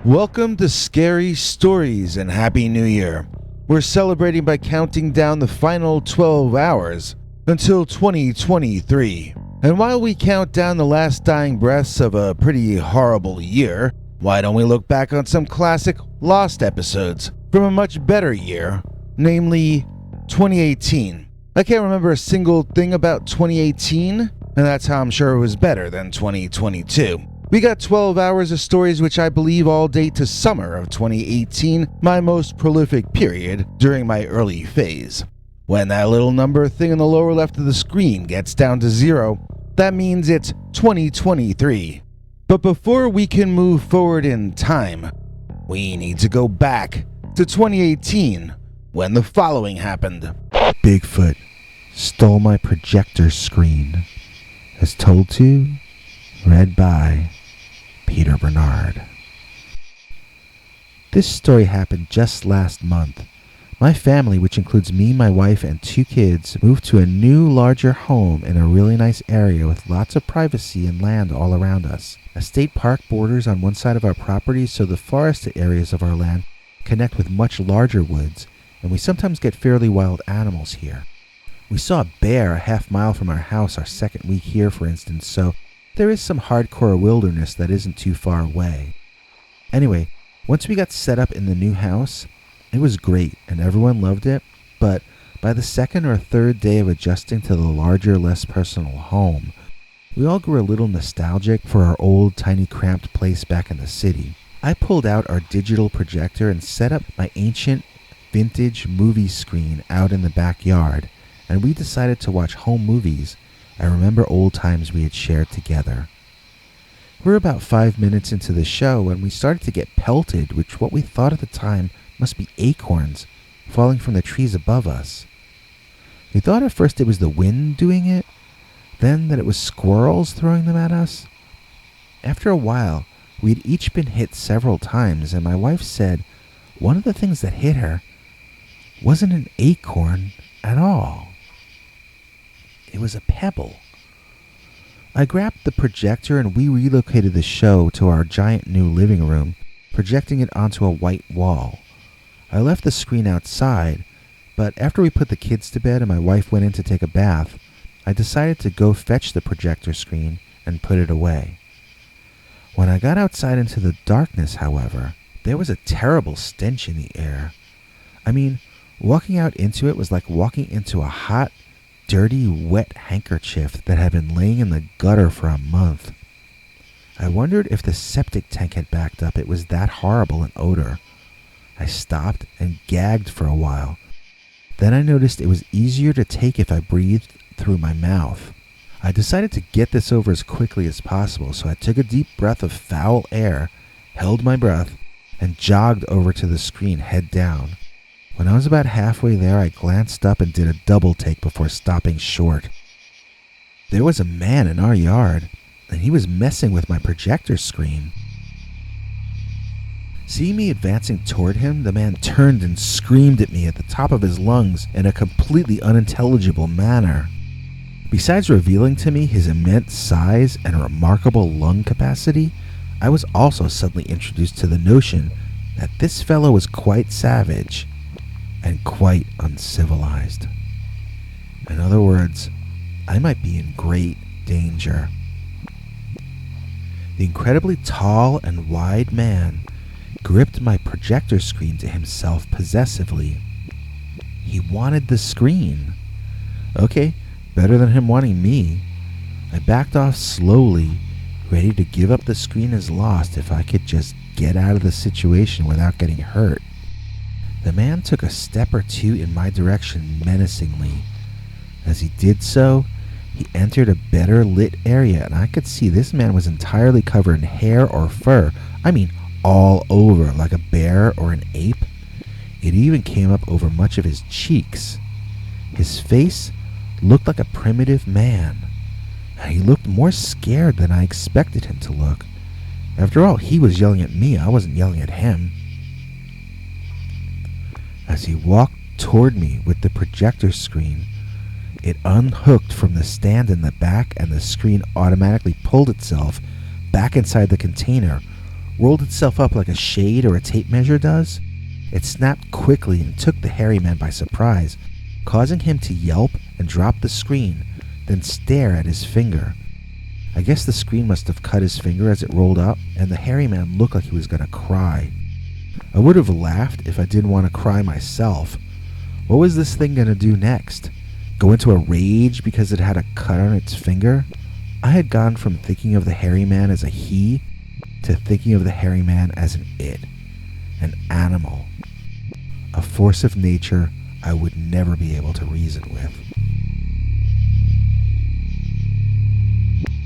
Welcome to Scary Stories and Happy New Year. We're celebrating by counting down the final 12 hours until 2023. And while we count down the last dying breaths of a pretty horrible year, why don't we look back on some classic lost episodes from a much better year, namely 2018. I can't remember a single thing about 2018, and that's how I'm sure it was better than 2022. We got 12 hours of stories which I believe all date to summer of 2018, my most prolific period during my early phase. When that little number thing in the lower left of the screen gets down to 0, that means it's 2023. But before we can move forward in time, we need to go back to 2018 when the following happened. Bigfoot stole my projector screen. As told to, read by Peter Bernard. This story happened just last month. My family, which includes me, my wife, and 2 kids, moved to a new, larger home in a really nice area with lots of privacy and land all around us. A state park borders on one side of our property, so the forested areas of our land connect with much larger woods, and we sometimes get fairly wild animals here. We saw a bear a half-mile from our house our second week here, for instance, so there is some hardcore wilderness that isn't too far away. Anyway, once we got set up in the new house, it was great and everyone loved it, but by the second or third day of adjusting to the larger, less personal home, we all grew a little nostalgic for our old, tiny, cramped place back in the city. I pulled out our digital projector and set up my ancient, vintage movie screen out in the backyard, and we decided to watch home movies and remember old times we had shared together. We're about 5 minutes into the show when we started to get pelted with what we thought at the time must be acorns falling from the trees above us. We thought at first it was the wind doing it, then that it was squirrels throwing them at us. After a while, we had each been hit several times, and my wife said one of the things that hit her wasn't an acorn at all. It was a pebble. I grabbed the projector and we relocated the show to our giant new living room, projecting it onto a white wall. I left the screen outside, but after we put the kids to bed and my wife went in to take a bath, I decided to go fetch the projector screen and put it away. When I got outside into the darkness, however, there was a terrible stench in the air. I mean, walking out into it was like walking into a hot, dirty, wet handkerchief that had been laying in the gutter for a month. I wondered if the septic tank had backed up. It was that horrible an odor. I stopped and gagged for a while. Then I noticed it was easier to take if I breathed through my mouth. I decided to get this over as quickly as possible, so I took a deep breath of foul air, held my breath, and jogged over to the screen head down. When I was about halfway there, I glanced up and did a double take before stopping short. There was a man in our yard, and he was messing with my projector screen. Seeing me advancing toward him, the man turned and screamed at me at the top of his lungs in a completely unintelligible manner. Besides revealing to me his immense size and remarkable lung capacity, I was also suddenly introduced to the notion that this fellow was quite savage and quite uncivilized. In other words, I might be in great danger. The incredibly tall and wide man gripped my projector screen to himself possessively. He wanted the screen. Okay, better than him wanting me. I backed off slowly, ready to give up the screen as lost if I could just get out of the situation without getting hurt. The man took a step or two in my direction menacingly. As he did so, he entered a better lit area, and I could see this man was entirely covered in hair or fur. I mean, all over, like a bear or an ape. It even came up over much of his cheeks. His face looked like a primitive man, and he looked more scared than I expected him to look. After all, he was yelling at me. I wasn't yelling at him. As he walked toward me with the projector screen, it unhooked from the stand in the back, and the screen automatically pulled itself back inside the container, rolled itself up like a shade or a tape measure does. It snapped quickly and took the hairy man by surprise, causing him to yelp and drop the screen, then stare at his finger. I guess the screen must have cut his finger as it rolled up, and the hairy man looked like he was going to cry. I would have laughed if I didn't want to cry myself. What was this thing going to do next? Go into a rage because it had a cut on its finger? I had gone from thinking of the hairy man as a he to thinking of the hairy man as an it, an animal, a force of nature I would never be able to reason with.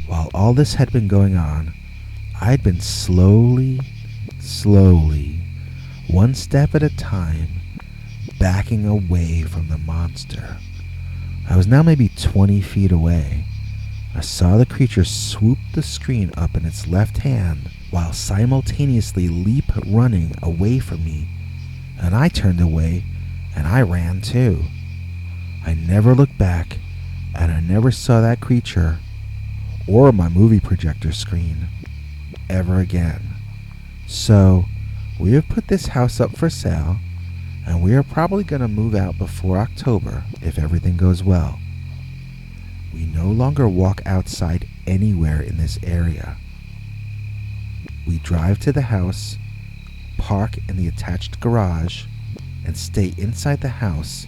While all this had been going on, I had been slowly, one step at a time, backing away from the monster. I was now maybe 20 feet away. I saw the creature swoop the screen up in its left hand while simultaneously leap running away from me, and I turned away and I ran too. I never looked back, and I never saw that creature or my movie projector screen ever again. So, we have put this house up for sale, and we are probably going to move out before October if everything goes well. We no longer walk outside anywhere in this area. We drive to the house, park in the attached garage, and stay inside the house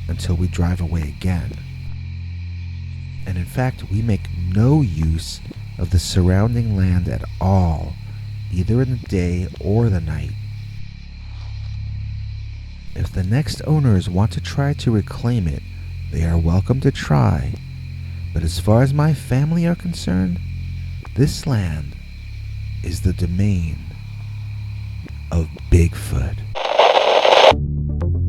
until we drive away again. And in fact, we make no use of the surrounding land at all, either in the day or the night. If the next owners want to try to reclaim it, they are welcome to try. But as far as my family are concerned, this land is the domain of Bigfoot.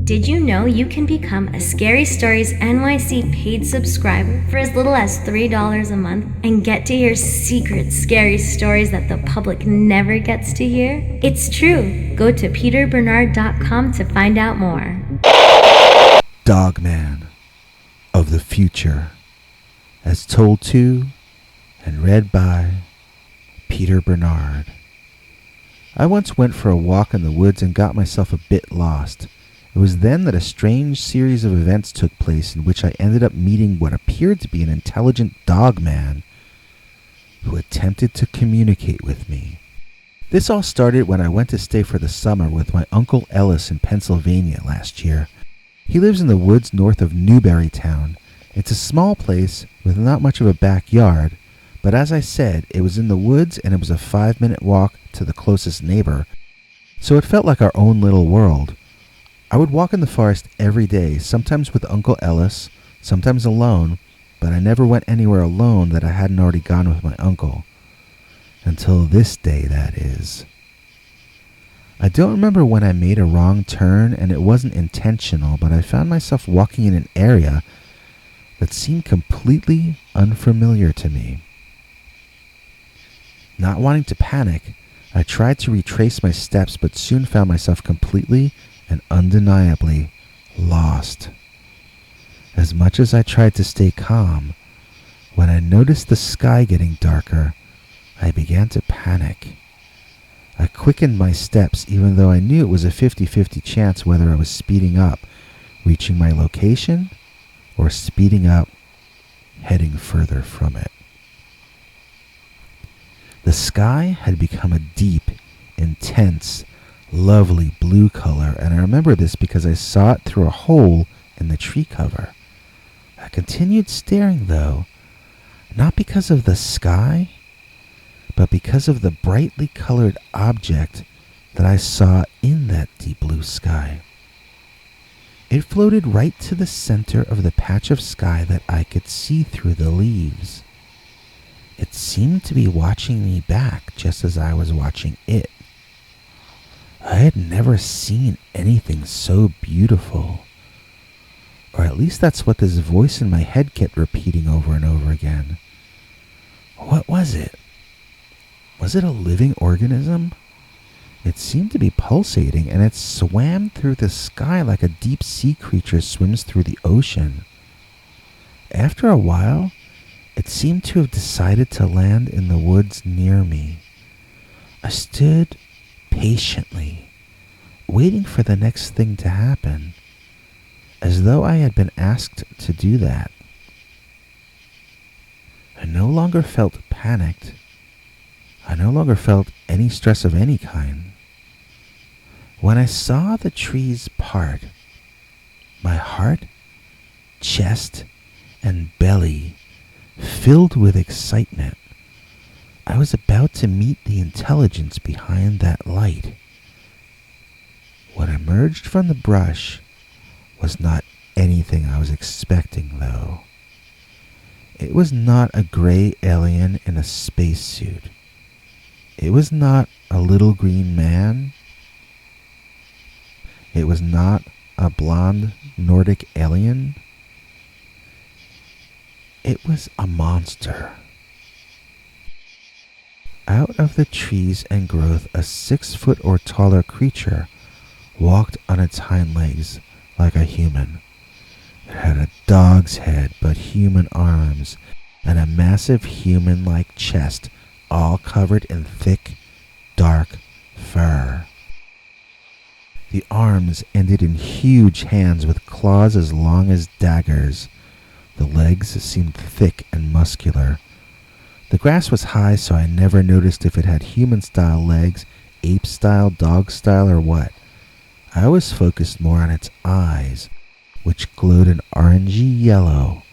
Did you know you can become a Scary Stories NYC paid subscriber for as little as $3 a month and get to hear secret scary stories that the public never gets to hear? It's true. Go to peterbernard.com to find out more. Dogman of the Future, as told to and read by Peter Bernard. I once went for a walk in the woods and got myself a bit lost. It was then that a strange series of events took place in which I ended up meeting what appeared to be an intelligent dogman who attempted to communicate with me. This all started when I went to stay for the summer with my Uncle Ellis in Pennsylvania last year. He lives in the woods north of Newberrytown. It's a small place with not much of a backyard, but as I said, it was in the woods and it was a 5-minute walk to the closest neighbor, so it felt like our own little world. I would walk in the forest every day, sometimes with Uncle Ellis, sometimes alone, but I never went anywhere alone that I hadn't already gone with my uncle. Until this day, that is. I don't remember when I made a wrong turn, and it wasn't intentional, but I found myself walking in an area that seemed completely unfamiliar to me. Not wanting to panic, I tried to retrace my steps, but soon found myself completely and undeniably lost. As much as I tried to stay calm, when I noticed the sky getting darker, I began to panic. I quickened my steps even though I knew it was a 50-50 chance whether I was speeding up, reaching my location, or speeding up, heading further from it. The sky had become a deep, intense, lovely blue color, and I remember this because I saw it through a hole in the tree cover. I continued staring, though, not because of the sky, but because of the brightly colored object that I saw in that deep blue sky. It floated right to the center of the patch of sky that I could see through the leaves. It seemed to be watching me back just as I was watching it. I had never seen anything so beautiful. Or at least that's what this voice in my head kept repeating over and over again. What was it? Was it a living organism? It seemed to be pulsating, and it swam through the sky like a deep-sea creature swims through the ocean. After a while, it seemed to have decided to land in the woods near me. I stood patiently, waiting for the next thing to happen, as though I had been asked to do that. I no longer felt panicked. I no longer felt any stress of any kind. When I saw the trees part, my heart, chest, and belly filled with excitement. I was about to meet the intelligence behind that light. What emerged from the brush was not anything I was expecting, though. It was not a gray alien in a spacesuit. It was not a little green man. It was not a blonde Nordic alien. It was a monster. Out of the trees and growth, a 6-foot or taller creature walked on its hind legs like a human. It had a dog's head but human arms and a massive human-like chest, all covered in thick, dark fur. The arms ended in huge hands with claws as long as daggers. The legs seemed thick and muscular. The grass was high, so I never noticed if it had human-style legs, ape-style, dog-style, or what. I was focused more on its eyes, which glowed an orangey yellow,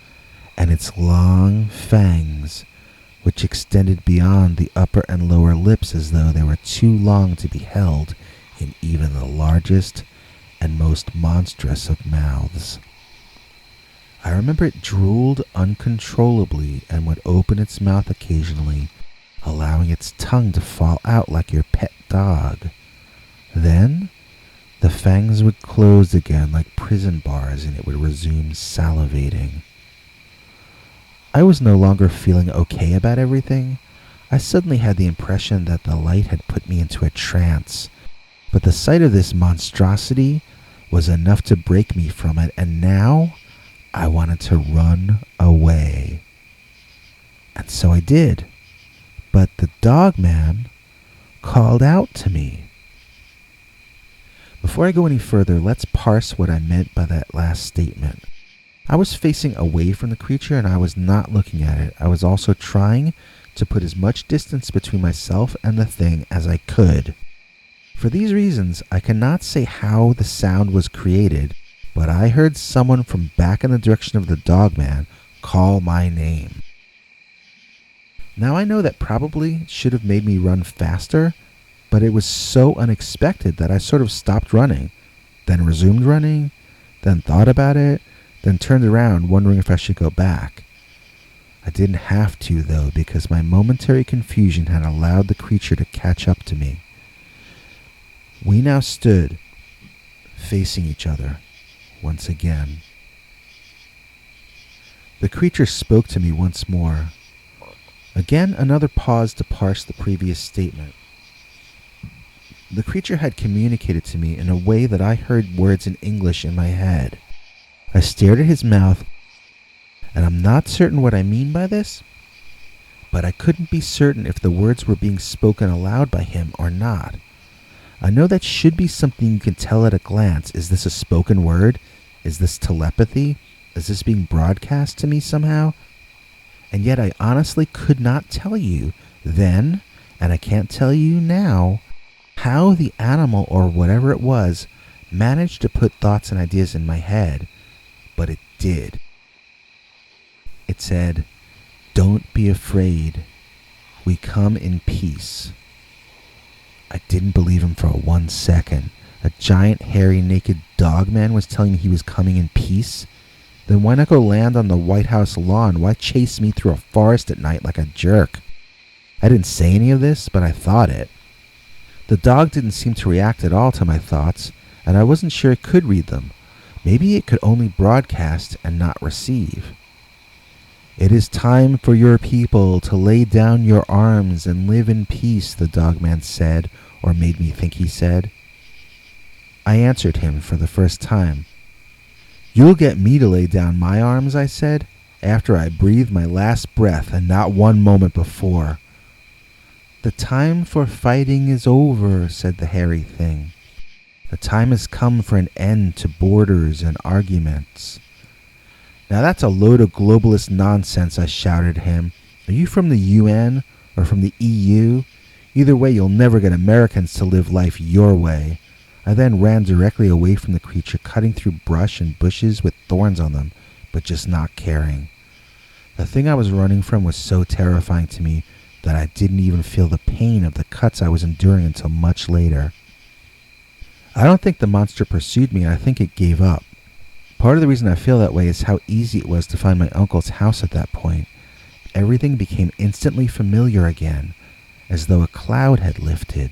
and its long fangs, which extended beyond the upper and lower lips as though they were too long to be held in even the largest and most monstrous of mouths. I remember it drooled uncontrollably and would open its mouth occasionally, allowing its tongue to fall out like your pet dog. Then, the fangs would close again like prison bars and it would resume salivating. I was no longer feeling okay about everything. I suddenly had the impression that the light had put me into a trance, but the sight of this monstrosity was enough to break me from it, and now I wanted to run away. And so I did. But the Dogman called out to me. Before I go any further, let's parse what I meant by that last statement. I was facing away from the creature and I was not looking at it. I was also trying to put as much distance between myself and the thing as I could. For these reasons, I cannot say how the sound was created, but I heard someone from back in the direction of the Dogman call my name. Now I know that probably should have made me run faster, but it was so unexpected that I sort of stopped running, then resumed running, then thought about it, then turned around wondering if I should go back. I didn't have to, though, because my momentary confusion had allowed the creature to catch up to me. We now stood facing each other once again. The creature spoke to me once more. Again, another pause to parse the previous statement. The creature had communicated to me in a way that I heard words in English in my head. I stared at his mouth, and I'm not certain what I mean by this, but I couldn't be certain if the words were being spoken aloud by him or not. I know that should be something you can tell at a glance. Is this a spoken word? Is this telepathy? Is this being broadcast to me somehow? And yet I honestly could not tell you then, and I can't tell you now, how the animal or whatever it was managed to put thoughts and ideas in my head, but it did. It said, "Don't be afraid. We come in peace." I didn't believe him for 1 second. A giant, hairy, naked Dogman was telling me he was coming in peace? Then why not go land on the White House lawn? Why chase me through a forest at night like a jerk? I didn't say any of this, but I thought it. The dog didn't seem to react at all to my thoughts, and I wasn't sure it could read them. Maybe it could only broadcast and not receive. "It is time for your people to lay down your arms and live in peace," the Dogman said, or made me think he said. I answered him for the first time. "You'll get me to lay down my arms," I said, "after I breathe my last breath and not one moment before." "The time for fighting is over," said the hairy thing. "The time has come for an end to borders and arguments." "Now that's a load of globalist nonsense," I shouted at him. "Are you from the UN or from the EU? Either way, you'll never get Americans to live life your way." I then ran directly away from the creature, cutting through brush and bushes with thorns on them, but just not caring. The thing I was running from was so terrifying to me that I didn't even feel the pain of the cuts I was enduring until much later. I don't think the monster pursued me, I think it gave up. Part of the reason I feel that way is how easy it was to find my uncle's house at that point. Everything became instantly familiar again, as though a cloud had lifted.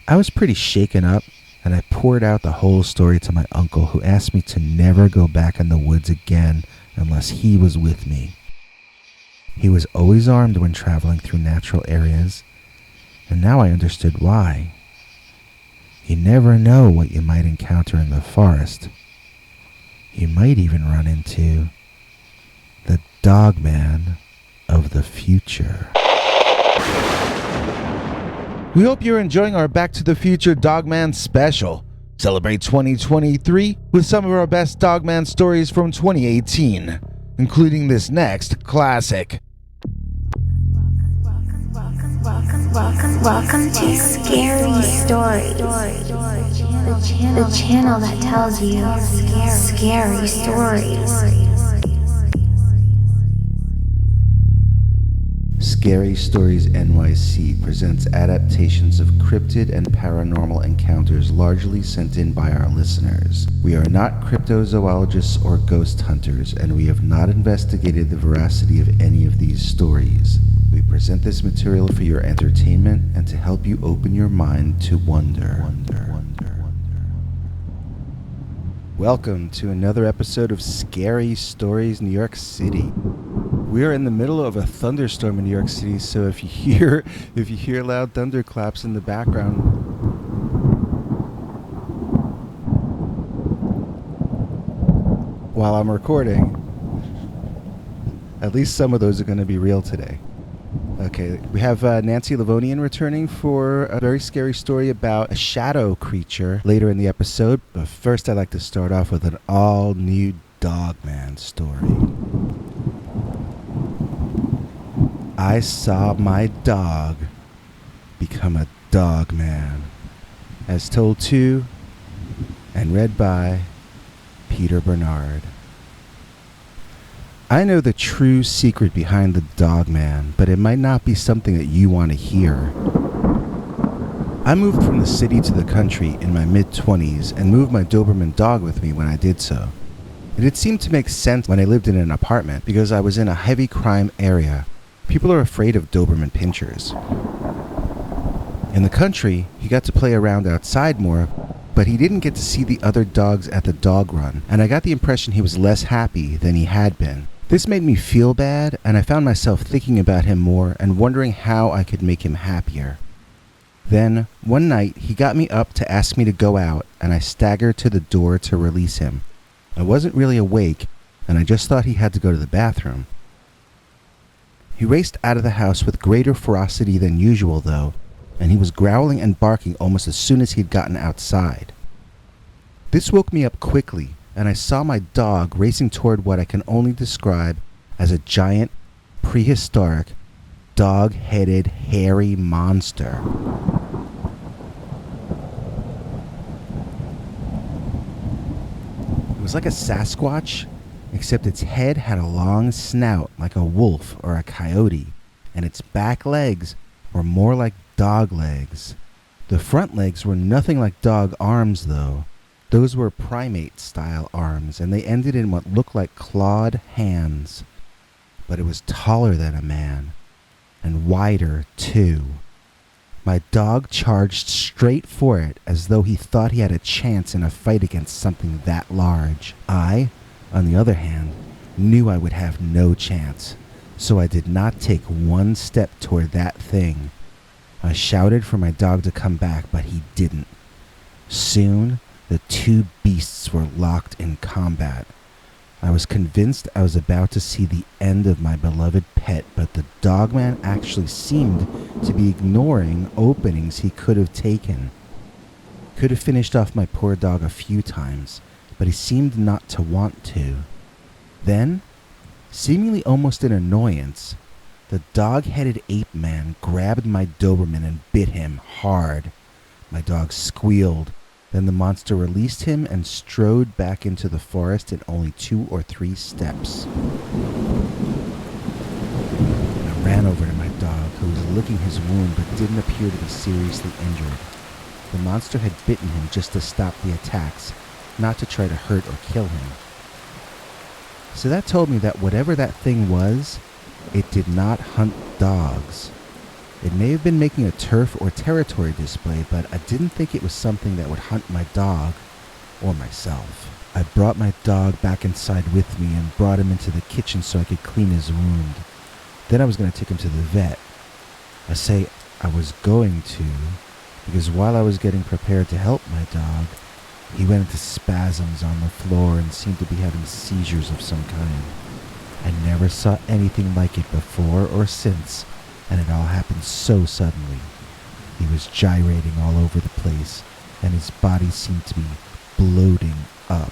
I was pretty shaken up, and I poured out the whole story to my uncle, who asked me to never go back in the woods again unless he was with me. He was always armed when traveling through natural areas, and now I understood why. You never know what you might encounter in the forest. You might even run into the Dogman of the future. We hope you're enjoying our Back to the Future Dogman special. Celebrate 2023 with some of our best Dogman stories from 2018, including this next classic. Welcome to Scary Stories, the channel that tells you scary stories. Scary Stories NYC presents adaptations of cryptid and paranormal encounters largely sent in by our listeners. We are not cryptozoologists or ghost hunters, and we have not investigated the veracity of any of these stories. We present this material for your entertainment and to help you open your mind to wonder. Welcome to another episode of Scary Stories New York City. We are in the middle of a thunderstorm in New York City, so if you hear loud thunderclaps in the background, while I'm recording, at least some of those are going to be real today. Okay, we have Nancy Livonian returning for a very scary story about a shadow creature later in the episode. But first, I'd like to start off with an all-new Dogman story. I saw my dog become a Dogman, as told to and read by Peter Bernard. I know the true secret behind the Dogman, but it might not be something that you want to hear. I moved from the city to the country in my mid-20s and moved my Doberman dog with me when I did so. It had seemed to make sense when I lived in an apartment because I was in a heavy crime area. People are afraid of Doberman pinschers. In the country, he got to play around outside more, but he didn't get to see the other dogs at the dog run, and I got the impression he was less happy than he had been. This made me feel bad, and I found myself thinking about him more and wondering how I could make him happier. Then, one night, he got me up to ask me to go out, and I staggered to the door to release him. I wasn't really awake, and I just thought he had to go to the bathroom. He raced out of the house with greater ferocity than usual, though, and he was growling and barking almost as soon as he'd gotten outside. This woke me up quickly, and I saw my dog racing toward what I can only describe as a giant, prehistoric, dog-headed, hairy monster. It was like a Sasquatch, except its head had a long snout like a wolf or a coyote, and its back legs were more like dog legs. The front legs were nothing like dog arms, though. Those were primate-style arms, and they ended in what looked like clawed hands. But it was taller than a man, and wider, too. My dog charged straight for it, as though he thought he had a chance in a fight against something that large. I, on the other hand, knew I would have no chance, so I did not take one step toward that thing. I shouted for my dog to come back, but he didn't. Soon, the two beasts were locked in combat. I was convinced I was about to see the end of my beloved pet, but the Dogman actually seemed to be ignoring openings he could have taken. Could have finished off my poor dog a few times, but he seemed not to want to. Then, seemingly almost in annoyance, the dog-headed ape man grabbed my Doberman and bit him hard. My dog squealed. Then the monster released him and strode back into the forest in only 2 or 3 steps. I ran over to my dog, who was licking his wound but didn't appear to be seriously injured. The monster had bitten him just to stop the attacks, not to try to hurt or kill him. So that told me that whatever that thing was, it did not hunt dogs. It may have been making a turf or territory display, but I didn't think it was something that would hunt my dog or myself. I brought my dog back inside with me and brought him into the kitchen so I could clean his wound. Then I was going to take him to the vet. I say I was going to, because while I was getting prepared to help my dog, he went into spasms on the floor and seemed to be having seizures of some kind. I never saw anything like it before or since, and it all happened so suddenly. He was gyrating all over the place, and his body seemed to be bloating up,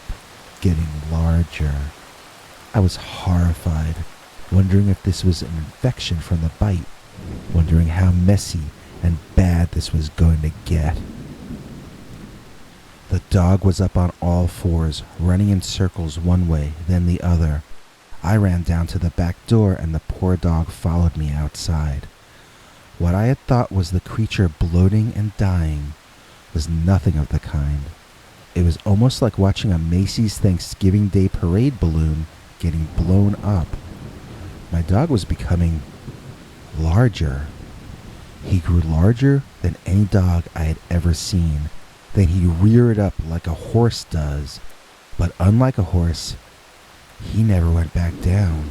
getting larger. I was horrified, wondering if this was an infection from the bite, wondering how messy and bad this was going to get. The dog was up on all fours, running in circles one way, then the other. I ran down to the back door and the poor dog followed me outside. What I had thought was the creature bloating and dying was nothing of the kind. It was almost like watching a Macy's Thanksgiving Day parade balloon getting blown up. My dog was becoming larger. He grew larger than any dog I had ever seen. Then he reared up like a horse does, but unlike a horse, he never went back down.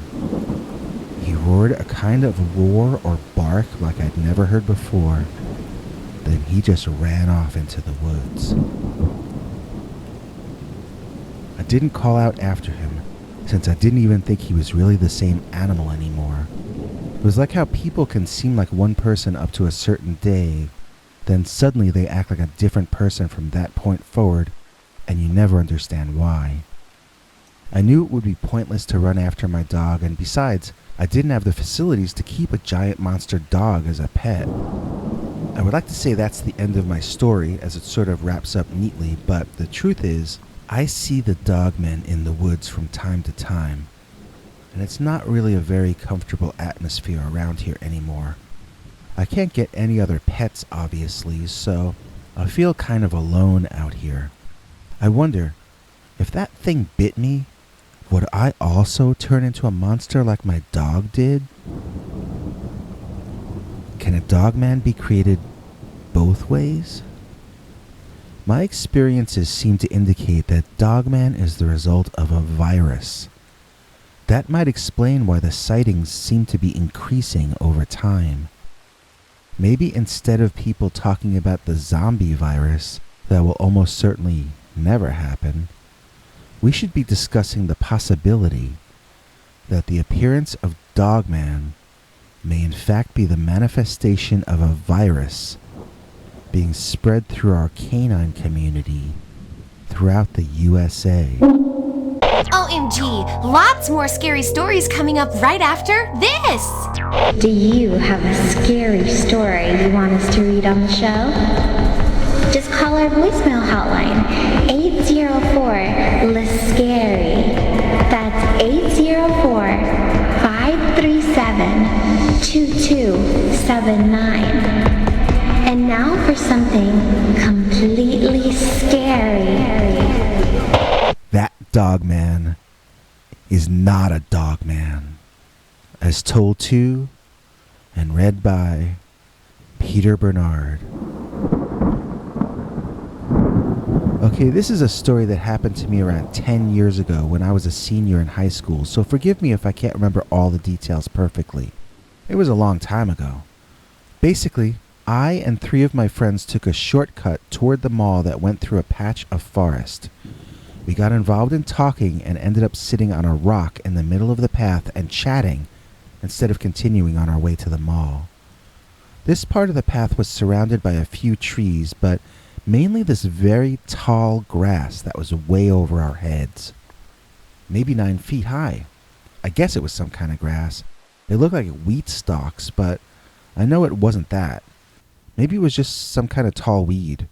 He roared a kind of roar or bark like I'd never heard before. Then he just ran off into the woods. I didn't call out after him, since I didn't even think he was really the same animal anymore. It was like how people can seem like one person up to a certain day, then suddenly they act like a different person from that point forward, and you never understand why. I knew it would be pointless to run after my dog, and besides, I didn't have the facilities to keep a giant monster dog as a pet. I would like to say that's the end of my story, as it sort of wraps up neatly, but the truth is, I see the dogmen in the woods from time to time, and it's not really a very comfortable atmosphere around here anymore. I can't get any other pets, obviously, so I feel kind of alone out here. I wonder, if that thing bit me, would I also turn into a monster like my dog did? Can a dogman be created both ways? My experiences seem to indicate that dogman is the result of a virus. That might explain why the sightings seem to be increasing over time. Maybe instead of people talking about the zombie virus that will almost certainly never happen, we should be discussing the possibility that the appearance of Dogman may in fact be the manifestation of a virus being spread through our canine community throughout the USA. OMG, lots more scary stories coming up right after this! Do you have a scary story you want us to read on the show? Just call our voicemail hotline, 804-LIST-SCARY. That's 804-537-2279. And now for something completely scary. That dogman is not a dogman. As told to and read by Peter Bernard. Okay, this is a story that happened to me around 10 years ago when I was a senior in high school, so forgive me if I can't remember all the details perfectly. It was a long time ago. Basically, I and 3 of my friends took a shortcut toward the mall that went through a patch of forest. We got involved in talking and ended up sitting on a rock in the middle of the path and chatting instead of continuing on our way to the mall. This part of the path was surrounded by a few trees, but mainly this very tall grass that was way over our heads. Maybe 9 feet high. I guess it was some kind of grass. It looked like wheat stalks, but I know it wasn't that. Maybe it was just some kind of tall weed.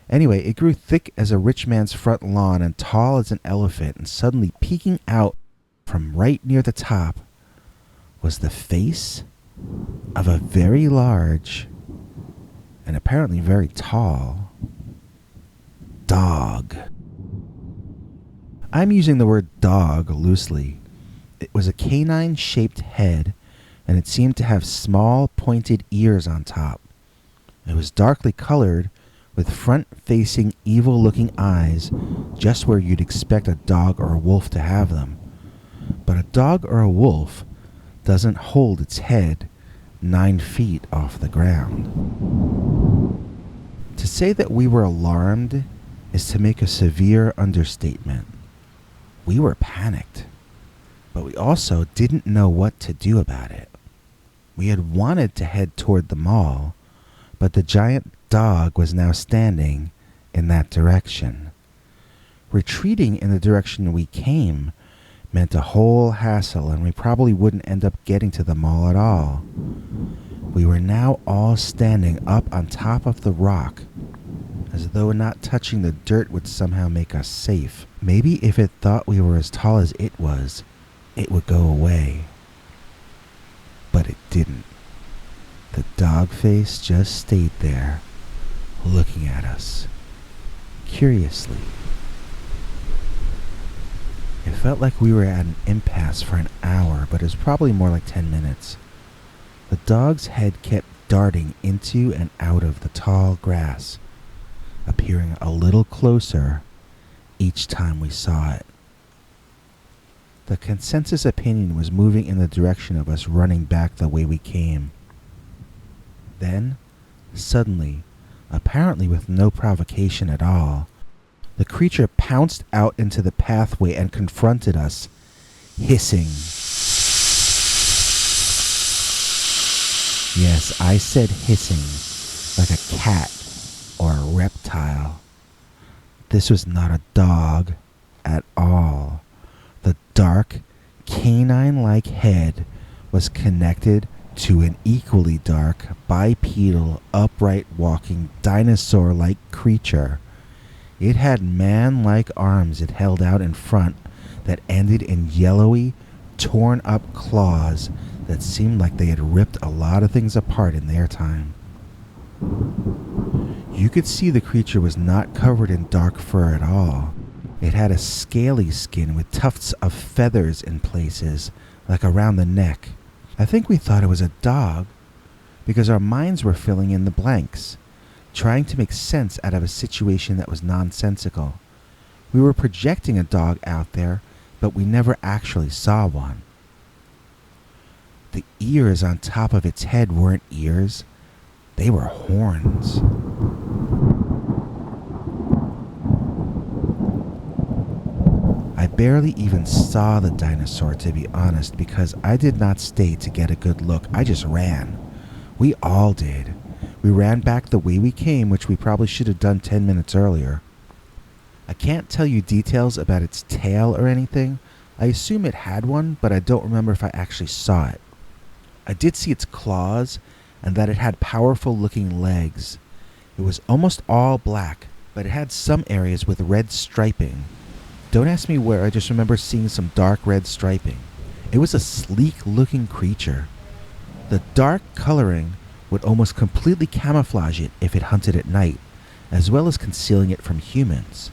Anyway, it grew thick as a rich man's front lawn and tall as an elephant, and suddenly peeking out from right near the top was the face of a very large and apparently very tall dog. I'm using the word dog loosely. It was a canine-shaped head, and it seemed to have small, pointed ears on top. It was darkly colored, with front-facing, evil-looking eyes, just where you'd expect a dog or a wolf to have them. But a dog or a wolf doesn't hold its head 9 feet off the ground. To say that we were alarmed is to make a severe understatement. We were panicked, but we also didn't know what to do about it. We had wanted to head toward the mall, but the giant dog was now standing in that direction. Retreating in the direction we came meant a whole hassle, and we probably wouldn't end up getting to the mall at all. We were now all standing up on top of the rock, as though not touching the dirt would somehow make us safe. Maybe if it thought we were as tall as it was, it would go away. But it didn't. The dog face just stayed there, looking at us, curiously. It felt like we were at an impasse for an hour, but it was probably more like 10 minutes. The dog's head kept darting into and out of the tall grass, appearing a little closer each time we saw it. The consensus opinion was moving in the direction of us running back the way we came. Then, suddenly, apparently with no provocation at all, the creature pounced out into the pathway and confronted us, hissing. Yes, I said hissing, like a cat or a reptile. This was not a dog at all. The dark, canine-like head was connected to an equally dark, bipedal, upright-walking, dinosaur-like creature. It had man-like arms it held out in front that ended in yellowy, torn-up claws that seemed like they had ripped a lot of things apart in their time. You could see the creature was not covered in dark fur at all. It had a scaly skin with tufts of feathers in places, like around the neck. I think we thought it was a dog because our minds were filling in the blanks, trying to make sense out of a situation that was nonsensical. We were projecting a dog out there, but we never actually saw one. The ears on top of its head weren't ears. They were horns. I barely even saw the dinosaur, to be honest, because I did not stay to get a good look. I just ran. We all did. We ran back the way we came, which we probably should have done 10 minutes earlier. I can't tell you details about its tail or anything. I assume it had one, but I don't remember if I actually saw it. I did see its claws, and that it had powerful-looking legs. It was almost all black, but it had some areas with red striping. Don't ask me where, I just remember seeing some dark red striping. It was a sleek-looking creature. The dark coloring would almost completely camouflage it if it hunted at night, as well as concealing it from humans.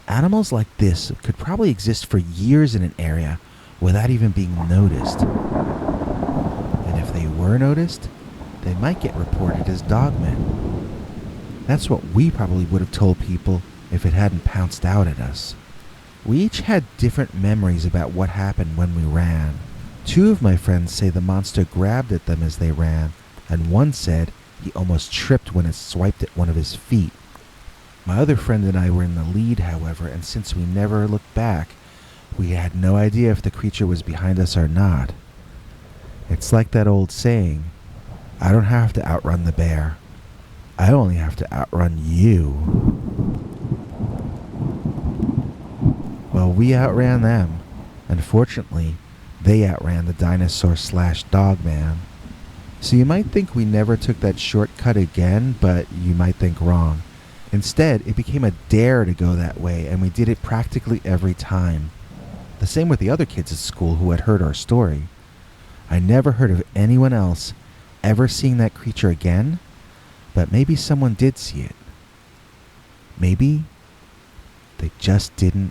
Animals like this could probably exist for years in an area without even being noticed. And if they were noticed, they might get reported as dogmen. That's what we probably would have told people if it hadn't pounced out at us. We each had different memories about what happened when we ran. 2 of my friends say the monster grabbed at them as they ran, and one said he almost tripped when it swiped at one of his feet. My other friend and I were in the lead, however, and since we never looked back, we had no idea if the creature was behind us or not. It's like that old saying, I don't have to outrun the bear. I only have to outrun you. Well, we outran them. Unfortunately, they outran the dinosaur/Dogman. So you might think we never took that shortcut again, but you might think wrong. Instead, it became a dare to go that way, and we did it practically every time. The same with the other kids at school who had heard our story. I never heard of anyone else ever seeing that creature again, but maybe someone did see it. Maybe they just didn't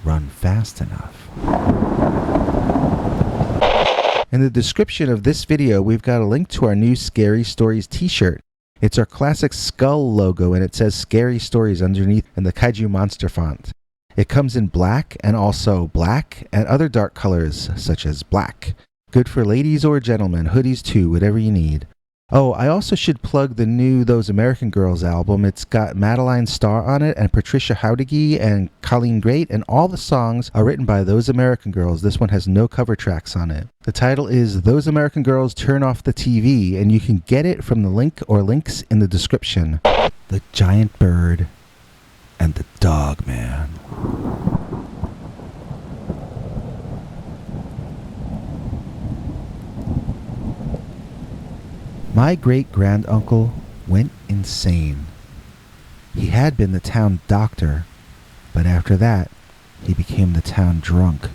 run fast enough. In the description of this video, we've got a link to our new Scary Stories t-shirt. It's our classic skull logo, and it says Scary Stories underneath in the Kaiju Monster font. It comes in black and also black and other dark colors such as black. Good for ladies or gentlemen, hoodies too, whatever you need. Oh, I also should plug the new Those American Girls album. It's got Madeline Starr on it and Patricia Howdigi and Colleen Great, and all the songs are written by Those American Girls. This one has no cover tracks on it. The title is Those American Girls Turn Off the TV, and you can get it from the link or links in the description. The Giant Bird and the Dogman. My great-granduncle went insane. He had been the town doctor, but after that, he became the town drunk.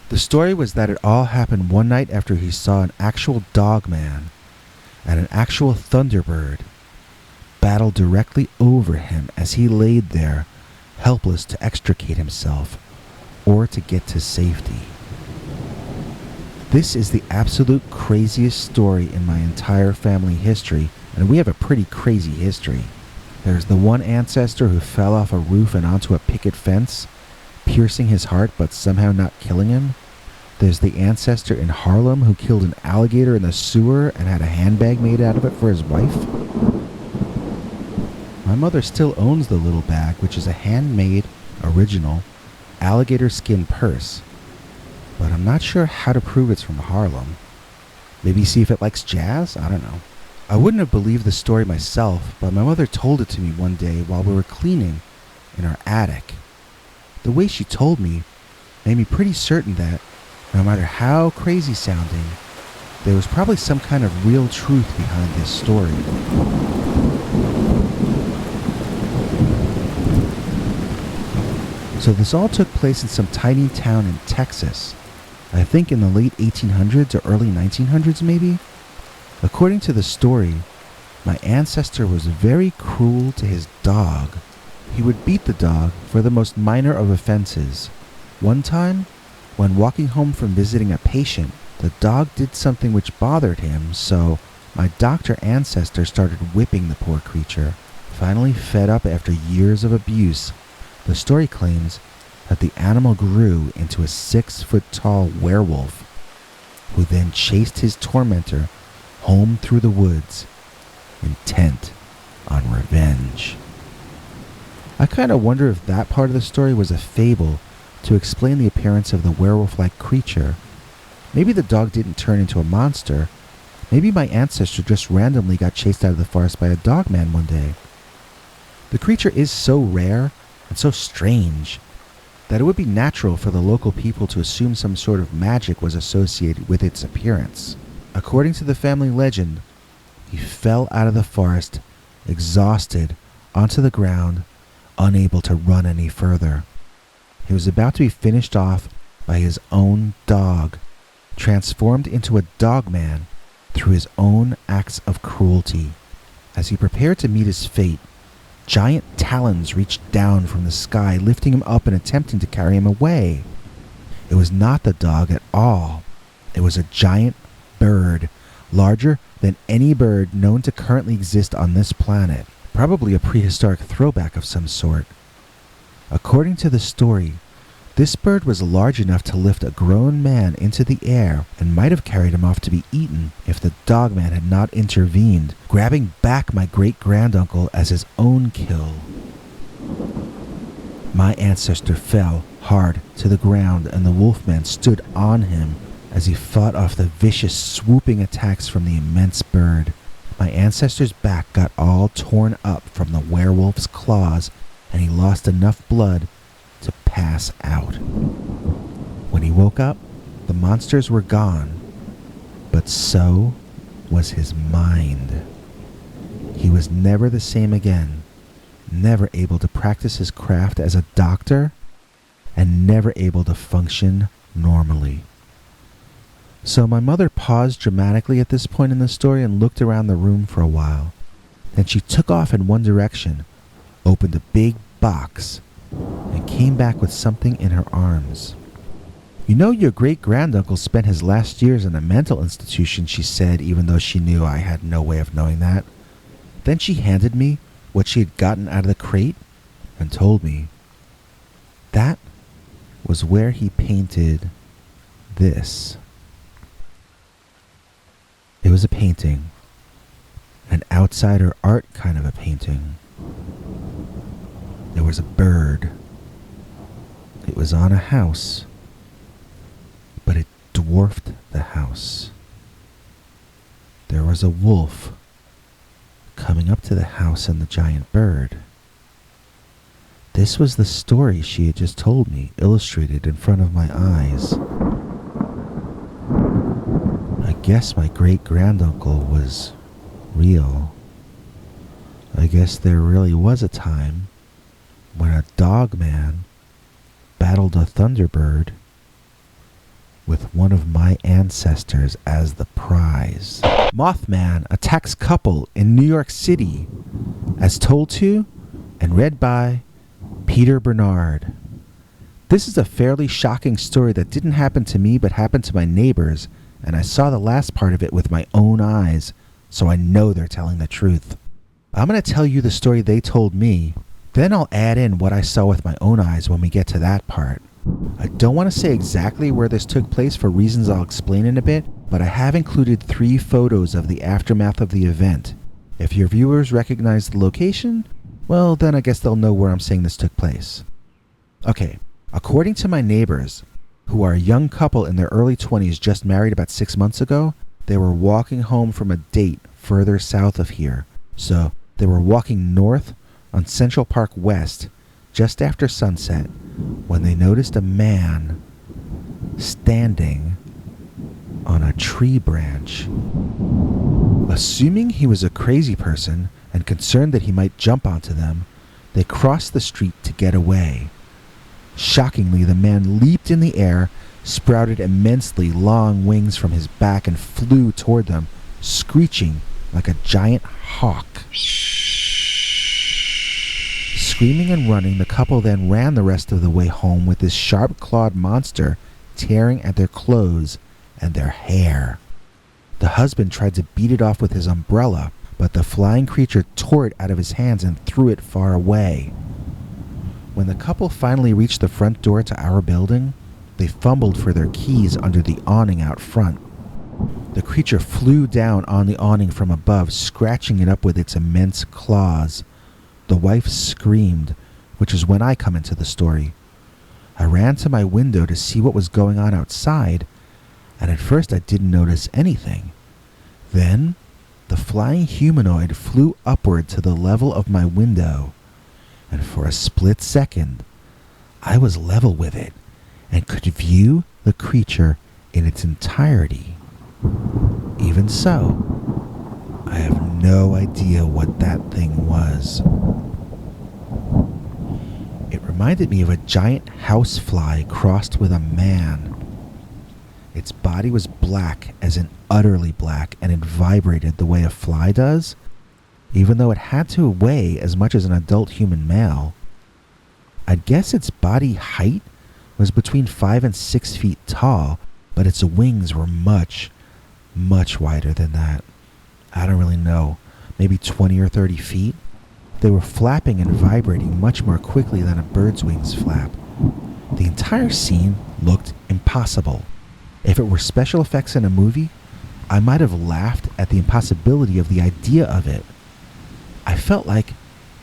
The story was that it all happened one night after he saw an actual Dogman and an actual Thunderbird battle directly over him as he laid there, helpless to extricate himself or to get to safety. This is the absolute craziest story in my entire family history, and we have a pretty crazy history. There's the one ancestor who fell off a roof and onto a picket fence, piercing his heart but somehow not killing him. There's the ancestor in Harlem who killed an alligator in the sewer and had a handbag made out of it for his wife. My mother still owns the little bag, which is a handmade, original, alligator skin purse. But I'm not sure how to prove it's from Harlem. Maybe see if it likes jazz? I don't know. I wouldn't have believed the story myself, but my mother told it to me one day while we were cleaning in our attic. The way she told me made me pretty certain that, no matter how crazy sounding, there was probably some kind of real truth behind this story. So this all took place in some tiny town in Texas. I think in the late 1800s or early 1900s maybe. According to the story, my ancestor was very cruel to his dog. He would beat the dog for the most minor of offenses. One time, when walking home from visiting a patient, the dog did something which bothered him, so my doctor ancestor started whipping the poor creature. Finally fed up after years of abuse, the story claims that the animal grew into a 6-foot-tall werewolf, who then chased his tormentor home through the woods, intent on revenge. I kind of wonder if that part of the story was a fable to explain the appearance of the werewolf-like creature. Maybe the dog didn't turn into a monster. Maybe my ancestor just randomly got chased out of the forest by a dogman one day. The creature is so rare and so strange that it would be natural for the local people to assume some sort of magic was associated with its appearance. According to the family legend, he fell out of the forest, exhausted, onto the ground, unable to run any further. He was about to be finished off by his own dog, transformed into a dogman through his own acts of cruelty. As he prepared to meet his fate, giant talons reached down from the sky, lifting him up and attempting to carry him away. It was not the dog at all. It was a giant bird, larger than any bird known to currently exist on this planet, probably a prehistoric throwback of some sort. According to the story, this bird was large enough to lift a grown man into the air and might have carried him off to be eaten if the dogman had not intervened, grabbing back my great-granduncle as his own kill. My ancestor fell hard to the ground, and the wolfman stood on him as he fought off the vicious, swooping attacks from the immense bird. My ancestor's back got all torn up from the werewolf's claws, and he lost enough blood to pass out. When he woke up, the monsters were gone, but so was his mind. He was never the same again, never able to practice his craft as a doctor, and never able to function normally. So my mother paused dramatically at this point in the story and looked around the room for a while. Then she took off in one direction, opened a big box, and came back with something in her arms. "You know, your great-granduncle spent his last years in a mental institution," she said, even though she knew I had no way of knowing that. Then she handed me what she had gotten out of the crate and told me that was where he painted this. It was a painting, an outsider art kind of a painting. There was a bird. It was on a house, but it dwarfed the house. There was a wolf coming up to the house and the giant bird. This was the story she had just told me, illustrated in front of my eyes. I guess my great-granduncle was real. I guess there really was a time when a Dogman battled a Thunderbird with one of my ancestors as the prize. Mothman attacks couple in New York City, as told to and read by Peter Bernard. This is a fairly shocking story that didn't happen to me but happened to my neighbors, and I saw the last part of it with my own eyes, so I know they're telling the truth. I'm going to tell you the story they told me, then I'll add in what I saw with my own eyes when we get to that part. I don't want to say exactly where this took place for reasons I'll explain in a bit, but I have included 3 photos of the aftermath of the event. If your viewers recognize the location, well, then I guess they'll know where I'm saying this took place. Okay, according to my neighbors, who are a young couple in their early 20s just married about 6 months ago, they were walking home from a date further south of here. So they were walking north on Central Park West just after sunset when they noticed a man standing on a tree branch. Assuming he was a crazy person and concerned that he might jump onto them, they crossed the street to get away. Shockingly, the man leaped in the air, sprouted immensely long wings from his back, and flew toward them, screeching like a giant hawk. Screaming and running, the couple then ran the rest of the way home with this sharp-clawed monster tearing at their clothes and their hair. The husband tried to beat it off with his umbrella, but the flying creature tore it out of his hands and threw it far away. When the couple finally reached the front door to our building, they fumbled for their keys under the awning out front. The creature flew down on the awning from above, scratching it up with its immense claws. The wife screamed, which is when I come into the story. I ran to my window to see what was going on outside, and at first I didn't notice anything. Then, the flying humanoid flew upward to the level of my window, and for a split second, I was level with it and could view the creature in its entirety. Even so, I have no idea what that thing was. It reminded me of a giant housefly crossed with a man. Its body was black, as in utterly black, and it vibrated the way a fly does, even though it had to weigh as much as an adult human male. I'd guess its body height was between 5 and 6 feet tall, but its wings were much, much wider than that. I don't really know, maybe 20 or 30 feet? They were flapping and vibrating much more quickly than a bird's wings flap. The entire scene looked impossible. If it were special effects in a movie, I might have laughed at the impossibility of the idea of it. I felt like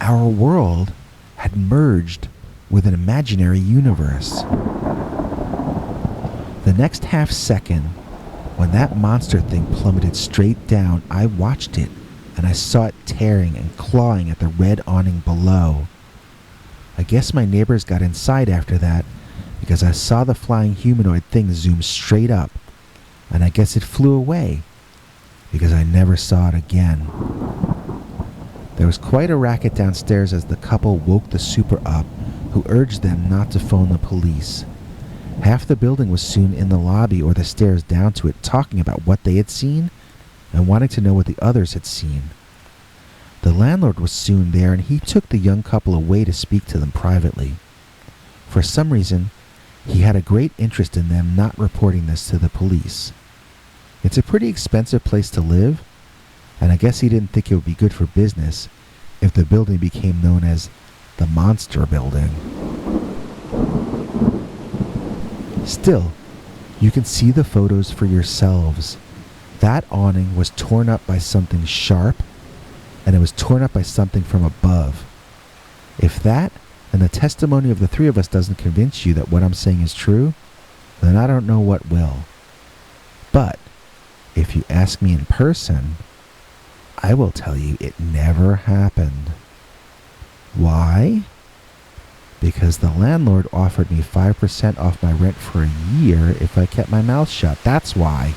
our world had merged with an imaginary universe. The next half second, when that monster thing plummeted straight down, I watched it, and I saw it tearing and clawing at the red awning below. I guess my neighbors got inside after that, because I saw the flying humanoid thing zoom straight up, and I guess it flew away, because I never saw it again. There was quite a racket downstairs as the couple woke the super up, who urged them not to phone the police. Half the building was soon in the lobby or the stairs down to it, talking about what they had seen and wanting to know what the others had seen. The landlord was soon there, and he took the young couple away to speak to them privately. For some reason, he had a great interest in them not reporting this to the police. It's a pretty expensive place to live, and I guess he didn't think it would be good for business if the building became known as the Monster Building. Still, you can see the photos for yourselves. That awning was torn up by something sharp, and it was torn up by something from above. If that and the testimony of the three of us doesn't convince you that what I'm saying is true, then I don't know what will. But if you ask me in person, I will tell you it never happened. Why? Because the landlord offered me 5% off my rent for a year if I kept my mouth shut. That's why.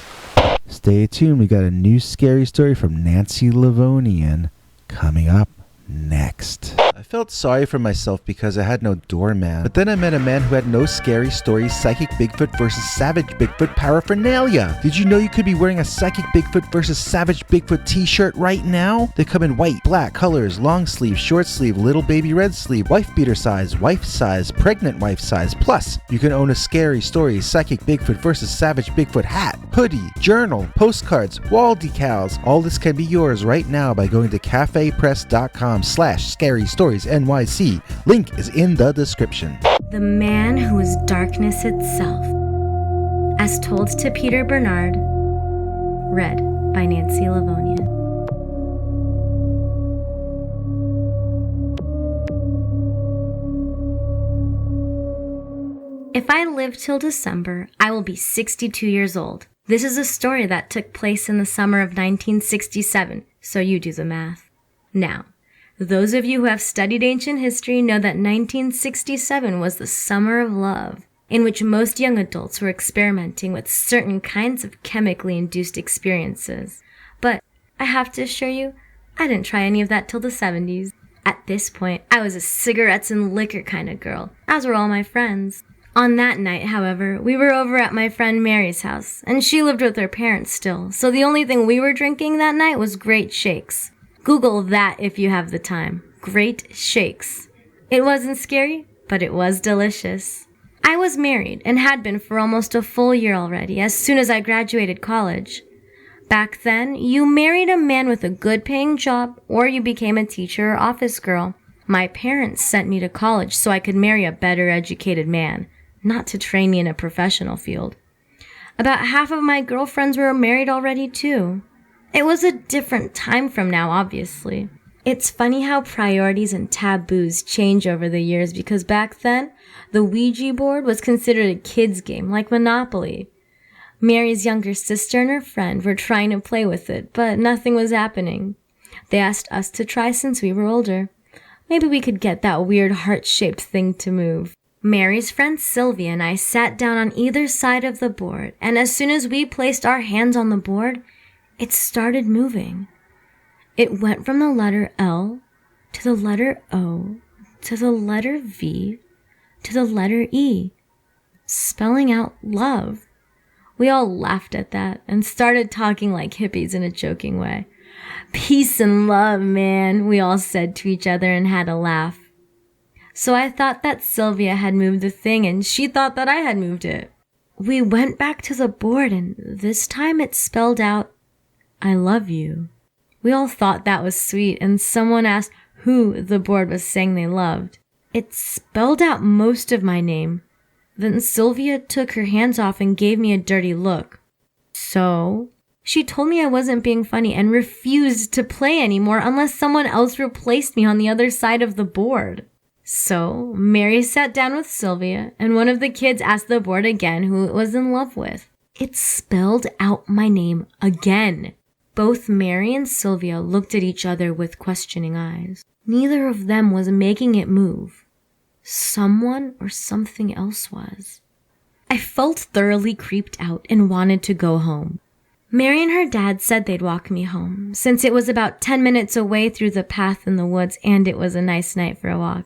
Stay tuned, we got a new scary story from Nancy Livonian coming up next. I felt sorry for myself because I had no doorman, but then I met a man who had no scary stories, psychic Bigfoot versus savage Bigfoot paraphernalia. Did you know you could be wearing a psychic Bigfoot versus savage Bigfoot t-shirt right now? They come in white, black colors, long sleeve, short sleeve, little baby red sleeve, wife beater size, pregnant wife size. Plus, you can own a scary story, psychic Bigfoot versus savage Bigfoot hat, hoodie, journal, postcards, wall decals. All this can be yours right now by going to cafepress.com/scarystories.nyc. Link is in the description. The Man Who Was Darkness Itself, as told to Peter Bernard, read by Nancy Livonian. If I live till December, I will be 62 years old. This is a story that took place in the summer of 1967, so you do the math. Now, those of you who have studied ancient history know that 1967 was the summer of love, in which most young adults were experimenting with certain kinds of chemically induced experiences. But I have to assure you, I didn't try any of that till the 70s. At this point, I was a cigarettes and liquor kind of girl, as were all my friends. On that night, however, we were over at my friend Mary's house, and she lived with her parents still, so the only thing we were drinking that night was Great Shakes. Google that if you have the time. Great Shakes. It wasn't scary, but it was delicious. I was married and had been for almost a full year already, as soon as I graduated college. Back then, you married a man with a good-paying job, or you became a teacher or office girl. My parents sent me to college so I could marry a better educated man, not to train me in a professional field. About half of my girlfriends were married already, too. It was a different time from now, obviously. It's funny how priorities and taboos change over the years, because back then, the Ouija board was considered a kid's game, like Monopoly. Mary's younger sister and her friend were trying to play with it, but nothing was happening. They asked us to try since we were older. Maybe we could get that weird heart-shaped thing to move. Mary's friend Sylvia and I sat down on either side of the board, and as soon as we placed our hands on the board, it started moving. It went from the letter L to the letter O to the letter V to the letter E, spelling out love. We all laughed at that and started talking like hippies in a joking way. Peace and love, man, we all said to each other and had a laugh. So I thought that Sylvia had moved the thing and she thought that I had moved it. We went back to the board and this time it spelled out, I love you. We all thought that was sweet and someone asked who the board was saying they loved. It spelled out most of my name. Then Sylvia took her hands off and gave me a dirty look. So, she told me I wasn't being funny and refused to play anymore unless someone else replaced me on the other side of the board. So Mary sat down with Sylvia, and one of the kids asked the board again who it was in love with. It spelled out my name again. Both Mary and Sylvia looked at each other with questioning eyes. Neither of them was making it move. Someone or something else was. I felt thoroughly creeped out and wanted to go home. Mary and her dad said they'd walk me home, since it was about 10 minutes away through the path in the woods and it was a nice night for a walk.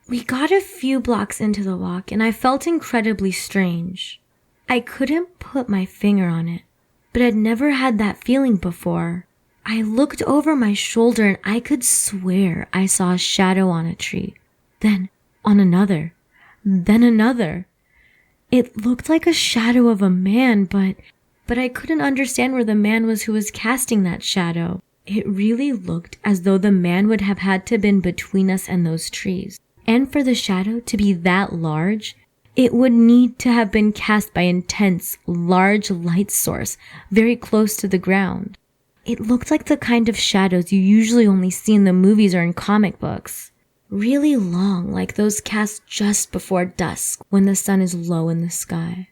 We got a few blocks into the walk and I felt incredibly strange. I couldn't put my finger on it, but I'd never had that feeling before. I looked over my shoulder and I could swear I saw a shadow on a tree, then on another, then another. It looked like a shadow of a man, but I couldn't understand where the man was who was casting that shadow. It really looked as though the man would have had to been between us and those trees. And for the shadow to be that large, it would need to have been cast by intense, large light source very close to the ground. It looked like the kind of shadows you usually only see in the movies or in comic books. Really long, like those cast just before dusk when the sun is low in the sky.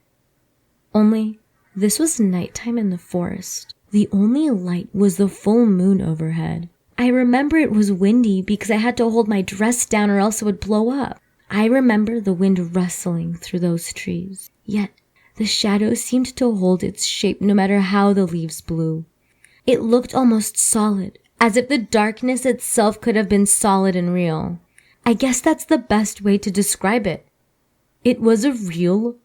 Only, this was nighttime in the forest. The only light was the full moon overhead. I remember it was windy because I had to hold my dress down or else it would blow up. I remember the wind rustling through those trees. Yet, the shadow seemed to hold its shape no matter how the leaves blew. It looked almost solid, as if the darkness itself could have been solid and real. I guess that's the best way to describe it. It was a real,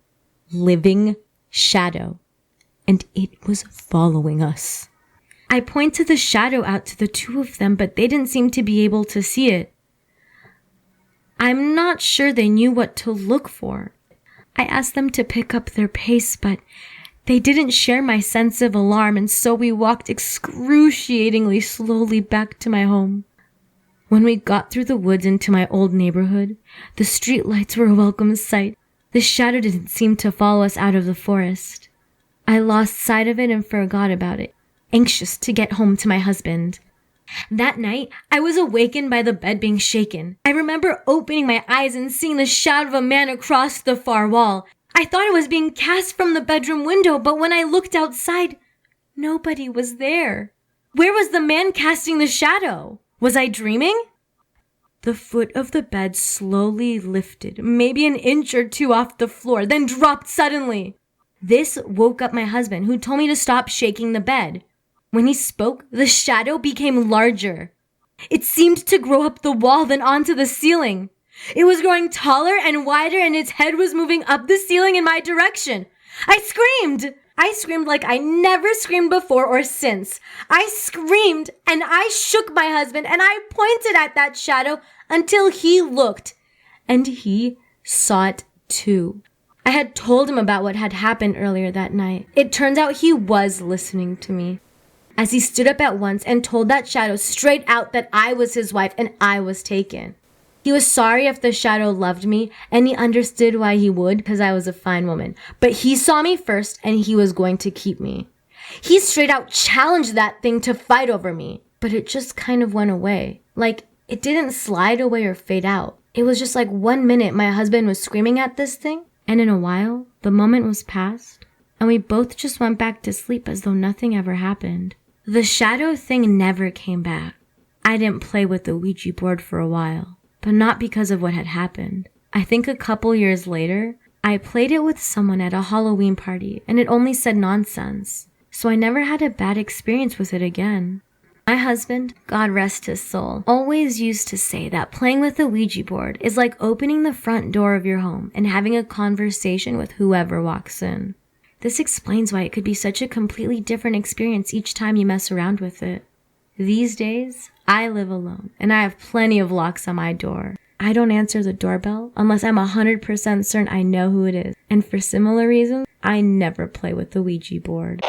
living shadow, and it was following us. I pointed the shadow out to the two of them, but they didn't seem to be able to see it. I'm not sure they knew what to look for. I asked them to pick up their pace, but they didn't share my sense of alarm, and so we walked excruciatingly slowly back to my home. When we got through the woods into my old neighborhood, the streetlights were a welcome sight. The shadow didn't seem to follow us out of the forest. I lost sight of it and forgot about it, anxious to get home to my husband. That night, I was awakened by the bed being shaken. I remember opening my eyes and seeing the shadow of a man across the far wall. I thought it was being cast from the bedroom window, but when I looked outside, nobody was there. Where was the man casting the shadow? Was I dreaming? The foot of the bed slowly lifted, maybe an inch or two off the floor, then dropped suddenly. This woke up my husband, who told me to stop shaking the bed. When he spoke, the shadow became larger. It seemed to grow up the wall, then onto the ceiling. It was growing taller and wider, and its head was moving up the ceiling in my direction. I screamed! I screamed like I never screamed before or since. I screamed, and I shook my husband, and I pointed at that shadow until he looked. And he saw it too. I had told him about what had happened earlier that night. It turns out he was listening to me, as he stood up at once and told that shadow straight out that I was his wife and I was taken. He was sorry if the shadow loved me, and he understood why he would, because I was a fine woman. But he saw me first, and he was going to keep me. He straight out challenged that thing to fight over me, but it just kind of went away. Like, it didn't slide away or fade out. It was just like 1 minute my husband was screaming at this thing, and in a while, the moment was past, and we both just went back to sleep as though nothing ever happened. The shadow thing never came back. I didn't play with the Ouija board for a while. But not because of what had happened. I think a couple years later, I played it with someone at a Halloween party, and it only said nonsense. So I never had a bad experience with it again. My husband, God rest his soul, always used to say that playing with the Ouija board is like opening the front door of your home and having a conversation with whoever walks in. This explains why it could be such a completely different experience each time you mess around with it. These days, I live alone, and I have plenty of locks on my door. I don't answer the doorbell unless I'm 100% certain I know who it is. And for similar reasons, I never play with the Ouija board.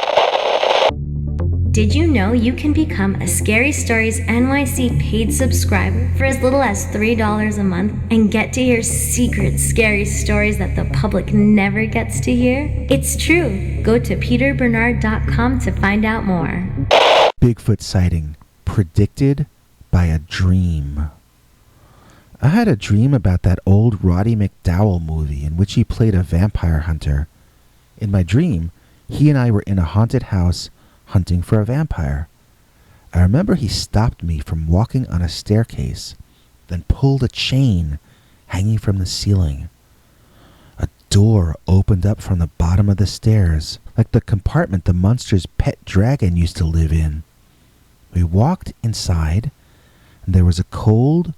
Did you know you can become a Scary Stories NYC paid subscriber for as little as $3 a month and get to hear secret scary stories that the public never gets to hear? It's true. Go to peterbernard.com to find out more. Bigfoot sighting predicted by a dream. I had a dream about that old Roddy McDowall movie in which he played a vampire hunter. In my dream, he and I were in a haunted house hunting for a vampire. I remember he stopped me from walking on a staircase, then pulled a chain hanging from the ceiling. A door opened up from the bottom of the stairs, like the compartment the monster's pet dragon used to live in. We walked inside, and there was a cold,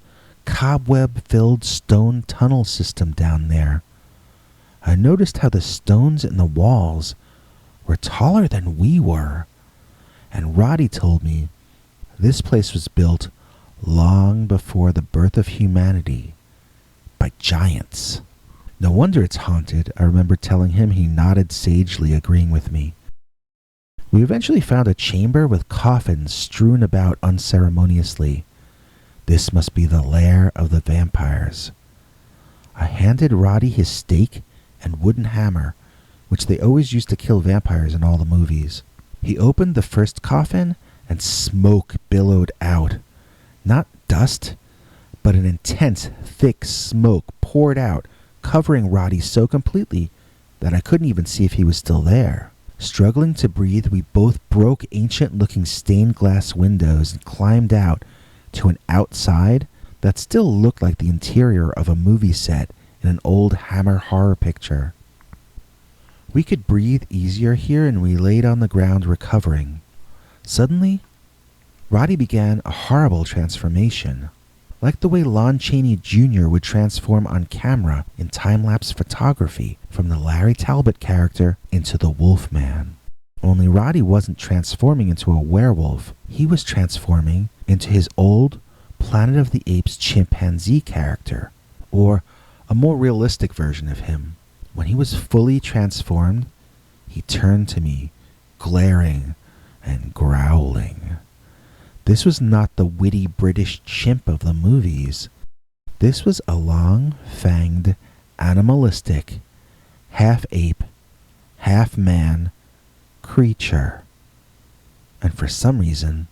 cobweb-filled stone tunnel system down there. I noticed how the stones in the walls were taller than we were, and Roddy told me this place was built long before the birth of humanity by giants. No wonder it's haunted, I remember telling him. He nodded sagely, agreeing with me. We eventually found a chamber with coffins strewn about unceremoniously. This must be the lair of the vampires. I handed Roddy his stake and wooden hammer, which they always used to kill vampires in all the movies. He opened the first coffin, and smoke billowed out. Not dust, but an intense, thick smoke poured out, covering Roddy so completely that I couldn't even see if he was still there. Struggling to breathe, we both broke ancient-looking stained glass windows and climbed out to an outside that still looked like the interior of a movie set in an old Hammer horror picture. We could breathe easier here, and we laid on the ground recovering. Suddenly, Roddy began a horrible transformation, like the way Lon Chaney Jr. would transform on camera in time-lapse photography from the Larry Talbot character into the Wolfman. Only Roddy wasn't transforming into a werewolf. He was transforming into his old Planet of the Apes chimpanzee character, or a more realistic version of him. When he was fully transformed, he turned to me, glaring and growling. This was not the witty British chimp of the movies. This was a long-fanged, animalistic, half-ape, half-man creature. And for some reason,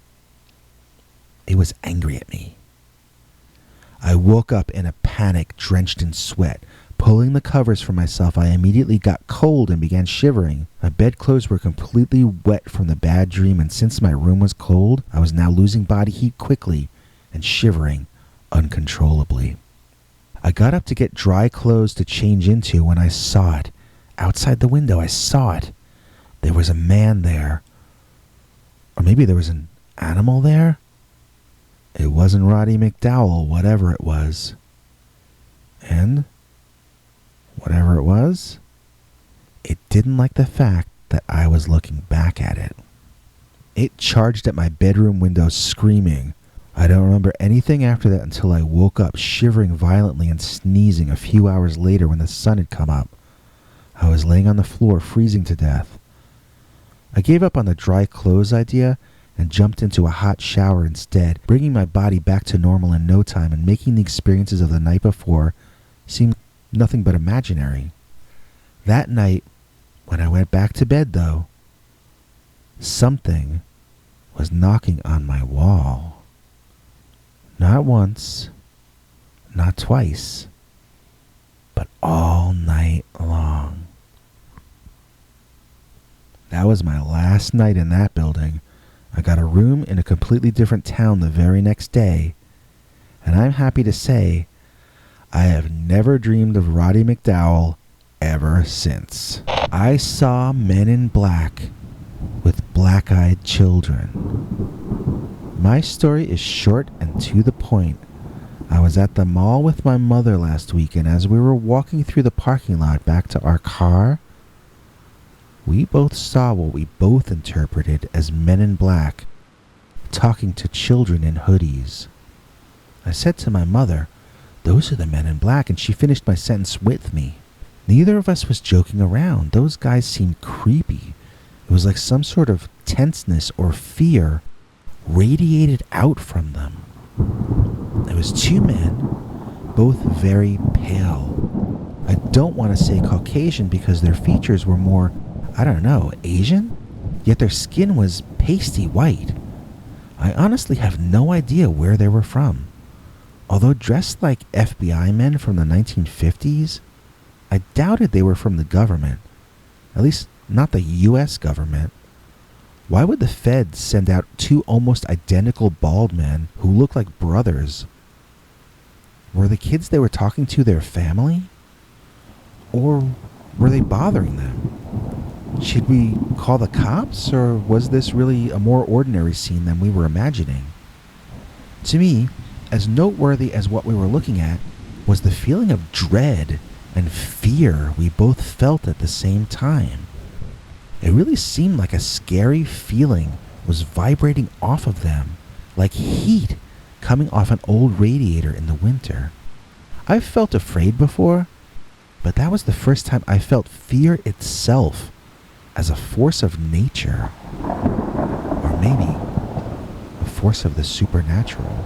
it was angry at me. I woke up in a panic, drenched in sweat. Pulling the covers from myself, I immediately got cold and began shivering. My bedclothes were completely wet from the bad dream, and since my room was cold, I was now losing body heat quickly and shivering uncontrollably. I got up to get dry clothes to change into when I saw it. Outside the window, I saw it. There was a man there. Or maybe there was an animal there? It wasn't Roddy McDowall, whatever it was. And whatever it was, it didn't like the fact that I was looking back at it. It charged at my bedroom window screaming. I don't remember anything after that until I woke up shivering violently and sneezing a few hours later when the sun had come up. I was laying on the floor freezing to death. I gave up on the dry clothes idea and jumped into a hot shower instead, bringing my body back to normal in no time and making the experiences of the night before seem nothing but imaginary. That night, when I went back to bed, though, something was knocking on my wall. Not once, not twice, but all night long. That was my last night in that building. I got a room in a completely different town the very next day, and I'm happy to say I have never dreamed of Roddy McDowall ever since. I saw men in black with black-eyed children. My story is short and to the point. I was at the mall with my mother last week, and as we were walking through the parking lot back to our car, we both saw what we both interpreted as men in black talking to children in hoodies. I said to my mother, "Those are the men in black," and she finished my sentence with me. Neither of us was joking around. Those guys seemed creepy. It was like some sort of tenseness or fear radiated out from them. There was two men, both very pale. I don't want to say Caucasian because their features were more, I don't know, Asian? Yet their skin was pasty white. I honestly have no idea where they were from. Although dressed like FBI men from the 1950s, I doubted they were from the government. At least, not the US government. Why would the feds send out two almost identical bald men who look like brothers? Were the kids they were talking to their family? Or were they bothering them? Should we call the cops, or was this really a more ordinary scene than we were imagining? To me, as noteworthy as what we were looking at was the feeling of dread and fear we both felt at the same time. It really seemed like a scary feeling was vibrating off of them, like heat coming off an old radiator in the winter. I've felt afraid before, but that was the first time I felt fear itself as a force of nature, or maybe a force of the supernatural.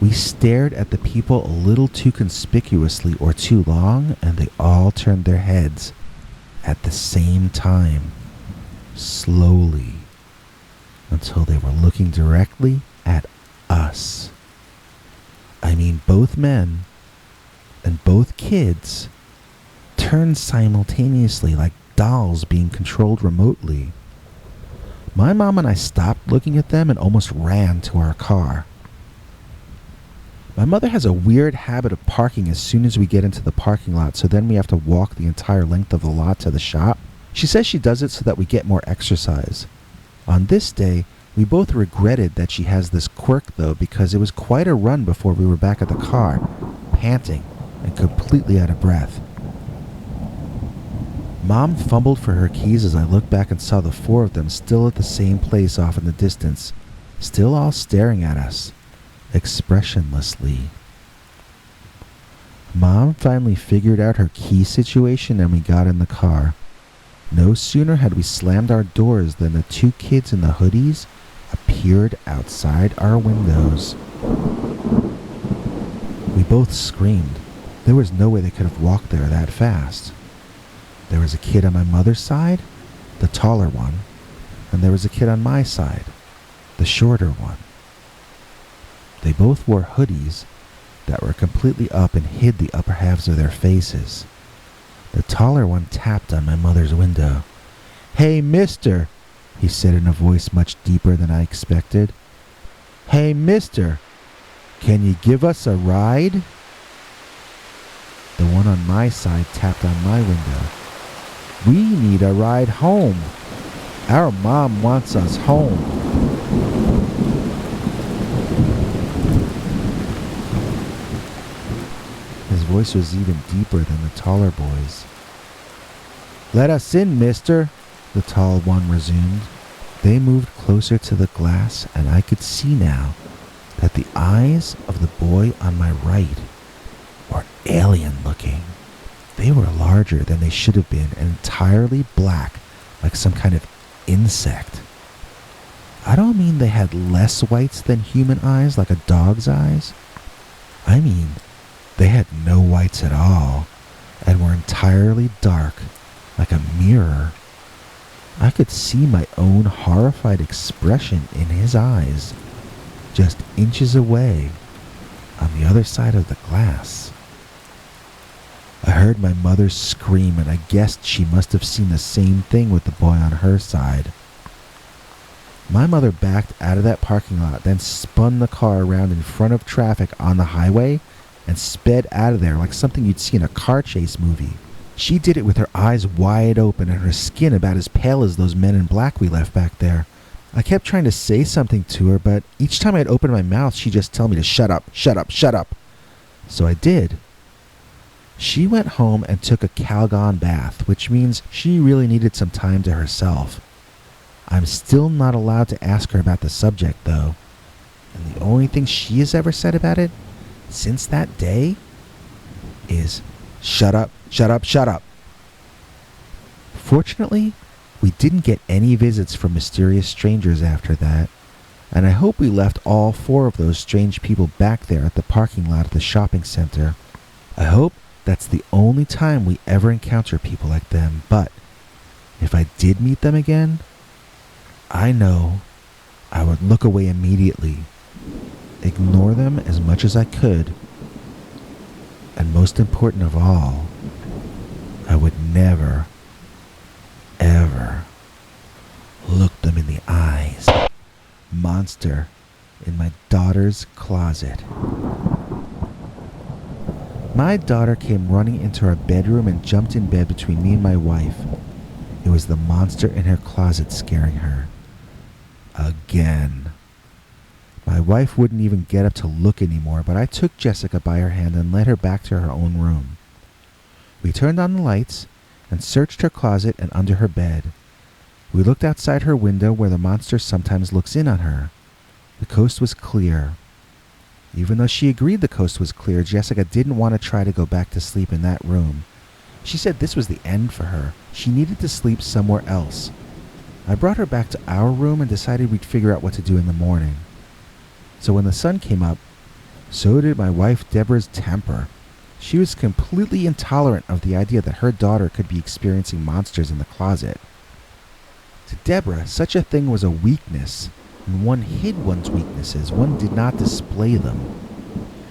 We stared at the people a little too conspicuously or too long, and they all turned their heads at the same time, slowly, until they were looking directly at us. I mean, both men and both kids turned simultaneously like dolls being controlled remotely. My mom and I stopped looking at them and almost ran to our car. My mother has a weird habit of parking as soon as we get into the parking lot, so then we have to walk the entire length of the lot to the shop. She says she does it so that we get more exercise. On this day, we both regretted that she has this quirk though, because it was quite a run before we were back at the car, panting and completely out of breath. Mom fumbled for her keys as I looked back and saw the four of them still at the same place off in the distance, still all staring at us, expressionlessly. Mom finally figured out her key situation and we got in the car. No sooner had we slammed our doors than the two kids in the hoodies appeared outside our windows. We both screamed. There was no way they could have walked there that fast. There was a kid on my mother's side, the taller one, and there was a kid on my side, the shorter one. They both wore hoodies that were completely up and hid the upper halves of their faces. The taller one tapped on my mother's window. "Hey, mister," he said in a voice much deeper than I expected. "Hey, mister, can you give us a ride?" The one on my side tapped on my window. "We need a ride home. Our mom wants us home." His voice was even deeper than the taller boy's. "Let us in, mister," the tall one resumed. They moved closer to the glass, and I could see now that the eyes of the boy on my right were alien-looking. They were larger than they should have been and entirely black, like some kind of insect. I don't mean they had less whites than human eyes, like a dog's eyes. I mean, they had no whites at all, and were entirely dark, like a mirror. I could see my own horrified expression in his eyes, just inches away, on the other side of the glass. I heard my mother scream, and I guessed she must have seen the same thing with the boy on her side. My mother backed out of that parking lot, then spun the car around in front of traffic on the highway and sped out of there like something you'd see in a car chase movie. She did it with her eyes wide open and her skin about as pale as those men in black we left back there. I kept trying to say something to her, but each time I'd open my mouth, she'd just tell me to shut up, shut up, shut up. So I did. She went home and took a Calgon bath, which means she really needed some time to herself. I'm still not allowed to ask her about the subject, though. And the only thing she has ever said about it, since that day, is shut up, shut up, shut up. Fortunately, we didn't get any visits from mysterious strangers after that, and I hope we left all four of those strange people back there at the parking lot of the shopping center. I hope that's the only time we ever encounter people like them, but if I did meet them again, I know I would look away immediately, ignore them as much as I could, and most important of all, I would never, ever look them in the eyes. Monster in my daughter's closet. My daughter came running into our bedroom and jumped in bed between me and my wife. It was the monster in her closet scaring her. Again. My wife wouldn't even get up to look anymore, but I took Jessica by her hand and led her back to her own room. We turned on the lights and searched her closet and under her bed. We looked outside her window where the monster sometimes looks in on her. The coast was clear. Even though she agreed the coast was clear, Jessica didn't want to try to go back to sleep in that room. She said this was the end for her. She needed to sleep somewhere else. I brought her back to our room and decided we'd figure out what to do in the morning. So when the sun came up, so did my wife Deborah's temper. She was completely intolerant of the idea that her daughter could be experiencing monsters in the closet. To Deborah, such a thing was a weakness, and one hid one's weaknesses. One did not display them.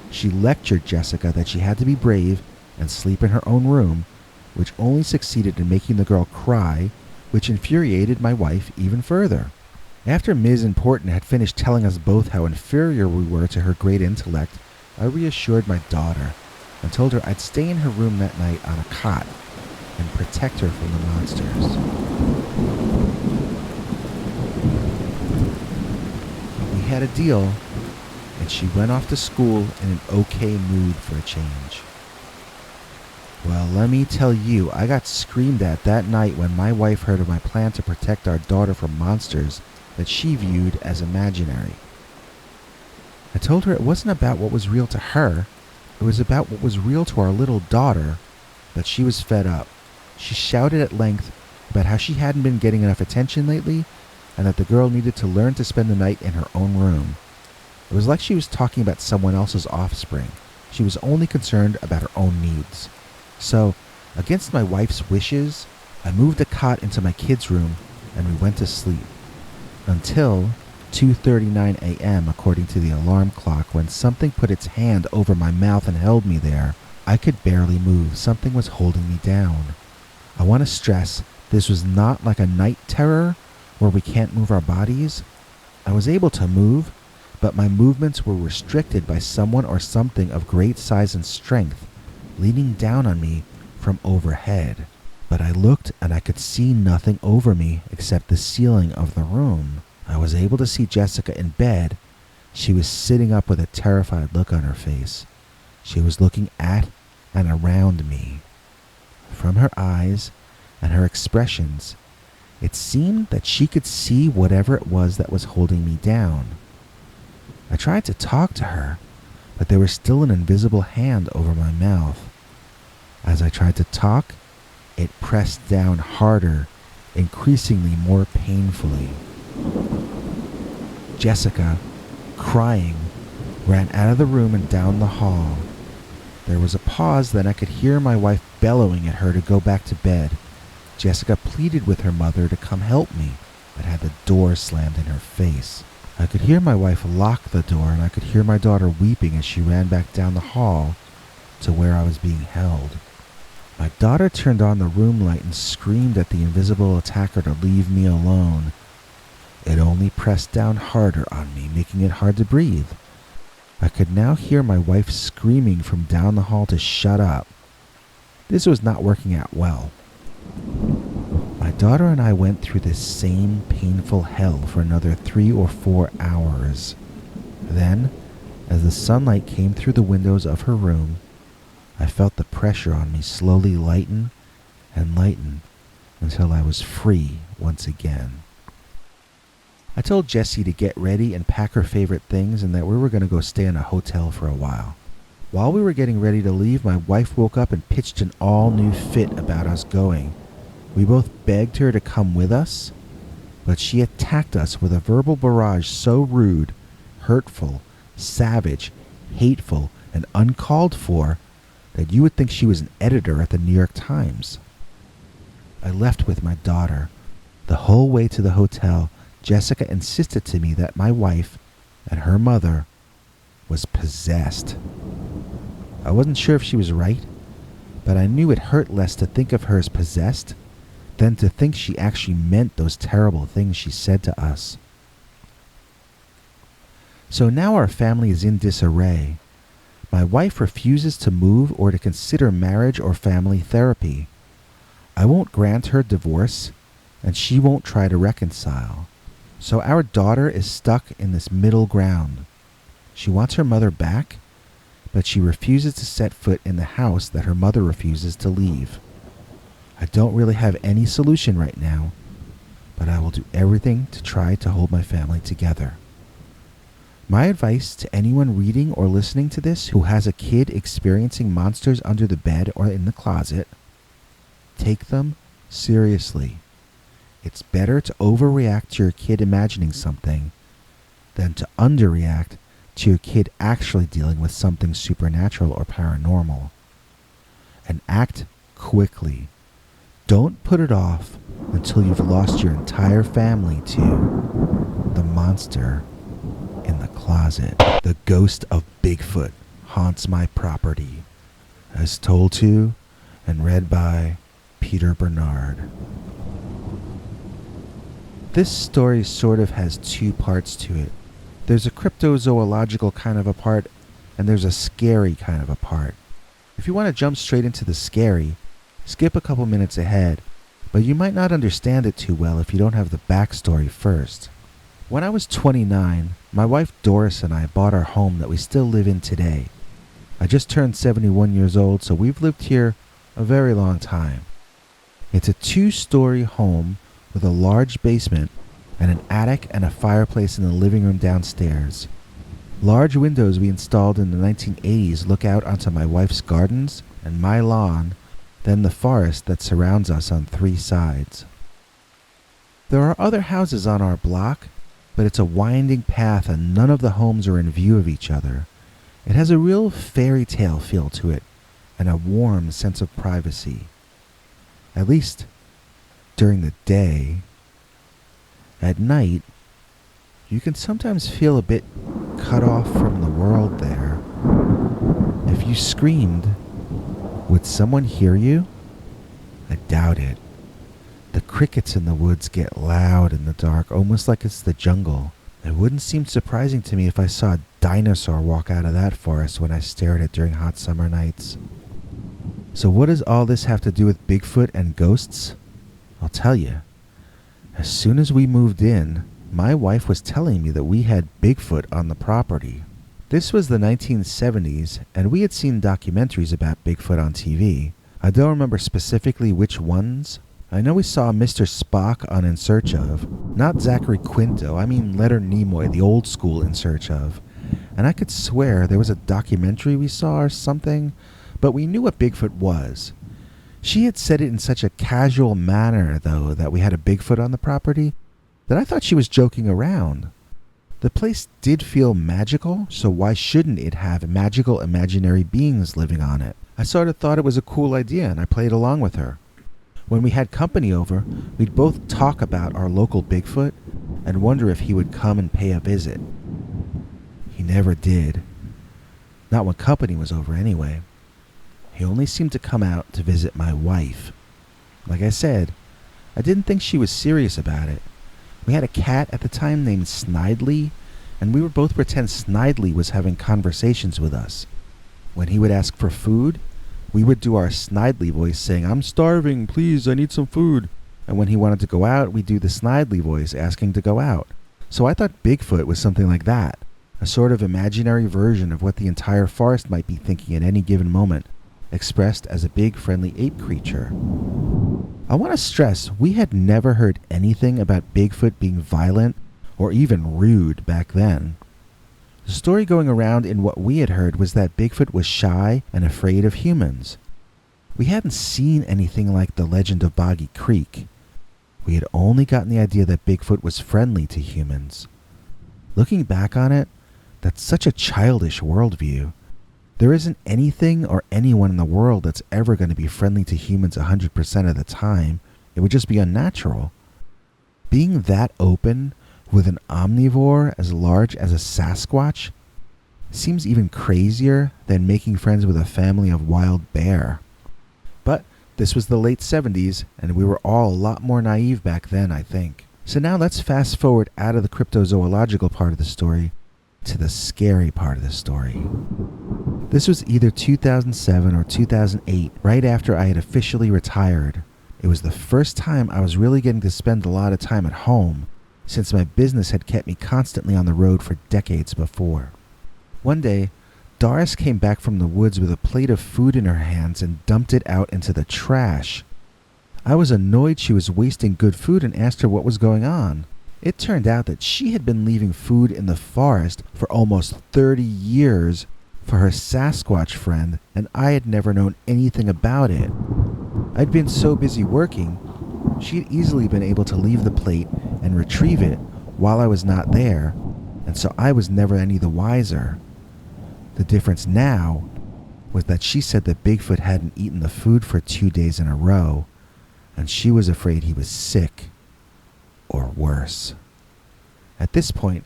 She lectured Jessica that she had to be brave and sleep in her own room, which only succeeded in making the girl cry, which infuriated my wife even further. After Ms. Important had finished telling us both how inferior we were to her great intellect, I reassured my daughter and told her I'd stay in her room that night on a cot and protect her from the monsters. We had a deal, and she went off to school in an okay mood for a change. Well, let me tell you, I got screamed at that night when my wife heard of my plan to protect our daughter from monsters that she viewed as imaginary. I told her it wasn't about what was real to her, it was about what was real to our little daughter, but she was fed up. She shouted at length about how she hadn't been getting enough attention lately and that the girl needed to learn to spend the night in her own room. It was like she was talking about someone else's offspring. She was only concerned about her own needs. So, against my wife's wishes, I moved a cot into my kids' room and we went to sleep. Until 2:39 a.m., according to the alarm clock, when something put its hand over my mouth and held me there. I could barely move. Something was holding me down. I want to stress, this was not like a night terror where we can't move our bodies. I was able to move, but my movements were restricted by someone or something of great size and strength, leaning down on me from overhead. But I looked and I could see nothing over me except the ceiling of the room. I was able to see Jessica in bed. She was sitting up with a terrified look on her face. She was looking at and around me. From her eyes and her expressions, it seemed that she could see whatever it was that was holding me down. I tried to talk to her, but there was still an invisible hand over my mouth. As I tried to talk, it pressed down harder, increasingly more painfully. Jessica, crying, ran out of the room and down the hall. There was a pause, then I could hear my wife bellowing at her to go back to bed. Jessica pleaded with her mother to come help me, but had the door slammed in her face. I could hear my wife lock the door, and I could hear my daughter weeping as she ran back down the hall to where I was being held. My daughter turned on the room light and screamed at the invisible attacker to leave me alone. It only pressed down harder on me, making it hard to breathe. I could now hear my wife screaming from down the hall to shut up. This was not working out well. My daughter and I went through this same painful hell for another 3 or 4 hours. Then, as the sunlight came through the windows of her room, I felt the pressure on me slowly lighten and lighten until I was free once again. I told Jessie to get ready and pack her favorite things and that we were going to go stay in a hotel for a while. While we were getting ready to leave, my wife woke up and pitched an all-new fit about us going. We both begged her to come with us, but she attacked us with a verbal barrage so rude, hurtful, savage, hateful, and uncalled for that you would think she was an editor at the New York Times. I left with my daughter. The whole way to the hotel, Jessica insisted to me that my wife and her mother was possessed. I wasn't sure if she was right, but I knew it hurt less to think of her as possessed than to think she actually meant those terrible things she said to us. So now our family is in disarray. My wife refuses to move or to consider marriage or family therapy. I won't grant her divorce, and she won't try to reconcile. So our daughter is stuck in this middle ground. She wants her mother back, but she refuses to set foot in the house that her mother refuses to leave. I don't really have any solution right now, but I will do everything to try to hold my family together. My advice to anyone reading or listening to this who has a kid experiencing monsters under the bed or in the closet, take them seriously. It's better to overreact to your kid imagining something than to underreact to your kid actually dealing with something supernatural or paranormal. And act quickly. Don't put it off until you've lost your entire family to the monster in the closet. The ghost of Bigfoot haunts my property. As told to and read by Peter Bernard. This story sort of has two parts to it. There's a cryptozoological kind of a part, and there's a scary kind of a part. If you want to jump straight into the scary, skip a couple minutes ahead, but you might not understand it too well if you don't have the backstory first. When I was 29, my wife Doris and I bought our home that we still live in today. I just turned 71 years old, so we've lived here a very long time. It's a 2-story home with a large basement and an attic and a fireplace in the living room downstairs. Large windows we installed in the 1980s look out onto my wife's gardens and my lawn, then the forest that surrounds us on 3 sides. There are other houses on our block, but it's a winding path and none of the homes are in view of each other. It has a real fairy tale feel to it and a warm sense of privacy. At least during the day. At night, you can sometimes feel a bit cut off from the world there. If you screamed, would someone hear you? I doubt it. The crickets in the woods get loud in the dark, almost like it's the jungle. It wouldn't seem surprising to me if I saw a dinosaur walk out of that forest when I stared at it during hot summer nights. So what does all this have to do with Bigfoot and ghosts? I'll tell you. As soon as we moved in, my wife was telling me that we had Bigfoot on the property. This was the 1970s, and we had seen documentaries about Bigfoot on TV. I don't remember specifically which ones. I know we saw Mr. Spock on In Search Of. Not Zachary Quinto, I mean Leonard Nimoy, the old school In Search Of. And I could swear there was a documentary we saw or something, but we knew what Bigfoot was. She had said it in such a casual manner, though, that we had a Bigfoot on the property, that I thought she was joking around. The place did feel magical, so why shouldn't it have magical imaginary beings living on it? I sort of thought it was a cool idea, and I played along with her. When we had company over, we'd both talk about our local Bigfoot and wonder if he would come and pay a visit. He never did. Not when company was over, anyway. He only seemed to come out to visit my wife. Like I said, I didn't think she was serious about it. We had a cat at the time named Snidely, and we would both pretend Snidely was having conversations with us. When he would ask for food, we would do our Snidely voice saying, "I'm starving, please, I need some food." And when he wanted to go out, we'd do the Snidely voice asking to go out. So I thought Bigfoot was something like that, a sort of imaginary version of what the entire forest might be thinking at any given moment, expressed as a big friendly ape creature. I want to stress, we had never heard anything about Bigfoot being violent or even rude back then. The story going around in what we had heard was that Bigfoot was shy and afraid of humans. We hadn't seen anything like the legend of Boggy Creek. We had only gotten the idea that Bigfoot was friendly to humans. Looking back on it, that's such a childish worldview. There isn't anything or anyone in the world that's ever going to be friendly to humans 100% of the time. It would just be unnatural. Being that open with an omnivore as large as a Sasquatch, Seems even crazier than making friends with a family of wild bear. But this was the late 70s, and we were all a lot more naive back then, I think. So now let's fast forward out of the cryptozoological part of the story to the scary part of the story. This was either 2007 or 2008, right after I had officially retired. It was the first time I was really getting to spend a lot of time at home, since my business had kept me constantly on the road for decades before. One day, Doris came back from the woods with a plate of food in her hands and dumped it out into the trash. I was annoyed she was wasting good food and asked her what was going on. It turned out that she had been leaving food in the forest for almost 30 years for her Sasquatch friend, and I had never known anything about it. I'd been so busy working, she had easily been able to leave the plate and retrieve it while I was not there, and so I was never any the wiser. The difference now was that she said that Bigfoot hadn't eaten the food for 2 days in a row, and she was afraid he was sick, or worse. At this point,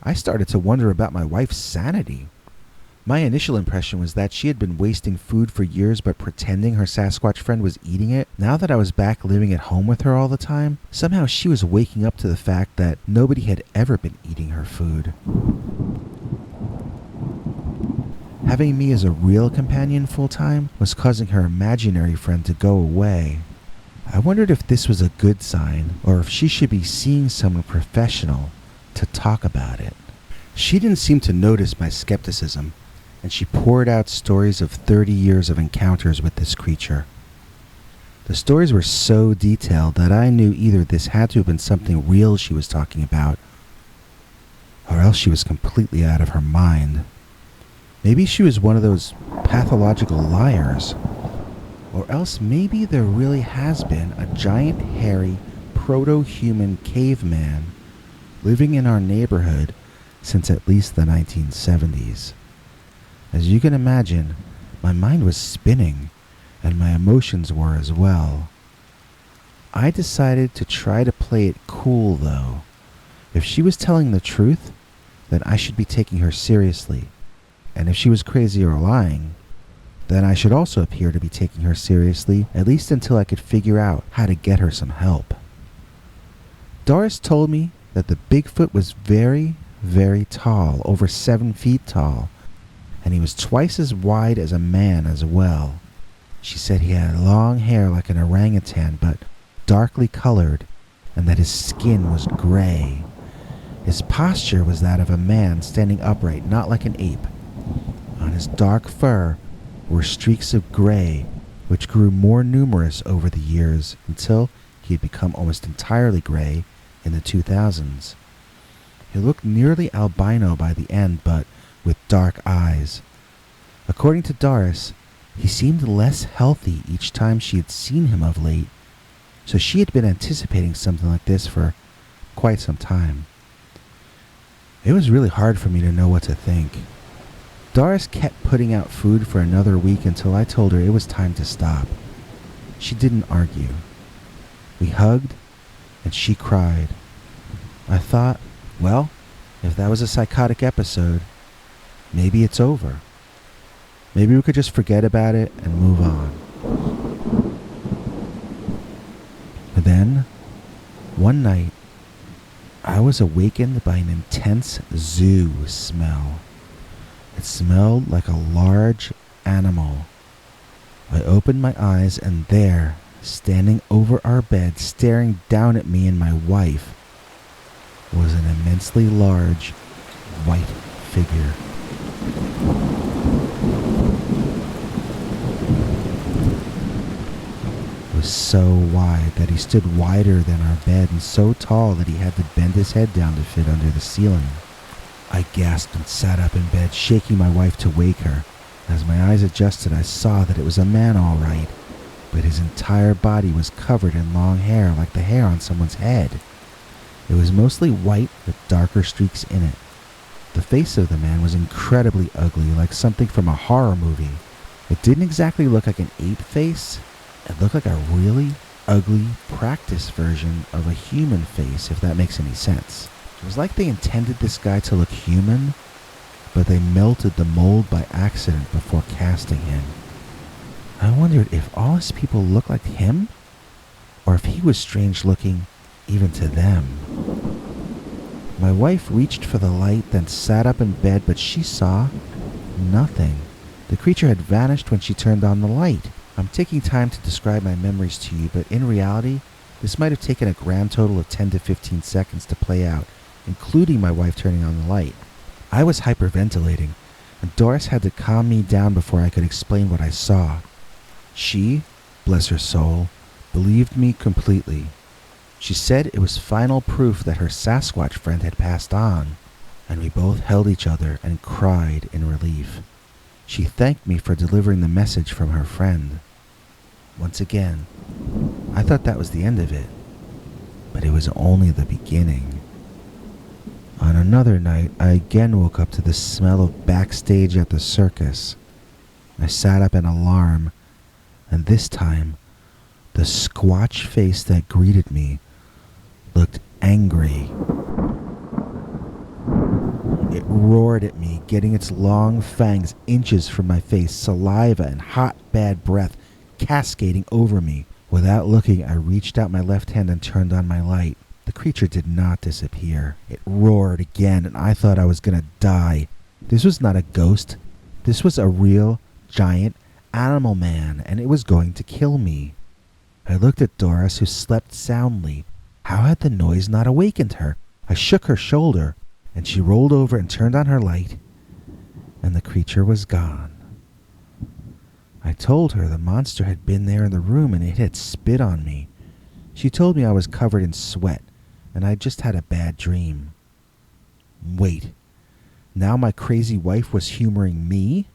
I started to wonder about my wife's sanity. My initial impression was that she had been wasting food for years but pretending her Sasquatch friend was eating it. Now that I was back living at home with her all the time, somehow she was waking up to the fact that nobody had ever been eating her food. Having me as a real companion full-time was causing her imaginary friend to go away. I wondered if this was a good sign, or if she should be seeing someone professional to talk about it. She didn't seem to notice my skepticism, and she poured out stories of 30 years of encounters with this creature. The stories were so detailed that I knew either this had to have been something real she was talking about, or else she was completely out of her mind. Maybe she was one of those pathological liars. Or else maybe there really has been a giant hairy proto-human caveman living in our neighborhood since at least the 1970s. As you can imagine, my mind was spinning and my emotions were as well. I decided to try to play it cool though. If she was telling the truth, then I should be taking her seriously. And if she was crazy or lying, then I should also appear to be taking her seriously, at least until I could figure out how to get her some help. Doris told me that the Bigfoot was very, very tall, over 7 feet tall, and he was twice as wide as a man as well. She said he had long hair like an orangutan, but darkly colored, and that his skin was gray. His posture was that of a man standing upright, not like an ape. On his dark fur were streaks of gray, which grew more numerous over the years until he had become almost entirely gray in the 2000s. He looked nearly albino by the end, but with dark eyes. According to Doris, he seemed less healthy each time she had seen him of late, so she had been anticipating something like this for quite some time. It was really hard for me to know what to think. Doris kept putting out food for another week until I told her it was time to stop. She didn't argue. We hugged, and she cried. I thought, well, if that was a psychotic episode, maybe it's over. Maybe we could just forget about it and move on. But then, one night, I was awakened by an intense zoo smell. It smelled like a large animal. I opened my eyes, and there, standing over our bed, staring down at me and my wife, was an immensely large, white figure. It was so wide that he stood wider than our bed, and so tall that he had to bend his head down to fit under the ceiling. I gasped and sat up in bed, shaking my wife to wake her. As my eyes adjusted, I saw that it was a man all right, but his entire body was covered in long hair like the hair on someone's head. It was mostly white with darker streaks in it. The face of the man was incredibly ugly, like something from a horror movie. It didn't exactly look like an ape face. It looked like a really ugly practice version of a human face, if that makes any sense. It was like they intended this guy to look human, but they melted the mold by accident before casting him. I wondered if all his people looked like him, or if he was strange looking even to them. My wife reached for the light, then sat up in bed, but she saw nothing. The creature had vanished when she turned on the light. I'm taking time to describe my memories to you, but in reality, this might have taken a grand total of 10 to 15 seconds to play out, including my wife turning on the light. I was hyperventilating, and Doris had to calm me down before I could explain what I saw. She, bless her soul, believed me completely. She said it was final proof that her Sasquatch friend had passed on, and we both held each other and cried in relief. She thanked me for delivering the message from her friend. Once again, I thought that was the end of it, but it was only the beginning. On another night, I again woke up to the smell of backstage at the circus. I sat up in alarm, and this time, the squatch face that greeted me looked angry. It roared at me, getting its long fangs inches from my face, saliva and hot, bad breath cascading over me. Without looking, I reached out my left hand and turned on my light. The creature did not disappear. It roared again, and I thought I was going to die. This was not a ghost. This was a real, giant animal man, and it was going to kill me. I looked at Doris, who slept soundly. How had the noise not awakened her? I shook her shoulder, and she rolled over and turned on her light, and the creature was gone. I told her the monster had been there in the room and it had spit on me. She told me I was covered in sweat, and I just had a bad dream. Wait, now my crazy wife was humoring me?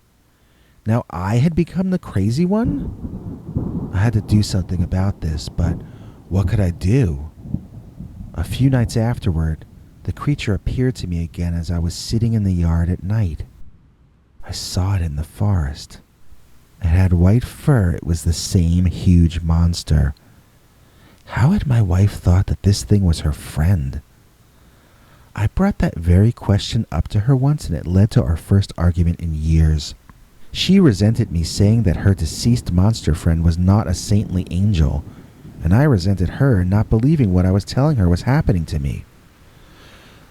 Now I had become the crazy one? I had to do something about this, but what could I do? A few nights afterward, the creature appeared to me again as I was sitting in the yard at night. I saw it in the forest. It had white fur. It was the same huge monster. How had my wife thought that this thing was her friend? I brought that very question up to her once, and it led to our first argument in years. She resented me saying that her deceased monster friend was not a saintly angel, and I resented her not believing what I was telling her was happening to me.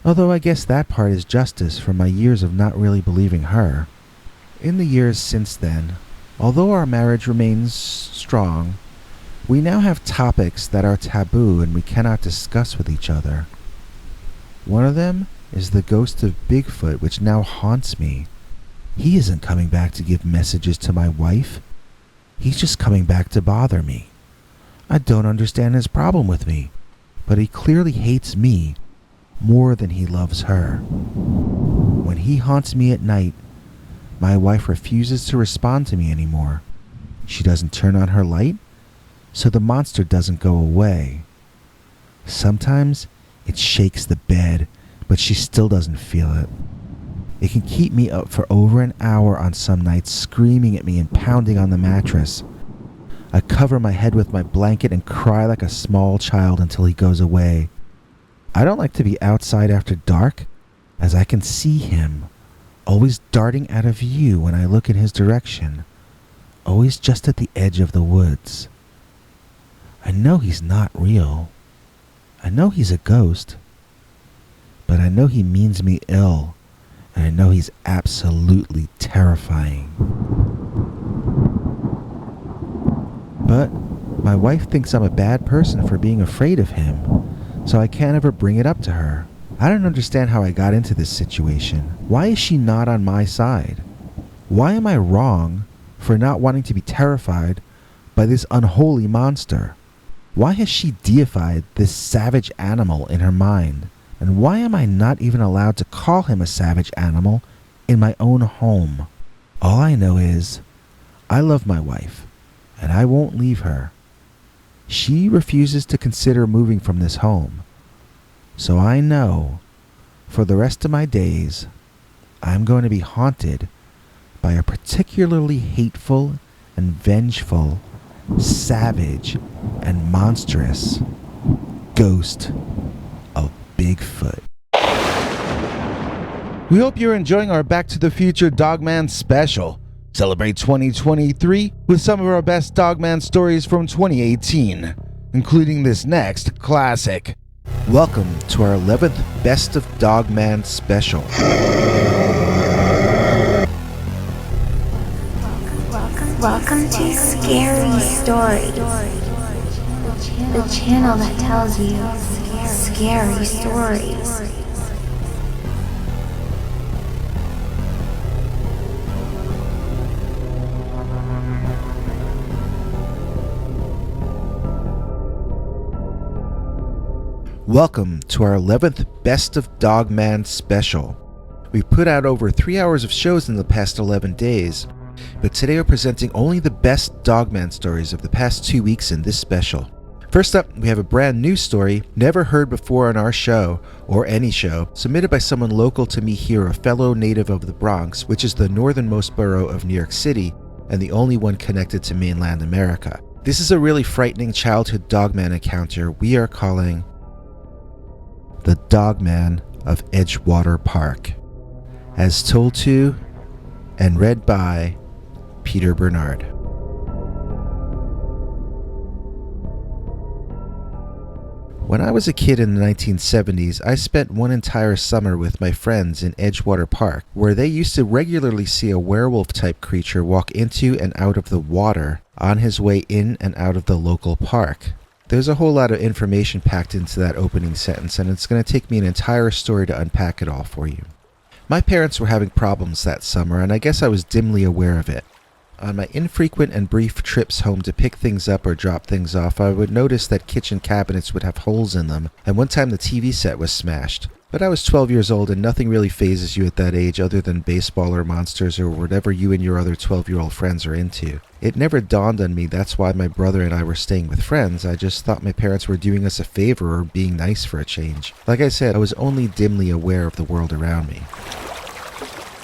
Although I guess that part is justice for my years of not really believing her. In the years since then, although our marriage remains strong, we now have topics that are taboo and we cannot discuss with each other. One of them is the ghost of Bigfoot, which now haunts me. He isn't coming back to give messages to my wife. He's just coming back to bother me. I don't understand his problem with me, but he clearly hates me more than he loves her. When he haunts me at night, my wife refuses to respond to me anymore. She doesn't turn on her light, so the monster doesn't go away. Sometimes it shakes the bed, but she still doesn't feel it. It can keep me up for over an hour on some nights, screaming at me and pounding on the mattress. I cover my head with my blanket and cry like a small child until he goes away. I don't like to be outside after dark, as I can see him, always darting out of view when I look in his direction, always just at the edge of the woods. I know he's not real. I know he's a ghost, but I know he means me ill, and I know he's absolutely terrifying. But my wife thinks I'm a bad person for being afraid of him, so I can't ever bring it up to her. I don't understand how I got into this situation. Why is she not on my side? Why am I wrong for not wanting to be terrified by this unholy monster? Why has she deified this savage animal in her mind? And why am I not even allowed to call him a savage animal in my own home? All I know is I love my wife, and I won't leave her. She refuses to consider moving from this home. So I know, for the rest of my days, I'm going to be haunted by a particularly hateful and vengeful, savage and monstrous ghost of Bigfoot. We hope you're enjoying our Back to the Future Dogman special. Celebrate 2023 with some of our best Dogman stories from 2018, including this next classic. Welcome to our 11th Best of Dogman special. Welcome to Scary Stories, the channel that tells you scary stories. Welcome to our 11th Best of Dogman special. We've put out over 3 hours of shows in the past 11 days, but today we're presenting only the best Dogman stories of the past 2 weeks in this special. First up, we have a brand new story, never heard before on our show, or any show, submitted by someone local to me here, a fellow native of the Bronx, which is the northernmost borough of New York City, and the only one connected to mainland America. This is a really frightening childhood Dogman encounter we are calling The Dogman of Edgewater Park, as told to and read by Peter Bernard. When I was a kid in the 1970s, I spent one entire summer with my friends in Edgewater Park, where they used to regularly see a werewolf-type creature walk into and out of the water on his way in and out of the local park. There's a whole lot of information packed into that opening sentence, and it's going to take me an entire story to unpack it all for you. My parents were having problems that summer, and I guess I was dimly aware of it. On my infrequent and brief trips home to pick things up or drop things off, I would notice that kitchen cabinets would have holes in them, and one time the TV set was smashed. But I was 12 years old, and nothing really phases you at that age other than baseball or monsters or whatever you and your other 12-year-old friends are into. It never dawned on me that's why my brother and I were staying with friends. I just thought my parents were doing us a favor or being nice for a change. Like I said, I was only dimly aware of the world around me.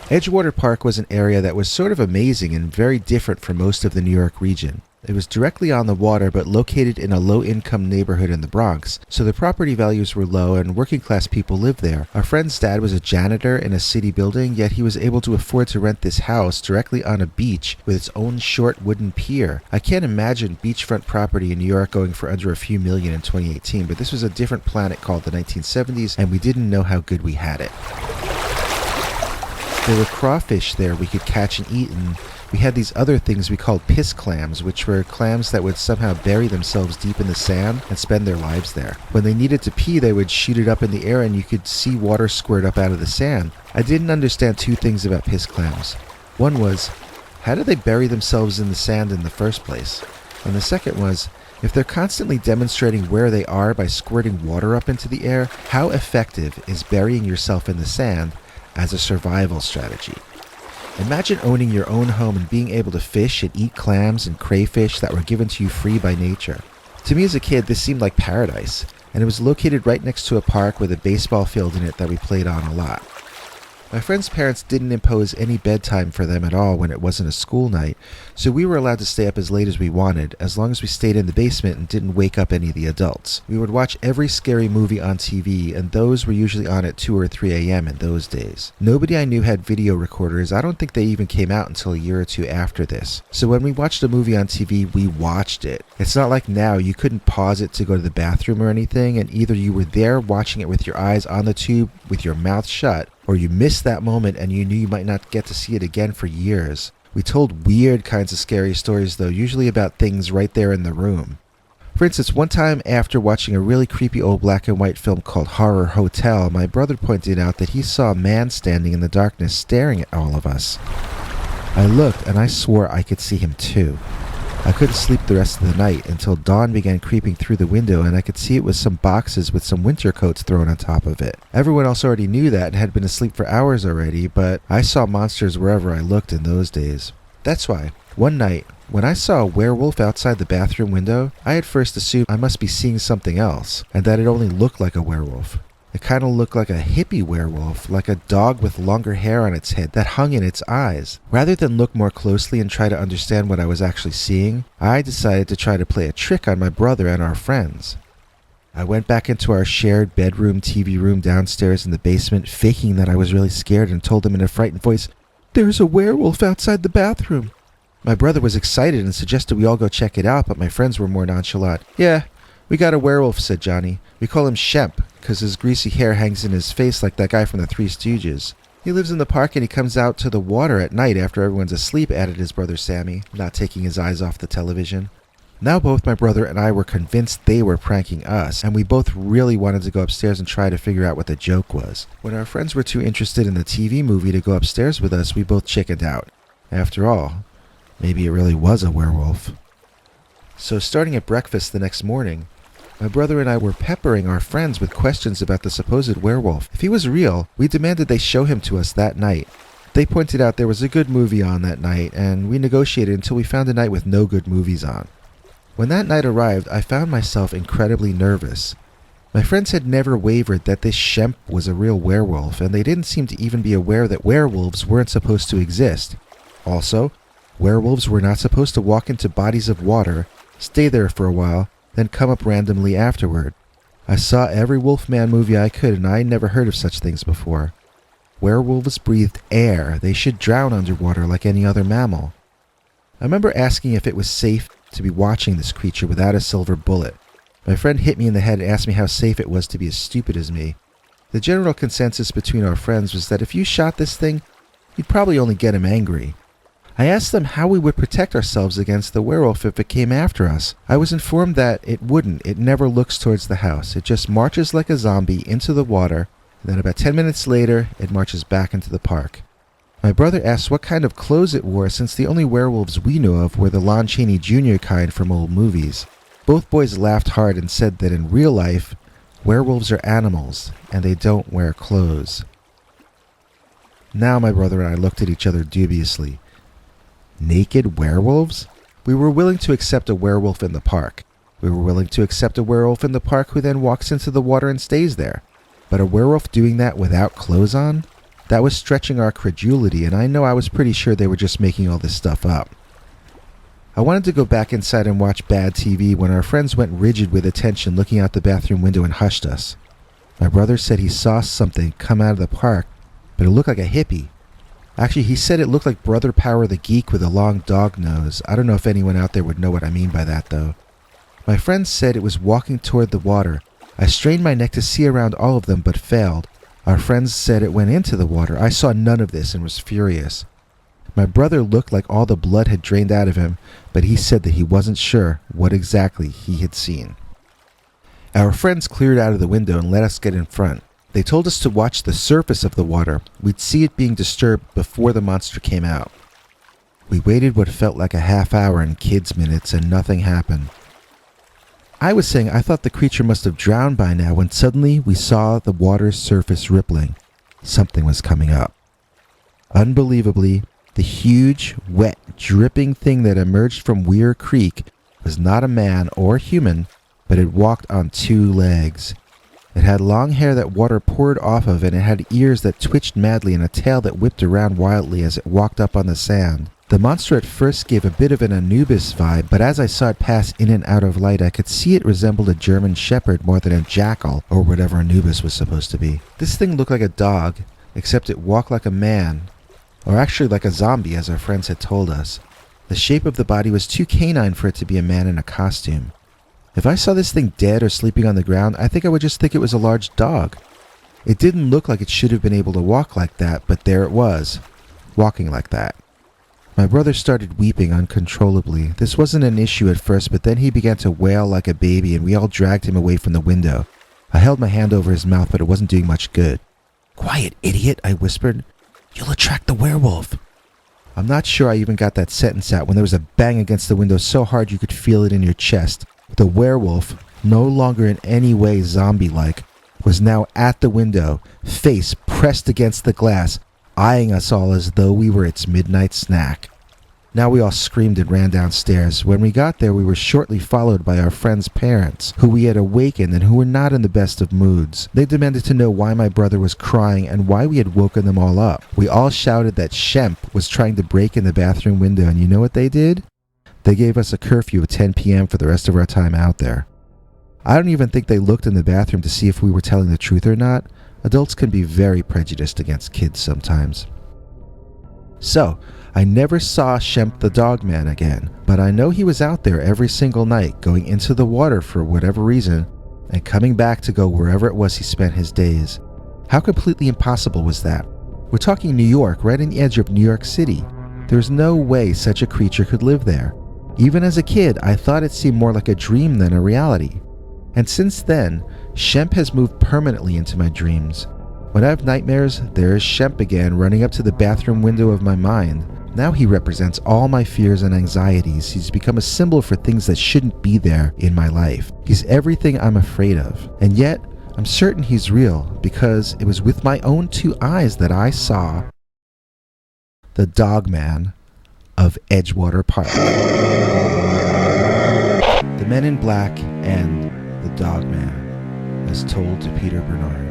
Edgewater Park was an area that was sort of amazing and very different from most of the New York region. It was directly on the water but located in a low-income neighborhood in the Bronx, so the property values were low and working-class people lived there. Our friend's dad was a janitor in a city building, yet he was able to afford to rent this house directly on a beach with its own short wooden pier. I can't imagine beachfront property in New York going for under a few million in 2018, but this was a different planet called the 1970s, and we didn't know how good we had it. There were crawfish there we could catch and eat, and we had these other things we called piss clams, which were clams that would somehow bury themselves deep in the sand and spend their lives there. When they needed to pee, they would shoot it up in the air and you could see water squirt up out of the sand. I didn't understand two things about piss clams. One was, how do they bury themselves in the sand in the first place? And the second was, if they're constantly demonstrating where they are by squirting water up into the air, how effective is burying yourself in the sand as a survival strategy? Imagine owning your own home and being able to fish and eat clams and crayfish that were given to you free by nature. To me as a kid, this seemed like paradise, and it was located right next to a park with a baseball field in it that we played on a lot. My friend's parents didn't impose any bedtime for them at all when it wasn't a school night, so we were allowed to stay up as late as we wanted, as long as we stayed in the basement and didn't wake up any of the adults. We would watch every scary movie on TV, and those were usually on at 2 or 3 a.m. in those days. Nobody I knew had video recorders. I don't think they even came out until a year or two after this. So when we watched a movie on TV, we watched it. It's not like now, you couldn't pause it to go to the bathroom or anything, and either you were there watching it with your eyes on the tube with your mouth shut, or you missed that moment and you knew you might not get to see it again for years. We told weird kinds of scary stories though, usually about things right there in the room. For instance, one time after watching a really creepy old black and white film called Horror Hotel, my brother pointed out that he saw a man standing in the darkness staring at all of us. I looked and I swore I could see him too. I couldn't sleep the rest of the night until dawn began creeping through the window and I could see it was some boxes with some winter coats thrown on top of it. Everyone else already knew that and had been asleep for hours already, but I saw monsters wherever I looked in those days. That's why, one night, when I saw a werewolf outside the bathroom window, I at first assumed I must be seeing something else, and that it only looked like a werewolf. It kind of looked like a hippie werewolf, like a dog with longer hair on its head that hung in its eyes. Rather than look more closely and try to understand what I was actually seeing, I decided to try to play a trick on my brother and our friends. I went back into our shared bedroom TV room downstairs in the basement, faking that I was really scared, and told them in a frightened voice, "There's a werewolf outside the bathroom." My brother was excited and suggested we all go check it out, but my friends were more nonchalant. "Yeah, we got a werewolf," said Johnny. "We call him Shemp, because his greasy hair hangs in his face like that guy from the Three Stooges. He lives in the park and he comes out to the water at night after everyone's asleep," added his brother Sammy, not taking his eyes off the television. Now both my brother and I were convinced they were pranking us, and we both really wanted to go upstairs and try to figure out what the joke was. When our friends were too interested in the TV movie to go upstairs with us, we both chickened out. After all, maybe it really was a werewolf. So starting at breakfast the next morning, my brother and I were peppering our friends with questions about the supposed werewolf. If he was real, we demanded they show him to us that night. They pointed out there was a good movie on that night, and we negotiated until we found a night with no good movies on. When that night arrived, I found myself incredibly nervous. My friends had never wavered that this Shemp was a real werewolf, and they didn't seem to even be aware that werewolves weren't supposed to exist. Also, werewolves were not supposed to walk into bodies of water, stay there for a while, then come up randomly afterward. I saw every Wolfman movie I could, and I had never heard of such things before. Werewolves breathed air. They should drown underwater like any other mammal. I remember asking if it was safe to be watching this creature without a silver bullet. My friend hit me in the head and asked me how safe it was to be as stupid as me. The general consensus between our friends was that if you shot this thing, you'd probably only get him angry. I asked them how we would protect ourselves against the werewolf if it came after us. I was informed that it wouldn't. It never looks towards the house. It just marches like a zombie into the water, and then about 10 minutes later, it marches back into the park. My brother asked what kind of clothes it wore, since the only werewolves we knew of were the Lon Chaney Jr. kind from old movies. Both boys laughed hard and said that in real life, werewolves are animals, and they don't wear clothes. Now my brother and I looked at each other dubiously. Naked werewolves? We were willing to accept a werewolf in the park. We were willing to accept a werewolf in the park who then walks into the water and stays there. But a werewolf doing that without clothes on? That was stretching our credulity, and I know I was pretty sure they were just making all this stuff up. I wanted to go back inside and watch bad TV when our friends went rigid with attention, looking out the bathroom window and hushed us. My brother said he saw something come out of the park, but it looked like a hippie. Actually, he said it looked like Brother Power the Geek with a long dog nose. I don't know if anyone out there would know what I mean by that, though. My friends said it was walking toward the water. I strained my neck to see around all of them, but failed. Our friends said it went into the water. I saw none of this and was furious. My brother looked like all the blood had drained out of him, but he said that he wasn't sure what exactly he had seen. Our friends cleared out of the window and let us get in front. They told us to watch the surface of the water. We'd see it being disturbed before the monster came out. We waited what felt like a half hour in kids' minutes, and nothing happened. I was saying I thought the creature must have drowned by now when suddenly we saw the water's surface rippling. Something was coming up. Unbelievably, the huge, wet, dripping thing that emerged from Weir Creek was not a man or human, but it walked on two legs. It had long hair that water poured off of, and it had ears that twitched madly and a tail that whipped around wildly as it walked up on the sand. The monster at first gave a bit of an Anubis vibe, but as I saw it pass in and out of light, I could see it resembled a German shepherd more than a jackal, or whatever Anubis was supposed to be. This thing looked like a dog, except it walked like a man, or actually like a zombie, as our friends had told us. The shape of the body was too canine for it to be a man in a costume. If I saw this thing dead or sleeping on the ground, I think I would just think it was a large dog. It didn't look like it should have been able to walk like that, but there it was, walking like that. My brother started weeping uncontrollably. This wasn't an issue at first, but then he began to wail like a baby, and we all dragged him away from the window. I held my hand over his mouth, but it wasn't doing much good. "Quiet, idiot," I whispered. "You'll attract the werewolf." I'm not sure I even got that sentence out when there was a bang against the window so hard you could feel it in your chest. The werewolf, no longer in any way zombie-like, was now at the window, face pressed against the glass, eyeing us all as though we were its midnight snack. Now we all screamed and ran downstairs. When we got there, we were shortly followed by our friends' parents, who we had awakened and who were not in the best of moods. They demanded to know why my brother was crying and why we had woken them all up. We all shouted that Shemp was trying to break in the bathroom window, and you know what they did? They gave us a curfew of 10 p.m. for the rest of our time out there. I don't even think they looked in the bathroom to see if we were telling the truth or not. Adults can be very prejudiced against kids sometimes. So, I never saw Shemp the Dogman again, but I know he was out there every single night, going into the water for whatever reason, and coming back to go wherever it was he spent his days. How completely impossible was that? We're talking New York, right on the edge of New York City. There's no way such a creature could live there. Even as a kid, I thought it seemed more like a dream than a reality. And since then, Shemp has moved permanently into my dreams. When I have nightmares, there is Shemp again running up to the bathroom window of my mind. Now he represents all my fears and anxieties. He's become a symbol for things that shouldn't be there in my life. He's everything I'm afraid of. And yet, I'm certain he's real because it was with my own 2 eyes that I saw the Dogman of Edgewater Park. The Men in Black and the Dogman, as told to Peter Bernard.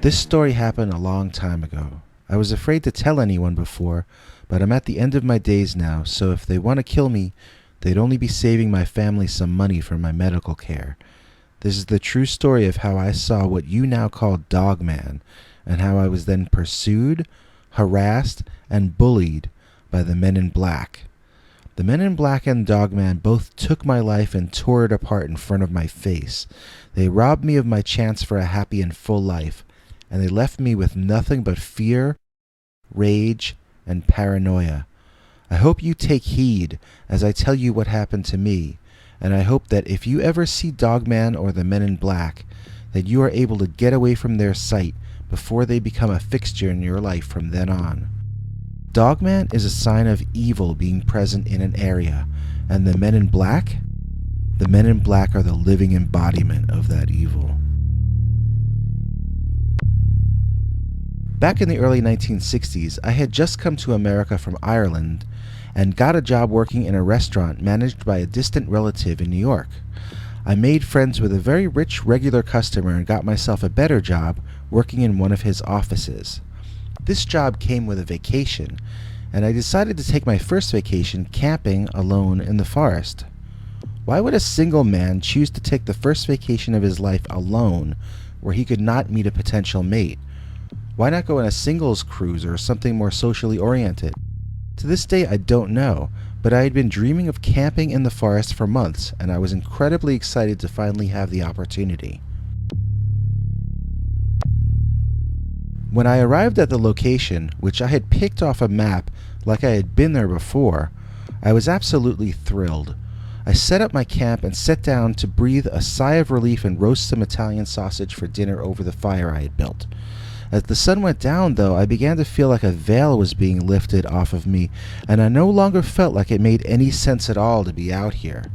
This story happened a long time ago. I was afraid to tell anyone before, but I'm at the end of my days now, so if they want to kill me, they'd only be saving my family some money for my medical care. This is the true story of how I saw what you now call Dogman, and how I was then pursued, harassed, and bullied by the Men in Black. The Men in Black and Dogman both took my life and tore it apart in front of my face. They robbed me of my chance for a happy and full life, and they left me with nothing but fear, rage, and paranoia. I hope you take heed as I tell you what happened to me, and I hope that if you ever see Dogman or the Men in Black, that you are able to get away from their sight before they become a fixture in your life from then on. Dogman is a sign of evil being present in an area, and the Men in Black? The Men in Black are the living embodiment of that evil. Back in the early 1960s, I had just come to America from Ireland and got a job working in a restaurant managed by a distant relative in New York. I made friends with a very rich regular customer and got myself a better job working in one of his offices. This job came with a vacation, and I decided to take my first vacation camping alone in the forest. Why would a single man choose to take the first vacation of his life alone where he could not meet a potential mate? Why not go on a singles cruise or something more socially oriented? To this day, I don't know, but I had been dreaming of camping in the forest for months, and I was incredibly excited to finally have the opportunity. When I arrived at the location, which I had picked off a map like I had been there before, I was absolutely thrilled. I set up my camp and sat down to breathe a sigh of relief and roast some Italian sausage for dinner over the fire I had built. As the sun went down, though, I began to feel like a veil was being lifted off of me, and I no longer felt like it made any sense at all to be out here.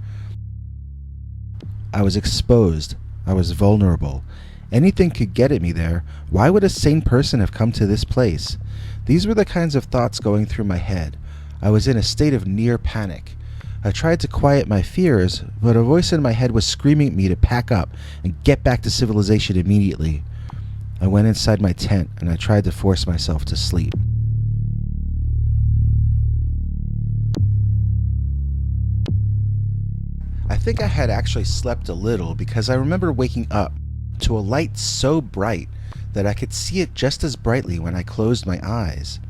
I was exposed. I was vulnerable. Anything could get at me there. Why would a sane person have come to this place? These were the kinds of thoughts going through my head. I was in a state of near panic. I tried to quiet my fears, but a voice in my head was screaming at me to pack up and get back to civilization immediately. I went inside my tent and I tried to force myself to sleep. I think I had actually slept a little because I remember waking up to a light so bright that I could see it just as brightly when I closed my eyes.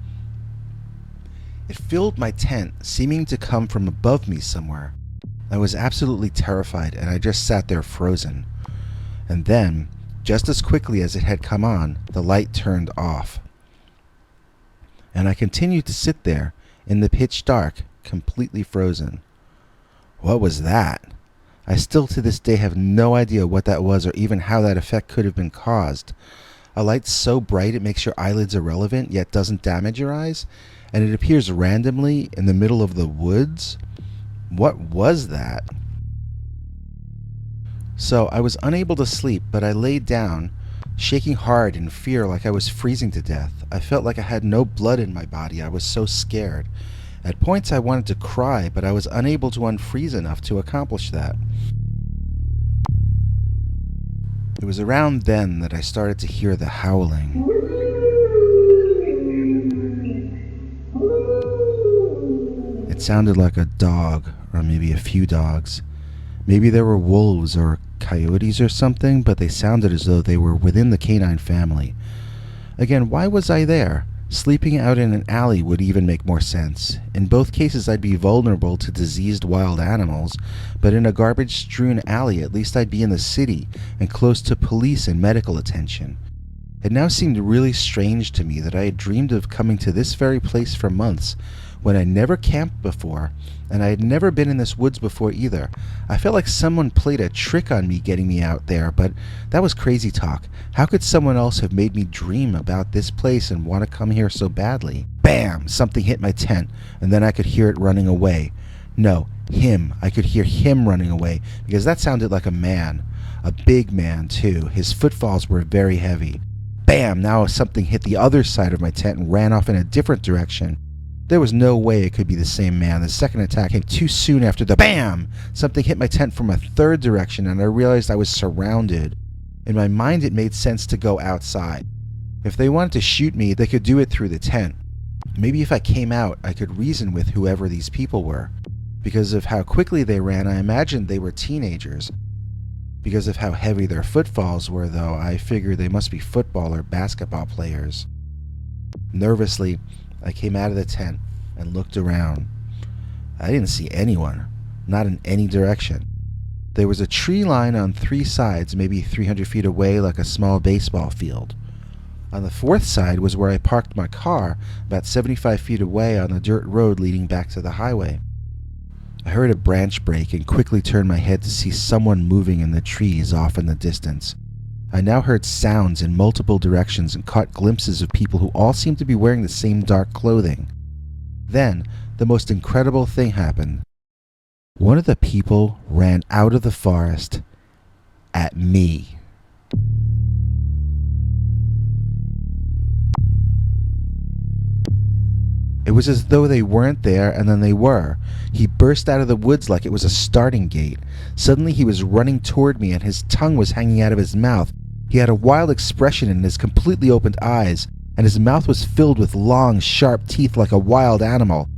It filled my tent, seeming to come from above me somewhere. I was absolutely terrified and I just sat there frozen. And then, just as quickly as it had come on, the light turned off. And I continued to sit there in the pitch dark, completely frozen. What was that? I still to this day have no idea what that was or even how that effect could have been caused. A light so bright it makes your eyelids irrelevant yet doesn't damage your eyes, and it appears randomly in the middle of the woods? What was that? So I was unable to sleep, but I laid down, shaking hard in fear like I was freezing to death. I felt like I had no blood in my body. I was so scared. At points I wanted to cry, but I was unable to unfreeze enough to accomplish that. It was around then that I started to hear the howling. It sounded like a dog or maybe a few dogs. Maybe there were wolves or coyotes or something, but they sounded as though they were within the canine family. Again, why was I there? Sleeping out in an alley would even make more sense. In both cases, I'd be vulnerable to diseased wild animals, but in a garbage-strewn alley, at least I'd be in the city and close to police and medical attention. It now seemed really strange to me that I had dreamed of coming to this very place for months, when I never camped before, and I had never been in this woods before either. I felt like someone played a trick on me getting me out there, but that was crazy talk. How could someone else have made me dream about this place and want to come here so badly? Bam! Something hit my tent, and then I could hear it running away. No, him. I could hear him running away, because that sounded like a man. A big man, too. His footfalls were very heavy. Bam! Now something hit the other side of my tent and ran off in a different direction. There was no way it could be the same man. The second attack came too soon after the BAM! Something hit my tent from a third direction, and I realized I was surrounded. In my mind, it made sense to go outside. If they wanted to shoot me, they could do it through the tent. Maybe if I came out, I could reason with whoever these people were. Because of how quickly they ran, I imagined they were teenagers. Because of how heavy their footfalls were, though, I figured they must be football or basketball players. Nervously, I came out of the tent and looked around. I didn't see anyone, not in any direction. There was a tree line on 3 sides, maybe 300 feet away, like a small baseball field. On the 4th side was where I parked my car, about 75 feet away on the dirt road leading back to the highway. I heard a branch break and quickly turned my head to see someone moving in the trees off in the distance. I now heard sounds in multiple directions and caught glimpses of people who all seemed to be wearing the same dark clothing. Then, the most incredible thing happened. One of the people ran out of the forest at me. It was as though they weren't there, and then they were. He burst out of the woods like it was a starting gate. Suddenly he was running toward me, and his tongue was hanging out of his mouth. He had a wild expression in his completely opened eyes, and his mouth was filled with long, sharp teeth like a wild animal.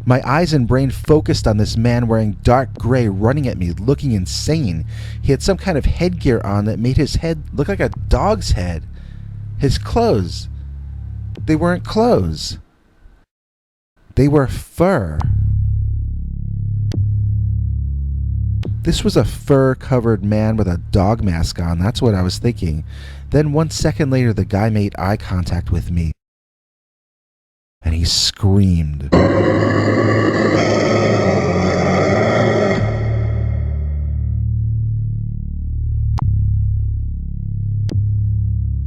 My eyes and brain focused on this man wearing dark gray, running at me, looking insane. He had some kind of headgear on that made his head look like a dog's head. His clothes, they weren't clothes. They were fur. This was a fur-covered man with a dog mask on, that's what I was thinking. Then 1 second later, the guy made eye contact with me. And he screamed.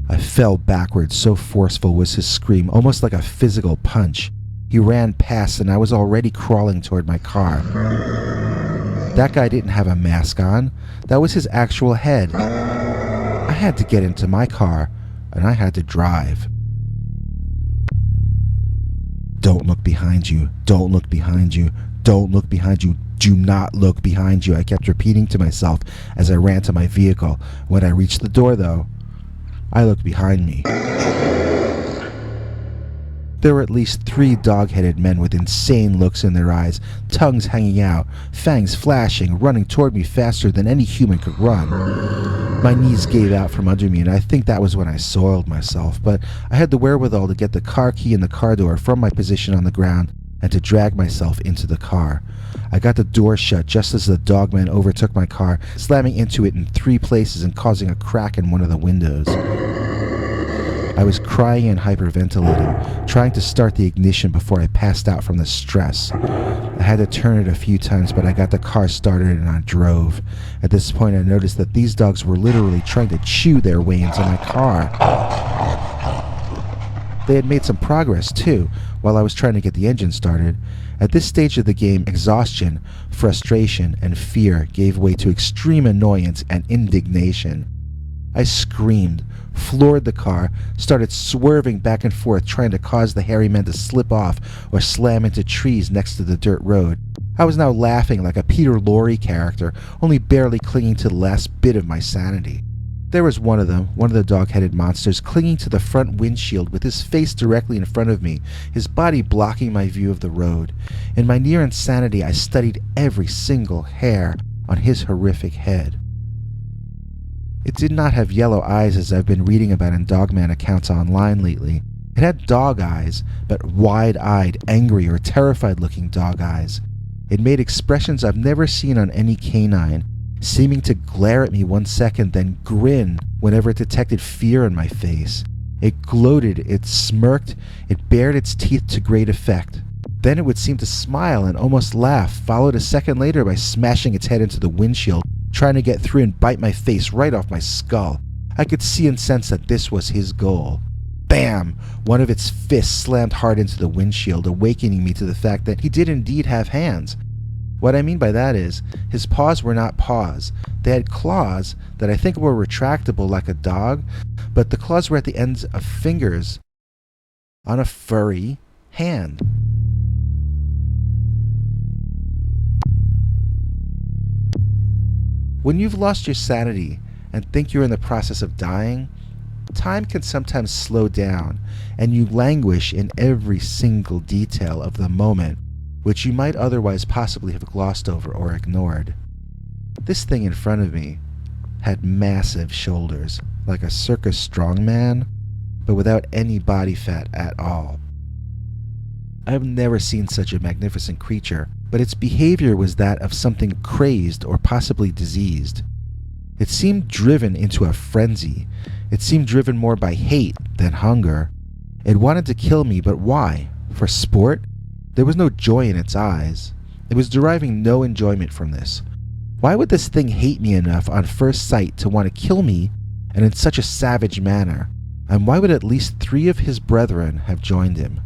I fell backwards, so forceful was his scream, almost like a physical punch. He ran past, and I was already crawling toward my car. That guy didn't have a mask on. That was his actual head. I had to get into my car, and I had to drive. Don't look behind you. Don't look behind you. Don't look behind you. Do not look behind you. I kept repeating to myself as I ran to my vehicle. When I reached the door, though, I looked behind me. There were at least 3 dog-headed men with insane looks in their eyes, tongues hanging out, fangs flashing, running toward me faster than any human could run. My knees gave out from under me, and I think that was when I soiled myself, but I had the wherewithal to get the car key and the car door from my position on the ground and to drag myself into the car. I got the door shut just as the dogman overtook my car, slamming into it in 3 places and causing a crack in one of the windows. I was crying and hyperventilating, trying to start the ignition before I passed out from the stress. I had to turn it a few times, but I got the car started and I drove. At this point, I noticed that these dogs were literally trying to chew their way into my car. They had made some progress, too, while I was trying to get the engine started. At this stage of the game, exhaustion, frustration, and fear gave way to extreme annoyance and indignation. I screamed, floored the car, started swerving back and forth, trying to cause the hairy men to slip off or slam into trees next to the dirt road. I was now laughing like a Peter Lorre character, only barely clinging to the last bit of my sanity. There was one of them, one of the dog-headed monsters, clinging to the front windshield with his face directly in front of me, his body blocking my view of the road. In my near insanity, I studied every single hair on his horrific head. It did not have yellow eyes as I've been reading about in Dogman accounts online lately. It had dog eyes, but wide-eyed, angry or terrified-looking dog eyes. It made expressions I've never seen on any canine, seeming to glare at me 1 second, then grin whenever it detected fear in my face. It gloated, it smirked, it bared its teeth to great effect. Then it would seem to smile and almost laugh, followed a second later by smashing its head into the windshield, trying to get through and bite my face right off my skull. I could see and sense that this was his goal. Bam! One of its fists slammed hard into the windshield, awakening me to the fact that he did indeed have hands. What I mean by that is, his paws were not paws. They had claws that I think were retractable like a dog, but the claws were at the ends of fingers on a furry hand. When you've lost your sanity and think you're in the process of dying, time can sometimes slow down, and you languish in every single detail of the moment, which you might otherwise possibly have glossed over or ignored. This thing in front of me had massive shoulders, like a circus strongman, but without any body fat at all. I've never seen such a magnificent creature, but its behavior was that of something crazed or possibly diseased. It seemed driven into a frenzy. It seemed driven more by hate than hunger. It wanted to kill me, but why? For sport? There was no joy in its eyes. It was deriving no enjoyment from this. Why would this thing hate me enough on first sight to want to kill me, and in such a savage manner? And why would at least 3 of his brethren have joined him?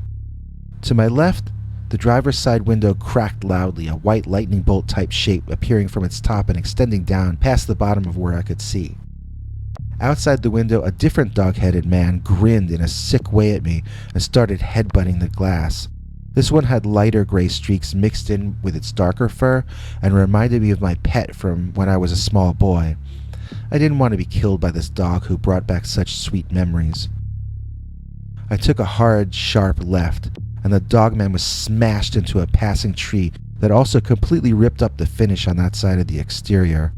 To my left, the driver's side window cracked loudly, a white lightning bolt type shape appearing from its top and extending down past the bottom of where I could see. Outside the window, a different dog-headed man grinned in a sick way at me and started headbutting the glass. This one had lighter gray streaks mixed in with its darker fur and reminded me of my pet from when I was a small boy. I didn't want to be killed by this dog who brought back such sweet memories. I took a hard, sharp left, and the dogman was smashed into a passing tree that also completely ripped up the finish on that side of the exterior.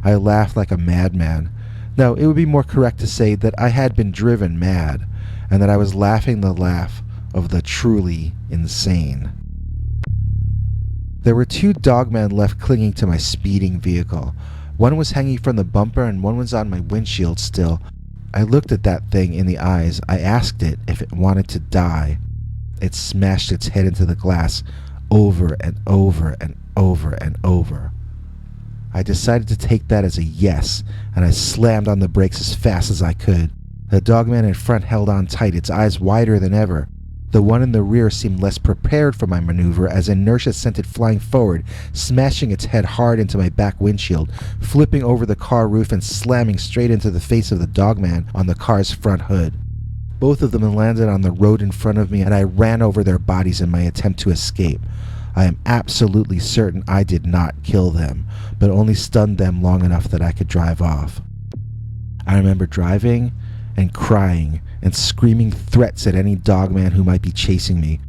I laughed like a madman. No, it would be more correct to say that I had been driven mad, and that I was laughing the laugh of the truly insane. There were 2 dogmen left clinging to my speeding vehicle. One was hanging from the bumper and one was on my windshield still. I looked at that thing in the eyes. I asked it if it wanted to die. It smashed its head into the glass over and over and over and over. I decided to take that as a yes, and I slammed on the brakes as fast as I could. The dogman in front held on tight, its eyes wider than ever. The one in the rear seemed less prepared for my maneuver as inertia sent it flying forward, smashing its head hard into my back windshield, flipping over the car roof and slamming straight into the face of the dogman on the car's front hood. Both of them landed on the road in front of me, and I ran over their bodies in my attempt to escape. I am absolutely certain I did not kill them, but only stunned them long enough that I could drive off. I remember driving and crying and screaming threats at any dogman who might be chasing me.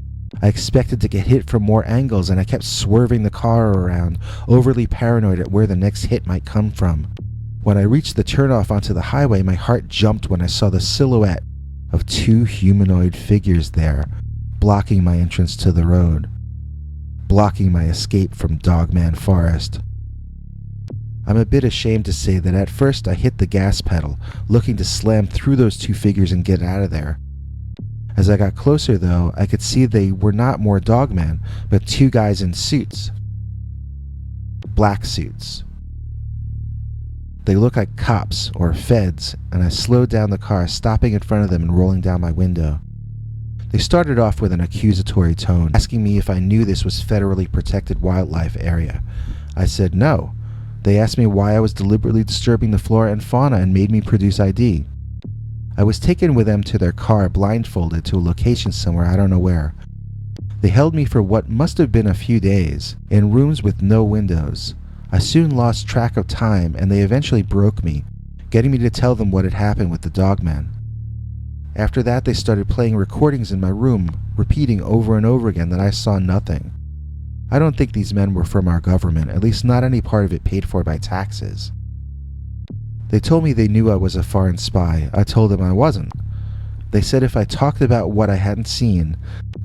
I expected to get hit from more angles, and I kept swerving the car around, overly paranoid at where the next hit might come from. When I reached the turnoff onto the highway, my heart jumped when I saw the silhouette of 2 humanoid figures there, blocking my entrance to the road, blocking my escape from Dogman Forest. I'm a bit ashamed to say that at first I hit the gas pedal, looking to slam through those 2 figures and get out of there. As I got closer, though, I could see they were not more dogmen, but 2 guys in suits. Black suits. They looked like cops or feds, and I slowed down the car, stopping in front of them and rolling down my window. They started off with an accusatory tone, asking me if I knew this was federally protected wildlife area. I said no. They asked me why I was deliberately disturbing the flora and fauna and made me produce ID. I was taken with them to their car, blindfolded, to a location somewhere, I don't know where. They held me for what must have been a few days, in rooms with no windows. I soon lost track of time, and they eventually broke me, getting me to tell them what had happened with the Dogman. After that, they started playing recordings in my room, repeating over and over again that I saw nothing. I don't think these men were from our government, at least not any part of it paid for by taxes. They told me they knew I was a foreign spy. I told them I wasn't. They said if I talked about what I hadn't seen,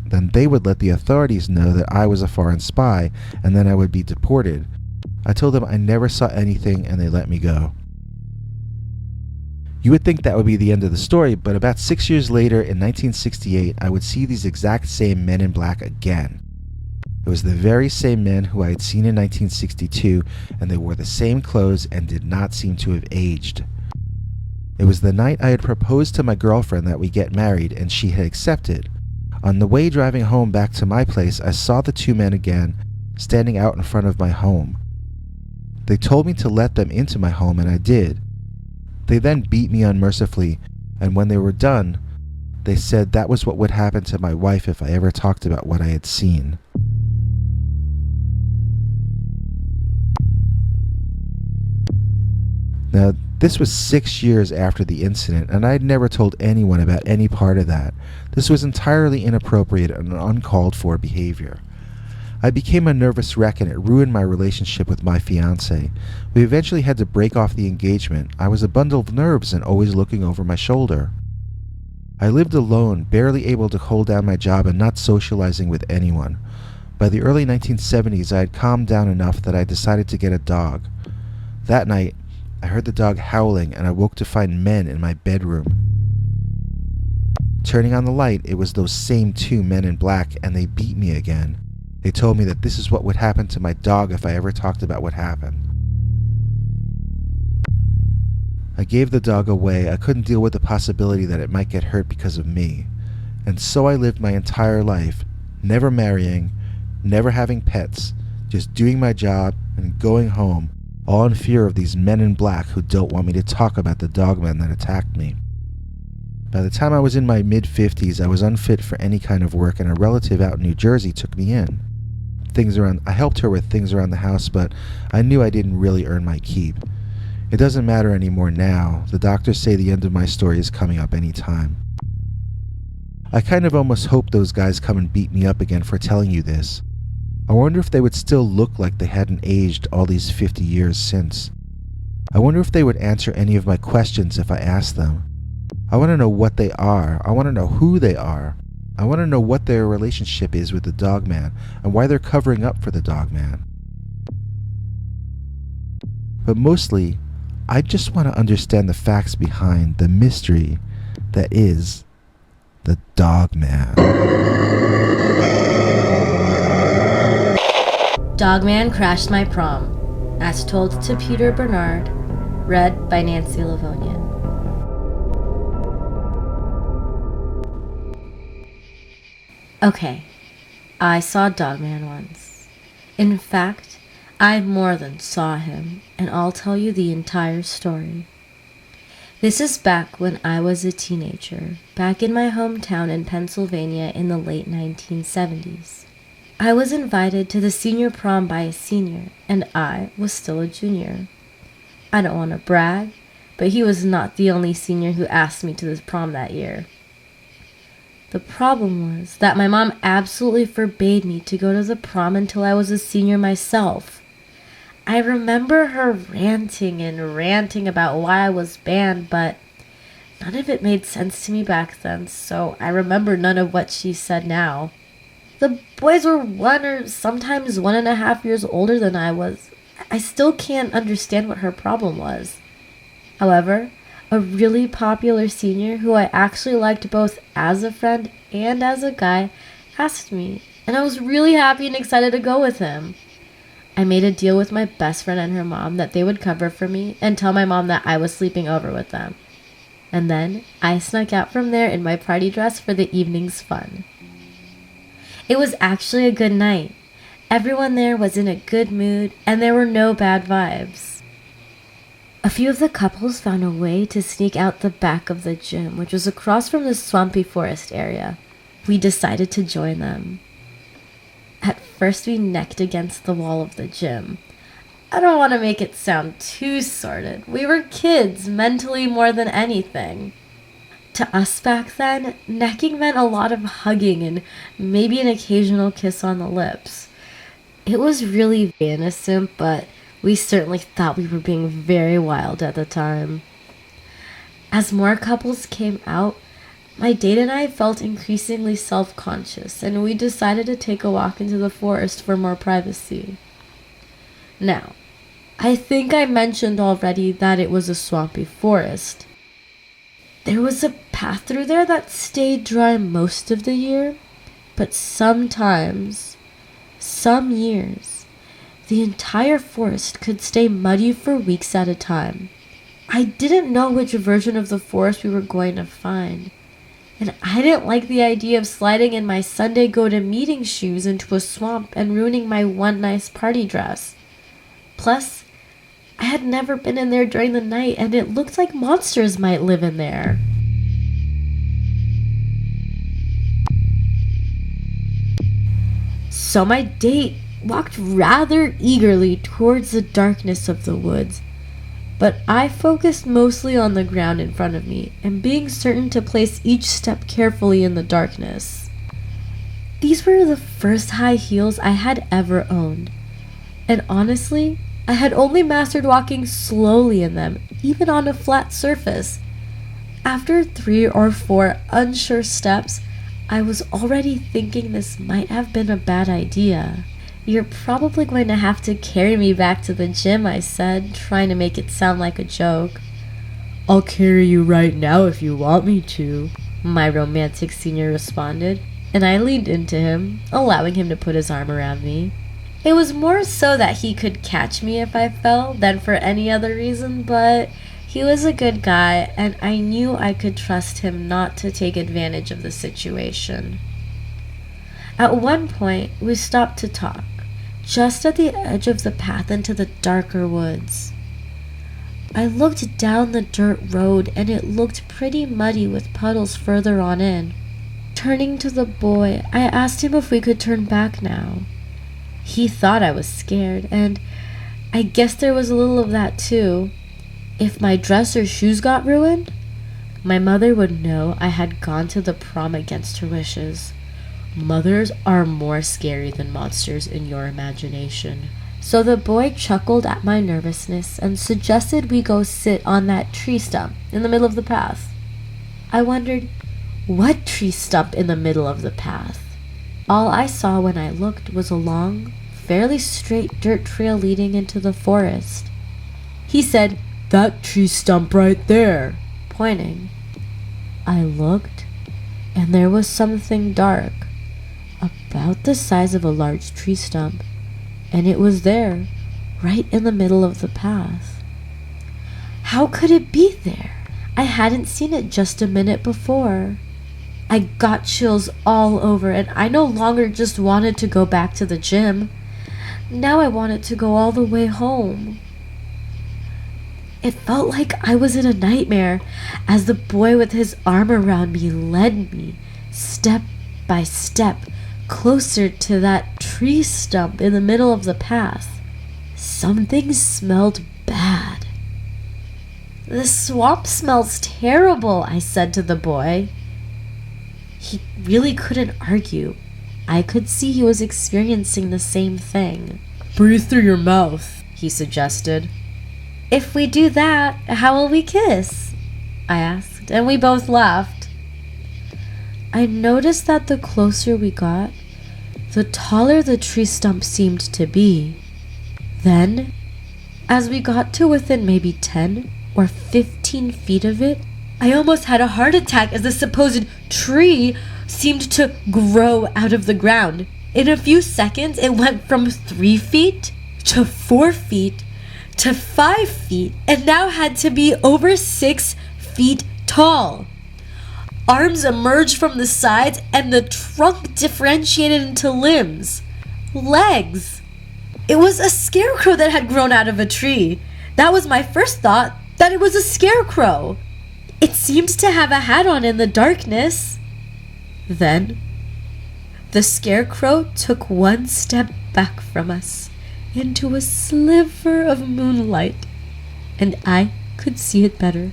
then they would let the authorities know that I was a foreign spy, and then I would be deported. I told them I never saw anything, and they let me go. You would think that would be the end of the story, but about 6 years later, in 1968, I would see these exact same men in black again. It was the very same men who I had seen in 1962, and they wore the same clothes and did not seem to have aged. It was the night I had proposed to my girlfriend that we get married, and she had accepted. On the way driving home back to my place, I saw the two men again, standing out in front of my home. They told me to let them into my home, and I did. They then beat me unmercifully, and when they were done, they said that was what would happen to my wife if I ever talked about what I had seen. Now, this was 6 years after the incident, and I had never told anyone about any part of that. This was entirely inappropriate and uncalled for behavior. I became a nervous wreck, and it ruined my relationship with my fiancé. We eventually had to break off the engagement. I was a bundle of nerves and always looking over my shoulder. I lived alone, barely able to hold down my job and not socializing with anyone. By the early 1970s, I had calmed down enough that I decided to get a dog. That night, I heard the dog howling, and I woke to find men in my bedroom. Turning on the light, it was those same two men in black, and they beat me again. They told me that this is what would happen to my dog if I ever talked about what happened. I gave the dog away. I couldn't deal with the possibility that it might get hurt because of me. And so I lived my entire life, never marrying, never having pets, just doing my job and going home, all in fear of these men in black who don't want me to talk about the dogman that attacked me. By the time I was in my mid-50s, I was unfit for any kind of work, and a relative out in New Jersey took me in. I helped her with things around the house, but I knew I didn't really earn my keep. It doesn't matter anymore now. The doctors say the end of my story is coming up any time. I kind of almost hope those guys come and beat me up again for telling you this. I wonder if they would still look like they hadn't aged all these 50 years since. I wonder if they would answer any of my questions if I asked them. I want to know what they are. I want to know who they are. I want to know what their relationship is with the Dogman and why they're covering up for the Dogman. But mostly, I just want to understand the facts behind the mystery that is the Dogman. Dogman crashed my prom, as told to Peter Bernard, read by Nancy Livonian. Okay, I saw Dogman once. In fact, I more than saw him, and I'll tell you the entire story. This is back when I was a teenager, back in my hometown in Pennsylvania in the late 1970s. I was invited to the senior prom by a senior, and I was still a junior. I don't want to brag, but he was not the only senior who asked me to this prom that year. The problem was that my mom absolutely forbade me to go to the prom until I was a senior myself. I remember her ranting and ranting about why I was banned, but none of it made sense to me back then, so I remember none of what she said now. The boys were 1 or sometimes 1.5 years older than I was. I still can't understand what her problem was. However, a really popular senior who I actually liked both as a friend and as a guy asked me, and I was really happy and excited to go with him. I made a deal with my best friend and her mom that they would cover for me and tell my mom that I was sleeping over with them. And then I snuck out from there in my party dress for the evening's fun. It was actually a good night. Everyone there was in a good mood, and there were no bad vibes. A few of the couples found a way to sneak out the back of the gym, which was across from the swampy forest area. We decided to join them. At first we necked against the wall of the gym. I don't want to make it sound too sordid. We were kids, mentally more than anything. To us back then, necking meant a lot of hugging and maybe an occasional kiss on the lips. It was really innocent, but we certainly thought we were being very wild at the time. As more couples came out, my date and I felt increasingly self-conscious, and we decided to take a walk into the forest for more privacy. Now, I think I mentioned already that it was a swampy forest. There was a path through there that stayed dry most of the year, but sometimes, some years, the entire forest could stay muddy for weeks at a time. I didn't know which version of the forest we were going to find, and I didn't like the idea of sliding in my Sunday go-to-meeting shoes into a swamp and ruining my one nice party dress. Plus, I had never been in there during the night, and it looked like monsters might live in there. So my date walked rather eagerly towards the darkness of the woods, but I focused mostly on the ground in front of me and being certain to place each step carefully in the darkness. These were the first high heels I had ever owned, and honestly, I had only mastered walking slowly in them, even on a flat surface. After 3 or 4 unsure steps, I was already thinking this might have been a bad idea. "You're probably going to have to carry me back to the gym," I said, trying to make it sound like a joke. "I'll carry you right now if you want me to," my romantic senior responded, and I leaned into him, allowing him to put his arm around me. It was more so that he could catch me if I fell than for any other reason, but he was a good guy, and I knew I could trust him not to take advantage of the situation. At one point, we stopped to talk, just at the edge of the path into the darker woods. I looked down the dirt road, and it looked pretty muddy with puddles further on in. Turning to the boy, I asked him if we could turn back now. He thought I was scared, and I guess there was a little of that too. If my dress or shoes got ruined, my mother would know I had gone to the prom against her wishes. Mothers are more scary than monsters in your imagination. So the boy chuckled at my nervousness and suggested we go sit on that tree stump in the middle of the path. I wondered, what tree stump in the middle of the path? All I saw when I looked was a long, fairly straight dirt trail leading into the forest. He said, "That tree stump right there," pointing. I looked, and there was something dark, about the size of a large tree stump, and it was there, right in the middle of the path. How could it be there? I hadn't seen it just a minute before. I got chills all over, and I no longer just wanted to go back to the gym. Now I wanted to go all the way home. It felt like I was in a nightmare as the boy with his arm around me led me, step by step, closer to that tree stump in the middle of the path. Something smelled bad. "The swamp smells terrible," I said to the boy. He really couldn't argue. I could see he was experiencing the same thing. "Breathe through your mouth," he suggested. "If we do that, how will we kiss?" I asked, and we both laughed. I noticed that the closer we got, the taller the tree stump seemed to be. Then, as we got to within maybe 10 or 15 feet of it, I almost had a heart attack as the supposed tree seemed to grow out of the ground. In a few seconds, it went from 3 feet to 4 feet to 5 feet, and now had to be over 6 feet tall. Arms emerged from the sides, and the trunk differentiated into limbs. Legs. It was a scarecrow that had grown out of a tree. That was my first thought, that it was a scarecrow. It seemed to have a hat on in the darkness. Then, the scarecrow took one step back from us, into a sliver of moonlight, and I could see it better.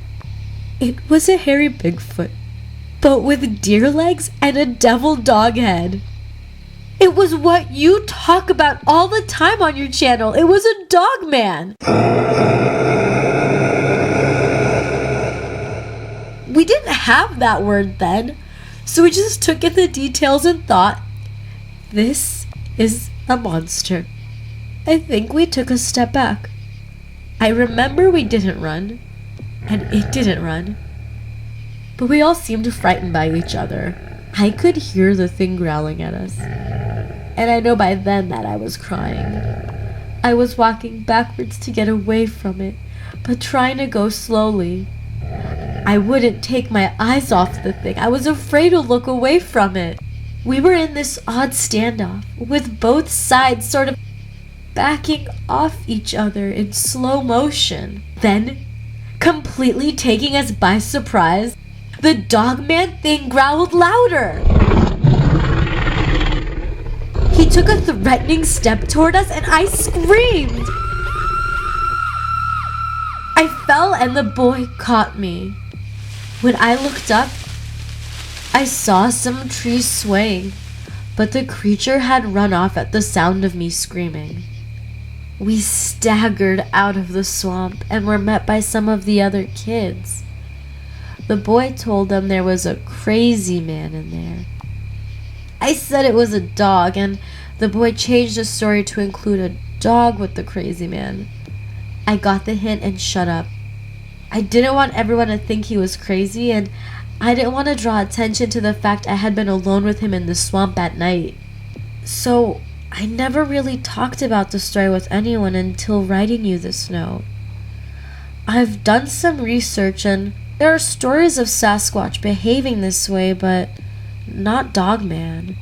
It was a hairy Bigfoot, but with deer legs and a devil dog head. It was what you talk about all the time on your channel. It was a Dogman. We didn't have that word then, so we just took in the details and thought, this is a monster. I think we took a step back. I remember we didn't run, and it didn't run, but we all seemed frightened by each other. I could hear the thing growling at us, and I know by then that I was crying. I was walking backwards to get away from it, but trying to go slowly. I wouldn't take my eyes off the thing. I was afraid to look away from it. We were in this odd standoff, with both sides sort of backing off each other in slow motion. Then, completely taking us by surprise, the Dogman thing growled louder. He took a threatening step toward us and I screamed. I fell and the boy caught me. When I looked up, I saw some trees swaying, but the creature had run off at the sound of me screaming. We staggered out of the swamp and were met by some of the other kids. The boy told them there was a crazy man in there. I said it was a dog, and the boy changed the story to include a dog with the crazy man. I got the hint and shut up. I didn't want everyone to think he was crazy, and I didn't want to draw attention to the fact I had been alone with him in the swamp at night. So I never really talked about the story with anyone until writing you this note. I've done some research, and there are stories of Sasquatch behaving this way, but not Dogman.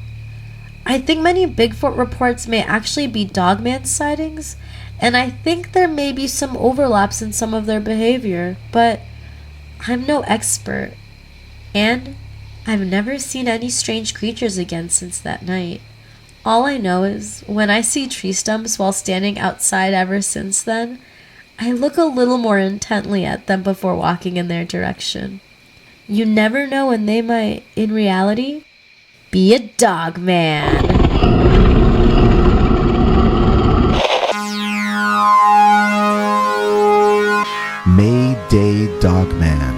I think many Bigfoot reports may actually be Dogman sightings, and I think there may be some overlaps in some of their behavior, but I'm no expert. And I've never seen any strange creatures again since that night. All I know is when I see tree stumps while standing outside ever since then, I look a little more intently at them before walking in their direction. You never know when they might, in reality, be a Dogman. May Day Dogman,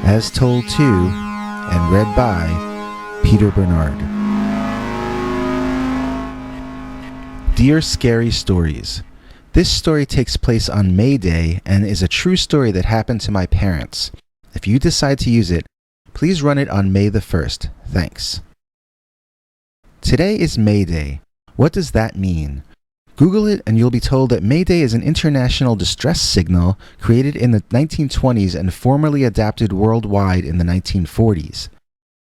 as told to and read by Peter Bernard. Dear Scary Stories, this story takes place on May Day and is a true story that happened to my parents. If you decide to use it, please run it on May the 1st. Thanks. Today is May Day. What does that mean? Google it and you'll be told that May Day is an international distress signal created in the 1920s and formally adapted worldwide in the 1940s.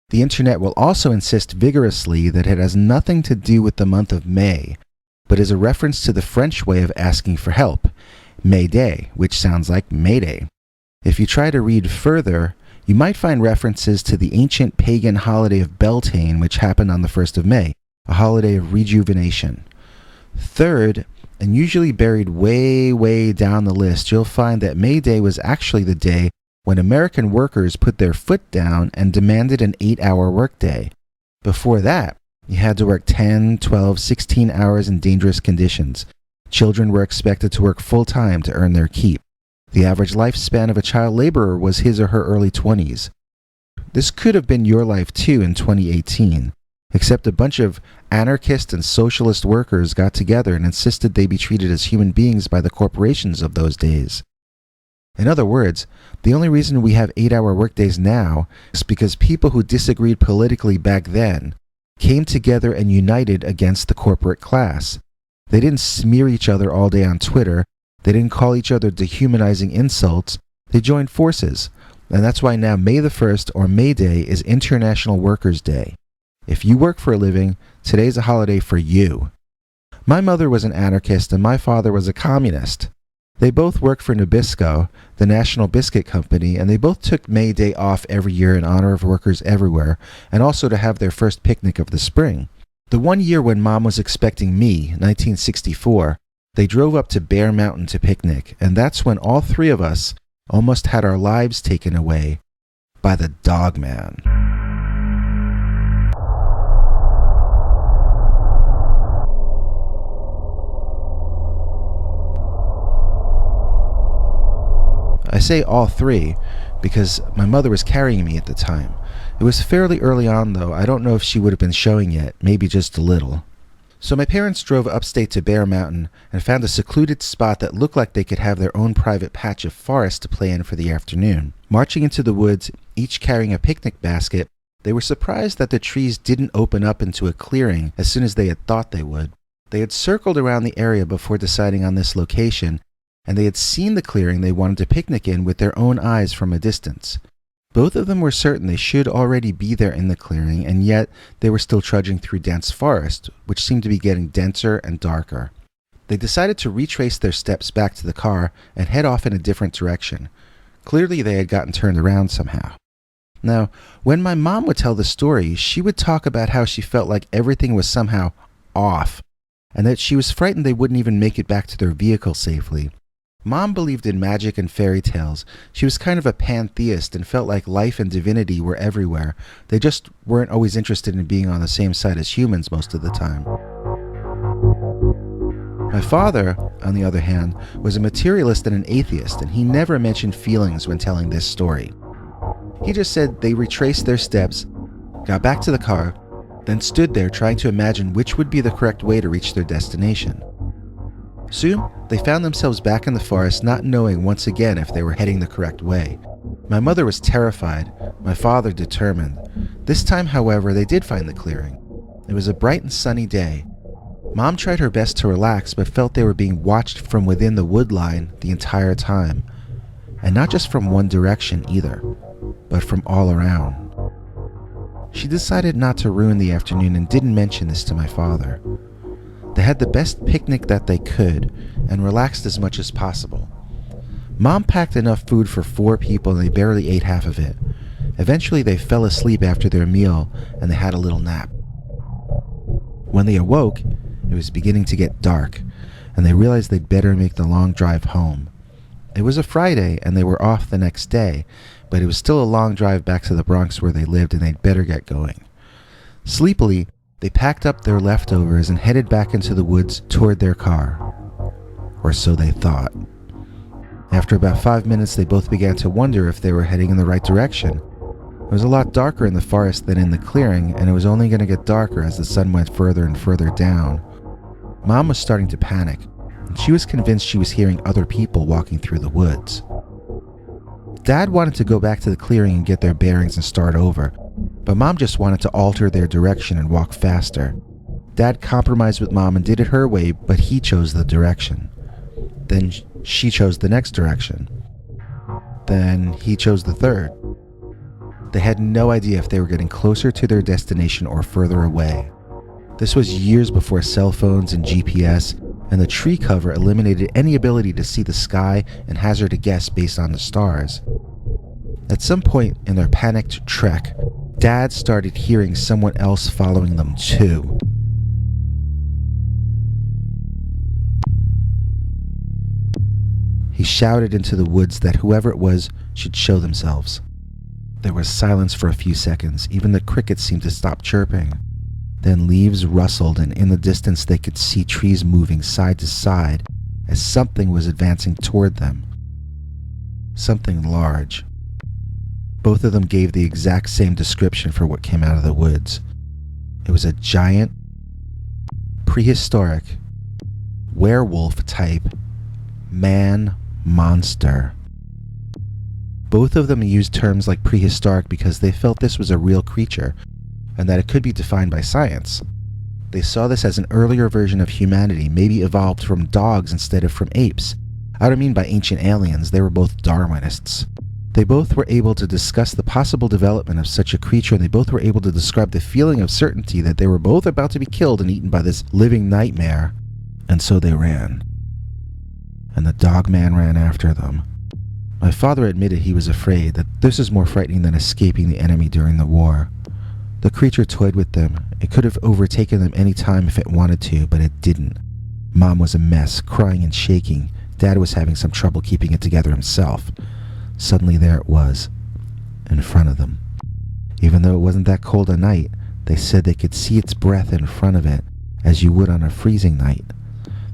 The internet will also insist vigorously that it has nothing to do with the month of May, but is a reference to the French way of asking for help, May Day, which sounds like Mayday. If you try to read further, you might find references to the ancient pagan holiday of Beltane, which happened on the 1st of May, a holiday of rejuvenation. Third, and usually buried way down the list, you'll find that May Day was actually the day when American workers put their foot down and demanded an 8-hour workday. Before that, you had to work 10, 12, 16 hours in dangerous conditions. Children were expected to work full-time to earn their keep. The average lifespan of a child laborer was his or her early 20s. This could have been your life too in 2018, except a bunch of anarchist and socialist workers got together and insisted they be treated as human beings by the corporations of those days. In other words, the only reason we have 8-hour workdays now is because people who disagreed politically back then came together and united against the corporate class. They didn't smear each other all day on Twitter. They didn't call each other dehumanizing insults. They joined forces. And that's why now May the 1st, or May Day, is International Workers' Day. If you work for a living, today's a holiday for you. My mother was an anarchist and my father was a communist. They both worked for Nabisco, the National Biscuit Company, and they both took May Day off every year in honor of workers everywhere, and also to have their first picnic of the spring. The one year when Mom was expecting me, 1964, They drove up to Bear Mountain to picnic, and that's when all three of us almost had our lives taken away by the Dogman. I say all three because my mother was carrying me at the time. It was fairly early on, though. I don't know if she would have been showing yet, maybe just a little. So my parents drove upstate to Bear Mountain and found a secluded spot that looked like they could have their own private patch of forest to play in for the afternoon. Marching into the woods, each carrying a picnic basket, they were surprised that the trees didn't open up into a clearing as soon as they had thought they would. They had circled around the area before deciding on this location, and they had seen the clearing they wanted to picnic in with their own eyes from a distance. Both of them were certain they should already be there in the clearing, and yet they were still trudging through dense forest, which seemed to be getting denser and darker. They decided to retrace their steps back to the car and head off in a different direction. Clearly they had gotten turned around somehow. Now, when my mom would tell the story, she would talk about how she felt like everything was somehow off, and that she was frightened they wouldn't even make it back to their vehicle safely. Mom believed in magic and fairy tales. She was kind of a pantheist and felt like life and divinity were everywhere. They just weren't always interested in being on the same side as humans most of the time. My father, on the other hand, was a materialist and an atheist, and he never mentioned feelings when telling this story. He just said they retraced their steps, got back to the car, then stood there trying to imagine which would be the correct way to reach their destination. Soon, they found themselves back in the forest, not knowing once again if they were heading the correct way. My mother was terrified, my father determined. This time, however, they did find the clearing. It was a bright and sunny day. Mom tried her best to relax, but felt they were being watched from within the wood line the entire time. And not just from one direction either, but from all around. She decided not to ruin the afternoon and didn't mention this to my father. They had the best picnic that they could and relaxed as much as possible. Mom packed enough food for 4 people and they barely ate half of it. Eventually they fell asleep after their meal and they had a little nap. When they awoke, it was beginning to get dark and they realized they'd better make the long drive home. It was a Friday and they were off the next day, but it was still a long drive back to the Bronx where they lived and they'd better get going. Sleepily, they packed up their leftovers and headed back into the woods toward their car. Or so they thought. After about 5 minutes, they both began to wonder if they were heading in the right direction. It was a lot darker in the forest than in the clearing, and it was only going to get darker as the sun went further and further down. Mom was starting to panic, and she was convinced she was hearing other people walking through the woods. Dad wanted to go back to the clearing and get their bearings and start over, but Mom just wanted to alter their direction and walk faster. Dad compromised with Mom and did it her way, but he chose the direction. Then she chose the next direction. Then he chose the third. They had no idea if they were getting closer to their destination or further away. This was years before cell phones and GPS, and the tree cover eliminated any ability to see the sky and hazard a guess based on the stars. At some point in their panicked trek, Dad started hearing someone else following them too. He shouted into the woods that whoever it was should show themselves. There was silence for a few seconds. Even the crickets seemed to stop chirping. Then leaves rustled, and in the distance they could see trees moving side to side as something was advancing toward them. Something large. Both of them gave the exact same description for what came out of the woods. It was a giant, prehistoric, werewolf-type man monster. Both of them used terms like prehistoric because they felt this was a real creature and that it could be defined by science. They saw this as an earlier version of humanity, maybe evolved from dogs instead of from apes. I don't mean by ancient aliens, they were both Darwinists. They both were able to discuss the possible development of such a creature, and they both were able to describe the feeling of certainty that they were both about to be killed and eaten by this living nightmare. And so they ran. And the Dogman ran after them. My father admitted he was afraid that this is more frightening than escaping the enemy during the war. The creature toyed with them. It could have overtaken them any time if it wanted to, but it didn't. Mom was a mess, crying and shaking. Dad was having some trouble keeping it together himself. Suddenly there it was, in front of them. Even though it wasn't that cold a night, they said they could see its breath in front of it, as you would on a freezing night.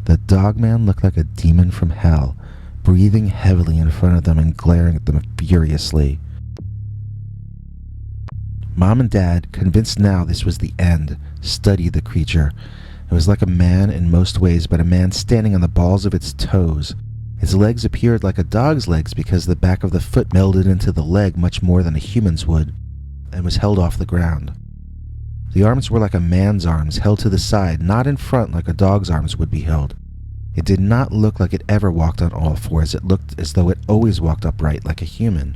The Dogman looked like a demon from hell, breathing heavily in front of them and glaring at them furiously. Mom and Dad, convinced now this was the end, studied the creature. It was like a man in most ways, but a man standing on the balls of its toes. Its legs appeared like a dog's legs because the back of the foot melded into the leg much more than a human's would, and was held off the ground. The arms were like a man's arms, held to the side, not in front like a dog's arms would be held. It did not look like it ever walked on all fours. It looked as though it always walked upright like a human.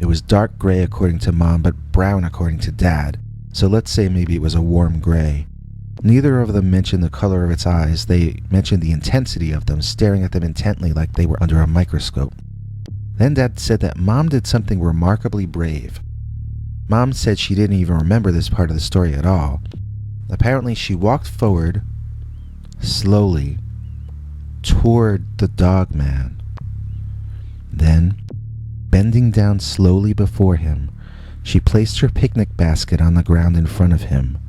It was dark gray according to Mom, but brown according to Dad, so let's say maybe it was a warm gray. Neither of them mentioned the color of its eyes. They mentioned the intensity of them, staring at them intently like they were under a microscope. Then Dad said that Mom did something remarkably brave. Mom said she didn't even remember this part of the story at all. Apparently she walked forward, slowly, toward the Dogman. Then, bending down slowly before him, she placed her picnic basket on the ground in front of him.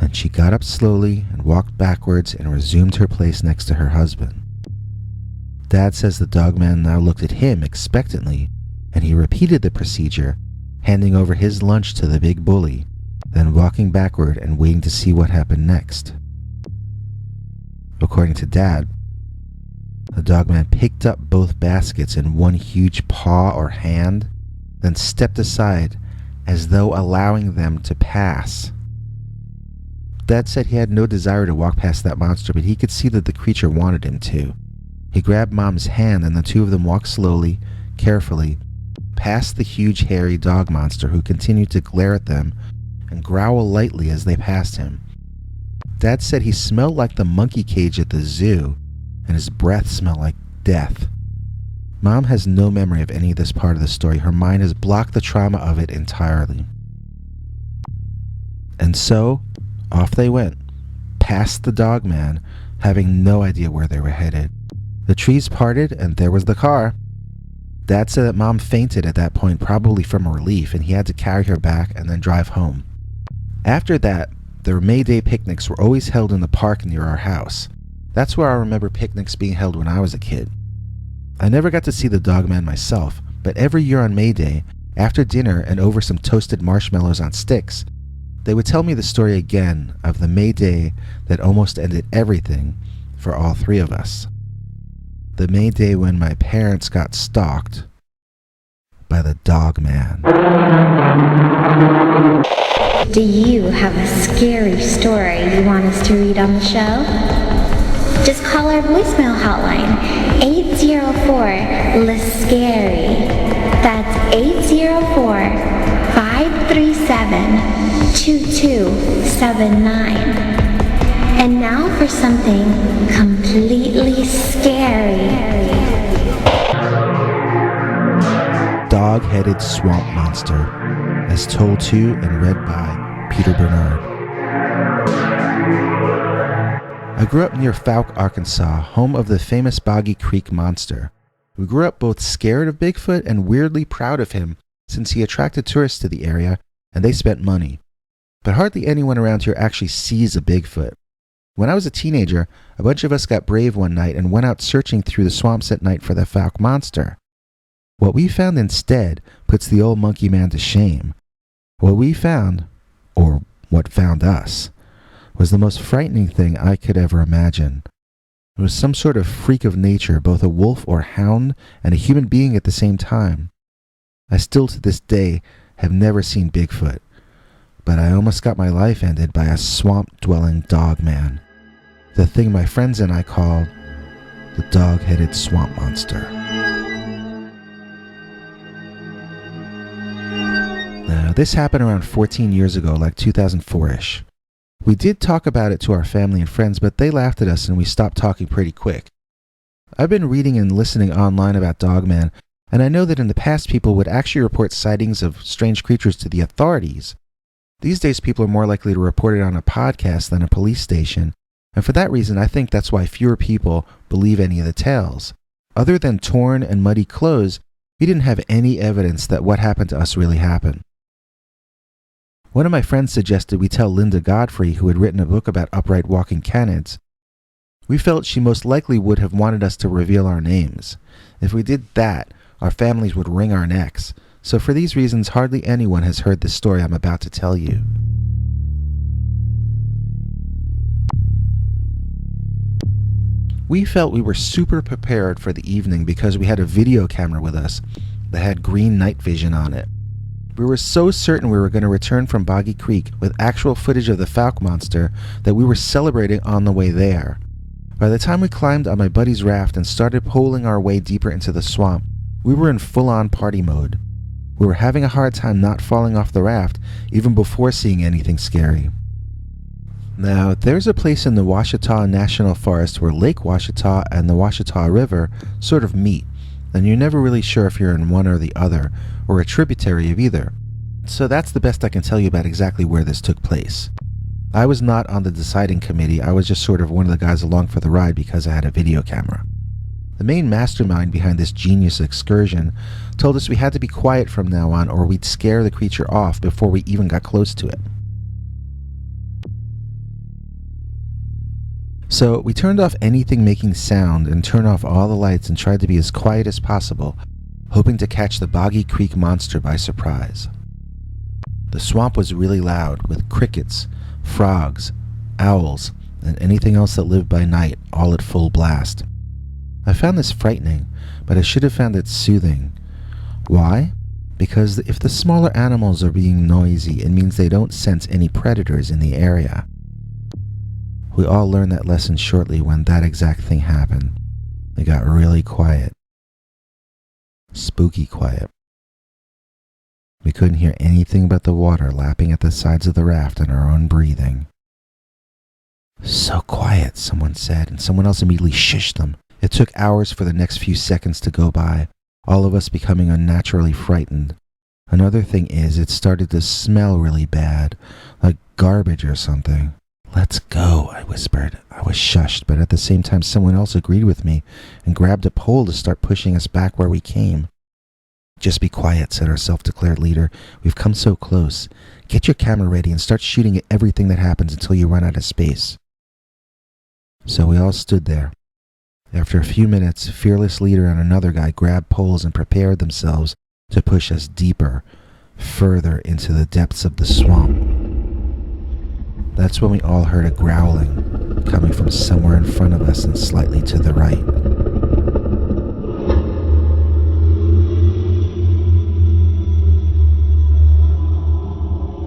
And she got up slowly and walked backwards and resumed her place next to her husband. Dad says the Dogman now looked at him expectantly, and he repeated the procedure, handing over his lunch to the big bully, then walking backward and waiting to see what happened next. According to Dad, the Dogman picked up both baskets in one huge paw or hand, then stepped aside as though allowing them to pass. Dad said he had no desire to walk past that monster, but he could see that the creature wanted him to. He grabbed Mom's hand and the two of them walked slowly, carefully, past the huge hairy dog monster who continued to glare at them and growl lightly as they passed him. Dad said he smelled like the monkey cage at the zoo, and his breath smelled like death. Mom has no memory of any of this part of the story. Her mind has blocked the trauma of it entirely. And so, off they went, past the Dogman, having no idea where they were headed. The trees parted, and there was the car. Dad said that Mom fainted at that point, probably from relief, and he had to carry her back and then drive home. After that, their May Day picnics were always held in the park near our house. That's where I remember picnics being held when I was a kid. I never got to see the Dogman myself, but every year on May Day, after dinner and over some toasted marshmallows on sticks, they would tell me the story again of the May Day that almost ended everything for all three of us. The May Day when my parents got stalked by the Dogman. Do you have a scary story you want us to read on the show? Just call our voicemail hotline, 804-LIST-SCARY. That's 804-537-2279. And now for something completely scary. Dog-headed swamp monster, as told to and read by Peter Bernard. I grew up near Fouke, Arkansas, home of the famous Boggy Creek monster. We grew up both scared of Bigfoot and weirdly proud of him since he attracted tourists to the area and they spent money. But hardly anyone around here actually sees a Bigfoot. When I was a teenager, a bunch of us got brave one night and went out searching through the swamps at night for the Fouke monster. What we found instead puts the old monkey man to shame. What we found, or what found us, was the most frightening thing I could ever imagine. It was some sort of freak of nature, both a wolf or hound and a human being at the same time. I still to this day have never seen Bigfoot, but I almost got my life ended by a swamp-dwelling dog man. The thing my friends and I called the dog-headed swamp monster. Now, this happened around 14 years ago, like 2004-ish. We did talk about it to our family and friends, but they laughed at us and we stopped talking pretty quick. I've been reading and listening online about Dogman, and I know that in the past people would actually report sightings of strange creatures to the authorities. These days people are more likely to report it on a podcast than a police station, And for that reason, I think that's why fewer people believe any of the tales. Other than torn and muddy clothes, we didn't have any evidence that what happened to us really happened. One of my friends suggested we tell Linda Godfrey, who had written a book about upright walking canids. We felt she most likely would have wanted us to reveal our names. If we did that, our families would wring our necks. So for these reasons, hardly anyone has heard the story I'm about to tell you. We felt we were super prepared for the evening because we had a video camera with us that had green night vision on it. We were so certain we were going to return from Boggy Creek with actual footage of the Falk monster that we were celebrating on the way there. By the time we climbed on my buddy's raft and started poling our way deeper into the swamp, we were in full-on party mode. We were having a hard time not falling off the raft even before seeing anything scary. Now, there's a place in the Ouachita National Forest where Lake Ouachita and the Ouachita River sort of meet, and you're never really sure if you're in one or the other, or a tributary of either. So that's the best I can tell you about exactly where this took place. I was not on the deciding committee, I was just sort of one of the guys along for the ride because I had a video camera. The main mastermind behind this genius excursion told us we had to be quiet from now on or we'd scare the creature off before we even got close to it. So we turned off anything making sound and turned off all the lights and tried to be as quiet as possible, hoping to catch the Boggy Creek monster by surprise. The swamp was really loud, with crickets, frogs, owls, and anything else that lived by night all at full blast. I found this frightening, but I should have found it soothing. Why? Because if the smaller animals are being noisy, it means they don't sense any predators in the area. We all learned that lesson shortly when that exact thing happened. It got really quiet. Spooky quiet. We couldn't hear anything but the water lapping at the sides of the raft and our own breathing. So quiet, someone said, and someone else immediately shushed them. It took hours for the next few seconds to go by, all of us becoming unnaturally frightened. Another thing is, it started to smell really bad, like garbage or something. "Let's go," I whispered. I was shushed, but at the same time someone else agreed with me and grabbed a pole to start pushing us back where we came. "Just be quiet," said our self-declared leader. "We've come so close. Get your camera ready and start shooting at everything that happens until you run out of space." So we all stood there. After a few minutes, fearless leader and another guy grabbed poles and prepared themselves to push us deeper, further into the depths of the swamp. That's when we all heard a growling coming from somewhere in front of us and slightly to the right.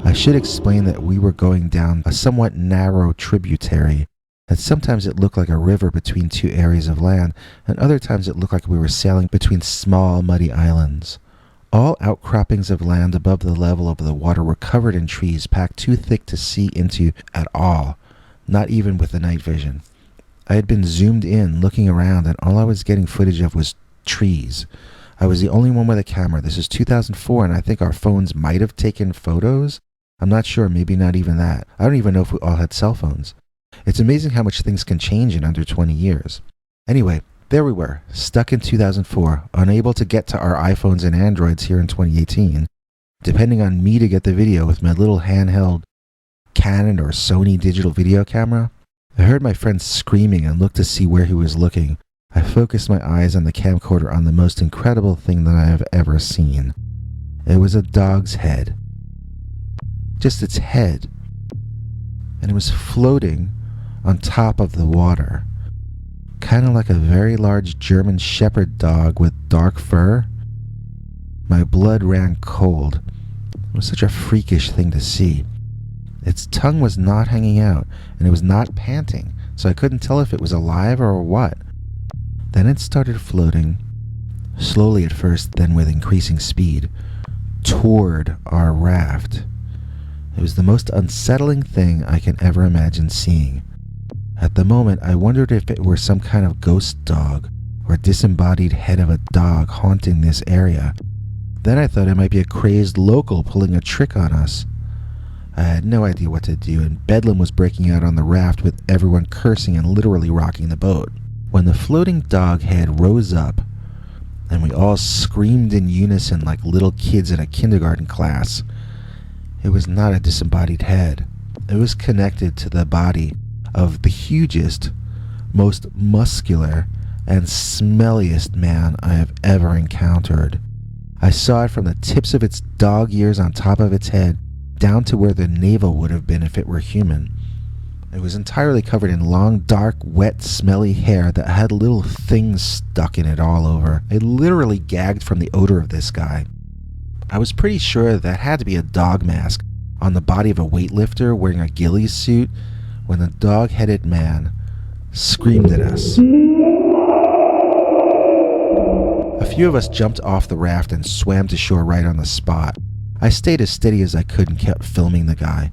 I should explain that we were going down a somewhat narrow tributary, and sometimes it looked like a river between two areas of land, and other times it looked like we were sailing between small, muddy islands. All outcroppings of land above the level of the water were covered in trees packed too thick to see into at all, not even with the night vision. I had been zoomed in, looking around, and all I was getting footage of was trees. I was the only one with a camera. This is 2004, and I think our phones might have taken photos. I'm not sure, maybe not even that. I don't even know if we all had cell phones. It's amazing how much things can change in under 20 years. Anyway, there we were, stuck in 2004, unable to get to our iPhones and Androids here in 2018, depending on me to get the video with my little handheld Canon or Sony digital video camera. I heard my friend screaming and looked to see where he was looking. I focused my eyes on the camcorder on the most incredible thing that I have ever seen. It was a dog's head. Just its head. And it was floating on top of the water. Kind of like a very large German shepherd dog with dark fur. My blood ran cold. It was such a freakish thing to see. Its tongue was not hanging out, and it was not panting, so I couldn't tell if it was alive or what. Then it started floating, slowly at first, then with increasing speed, toward our raft. It was the most unsettling thing I can ever imagine seeing. At the moment, I wondered if it were some kind of ghost dog or a disembodied head of a dog haunting this area. Then I thought it might be a crazed local pulling a trick on us. I had no idea what to do, and bedlam was breaking out on the raft with everyone cursing and literally rocking the boat. When the floating dog head rose up, and we all screamed in unison like little kids in a kindergarten class, it was not a disembodied head. It was connected to the body of the hugest, most muscular, and smelliest man I have ever encountered. I saw it from the tips of its dog ears on top of its head down to where the navel would have been if it were human. It was entirely covered in long, dark, wet, smelly hair that had little things stuck in it all over. I literally gagged from the odor of this guy. I was pretty sure that had to be a dog mask on the body of a weightlifter wearing a ghillie suit when the dog-headed man screamed at us. A few of us jumped off the raft and swam to shore right on the spot. I stayed as steady as I could and kept filming the guy.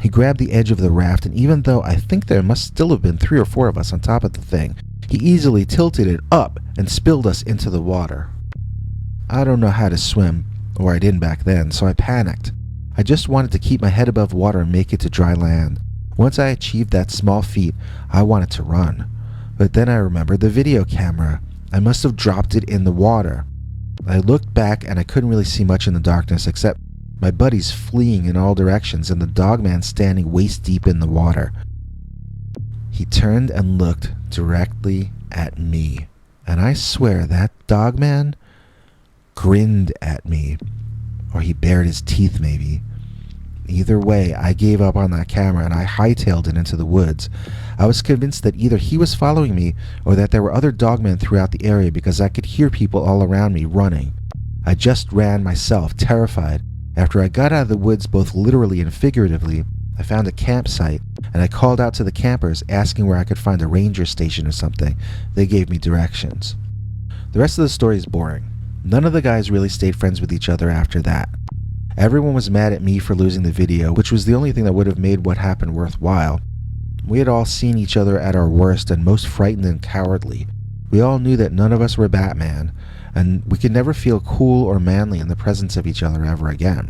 He grabbed the edge of the raft, and even though I think there must still have been 3 or 4 of us on top of the thing, he easily tilted it up and spilled us into the water. I don't know how to swim, or I didn't back then, so I panicked. I just wanted to keep my head above water and make it to dry land. Once I achieved that small feat, I wanted to run. But then I remembered the video camera. I must have dropped it in the water. I looked back and I couldn't really see much in the darkness except my buddies fleeing in all directions and the dogman standing waist deep in the water. He turned and looked directly at me, and I swear that dogman grinned at me, or he bared his teeth maybe. Either way, I gave up on that camera and I hightailed it into the woods. I was convinced that either he was following me or that there were other dogmen throughout the area because I could hear people all around me running. I just ran myself, terrified. After I got out of the woods both literally and figuratively, I found a campsite and I called out to the campers asking where I could find a ranger station or something. They gave me directions. The rest of the story is boring. None of the guys really stayed friends with each other after that. Everyone was mad at me for losing the video, which was the only thing that would have made what happened worthwhile. We had all seen each other at our worst and most frightened and cowardly. We all knew that none of us were Batman, and we could never feel cool or manly in the presence of each other ever again.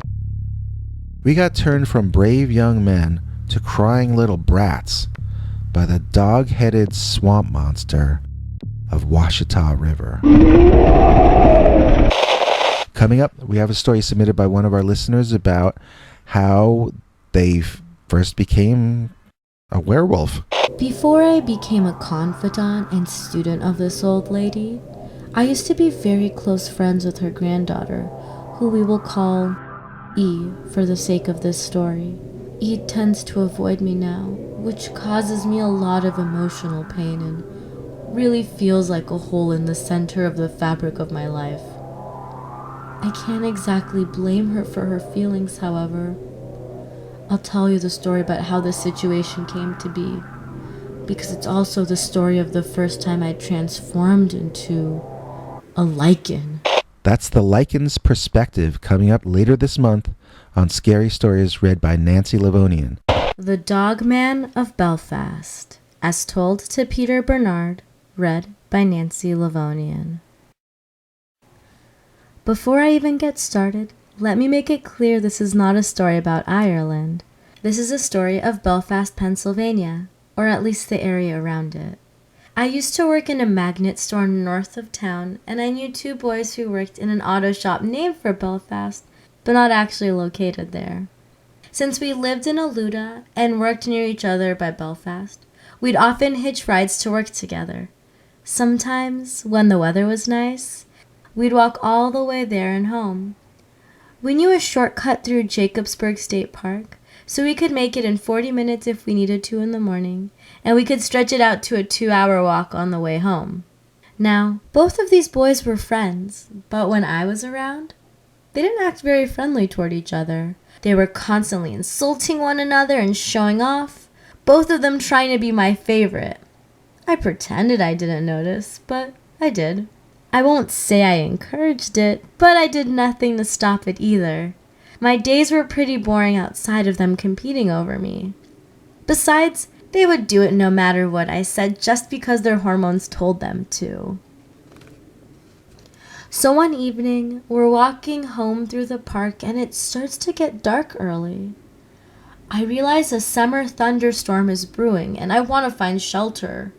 We got turned from brave young men to crying little brats by the dog-headed swamp monster of Washita River. Coming up, we have a story submitted by one of our listeners about how they first became a werewolf. Before I became a confidant and student of this old lady, I used to be very close friends with her granddaughter, who we will call E for the sake of this story. E tends to avoid me now, which causes me a lot of emotional pain and really feels like a hole in the center of the fabric of my life. I can't exactly blame her for her feelings, however. I'll tell you the story about how this situation came to be, because it's also the story of the first time I transformed into a lichen. That's the Lichen's Perspective, coming up later this month on Scary Stories read by Nancy Livonian. The Dogman of Belfast, as told to Peter Bernard, read by Nancy Livonian. Before I even get started, let me make it clear this is not a story about Ireland. This is a story of Belfast, Pennsylvania, or at least the area around it. I used to work in a magnet store north of town, and I knew 2 boys who worked in an auto shop named for Belfast, but not actually located there. Since we lived in Aluda and worked near each other by Belfast, we'd often hitch rides to work together. Sometimes, when the weather was nice, we'd walk all the way there and home. We knew a shortcut through Jacobsburg State Park, so we could make it in 40 minutes if we needed to in the morning, and we could stretch it out to a 2-hour walk on the way home. Now, both of these boys were friends, but when I was around, they didn't act very friendly toward each other. They were constantly insulting one another and showing off, both of them trying to be my favorite. I pretended I didn't notice, but I did. I won't say I encouraged it, but I did nothing to stop it either. My days were pretty boring outside of them competing over me. Besides, they would do it no matter what I said just because their hormones told them to. So one evening, we're walking home through the park and it starts to get dark early. I realize a summer thunderstorm is brewing and I want to find shelter.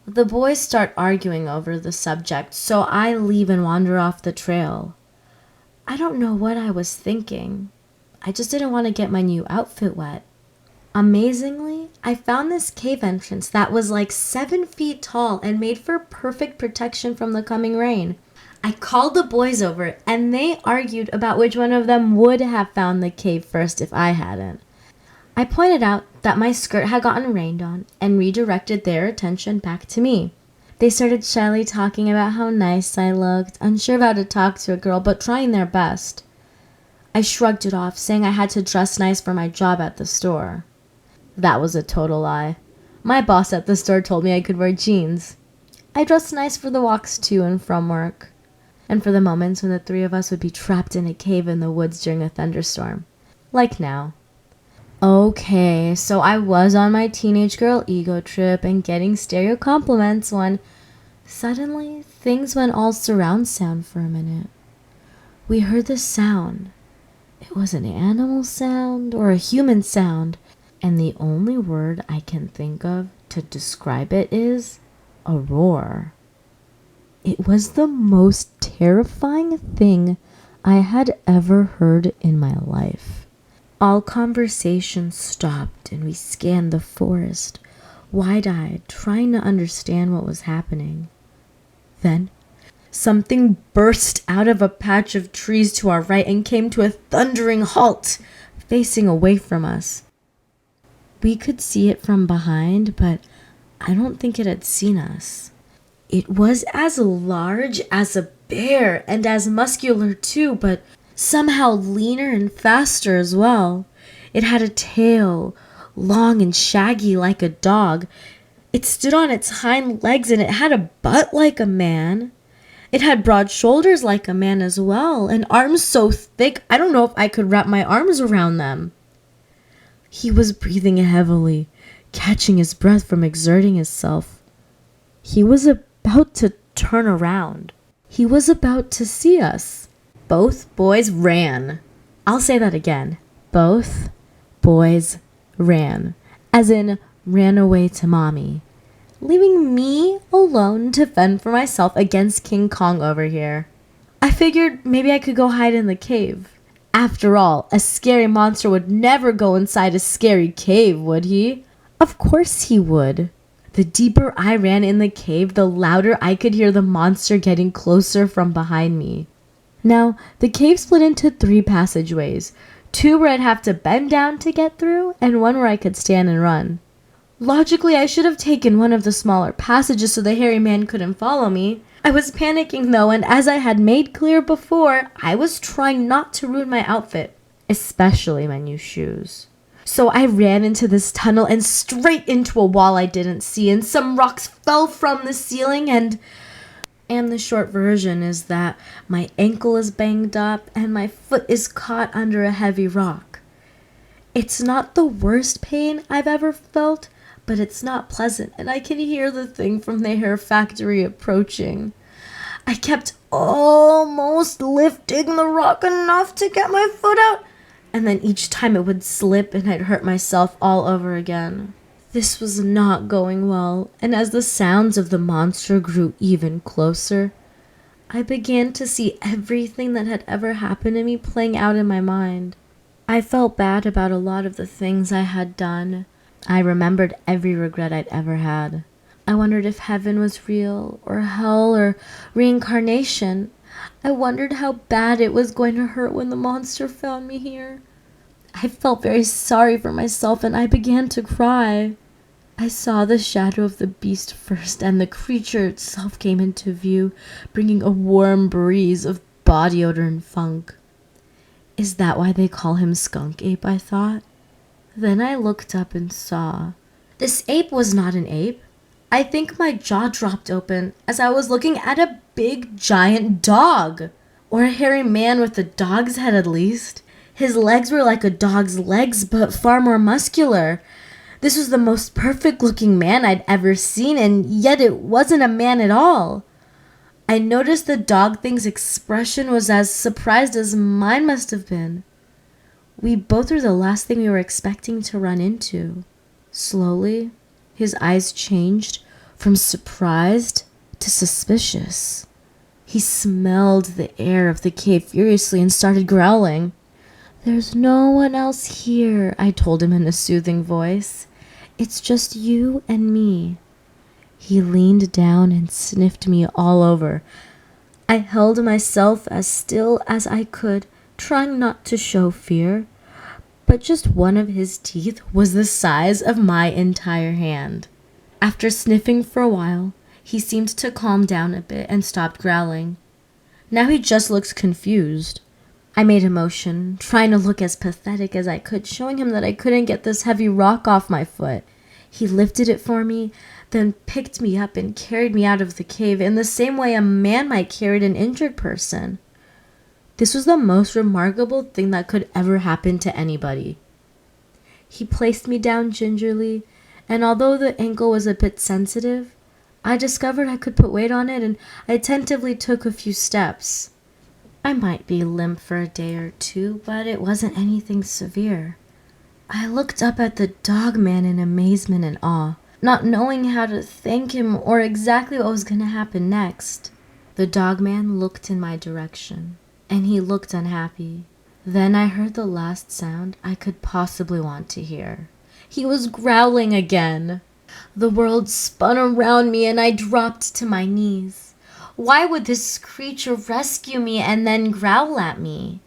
The boys start arguing over the subject, so I leave and wander off the trail. I don't know what I was thinking. I just didn't want to get my new outfit wet. Amazingly, I found this cave entrance that was like 7 feet tall and made for perfect protection from the coming rain. I called the boys over and they argued about which one of them would have found the cave first if I hadn't. I pointed out that my skirt had gotten rained on and redirected their attention back to me. They started shyly talking about how nice I looked, unsure of how to talk to a girl, but trying their best. I shrugged it off, saying I had to dress nice for my job at the store. That was a total lie. My boss at the store told me I could wear jeans. I dressed nice for the walks to and from work, and for the moments when the three of us would be trapped in a cave in the woods during a thunderstorm. Like now. Okay, so I was on my teenage girl ego trip and getting stereo compliments when suddenly things went all surround sound for a minute. We heard the sound. It was an animal sound or a human sound, and the only word I can think of to describe it is a roar. It was the most terrifying thing I had ever heard in my life. All conversation stopped and we scanned the forest, wide-eyed, trying to understand what was happening. Then, something burst out of a patch of trees to our right and came to a thundering halt, facing away from us. We could see it from behind, but I don't think it had seen us. It was as large as a bear and as muscular too, but somehow leaner and faster as well. It had a tail, long and shaggy like a dog. It stood on its hind legs and it had a butt like a man. It had broad shoulders like a man as well, and arms so thick I don't know if I could wrap my arms around them. He was breathing heavily, catching his breath from exerting himself. He was about to turn around. He was about to see us. Both boys ran. I'll say that again. Both boys ran. As in, ran away to mommy, leaving me alone to fend for myself against King Kong over here. I figured maybe I could go hide in the cave. After all, a scary monster would never go inside a scary cave, would he? Of course he would. The deeper I ran in the cave, the louder I could hear the monster getting closer from behind me. Now, the cave split into 3 passageways, 2 where I'd have to bend down to get through, and 1 where I could stand and run. Logically, I should have taken one of the smaller passages so the hairy man couldn't follow me. I was panicking though, and as I had made clear before, I was trying not to ruin my outfit, especially my new shoes. So I ran into this tunnel and straight into a wall I didn't see, and some rocks fell from the ceiling, and the short version is that my ankle is banged up and my foot is caught under a heavy rock. It's not the worst pain I've ever felt, but it's not pleasant, and I can hear the thing from the hair factory approaching. I kept almost lifting the rock enough to get my foot out, and then each time it would slip and I'd hurt myself all over again. This was not going well, and as the sounds of the monster grew even closer, I began to see everything that had ever happened to me playing out in my mind. I felt bad about a lot of the things I had done. I remembered every regret I'd ever had. I wondered if heaven was real, or hell, or reincarnation. I wondered how bad it was going to hurt when the monster found me here. I felt very sorry for myself and I began to cry. I saw the shadow of the beast first, and the creature itself came into view, bringing a warm breeze of body odor and funk. Is that why they call him Skunk Ape, I thought? Then I looked up and saw. This ape was not an ape. I think my jaw dropped open as I was looking at a big giant dog, or a hairy man with a dog's head at least. His legs were like a dog's legs, but far more muscular. This was the most perfect looking man I'd ever seen, and yet it wasn't a man at all. I noticed the dog thing's expression was as surprised as mine must have been. We both were the last thing we were expecting to run into. Slowly, his eyes changed from surprised to suspicious. He smelled the air of the cave furiously and started growling. "There's no one else here," I told him in a soothing voice. "It's just you and me." He leaned down and sniffed me all over. I held myself as still as I could, trying not to show fear, but just one of his teeth was the size of my entire hand. After sniffing for a while, he seemed to calm down a bit and stopped growling. Now he just looks confused. I made a motion, trying to look as pathetic as I could, showing him that I couldn't get this heavy rock off my foot. He lifted it for me, then picked me up and carried me out of the cave in the same way a man might carry an injured person. This was the most remarkable thing that could ever happen to anybody. He placed me down gingerly, and although the ankle was a bit sensitive, I discovered I could put weight on it, and I attentively took a few steps. I might be limp for a day or two, but it wasn't anything severe. I looked up at the Dogman in amazement and awe, not knowing how to thank him or exactly what was going to happen next. The Dogman looked in my direction, and he looked unhappy. Then I heard the last sound I could possibly want to hear. He was growling again. The world spun around me and I dropped to my knees. Why would this creature rescue me and then growl at me?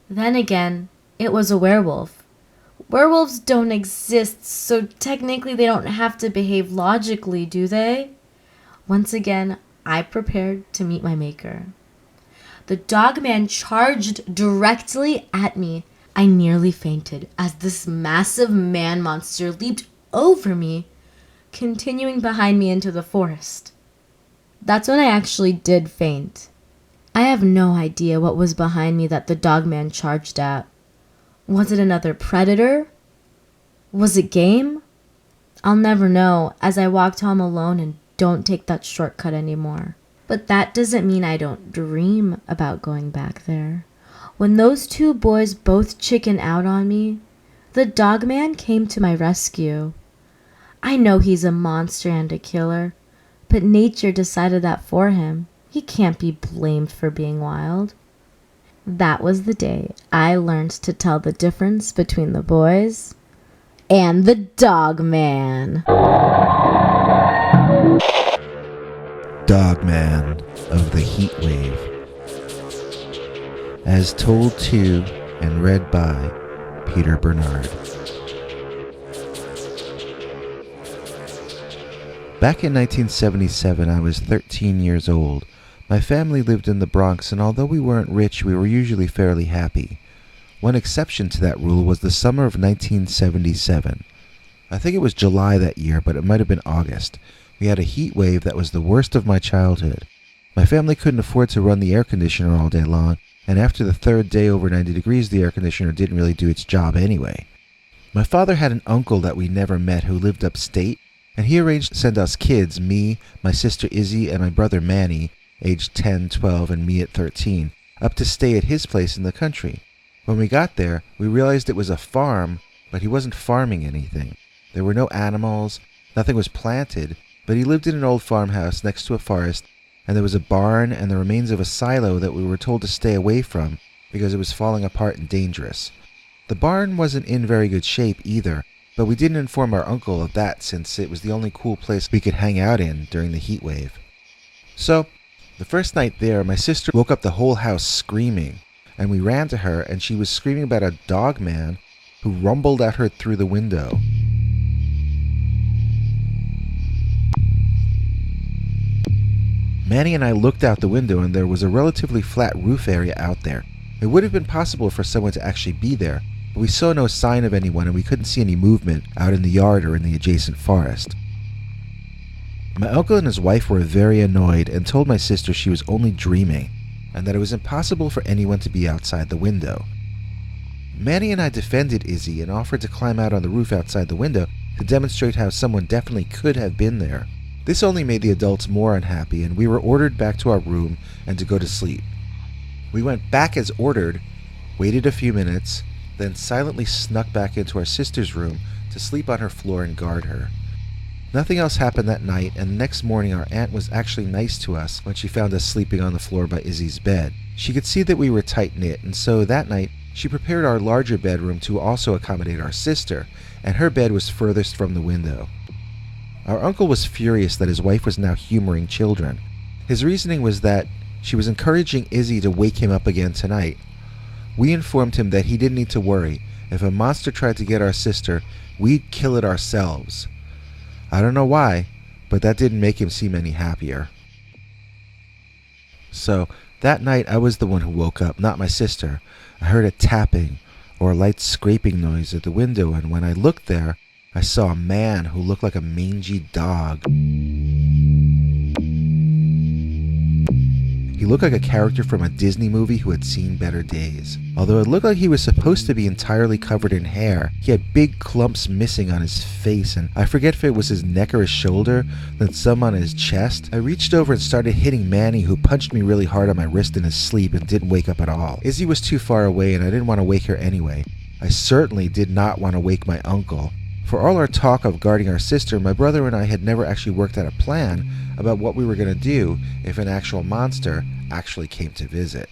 Then again, it was a werewolf. Werewolves don't exist, so technically they don't have to behave logically, do they? Once again, I prepared to meet my maker. The Dogman charged directly at me. I nearly fainted as this massive man monster leaped over me, continuing behind me into the forest. That's when I actually did faint. I have no idea what was behind me that the Dogman charged at. Was it another predator? Was it game? I'll never know, as I walked home alone and don't take that shortcut anymore. But that doesn't mean I don't dream about going back there. When those two boys both chickened out on me, the Dogman came to my rescue. I know he's a monster and a killer, but nature decided that for him. He can't be blamed for being wild. That was the day I learned to tell the difference between the boys and the Dogman. Dogman of the Heat Wave. As told to and read by Peter Bernard. Back in 1977, I was 13 years old. My family lived in the Bronx, and although we weren't rich, we were usually fairly happy. One exception to that rule was the summer of 1977. I think it was July that year, but it might have been August. We had a heat wave that was the worst of my childhood. My family couldn't afford to run the air conditioner all day long, and after the third day over 90 degrees, the air conditioner didn't really do its job anyway. My father had an uncle that we never met who lived upstate, and he arranged to send us kids, me, my sister Izzy, and my brother Manny, aged 10, 12, and me at 13, up to stay at his place in the country. When we got there, we realized it was a farm, but he wasn't farming anything. There were no animals, nothing was planted, but he lived in an old farmhouse next to a forest, and there was a barn and the remains of a silo that we were told to stay away from because it was falling apart and dangerous. The barn wasn't in very good shape either, but we didn't inform our uncle of that since it was the only cool place we could hang out in during the heat wave. So, the first night there, my sister woke up the whole house screaming, and we ran to her, and she was screaming about a Dogman who rumbled at her through the window. Manny and I looked out the window, and there was a relatively flat roof area out there. It would have been possible for someone to actually be there, but we saw no sign of anyone, and we couldn't see any movement out in the yard or in the adjacent forest. My uncle and his wife were very annoyed and told my sister she was only dreaming, and that it was impossible for anyone to be outside the window. Manny and I defended Izzy and offered to climb out on the roof outside the window to demonstrate how someone definitely could have been there. This only made the adults more unhappy, and we were ordered back to our room and to go to sleep. We went back as ordered, waited a few minutes, then silently snuck back into our sister's room to sleep on her floor and guard her. Nothing else happened that night, and the next morning our aunt was actually nice to us when she found us sleeping on the floor by Izzy's bed. She could see that we were tight-knit, and so that night she prepared our larger bedroom to also accommodate our sister, and her bed was furthest from the window. Our uncle was furious that his wife was now humoring children. His reasoning was that she was encouraging Izzy to wake him up again tonight. We informed him that he didn't need to worry. If a monster tried to get our sister, we'd kill it ourselves. I don't know why, but that didn't make him seem any happier. So, that night I was the one who woke up, not my sister. I heard a tapping or a light scraping noise at the window, and when I looked there, I saw a man who looked like a mangy dog. He looked like a character from a Disney movie who had seen better days. Although it looked like he was supposed to be entirely covered in hair, he had big clumps missing on his face, and I forget if it was his neck or his shoulder, then some on his chest. I reached over and started hitting Manny, who punched me really hard on my wrist in his sleep and didn't wake up at all. Izzy was too far away and I didn't want to wake her anyway. I certainly did not want to wake my uncle. For all our talk of guarding our sister, my brother and I had never actually worked out a plan about what we were going to do if an actual monster actually came to visit.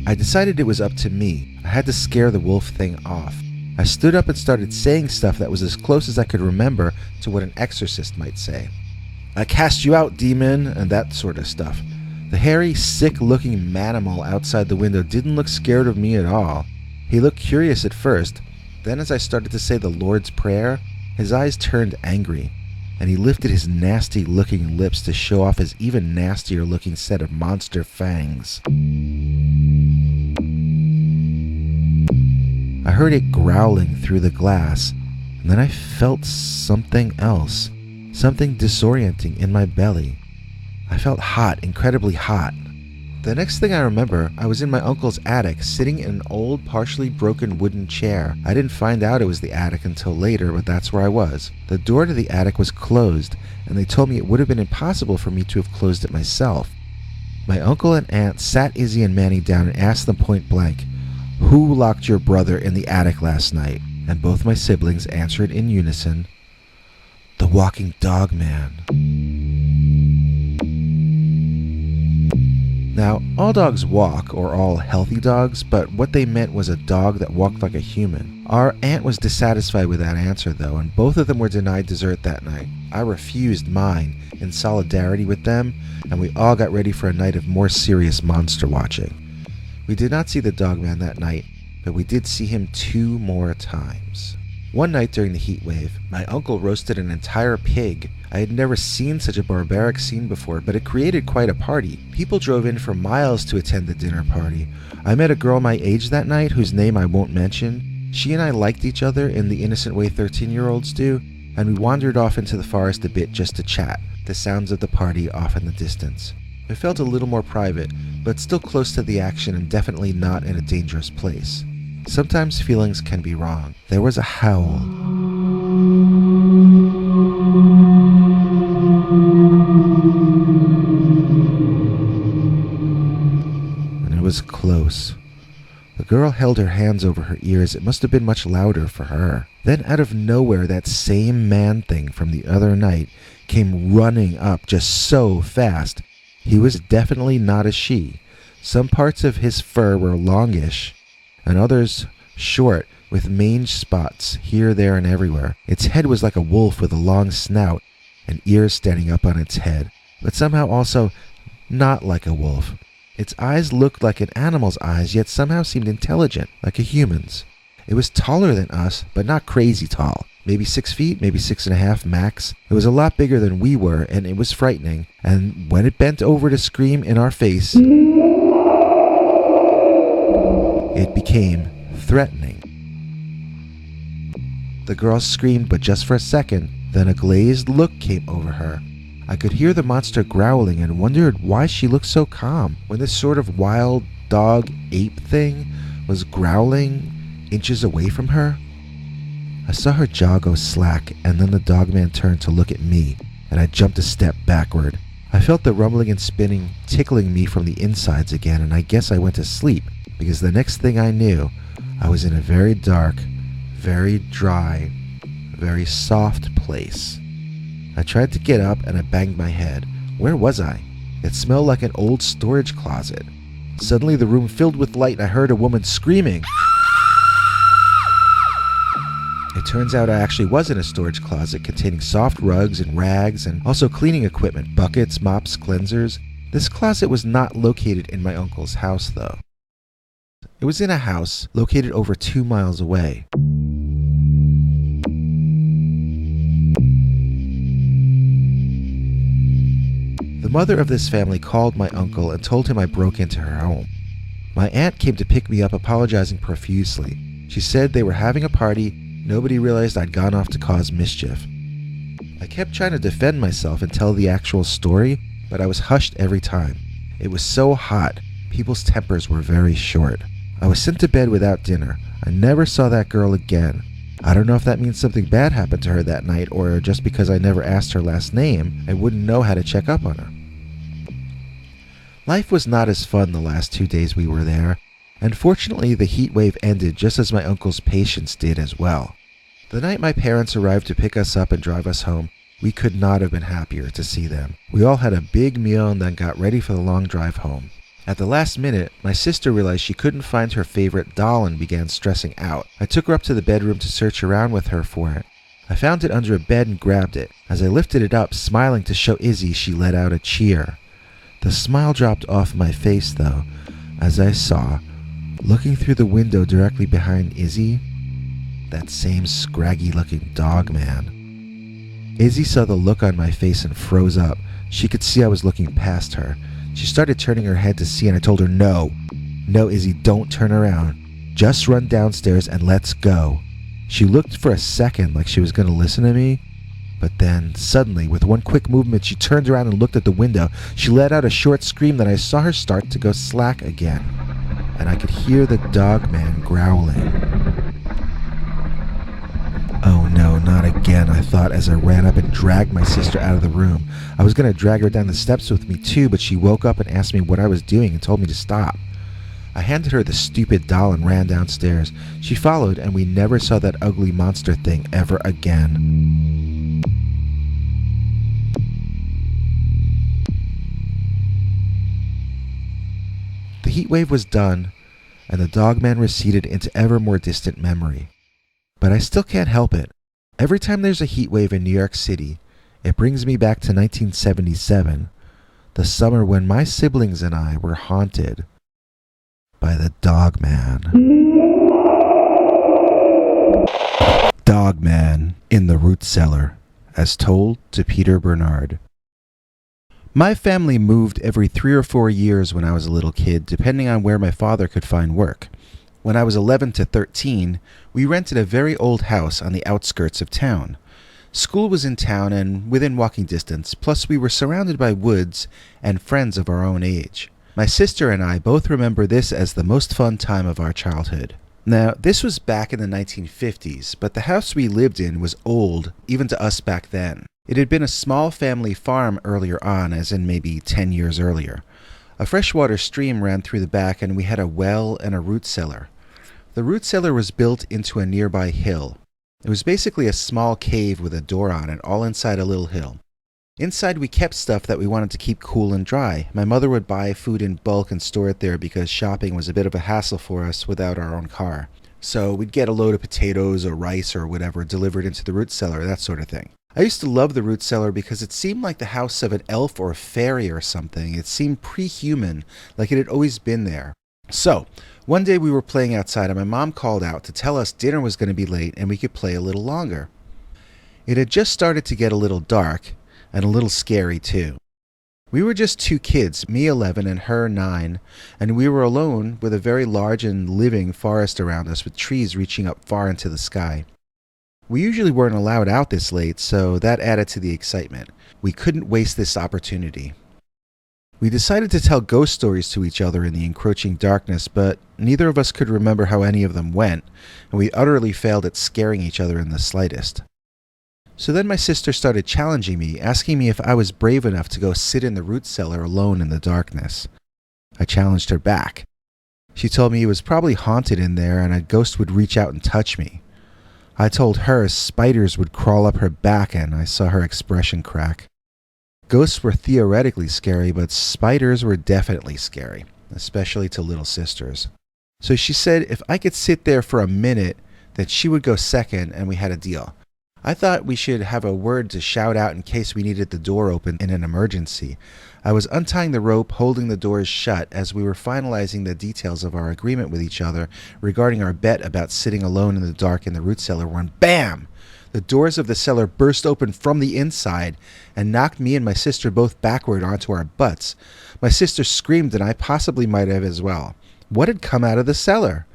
I decided it was up to me. I had to scare the wolf thing off. I stood up and started saying stuff that was as close as I could remember to what an exorcist might say. "I cast you out, demon," and that sort of stuff. The hairy, sick-looking manimal outside the window didn't look scared of me at all. He looked curious at first. Then as I started to say the Lord's Prayer, his eyes turned angry, and he lifted his nasty-looking lips to show off his even nastier-looking set of monster fangs. I heard it growling through the glass, and then I felt something else, something disorienting in my belly. I felt hot, incredibly hot. The next thing I remember, I was in my uncle's attic, sitting in an old, partially broken wooden chair. I didn't find out it was the attic until later, but that's where I was. The door to the attic was closed, and they told me it would have been impossible for me to have closed it myself. My uncle and aunt sat Izzy and Manny down and asked them point blank, "Who locked your brother in the attic last night?" And both my siblings answered in unison, "The walking Dogman." Now, all dogs walk, or all healthy dogs, but what they meant was a dog that walked like a human. Our aunt was dissatisfied with that answer, though, and both of them were denied dessert that night. I refused mine in solidarity with them, and we all got ready for a night of more serious monster watching. We did not see the Dogman that night, but we did see him 2 more times. One night during the heat wave, my uncle roasted an entire pig. I had never seen such a barbaric scene before, but it created quite a party. People drove in for miles to attend the dinner party. I met a girl my age that night, whose name I won't mention. She and I liked each other in the innocent way 13-year-olds do, and we wandered off into the forest a bit just to chat, the sounds of the party off in the distance. It felt a little more private, but still close to the action and definitely not in a dangerous place. Sometimes feelings can be wrong. There was a howl. And it was close. The girl held her hands over her ears. It must have been much louder for her. Then out of nowhere, that same man thing from the other night came running up just so fast. He was definitely not a she. Some parts of his fur were longish, and others short, with mange spots here, there, and everywhere. Its head was like a wolf with a long snout and ears standing up on its head, but somehow also not like a wolf. Its eyes looked like an animal's eyes, yet somehow seemed intelligent, like a human's. It was taller than us, but not crazy tall. Maybe 6 feet, maybe 6.5 max. It was a lot bigger than we were, and it was frightening. And when it bent over to scream in our face, it became threatening. The girl screamed, but just for a second. Then a glazed look came over her. I could hear the monster growling and wondered why she looked so calm when this sort of wild dog ape thing was growling inches away from her. I saw her jaw go slack, and then the Dogman turned to look at me, and I jumped a step backward. I felt the rumbling and spinning tickling me from the insides again, and I guess I went to sleep, because the next thing I knew, I was in a very dark, very dry, very soft place. I tried to get up and I banged my head. Where was I? It smelled like an old storage closet. Suddenly the room filled with light and I heard a woman screaming. It turns out I actually was in a storage closet containing soft rugs and rags and also cleaning equipment, buckets, mops, cleansers. This closet was not located in my uncle's house though. It was in a house located over 2 miles away. The mother of this family called my uncle and told him I broke into her home. My aunt came to pick me up, apologizing profusely. She said they were having a party. Nobody realized I'd gone off to cause mischief. I kept trying to defend myself and tell the actual story, but I was hushed every time. It was so hot. People's tempers were very short. I was sent to bed without dinner. I never saw that girl again. I don't know if that means something bad happened to her that night or just because I never asked her last name, I wouldn't know how to check up on her. Life was not as fun the last 2 days we were there. And fortunately, the heat wave ended just as my uncle's patients did as well. The night my parents arrived to pick us up and drive us home, we could not have been happier to see them. We all had a big meal and then got ready for the long drive home. At the last minute, my sister realized she couldn't find her favorite doll and began stressing out. I took her up to the bedroom to search around with her for it. I found it under a bed and grabbed it. As I lifted it up, smiling to show Izzy, she let out a cheer. The smile dropped off my face though, as I saw, looking through the window directly behind Izzy, that same scraggy-looking Dogman. Izzy saw the look on my face and froze up. She could see I was looking past her. She started turning her head to see, and I told her, No, Izzy, don't turn around. Just run downstairs and let's go. She looked for a second like she was going to listen to me, but then, suddenly, with one quick movement, she turned around and looked at the window. She let out a short scream, then I saw her start to go slack again, and I could hear the Dogman growling. Oh no, not again, I thought as I ran up and dragged my sister out of the room. I was going to drag her down the steps with me too, but she woke up and asked me what I was doing and told me to stop. I handed her the stupid doll and ran downstairs. She followed, and we never saw that ugly monster thing ever again. The heat wave was done, and the Dogman receded into ever more distant memory. But I still can't help it. Every time there's a heat wave in New York City, it brings me back to 1977, the summer when my siblings and I were haunted by the Dogman. Dogman in the root cellar, as told to Peter Bernard. My family moved every 3 or 4 years when I was a little kid, depending on where my father could find work. When I was 11 to 13, we rented a very old house on the outskirts of town. School was in town and within walking distance, plus we were surrounded by woods and friends of our own age. My sister and I both remember this as the most fun time of our childhood. Now, this was back in the 1950s, but the house we lived in was old, even to us back then. It had been a small family farm earlier on, as in maybe 10 years earlier. A freshwater stream ran through the back and we had a well and a root cellar. The root cellar was built into a nearby hill. It was basically a small cave with a door on it, all inside a little hill. Inside we kept stuff that we wanted to keep cool and dry. My mother would buy food in bulk and store it there because shopping was a bit of a hassle for us without our own car. So we'd get a load of potatoes or rice or whatever delivered into the root cellar, that sort of thing. I used to love the root cellar because it seemed like the house of an elf or a fairy or something. It seemed pre-human, like it had always been there. So, one day we were playing outside and my mom called out to tell us dinner was going to be late and we could play a little longer. It had just started to get a little dark and a little scary too. We were just 2 kids, me 11 and her 9, and we were alone with a very large and living forest around us with trees reaching up far into the sky. We usually weren't allowed out this late, so that added to the excitement. We couldn't waste this opportunity. We decided to tell ghost stories to each other in the encroaching darkness, but neither of us could remember how any of them went, and we utterly failed at scaring each other in the slightest. So then my sister started challenging me, asking me if I was brave enough to go sit in the root cellar alone in the darkness. I challenged her back. She told me it was probably haunted in there and a ghost would reach out and touch me. I told her spiders would crawl up her back and I saw her expression crack. Ghosts were theoretically scary, but spiders were definitely scary, especially to little sisters. So she said if I could sit there for a minute, that she would go second and we had a deal. I thought we should have a word to shout out in case we needed the door open in an emergency. I was untying the rope, holding the doors shut as we were finalizing the details of our agreement with each other regarding our bet about sitting alone in the dark in the root cellar when BAM! The doors of the cellar burst open from the inside and knocked me and my sister both backward onto our butts. My sister screamed and I possibly might have as well. What had come out of the cellar?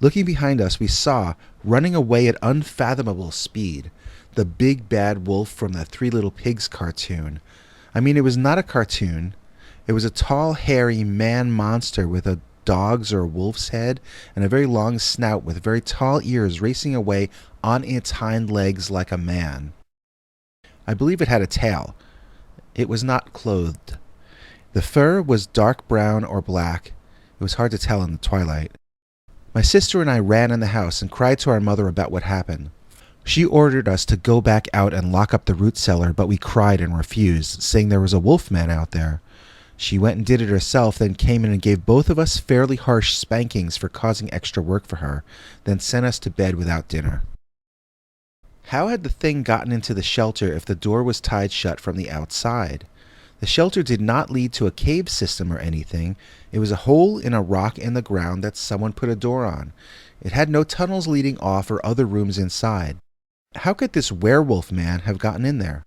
Looking behind us, we saw, running away at unfathomable speed, the big bad wolf from the Three Little Pigs cartoon. I mean, it was not a cartoon. It was a tall, hairy man monster with a dog's or wolf's head and a very long snout with very tall ears racing away on its hind legs like a man. I believe it had a tail. It was not clothed. The fur was dark brown or black. It was hard to tell in the twilight. My sister and I ran in the house and cried to our mother about what happened. She ordered us to go back out and lock up the root cellar, but we cried and refused, saying there was a wolf man out there. She went and did it herself, then came in and gave both of us fairly harsh spankings for causing extra work for her, then sent us to bed without dinner. How had the thing gotten into the shelter if the door was tied shut from the outside? The shelter did not lead to a cave system or anything. It was a hole in a rock in the ground that someone put a door on. It had no tunnels leading off or other rooms inside. How could this werewolf man have gotten in there?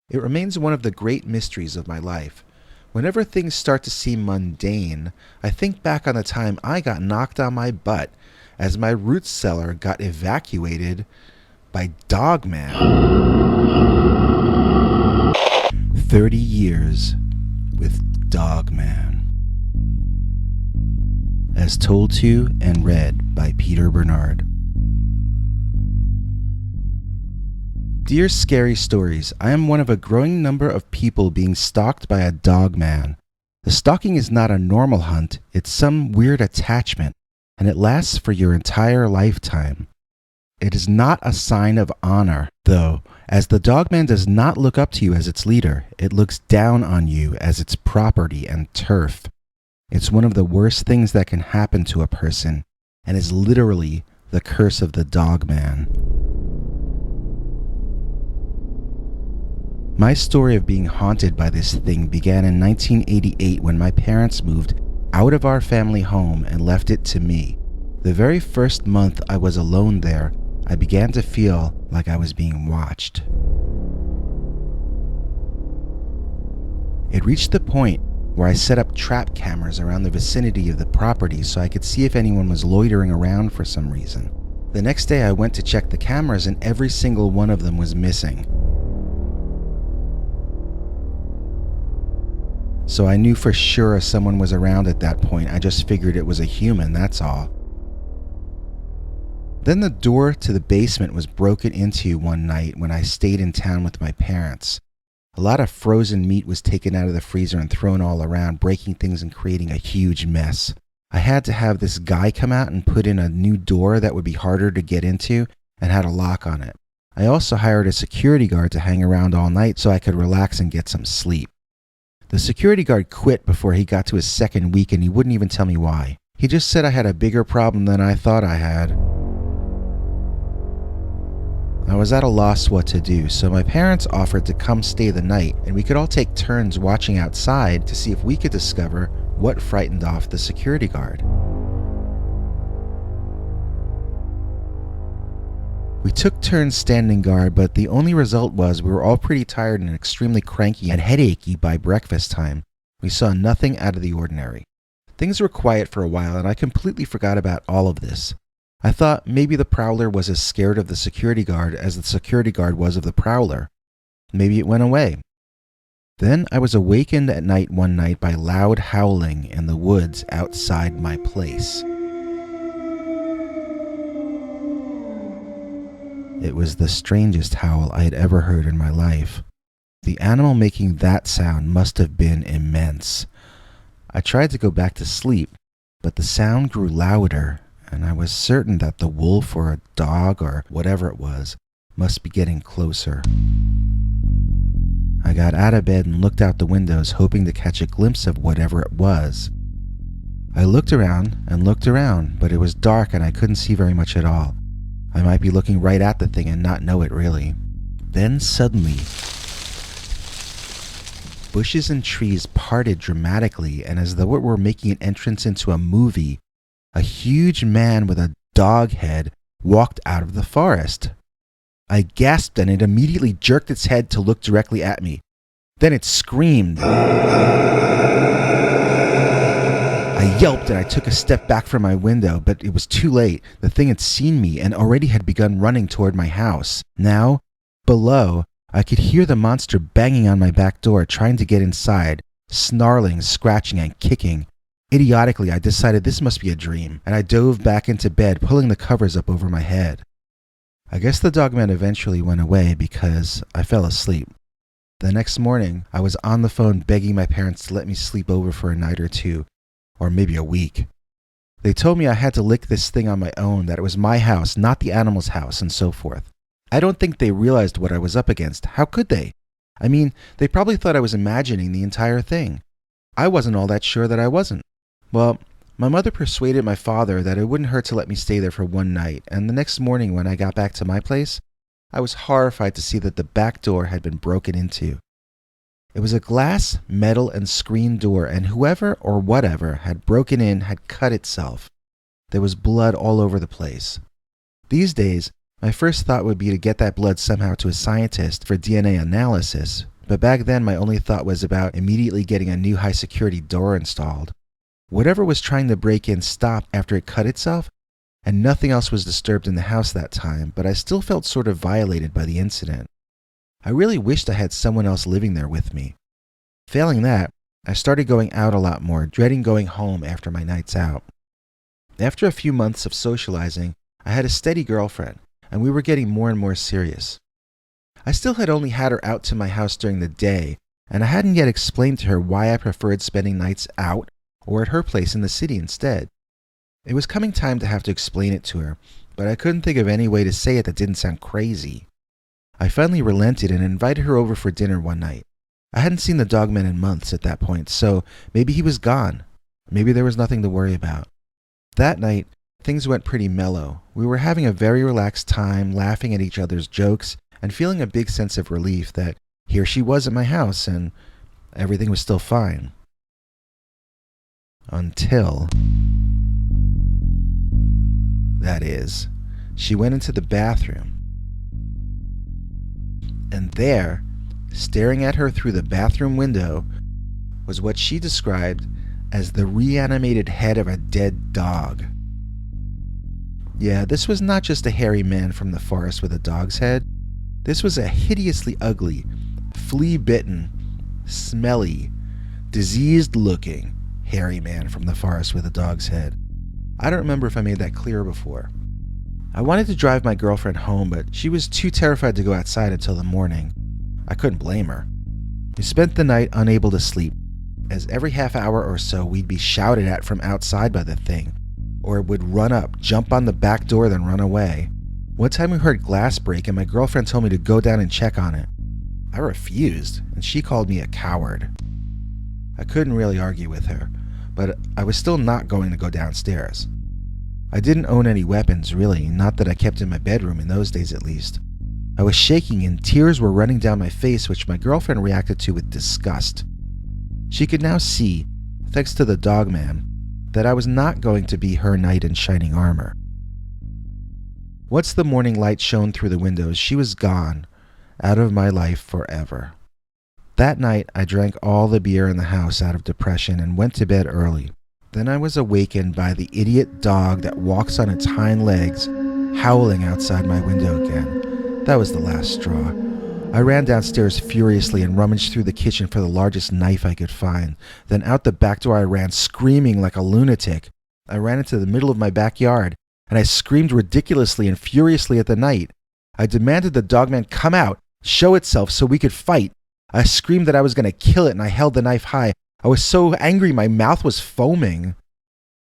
It remains one of the great mysteries of my life. Whenever things start to seem mundane, I think back on the time I got knocked on my butt as my root cellar got evacuated by Dogman. 30 years with Dogman. As told to and read by Peter Bernard. Dear Scary Stories, I am one of a growing number of people being stalked by a dogman. The stalking is not a normal hunt, it's some weird attachment, and it lasts for your entire lifetime. It is not a sign of honor, though, as the dogman does not look up to you as its leader, it looks down on you as its property and turf. It's one of the worst things that can happen to a person, and is literally the curse of the dogman. My story of being haunted by this thing began in 1988 when my parents moved out of our family home and left it to me. The very first month I was alone there, I began to feel like I was being watched. It reached the point where I set up trap cameras around the vicinity of the property so I could see if anyone was loitering around for some reason. The next day I went to check the cameras and every single one of them was missing. So I knew for sure someone was around at that point. I just figured it was a human, that's all. Then the door to the basement was broken into one night when I stayed in town with my parents. A lot of frozen meat was taken out of the freezer and thrown all around, breaking things and creating a huge mess. I had to have this guy come out and put in a new door that would be harder to get into and had a lock on it. I also hired a security guard to hang around all night so I could relax and get some sleep. The security guard quit before he got to his second week and he wouldn't even tell me why. He just said I had a bigger problem than I thought I had. I was at a loss what to do, so my parents offered to come stay the night and we could all take turns watching outside to see if we could discover what frightened off the security guard. We took turns standing guard, but the only result was we were all pretty tired and extremely cranky and headachy by breakfast time. We saw nothing out of the ordinary. Things were quiet for a while and I completely forgot about all of this. I thought maybe the prowler was as scared of the security guard as the security guard was of the prowler. Maybe it went away. Then I was awakened at night one night by loud howling in the woods outside my place. It was the strangest howl I had ever heard in my life. The animal making that sound must have been immense. I tried to go back to sleep, but the sound grew louder, and I was certain that the wolf or a dog or whatever it was must be getting closer. I got out of bed and looked out the windows, hoping to catch a glimpse of whatever it was. I looked around, but it was dark and I couldn't see very much at all. I might be looking right at the thing and not know it really. Then suddenly, bushes and trees parted dramatically, and as though it were making an entrance into a movie, a huge man with a dog head walked out of the forest. I gasped and it immediately jerked its head to look directly at me. Then it screamed. I yelped and I took a step back from my window, but it was too late. The thing had seen me and already had begun running toward my house. Now, below, I could hear the monster banging on my back door, trying to get inside, snarling, scratching, and kicking. Idiotically, I decided this must be a dream, and I dove back into bed, pulling the covers up over my head. I guess the Dogman eventually went away because I fell asleep. The next morning, I was on the phone begging my parents to let me sleep over for a night or two, or maybe a week. They told me I had to lick this thing on my own, that it was my house, not the animal's house, and so forth. I don't think they realized what I was up against. How could they? I mean, they probably thought I was imagining the entire thing. I wasn't all that sure that I wasn't. Well, my mother persuaded my father that it wouldn't hurt to let me stay there for one night, and the next morning when I got back to my place, I was horrified to see that the back door had been broken into. It was a glass, metal, and screen door, and whoever or whatever had broken in had cut itself. There was blood all over the place. These days, my first thought would be to get that blood somehow to a scientist for DNA analysis, but back then my only thought was about immediately getting a new high-security door installed. Whatever was trying to break in stopped after it cut itself, and nothing else was disturbed in the house that time, but I still felt sort of violated by the incident. I really wished I had someone else living there with me. Failing that, I started going out a lot more, dreading going home after my nights out. After a few months of socializing, I had a steady girlfriend, and we were getting more and more serious. I still had only had her out to my house during the day, and I hadn't yet explained to her why I preferred spending nights out or at her place in the city instead. It was coming time to have to explain it to her, but I couldn't think of any way to say it that didn't sound crazy. I finally relented and invited her over for dinner one night. I hadn't seen the Dogman in months at that point, so maybe he was gone. Maybe there was nothing to worry about. That night, things went pretty mellow. We were having a very relaxed time, laughing at each other's jokes, and feeling a big sense of relief that here she was at my house and everything was still fine. Until... that is, she went into the bathroom. And there, staring at her through the bathroom window, was what she described as the reanimated head of a dead dog. Yeah, this was not just a hairy man from the forest with a dog's head. This was a hideously ugly, flea-bitten, smelly, diseased-looking, hairy man from the forest with a dog's head. I don't remember if I made that clear before. I wanted to drive my girlfriend home, but she was too terrified to go outside until the morning. I couldn't blame her. We spent the night unable to sleep, as every half hour or so we'd be shouted at from outside by the thing, or it would run up, jump on the back door, then run away. One time we heard glass break and my girlfriend told me to go down and check on it. I refused, and she called me a coward. I couldn't really argue with her, but I was still not going to go downstairs. I didn't own any weapons, really, not that I kept in my bedroom in those days at least. I was shaking and tears were running down my face, which my girlfriend reacted to with disgust. She could now see, thanks to the Dogman, that I was not going to be her knight in shining armor. Once the morning light shone through the windows, she was gone, out of my life forever. That night, I drank all the beer in the house out of depression and went to bed early. Then I was awakened by the idiot dog that walks on its hind legs, howling outside my window again. That was the last straw. I ran downstairs furiously and rummaged through the kitchen for the largest knife I could find. Then out the back door I ran, screaming like a lunatic. I ran into the middle of my backyard, and I screamed ridiculously and furiously at the night. I demanded the Dogman come out, show itself so we could fight. I screamed that I was going to kill it, and I held the knife high. I was so angry my mouth was foaming.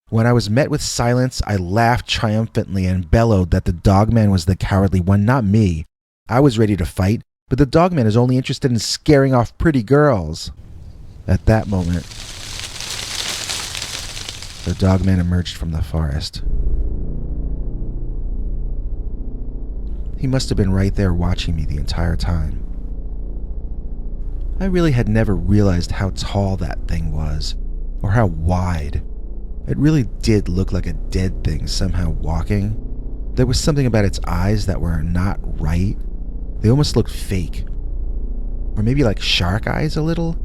When I was met with silence, I laughed triumphantly and bellowed that the Dogman was the cowardly one, not me. I was ready to fight, but the Dogman is only interested in scaring off pretty girls. At that moment, the Dogman emerged from the forest. He must have been right there watching me the entire time. I really had never realized how tall that thing was, or how wide. It really did look like a dead thing somehow walking. There was something about its eyes that were not right. They almost looked fake. Or maybe like shark eyes a little.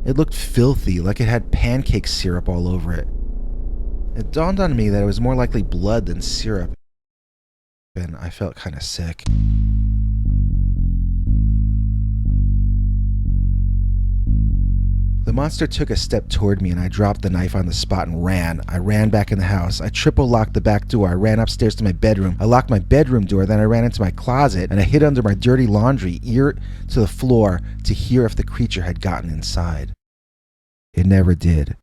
It looked filthy, like it had pancake syrup all over it. It dawned on me that it was more likely blood than syrup, and I felt kind of sick. The monster took a step toward me and I dropped the knife on the spot and ran. I ran back in the house. I triple locked the back door. I ran upstairs to my bedroom. I locked my bedroom door. Then I ran into my closet and I hid under my dirty laundry, ear to the floor, to hear if the creature had gotten inside. It never did.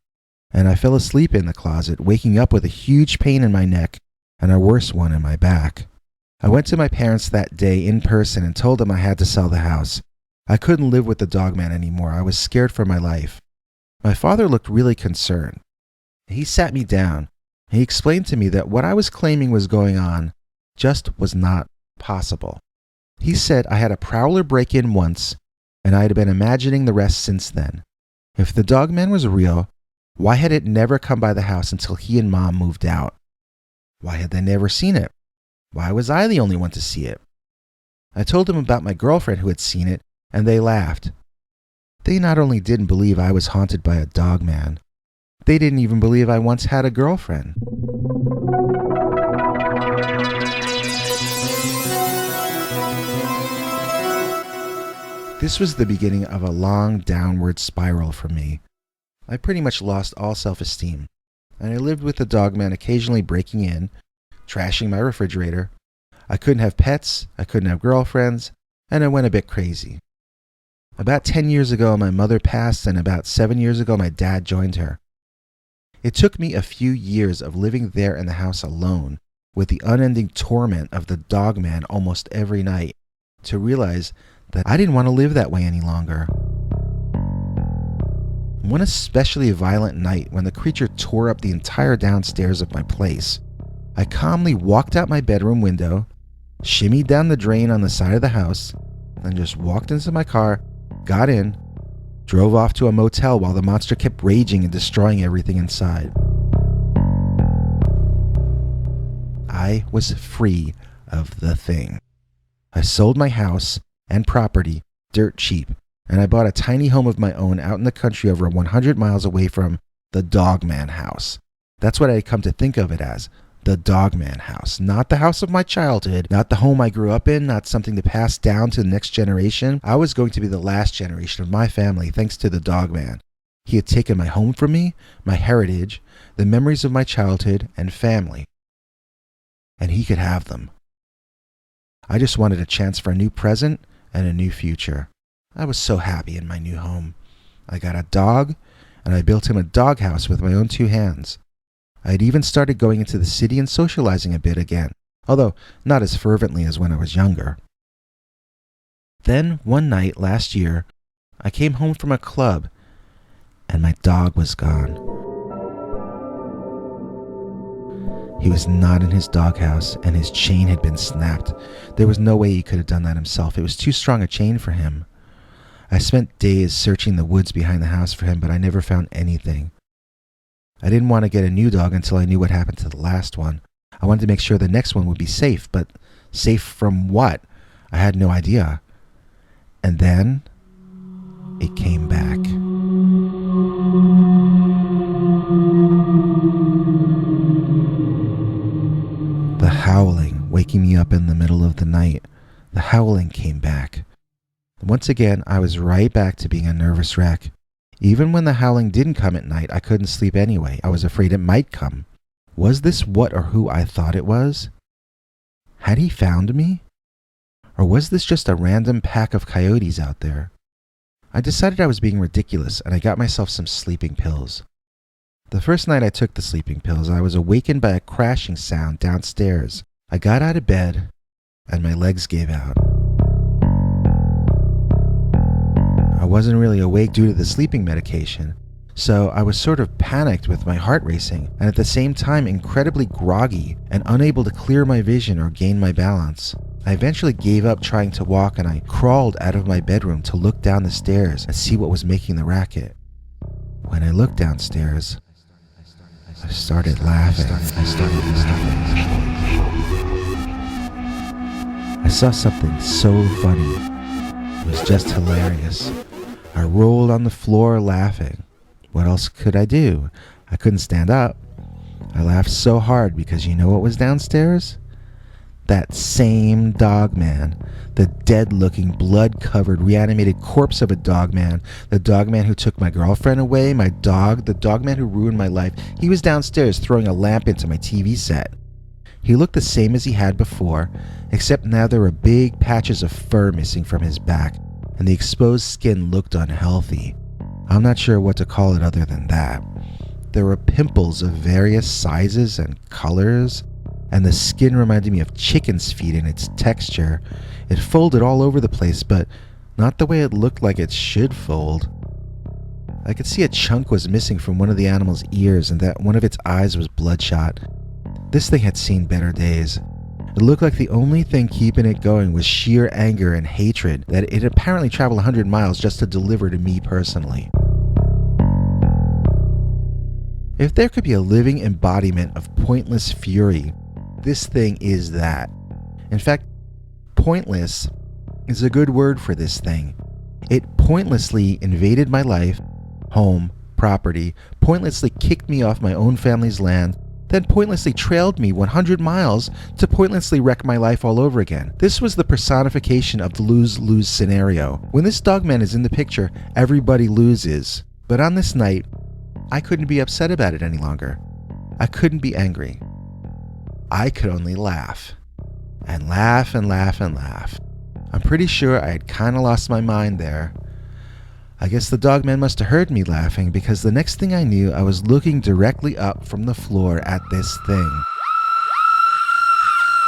And I fell asleep in the closet, waking up with a huge pain in my neck and a worse one in my back. I went to my parents that day in person and told them I had to sell the house. I couldn't live with the Dogman anymore. I was scared for my life. My father looked really concerned. He sat me down. He explained to me that what I was claiming was going on just was not possible. He said I had a prowler break in once, and I had been imagining the rest since then. If the Dogman was real, why had it never come by the house until he and Mom moved out? Why had they never seen it? Why was I the only one to see it? I told them about my girlfriend who had seen it, and they laughed. They not only didn't believe I was haunted by a Dogman, they didn't even believe I once had a girlfriend. This was the beginning of a long downward spiral for me. I pretty much lost all self-esteem, and I lived with the Dogman occasionally breaking in, trashing my refrigerator. I couldn't have pets, I couldn't have girlfriends, and I went a bit crazy. About 10 years ago, my mother passed, and about 7 years ago, my dad joined her. It took me a few years of living there in the house alone, with the unending torment of the Dogman almost every night, to realize that I didn't want to live that way any longer. One especially violent night, when the creature tore up the entire downstairs of my place, I calmly walked out my bedroom window, shimmied down the drain on the side of the house, and just walked into my car, got in, drove off to a motel while the monster kept raging and destroying everything inside. I was free of the thing. I sold my house and property dirt cheap, and I bought a tiny home of my own out in the country over 100 miles away from the Dogman house. That's what I had come to think of it as. The Dogman house. Not the house of my childhood, not the home I grew up in, not something to pass down to the next generation. I was going to be the last generation of my family thanks to the Dogman. He had taken my home from me, my heritage, the memories of my childhood and family. And he could have them. I just wanted a chance for a new present and a new future. I was so happy in my new home. I got a dog, and I built him a doghouse with my own 2 hands. I had even started going into the city and socializing a bit again, although not as fervently as when I was younger. Then, one night last year, I came home from a club, and my dog was gone. He was not in his doghouse, and his chain had been snapped. There was no way he could have done that himself. It was too strong a chain for him. I spent days searching the woods behind the house for him, but I never found anything. I didn't want to get a new dog until I knew what happened to the last one. I wanted to make sure the next one would be safe, but safe from what? I had no idea. And then, it came back. The howling, waking me up in the middle of the night. The howling came back. Once again, I was right back to being a nervous wreck. Even when the howling didn't come at night, I couldn't sleep anyway. I was afraid it might come. Was this what or who I thought it was? Had he found me? Or was this just a random pack of coyotes out there? I decided I was being ridiculous, and I got myself some sleeping pills. The first night I took the sleeping pills, I was awakened by a crashing sound downstairs. I got out of bed, and my legs gave out. I wasn't really awake due to the sleeping medication, so I was sort of panicked with my heart racing, and at the same time incredibly groggy and unable to clear my vision or gain my balance. I eventually gave up trying to walk, and I crawled out of my bedroom to look down the stairs and see what was making the racket. When I looked downstairs, I started laughing. I saw something so funny. It was just hilarious. I rolled on the floor laughing. What else could I do? I couldn't stand up. I laughed so hard because you know what was downstairs? That same Dogman, the dead-looking, blood-covered, reanimated corpse of a Dogman, the Dogman who took my girlfriend away, my dog, the Dogman who ruined my life. He was downstairs throwing a lamp into my TV set. He looked the same as he had before, except now there were big patches of fur missing from his back, and the exposed skin looked unhealthy. I'm not sure what to call it other than that. There were pimples of various sizes and colors, and the skin reminded me of chicken's feet in its texture. It folded all over the place, but not the way it looked like it should fold. I could see a chunk was missing from one of the animal's ears and that one of its eyes was bloodshot. This thing had seen better days. It looked like the only thing keeping it going was sheer anger and hatred that it apparently traveled 100 miles just to deliver to me personally. If there could be a living embodiment of pointless fury, this thing is that. In fact, pointless is a good word for this thing. It pointlessly invaded my life, home, property, pointlessly kicked me off my own family's land, then pointlessly trailed me 100 miles to pointlessly wreck my life all over again. This was the personification of the lose-lose scenario. When this Dogman is in the picture, everybody loses. But on this night, I couldn't be upset about it any longer. I couldn't be angry. I could only laugh. And laugh and laugh and laugh. I'm pretty sure I had kind of lost my mind there. I guess the Dogman must have heard me laughing, because the next thing I knew, I was looking directly up from the floor at this thing.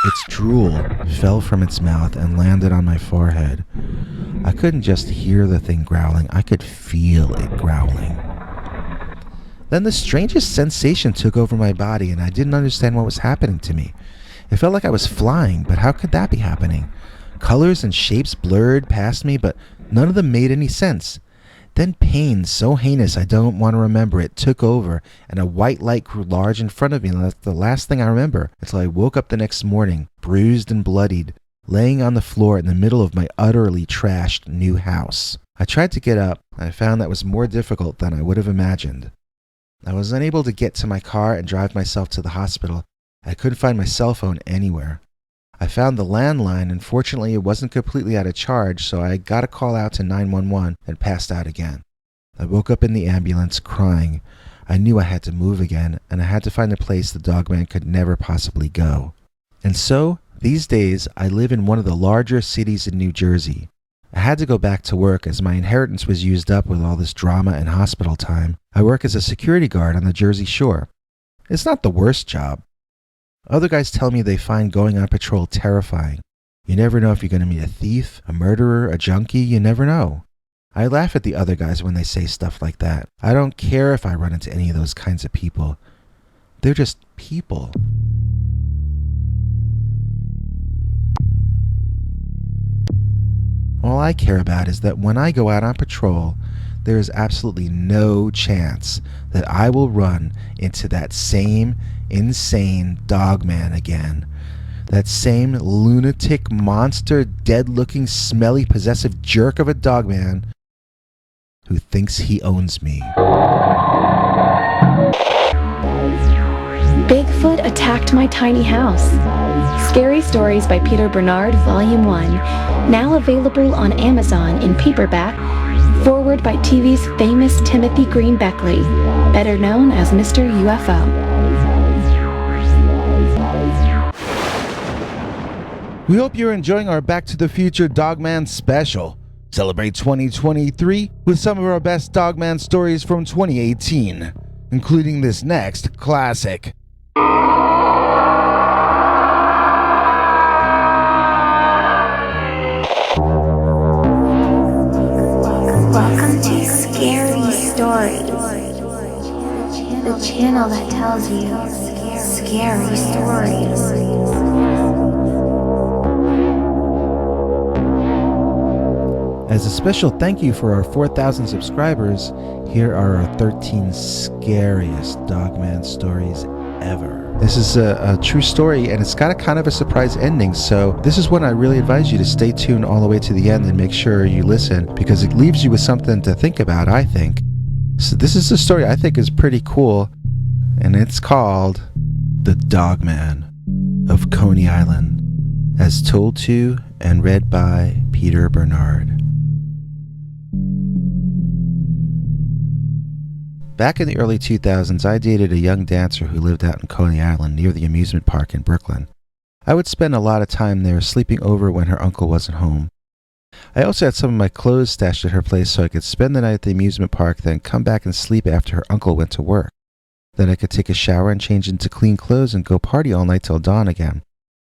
Its drool fell from its mouth and landed on my forehead. I couldn't just hear the thing growling, I could feel it growling. Then the strangest sensation took over my body, and I didn't understand what was happening to me. It felt like I was flying, but how could that be happening? Colors and shapes blurred past me, but none of them made any sense. Then pain, so heinous I don't want to remember it, took over, and a white light grew large in front of me, and that's the last thing I remember, until I woke up the next morning, bruised and bloodied, laying on the floor in the middle of my utterly trashed new house. I tried to get up, and I found that was more difficult than I would have imagined. I was unable to get to my car and drive myself to the hospital. I couldn't find my cell phone anywhere. I found the landline, and fortunately it wasn't completely out of charge, so I got a call out to 911 and passed out again. I woke up in the ambulance crying. I knew I had to move again, and I had to find a place the Dogman could never possibly go. And so, these days, I live in one of the larger cities in New Jersey. I had to go back to work as my inheritance was used up with all this drama and hospital time. I work as a security guard on the Jersey Shore. It's not the worst job. Other guys tell me they find going on patrol terrifying. You never know if you're going to meet a thief, a murderer, a junkie, you never know. I laugh at the other guys when they say stuff like that. I don't care if I run into any of those kinds of people. They're just people. All I care about is that when I go out on patrol, there is absolutely no chance that I will run into that same insane Dogman again. That same lunatic, monster, dead-looking, smelly, possessive jerk of a Dogman who thinks he owns me. Bigfoot Attacked My Tiny House. Scary Stories by Peter Bernard, Volume 1. Now available on Amazon in paperback. Forward by TV's famous Timothy Green Beckley, better known as Mr. UFO. We hope you're enjoying our Back to the Future Dogman special. Celebrate 2023 with some of our best Dogman stories from 2018, including this next classic. Welcome to Scary Stories, the channel that tells you scary stories. As a special thank you for our 4,000 subscribers, here are our 13 scariest Dogman stories ever. This is a true story, and it's got a kind of a surprise ending, so this is one I really advise you to stay tuned all the way to the end and make sure you listen, because it leaves you with something to think about, I think. So this is a story I think is pretty cool, and it's called The Dogman of Coney Island, as told to and read by Peter Bernard. Back in the early 2000s, I dated a young dancer who lived out in Coney Island near the amusement park in Brooklyn. I would spend a lot of time there sleeping over when her uncle wasn't home. I also had some of my clothes stashed at her place so I could spend the night at the amusement park, then come back and sleep after her uncle went to work. Then I could take a shower and change into clean clothes and go party all night till dawn again.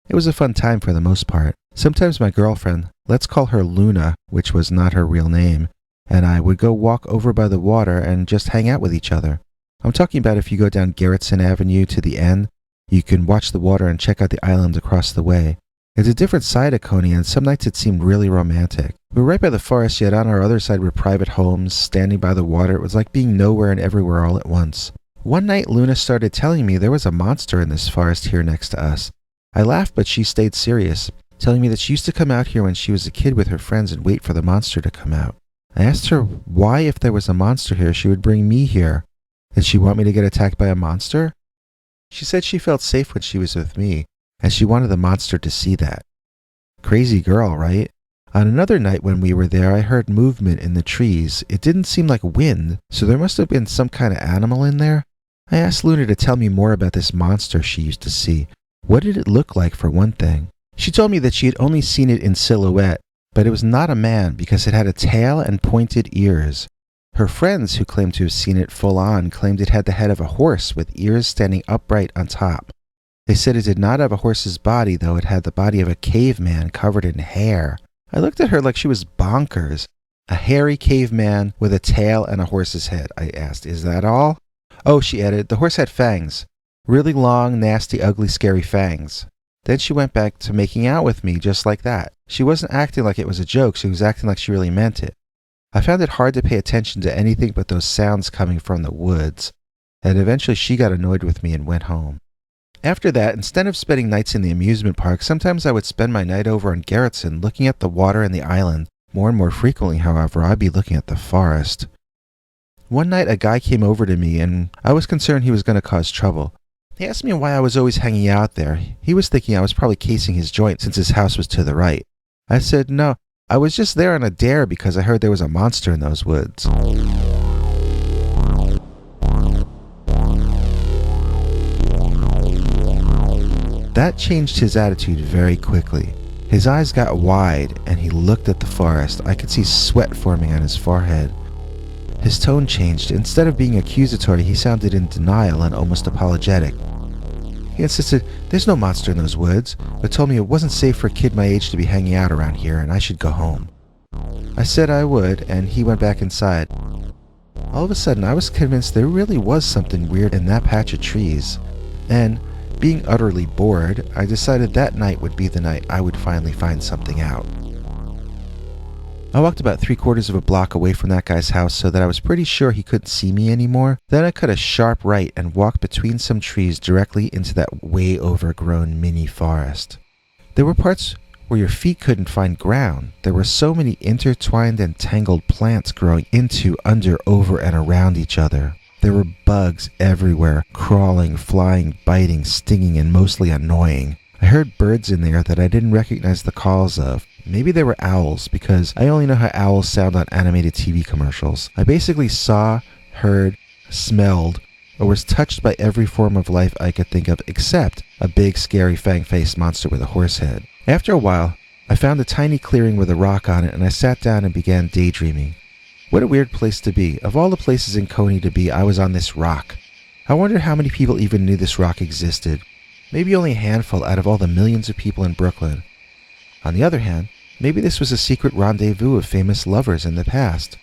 It was a fun time for the most part. Sometimes my girlfriend, let's call her Luna, which was not her real name, and I would go walk over by the water and just hang out with each other. I'm talking about if you go down Garrettson Avenue to the end, you can watch the water and check out the island across the way. It's a different side of Coney, and some nights it seemed really romantic. We were right by the forest, yet on our other side were private homes. Standing by the water, it was like being nowhere and everywhere all at once. One night, Luna started telling me there was a monster in this forest here next to us. I laughed, but she stayed serious, telling me that she used to come out here when she was a kid with her friends and wait for the monster to come out. I asked her why, if there was a monster here, she would bring me here. Did she want me to get attacked by a monster? She said she felt safe when she was with me, and she wanted the monster to see that. Crazy girl, right? On another night when we were there, I heard movement in the trees. It didn't seem like wind, so there must have been some kind of animal in there. I asked Luna to tell me more about this monster she used to see. What did it look like, for one thing? She told me that she had only seen it in silhouette, but it was not a man because it had a tail and pointed ears. Her friends, who claimed to have seen it full on, claimed it had the head of a horse with ears standing upright on top. They said it did not have a horse's body, though it had the body of a caveman covered in hair. I looked at her like she was bonkers. A hairy caveman with a tail and a horse's head, I asked. Is that all? Oh, she added, the horse had fangs. Really long, nasty, ugly, scary fangs. Then she went back to making out with me just like that. She wasn't acting like it was a joke, she was acting like she really meant it. I found it hard to pay attention to anything but those sounds coming from the woods, and eventually she got annoyed with me and went home. After that, instead of spending nights in the amusement park, sometimes I would spend my night over on Garrettson looking at the water and the island. More and more frequently, however, I'd be looking at the forest. One night a guy came over to me, and I was concerned he was going to cause trouble. He asked me why I was always hanging out there. He was thinking I was probably casing his joint since his house was to the right. I said, no, I was just there on a dare because I heard there was a monster in those woods. That changed his attitude very quickly. His eyes got wide and he looked at the forest. I could see sweat forming on his forehead. His tone changed. Instead of being accusatory, he sounded in denial and almost apologetic. He insisted there's no monster in those woods, but told me it wasn't safe for a kid my age to be hanging out around here and I should go home. I said I would, and he went back inside. All of a sudden, I was convinced there really was something weird in that patch of trees, and being utterly bored, I decided that night would be the night I would finally find something out. I walked about 3/4 of a block away from that guy's house so that I was pretty sure he couldn't see me anymore. Then I cut a sharp right and walked between some trees directly into that way overgrown mini forest. There were parts where your feet couldn't find ground. There were so many intertwined and tangled plants growing into, under, over, and around each other. There were bugs everywhere, crawling, flying, biting, stinging, and mostly annoying. I heard birds in there that I didn't recognize the calls of. Maybe they were owls, because I only know how owls sound on animated TV commercials. I basically saw, heard, smelled, or was touched by every form of life I could think of except a big, scary, fang-faced monster with a horse head. After a while, I found a tiny clearing with a rock on it, and I sat down and began daydreaming. What a weird place to be. Of all the places in Coney to be, I was on this rock. I wonder how many people even knew this rock existed. Maybe only a handful out of all the millions of people in Brooklyn. On the other hand, maybe this was a secret rendezvous of famous lovers in the past.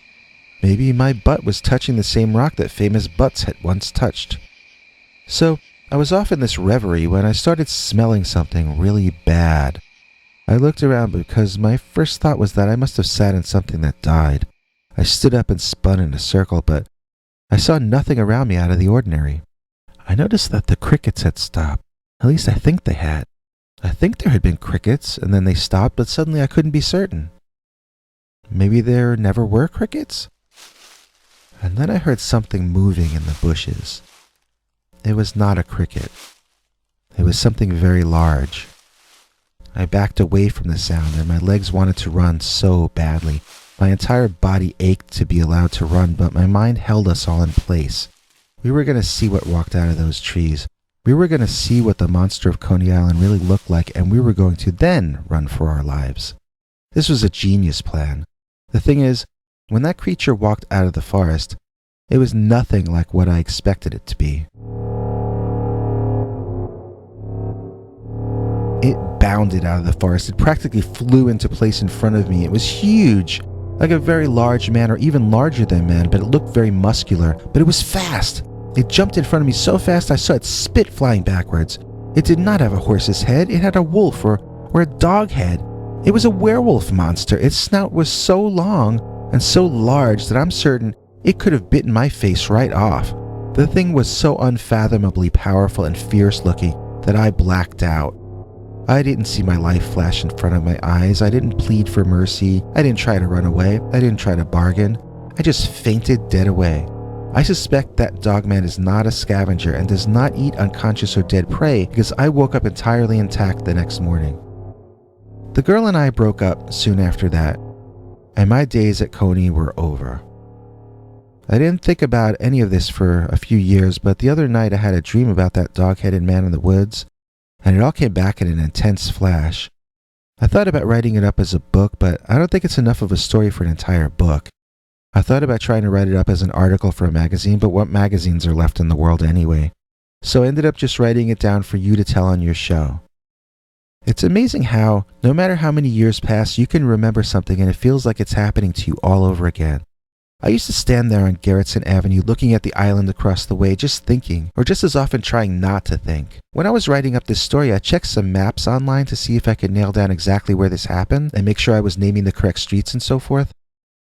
Maybe my butt was touching the same rock that famous butts had once touched. So, I was off in this reverie when I started smelling something really bad. I looked around because my first thought was that I must have sat in something that died. I stood up and spun in a circle, but I saw nothing around me out of the ordinary. I noticed that the crickets had stopped. At least I think they had. I think there had been crickets, and then they stopped, but suddenly I couldn't be certain. Maybe there never were crickets? And then I heard something moving in the bushes. It was not a cricket. It was something very large. I backed away from the sound, and my legs wanted to run so badly. My entire body ached to be allowed to run, but my mind held us all in place. We were going to see what walked out of those trees. We were going to see what the monster of Coney Island really looked like, and we were going to then run for our lives. This was a genius plan. The thing is, when that creature walked out of the forest, it was nothing like what I expected it to be. It bounded out of the forest. It practically flew into place in front of me. It was huge, like a very large man or even larger than man, but it looked very muscular. But it was fast. It jumped in front of me so fast I saw it spit flying backwards. It did not have a horse's head. It had a wolf or a dog head. It was a werewolf monster. Its snout was so long and so large that I'm certain it could have bitten my face right off. The thing was so unfathomably powerful and fierce looking that I blacked out. I didn't see my life flash in front of my eyes. I didn't plead for mercy. I didn't try to run away. I didn't try to bargain. I just fainted dead away. I suspect that Dogman is not a scavenger and does not eat unconscious or dead prey because I woke up entirely intact the next morning. The girl and I broke up soon after that, and my days at Coney were over. I didn't think about any of this for a few years, but the other night I had a dream about that dog-headed man in the woods, and it all came back in an intense flash. I thought about writing it up as a book, but I don't think it's enough of a story for an entire book. I thought about trying to write it up as an article for a magazine, but what magazines are left in the world anyway? So I ended up just writing it down for you to tell on your show. It's amazing how, no matter how many years pass, you can remember something and it feels like it's happening to you all over again. I used to stand there on Garrettson Avenue looking at the island across the way, just thinking, or just as often trying not to think. When I was writing up this story, I checked some maps online to see if I could nail down exactly where this happened and make sure I was naming the correct streets and so forth.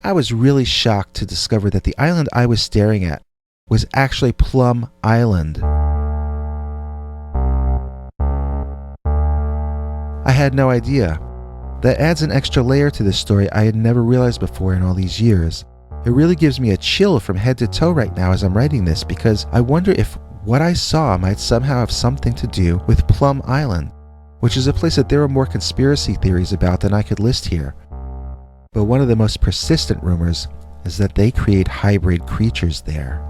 I was really shocked to discover that the island I was staring at was actually Plum Island. I had no idea. That adds an extra layer to this story I had never realized before in all these years. It really gives me a chill from head to toe right now as I'm writing this because I wonder if what I saw might somehow have something to do with Plum Island, which is a place that there are more conspiracy theories about than I could list here. But one of the most persistent rumors is that they create hybrid creatures there.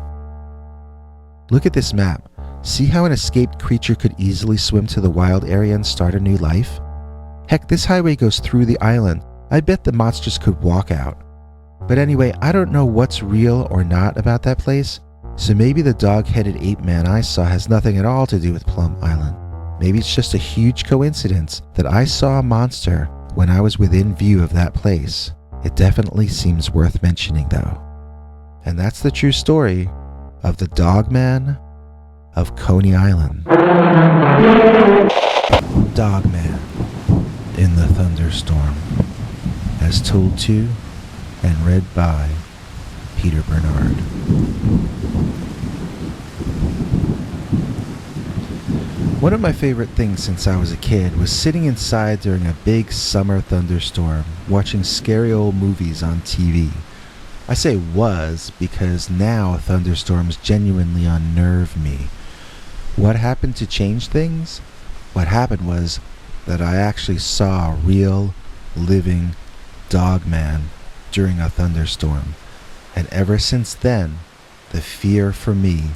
Look at this map. See how an escaped creature could easily swim to the wild area and start a new life? Heck, this highway goes through the island. I bet the monsters could walk out. But anyway, I don't know what's real or not about that place, so maybe the dog-headed ape man I saw has nothing at all to do with Plum Island. Maybe it's just a huge coincidence that I saw a monster when I was within view of that place. It definitely seems worth mentioning though. And that's the true story of the Dogman of Coney Island. Dogman in the Thunderstorm, as told to and read by Peter Bernard. One of my favorite things since I was a kid was sitting inside during a big summer thunderstorm, watching scary old movies on TV. I say was because now thunderstorms genuinely unnerve me. What happened to change things? What happened was that I actually saw a real, living Dogman during a thunderstorm. And ever since then, the fear for me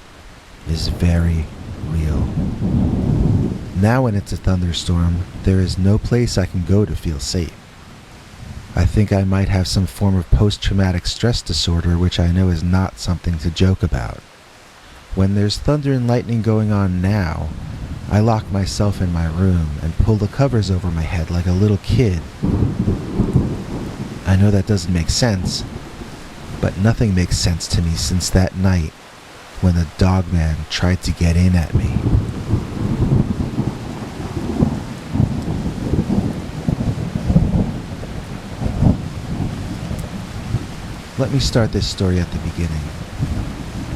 is very real. Now when it's a thunderstorm, there is no place I can go to feel safe. I think I might have some form of post-traumatic stress disorder, which I know is not something to joke about. When there's thunder and lightning going on now, I lock myself in my room and pull the covers over my head like a little kid. I know that doesn't make sense, but nothing makes sense to me since that night when the Dogman tried to get in at me. Let me start this story at the beginning.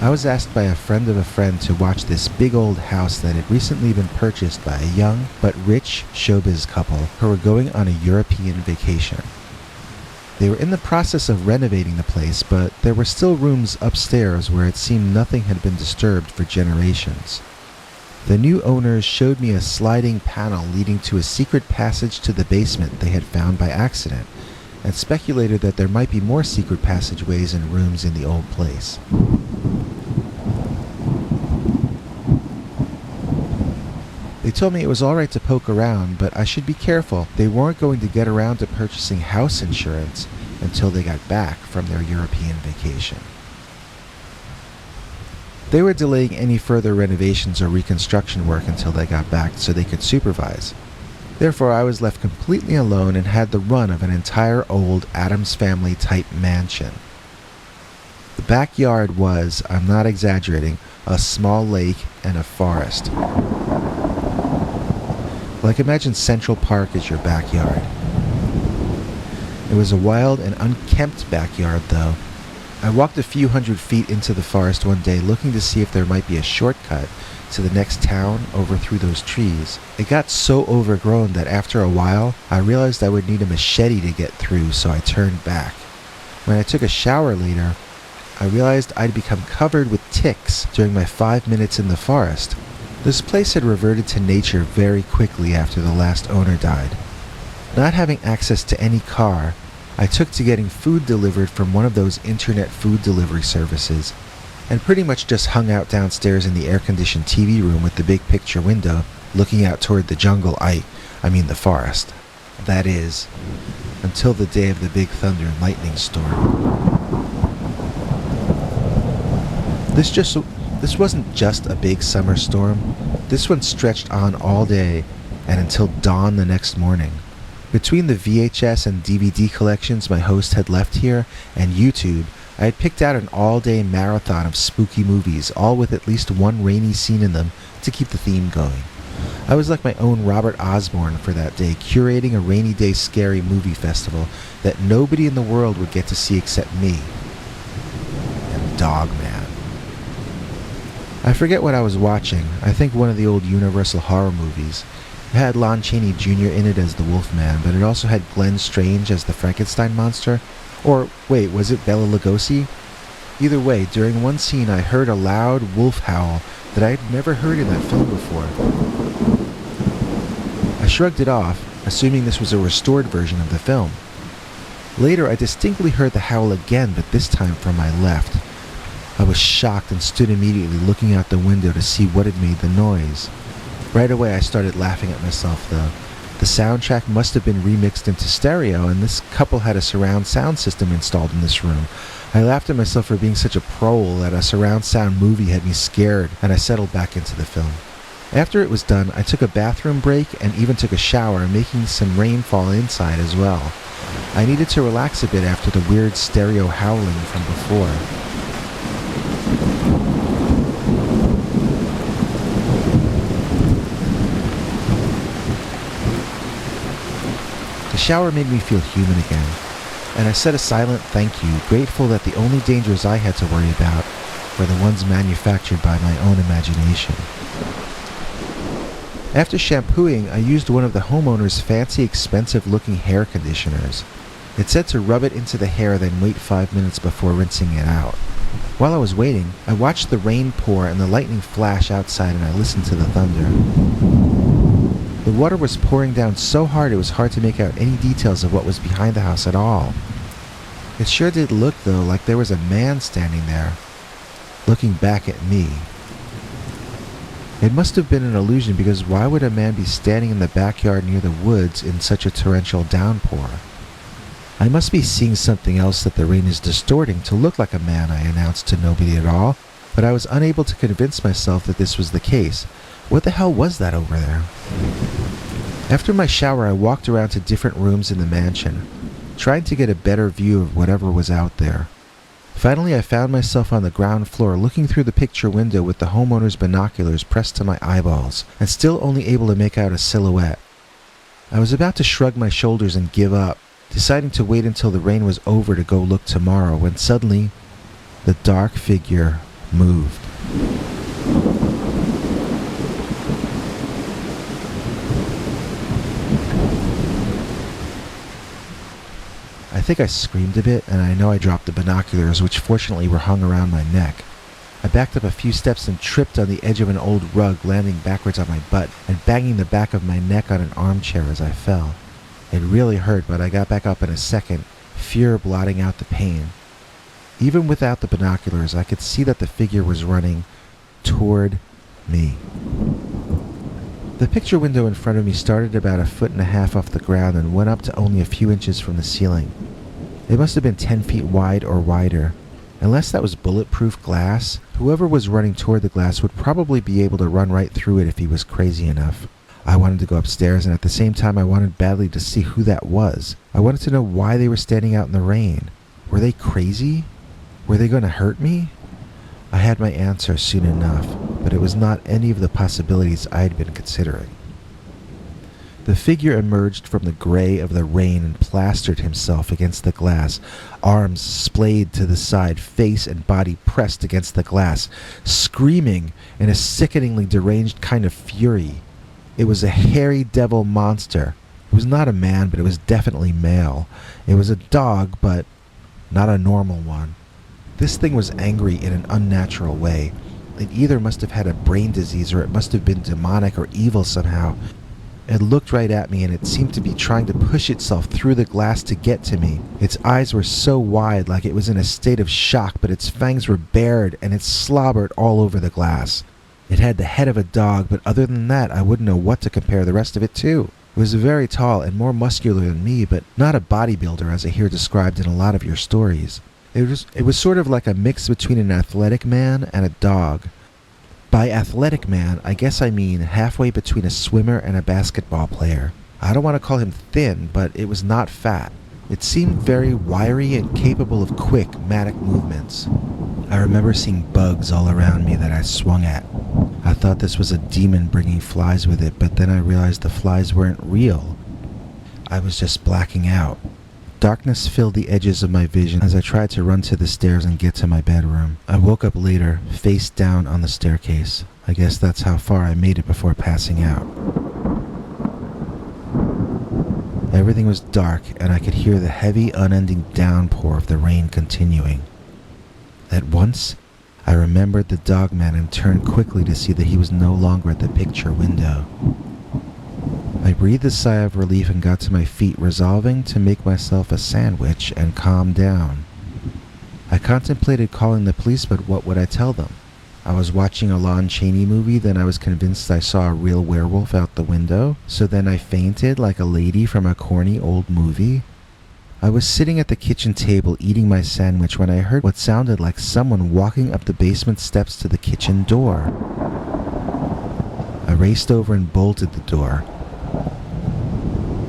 I was asked by a friend of a friend to watch this big old house that had recently been purchased by a young but rich showbiz couple who were going on a European vacation. They were in the process of renovating the place, but there were still rooms upstairs where it seemed nothing had been disturbed for generations. The new owners showed me a sliding panel leading to a secret passage to the basement they had found by accident, and speculated that there might be more secret passageways and rooms in the old place. They told me it was alright to poke around, but I should be careful. They weren't going to get around to purchasing house insurance until they got back from their European vacation. They were delaying any further renovations or reconstruction work until they got back so they could supervise. Therefore, I was left completely alone and had the run of an entire old Addams Family type mansion. The backyard was, I'm not exaggerating, a small lake and a forest. Like imagine Central Park as your backyard. It was a wild and unkempt backyard though. I walked a few hundred feet into the forest one day looking to see if there might be a shortcut to the next town over through those trees. It got so overgrown that after a while, I realized I would need a machete to get through, so I turned back. When I took a shower later, I realized I'd become covered with ticks during my 5 minutes in the forest. This place had reverted to nature very quickly after the last owner died. Not having access to any car, I took to getting food delivered from one of those internet food delivery services, and pretty much just hung out downstairs in the air-conditioned TV room with the big picture window, looking out toward the jungle, I mean the forest. That is, until the day of the big thunder and lightning storm. This wasn't just a big summer storm. This one stretched on all day and until dawn the next morning. Between the VHS and DVD collections my host had left here and YouTube, I had picked out an all-day marathon of spooky movies, all with at least one rainy scene in them to keep the theme going. I was like my own Robert Osborne for that day, curating a rainy day scary movie festival that nobody in the world would get to see except me and Dogman. I forget what I was watching. I think one of the old Universal horror movies. It had Lon Chaney Jr. in it as the Wolfman, but it also had Glenn Strange as the Frankenstein monster. Or, wait, was it Bela Lugosi? Either way, during one scene I heard a loud wolf howl that I had never heard in that film before. I shrugged it off, assuming this was a restored version of the film. Later I distinctly heard the howl again, but this time from my left. I was shocked and stood immediately looking out the window to see what had made the noise. Right away I started laughing at myself though. The soundtrack must have been remixed into stereo, and this couple had a surround sound system installed in this room. I laughed at myself for being such a prole that a surround sound movie had me scared, and I settled back into the film. After it was done, I took a bathroom break and even took a shower, making some rain fall inside as well. I needed to relax a bit after the weird stereo howling from before. The shower made me feel human again, and I said a silent thank you, grateful that the only dangers I had to worry about were the ones manufactured by my own imagination. After shampooing, I used one of the homeowner's fancy, expensive-looking hair conditioners. It said to rub it into the hair, then wait 5 minutes before rinsing it out. While I was waiting, I watched the rain pour and the lightning flash outside, and I listened to the thunder. The water was pouring down so hard it was hard to make out any details of what was behind the house at all. It sure did look, though, like there was a man standing there, looking back at me. It must have been an illusion, because why would a man be standing in the backyard near the woods in such a torrential downpour? I must be seeing something else that the rain is distorting to look like a man, I announced to nobody at all, but I was unable to convince myself that this was the case. What the hell was that over there? After my shower, I walked around to different rooms in the mansion, trying to get a better view of whatever was out there. Finally, I found myself on the ground floor looking through the picture window with the homeowner's binoculars pressed to my eyeballs, and still only able to make out a silhouette. I was about to shrug my shoulders and give up, deciding to wait until the rain was over to go look tomorrow, when suddenly, the dark figure moved. I think I screamed a bit, and I know I dropped the binoculars, which fortunately were hung around my neck. I backed up a few steps and tripped on the edge of an old rug, landing backwards on my butt and banging the back of my neck on an armchair as I fell. It really hurt, but I got back up in a second, fear blotting out the pain. Even without the binoculars, I could see that the figure was running toward me. The picture window in front of me started about 1.5 feet off the ground and went up to only a few inches from the ceiling. It must have been 10 feet wide or wider. Unless that was bulletproof glass, whoever was running toward the glass would probably be able to run right through it if he was crazy enough. I wanted to go upstairs, and at the same time I wanted badly to see who that was. I wanted to know why they were standing out in the rain. Were they crazy? Were they going to hurt me? I had my answer soon enough, but it was not any of the possibilities I had been considering. The figure emerged from the gray of the rain and plastered himself against the glass, arms splayed to the side, face and body pressed against the glass, screaming in a sickeningly deranged kind of fury. It was a hairy devil monster. It was not a man, but it was definitely male. It was a dog, but not a normal one. This thing was angry in an unnatural way. It either must have had a brain disease or it must have been demonic or evil somehow. It looked right at me, and it seemed to be trying to push itself through the glass to get to me. Its eyes were so wide, like it was in a state of shock, but its fangs were bared and it slobbered all over the glass. It had the head of a dog, but other than that, I wouldn't know what to compare the rest of it to. It was very tall and more muscular than me, but not a bodybuilder as I hear described in a lot of your stories. It was sort of like a mix between an athletic man and a dog. By athletic man, I guess I mean halfway between a swimmer and a basketball player. I don't want to call him thin, but it was not fat. It seemed very wiry and capable of quick, matic movements. I remember seeing bugs all around me that I swung at. I thought this was a demon bringing flies with it, but then I realized the flies weren't real. I was just blacking out. Darkness filled the edges of my vision as I tried to run to the stairs and get to my bedroom. I woke up later, face down on the staircase. I guess that's how far I made it before passing out. Everything was dark, and I could hear the heavy, unending downpour of the rain continuing. At once, I remembered the Dogman and turned quickly to see that he was no longer at the picture window. I breathed a sigh of relief and got to my feet, resolving to make myself a sandwich and calm down. I contemplated calling the police, but what would I tell them? I was watching a Lon Chaney movie, then I was convinced I saw a real werewolf out the window, so then I fainted like a lady from a corny old movie. I was sitting at the kitchen table eating my sandwich when I heard what sounded like someone walking up the basement steps to the kitchen door. I raced over and bolted the door.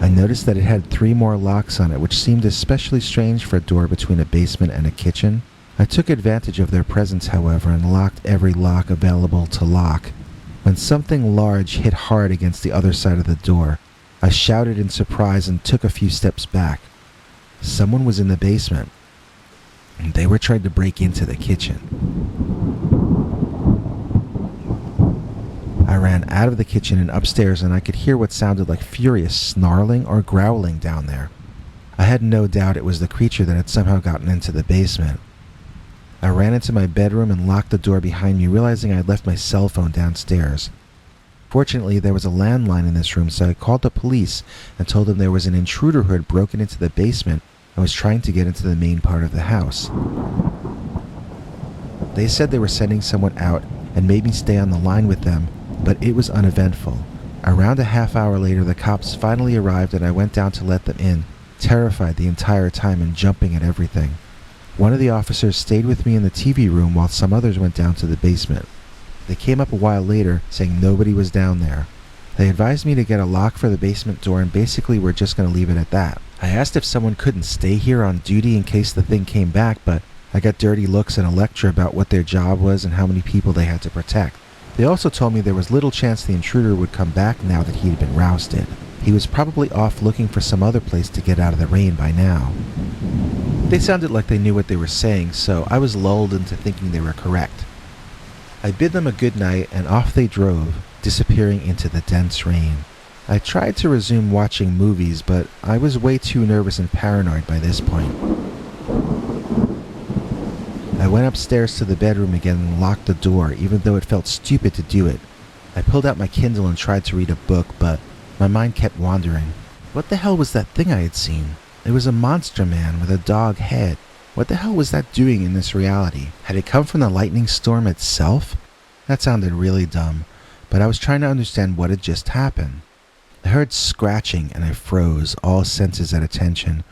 I noticed that it had 3 more locks on it, which seemed especially strange for a door between a basement and a kitchen. I took advantage of their presence, however, and locked every lock available to lock. When something large hit hard against the other side of the door, I shouted in surprise and took a few steps back. Someone was in the basement, and they were trying to break into the kitchen. I ran out of the kitchen and upstairs, and I could hear what sounded like furious snarling or growling down there. I had no doubt it was the creature that had somehow gotten into the basement. I ran into my bedroom and locked the door behind me, realizing I had left my cell phone downstairs. Fortunately, there was a landline in this room, so I called the police and told them there was an intruder who had broken into the basement and was trying to get into the main part of the house. They said they were sending someone out and made me stay on the line with them but it was uneventful. Around a half hour later, the cops finally arrived and I went down to let them in, terrified the entire time and jumping at everything. One of the officers stayed with me in the TV room while some others went down to the basement. They came up a while later saying nobody was down there. They advised me to get a lock for the basement door and basically were just going to leave it at that. I asked if someone couldn't stay here on duty in case the thing came back, but I got dirty looks and a lecture about what their job was and how many people they had to protect. They also told me there was little chance the intruder would come back now that he had been rousted. He was probably off looking for some other place to get out of the rain by now. They sounded like they knew what they were saying, so I was lulled into thinking they were correct. I bid them a good night and off they drove, disappearing into the dense rain. I tried to resume watching movies, but I was way too nervous and paranoid by this point. I went upstairs to the bedroom again and locked the door, even though it felt stupid to do it. I pulled out my Kindle and tried to read a book, but my mind kept wandering. What the hell was that thing I had seen? It was a monster man with a dog head. What the hell was that doing in this reality? Had it come from the lightning storm itself? That sounded really dumb, but I was trying to understand what had just happened. I heard scratching and I froze, all senses at attention.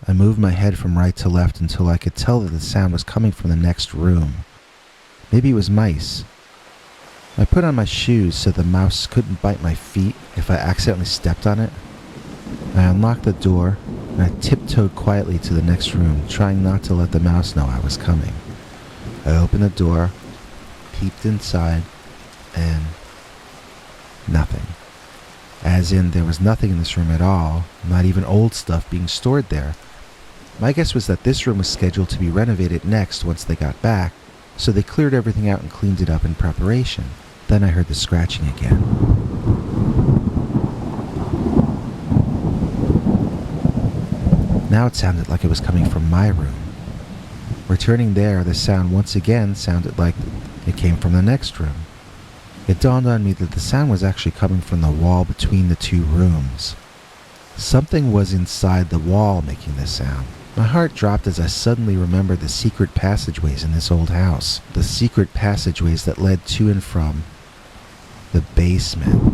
I moved my head from right to left until I could tell that the sound was coming from the next room. Maybe it was mice. I put on my shoes so the mouse couldn't bite my feet if I accidentally stepped on it. I unlocked the door and I tiptoed quietly to the next room, trying not to let the mouse know I was coming. I opened the door, peeped inside, and nothing. As in, there was nothing in this room at all, not even old stuff being stored there. My guess was that this room was scheduled to be renovated next once they got back, so they cleared everything out and cleaned it up in preparation. Then I heard the scratching again. Now it sounded like it was coming from my room. Returning there, the sound once again sounded like it came from the next room. It dawned on me that the sound was actually coming from the wall between the two rooms. Something was inside the wall making this sound. My heart dropped as I suddenly remembered the secret passageways in this old house. The secret passageways that led to and from the basement.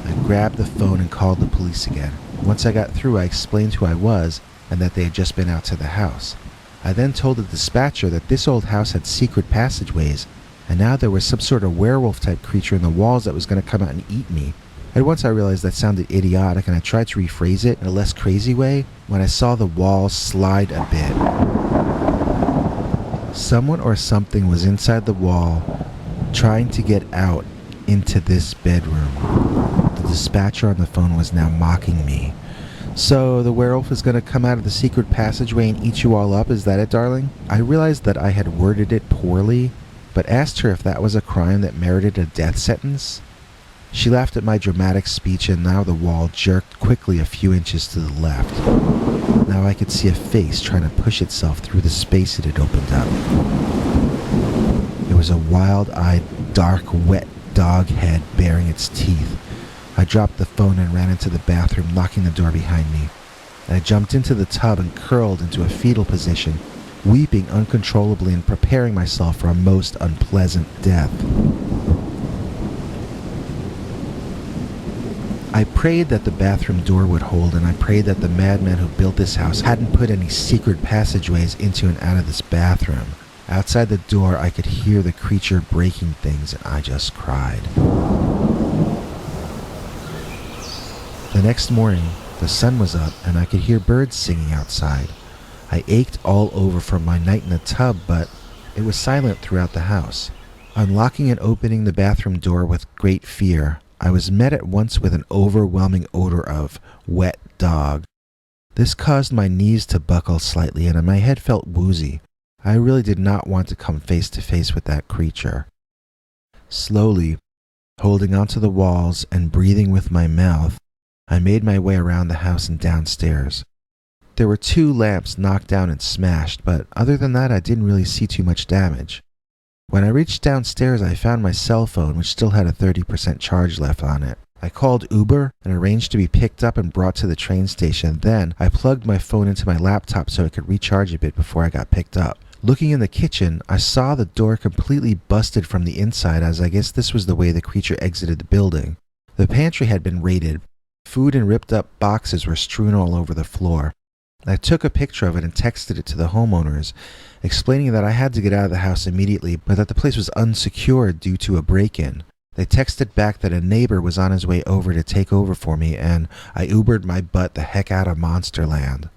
I grabbed the phone and called the police again. Once I got through, I explained who I was and that they had just been out to the house. I then told the dispatcher that this old house had secret passageways, and now there was some sort of werewolf-type creature in the walls that was going to come out and eat me. And once I realized that sounded idiotic and I tried to rephrase it in a less crazy way, when I saw the walls slide a bit. Someone or something was inside the wall, trying to get out into this bedroom. The dispatcher on the phone was now mocking me. So the werewolf is going to come out of the secret passageway and eat you all up, is that it, darling? I realized that I had worded it poorly, but asked her if that was a crime that merited a death sentence. She laughed at my dramatic speech, and now the wall jerked quickly a few inches to the left. Now I could see a face trying to push itself through the space it had opened up. It was a wild-eyed, dark, wet dog head baring its teeth. I dropped the phone and ran into the bathroom, locking the door behind me. I jumped into the tub and curled into a fetal position, weeping uncontrollably and preparing myself for a most unpleasant death. I prayed that the bathroom door would hold, and I prayed that the madman who built this house hadn't put any secret passageways into and out of this bathroom. Outside the door, I could hear the creature breaking things, and I just cried. The next morning, the sun was up, and I could hear birds singing outside. I ached all over from my night in the tub, but it was silent throughout the house. Unlocking and opening the bathroom door with great fear, I was met at once with an overwhelming odor of wet dog. This caused my knees to buckle slightly and my head felt woozy. I really did not want to come face to face with that creature. Slowly, holding onto the walls and breathing with my mouth, I made my way around the house and downstairs. There were 2 lamps knocked down and smashed, but other than that I didn't really see too much damage. When I reached downstairs, I found my cell phone, which still had a 30% charge left on it. I called Uber and arranged to be picked up and brought to the train station. Then I plugged my phone into my laptop so I could recharge a bit before I got picked up. Looking in the kitchen, I saw the door completely busted from the inside, as I guess this was the way the creature exited the building. The pantry had been raided. Food and ripped up boxes were strewn all over the floor. I took a picture of it and texted it to the homeowners, explaining that I had to get out of the house immediately, but that the place was unsecured due to a break-in. They texted back that a neighbor was on his way over to take over for me, and I Ubered my butt the heck out of Monsterland.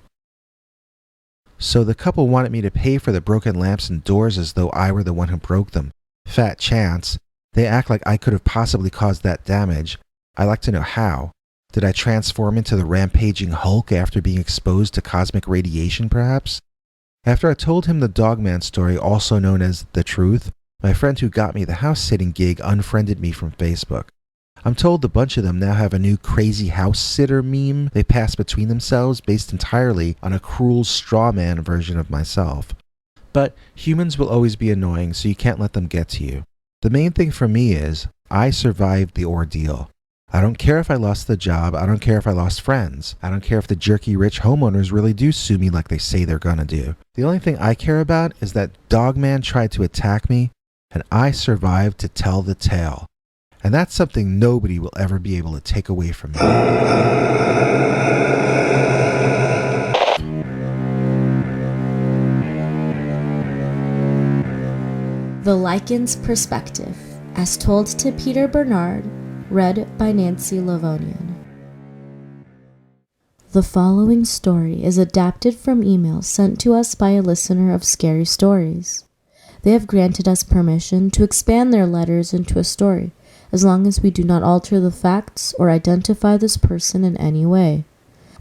So the couple wanted me to pay for the broken lamps and doors as though I were the one who broke them. Fat chance. They act like I could have possibly caused that damage. I'd like to know how. Did I transform into the rampaging Hulk after being exposed to cosmic radiation, perhaps? After I told him the Dogman story, also known as The Truth, my friend who got me the house-sitting gig unfriended me from Facebook. I'm told the bunch of them now have a new crazy house sitter meme they pass between themselves based entirely on a cruel straw man version of myself. But humans will always be annoying, so you can't let them get to you. The main thing for me is, I survived the ordeal. I don't care if I lost the job, I don't care if I lost friends, I don't care if the jerky rich homeowners really do sue me like they say they're gonna do. The only thing I care about is that Dogman tried to attack me, and I survived to tell the tale. And that's something nobody will ever be able to take away from me. The Lycan's Perspective, as told to Peter Bernard, read by Nancy Livonian. The following story is adapted from emails sent to us by a listener of Scary Stories. They have granted us permission to expand their letters into a story, as long as we do not alter the facts or identify this person in any way.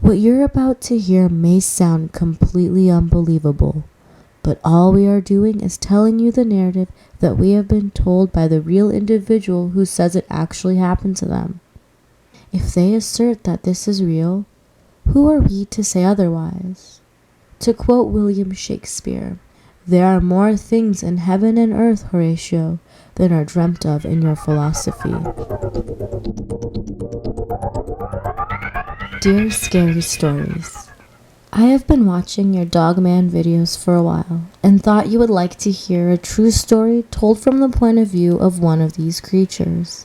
What you're about to hear may sound completely unbelievable, but all we are doing is telling you the narrative that we have been told by the real individual who says it actually happened to them. If they assert that this is real, who are we to say otherwise? To quote William Shakespeare, "There are more things in heaven and earth, Horatio, than are dreamt of in your philosophy." Dear Scary Stories, I have been watching your Dogman videos for a while and thought you would like to hear a true story told from the point of view of one of these creatures.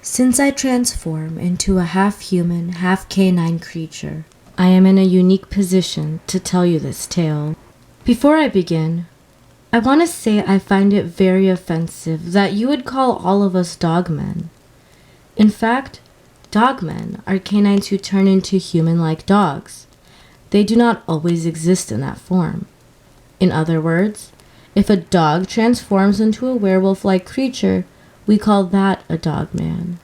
Since I transform into a half-human, half-canine creature, I am in a unique position to tell you this tale. Before I begin, I want to say I find it very offensive that you would call all of us dogmen. In fact, dogmen are canines who turn into human-like dogs. They do not always exist in that form. In other words, if a dog transforms into a werewolf-like creature, we call that a dogman.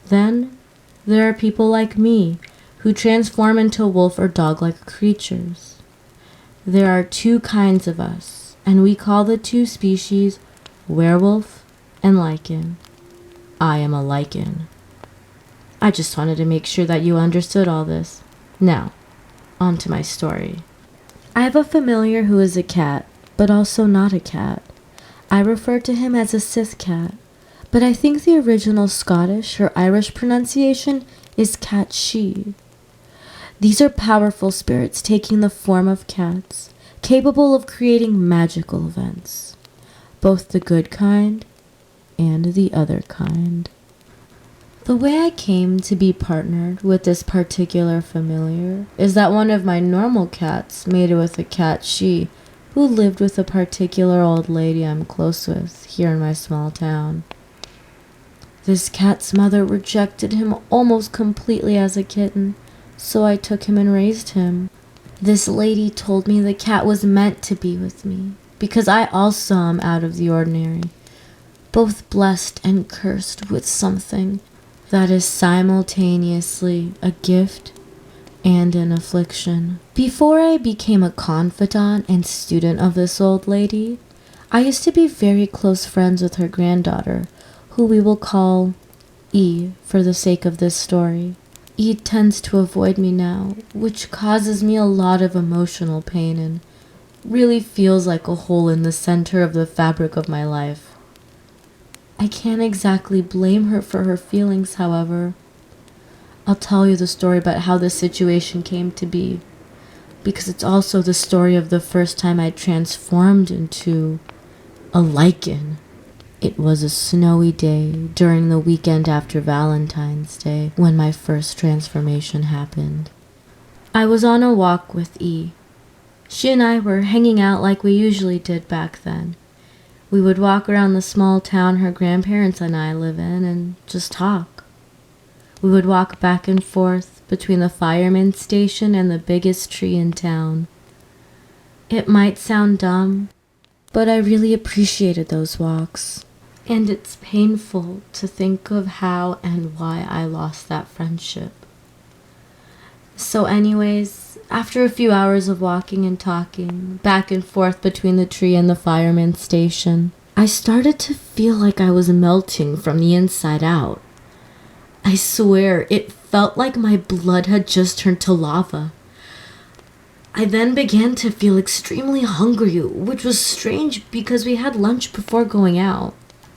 Then, there are people like me who transform into wolf or dog-like creatures. There are two kinds of us, and we call the two species werewolf and lichen. I am a lichen. I just wanted to make sure that you understood all this. Now, on to my story. I have a familiar who is a cat, but also not a cat. I refer to him as a Sith cat, but I think the original Scottish or Irish pronunciation is cat she. These are powerful spirits taking the form of cats, capable of creating magical events, both the good kind and the other kind. The way I came to be partnered with this particular familiar is that one of my normal cats mated with a cat she who lived with a particular old lady I'm close with here in my small town. This cat's mother rejected him almost completely as a kitten, so I took him and raised him. This lady told me the cat was meant to be with me because I also am out of the ordinary, both blessed and cursed with something that is simultaneously a gift and an affliction. Before I became a confidant and student of this old lady, I used to be very close friends with her granddaughter, who we will call E for the sake of this story. E tends to avoid me now, which causes me a lot of emotional pain and really feels like a hole in the center of the fabric of my life. I can't exactly blame her for her feelings, however. I'll tell you the story about how this situation came to be. because it's also the story of the first time I transformed into a lichen. It was a snowy day during the weekend after Valentine's Day when my first transformation happened. I was on a walk with E. She and I were hanging out like we usually did back then. We would walk around the small town her grandparents and I live in and just talk. We would walk back and forth between the fireman's station and the biggest tree in town. It might sound dumb, but I really appreciated those walks. And it's painful to think of how and why I lost that friendship. So anyways, after a few hours of walking and talking, back and forth between the tree and the fireman's station, I started to feel like I was melting from the inside out. I swear, it felt like my blood had just turned to lava. I then began to feel extremely hungry, which was strange because we had lunch before going out.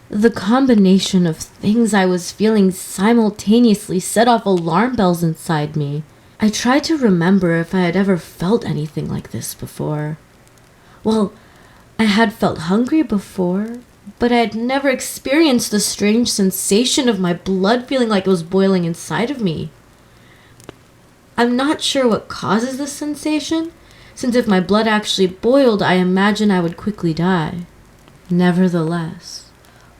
The combination of things I was feeling simultaneously set off alarm bells inside me. I tried to remember if I had ever felt anything like this before. Well, I had felt hungry before, but I had never experienced the strange sensation of my blood feeling like it was boiling inside of me. I'm not sure what causes this sensation, since if my blood actually boiled, I imagine I would quickly die. Nevertheless,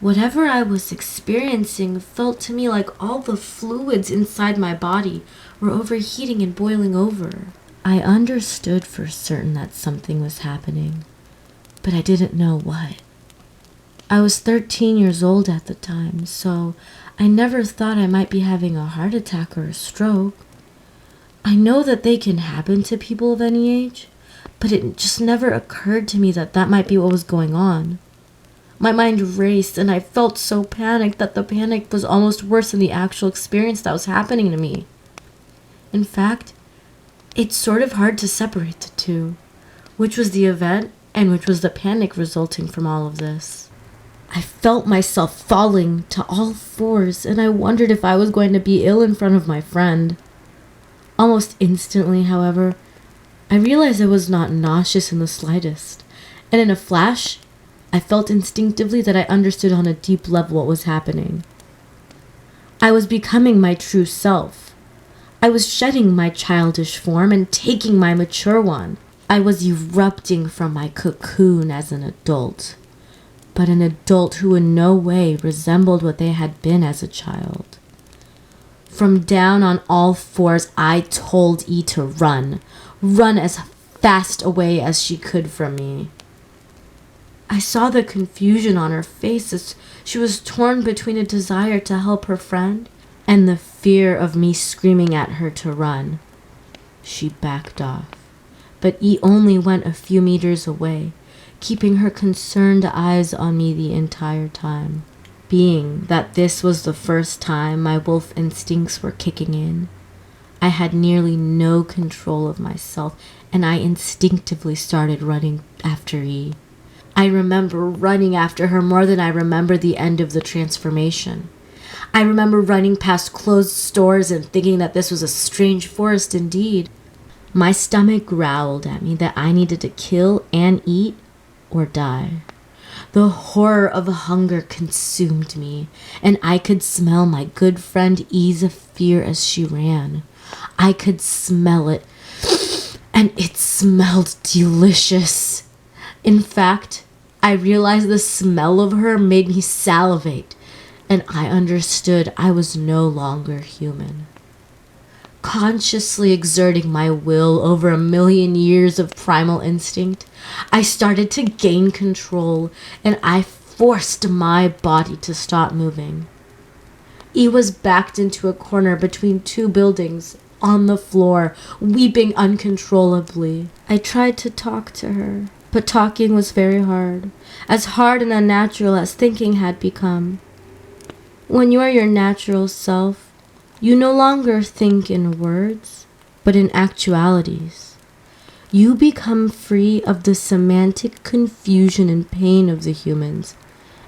whatever I was experiencing felt to me like all the fluids inside my body were overheating and boiling over. I understood for certain that something was happening, but I didn't know what. I was 13 years old at the time, so I never thought I might be having a heart attack or a stroke. I know that they can happen to people of any age, but it just never occurred to me that that might be what was going on. My mind raced, and I felt so panicked that the panic was almost worse than the actual experience that was happening to me. In fact, it's sort of hard to separate the two, which was the event and which was the panic resulting from all of this. I felt myself falling to all fours, and I wondered if I was going to be ill in front of my friend. Almost instantly, however, I realized I was not nauseous in the slightest, and in a flash, I felt instinctively that I understood on a deep level what was happening. I was becoming my true self. I was shedding my childish form and taking my mature one. I was erupting from my cocoon as an adult, but an adult who in no way resembled what they had been as a child. From down on all fours, I told E to run as fast away as she could from me. I saw the confusion on her face as she was torn between a desire to help her friend and the fear of me screaming at her to run. She backed off, but E only went a few meters away, keeping her concerned eyes on me the entire time. Being that this was the first time my wolf instincts were kicking in, I had nearly no control of myself, and I instinctively started running after E. I remember running after her more than I remember the end of the transformation. I remember running past closed stores and thinking that this was a strange forest indeed. My stomach growled at me that I needed to kill and eat or die. The horror of hunger consumed me, and I could smell my good friend E's fear as she ran. I could smell it, and it smelled delicious. In fact, I realized the smell of her made me salivate, and I understood I was no longer human. Consciously exerting my will over 1,000,000 years of primal instinct, I started to gain control, and I forced my body to stop moving. E was backed into a corner between two buildings, on the floor, weeping uncontrollably. I tried to talk to her, but talking was very hard, as hard and unnatural as thinking had become. When you are your natural self, you no longer think in words, but in actualities. You become free of the semantic confusion and pain of the humans,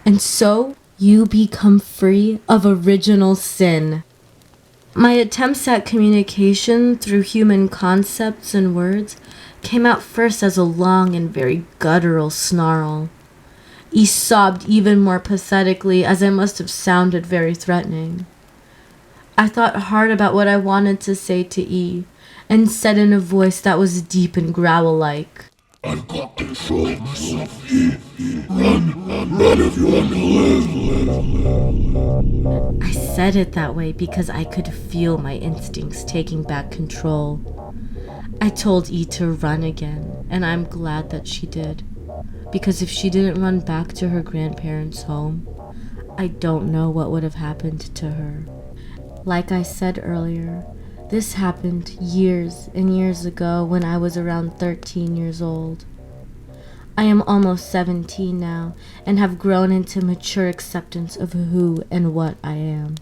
and so you become free of original sin. My attempts at communication through human concepts and words came out first as a long and very guttural snarl. E sobbed even more pathetically, as I must have sounded very threatening. I thought hard about what I wanted to say to E, and said in a voice that was deep and growl-like, I've got control of myself, E. Run if you want to live. I said it that way because I could feel my instincts taking back control. I told E to run again, and I'm glad that she did. Because if she didn't run back to her grandparents' home, I don't know what would have happened to her. Like I said earlier, this happened years and years ago when I was around 13 years old. I am almost 17 now and have grown into mature acceptance of who and what I am.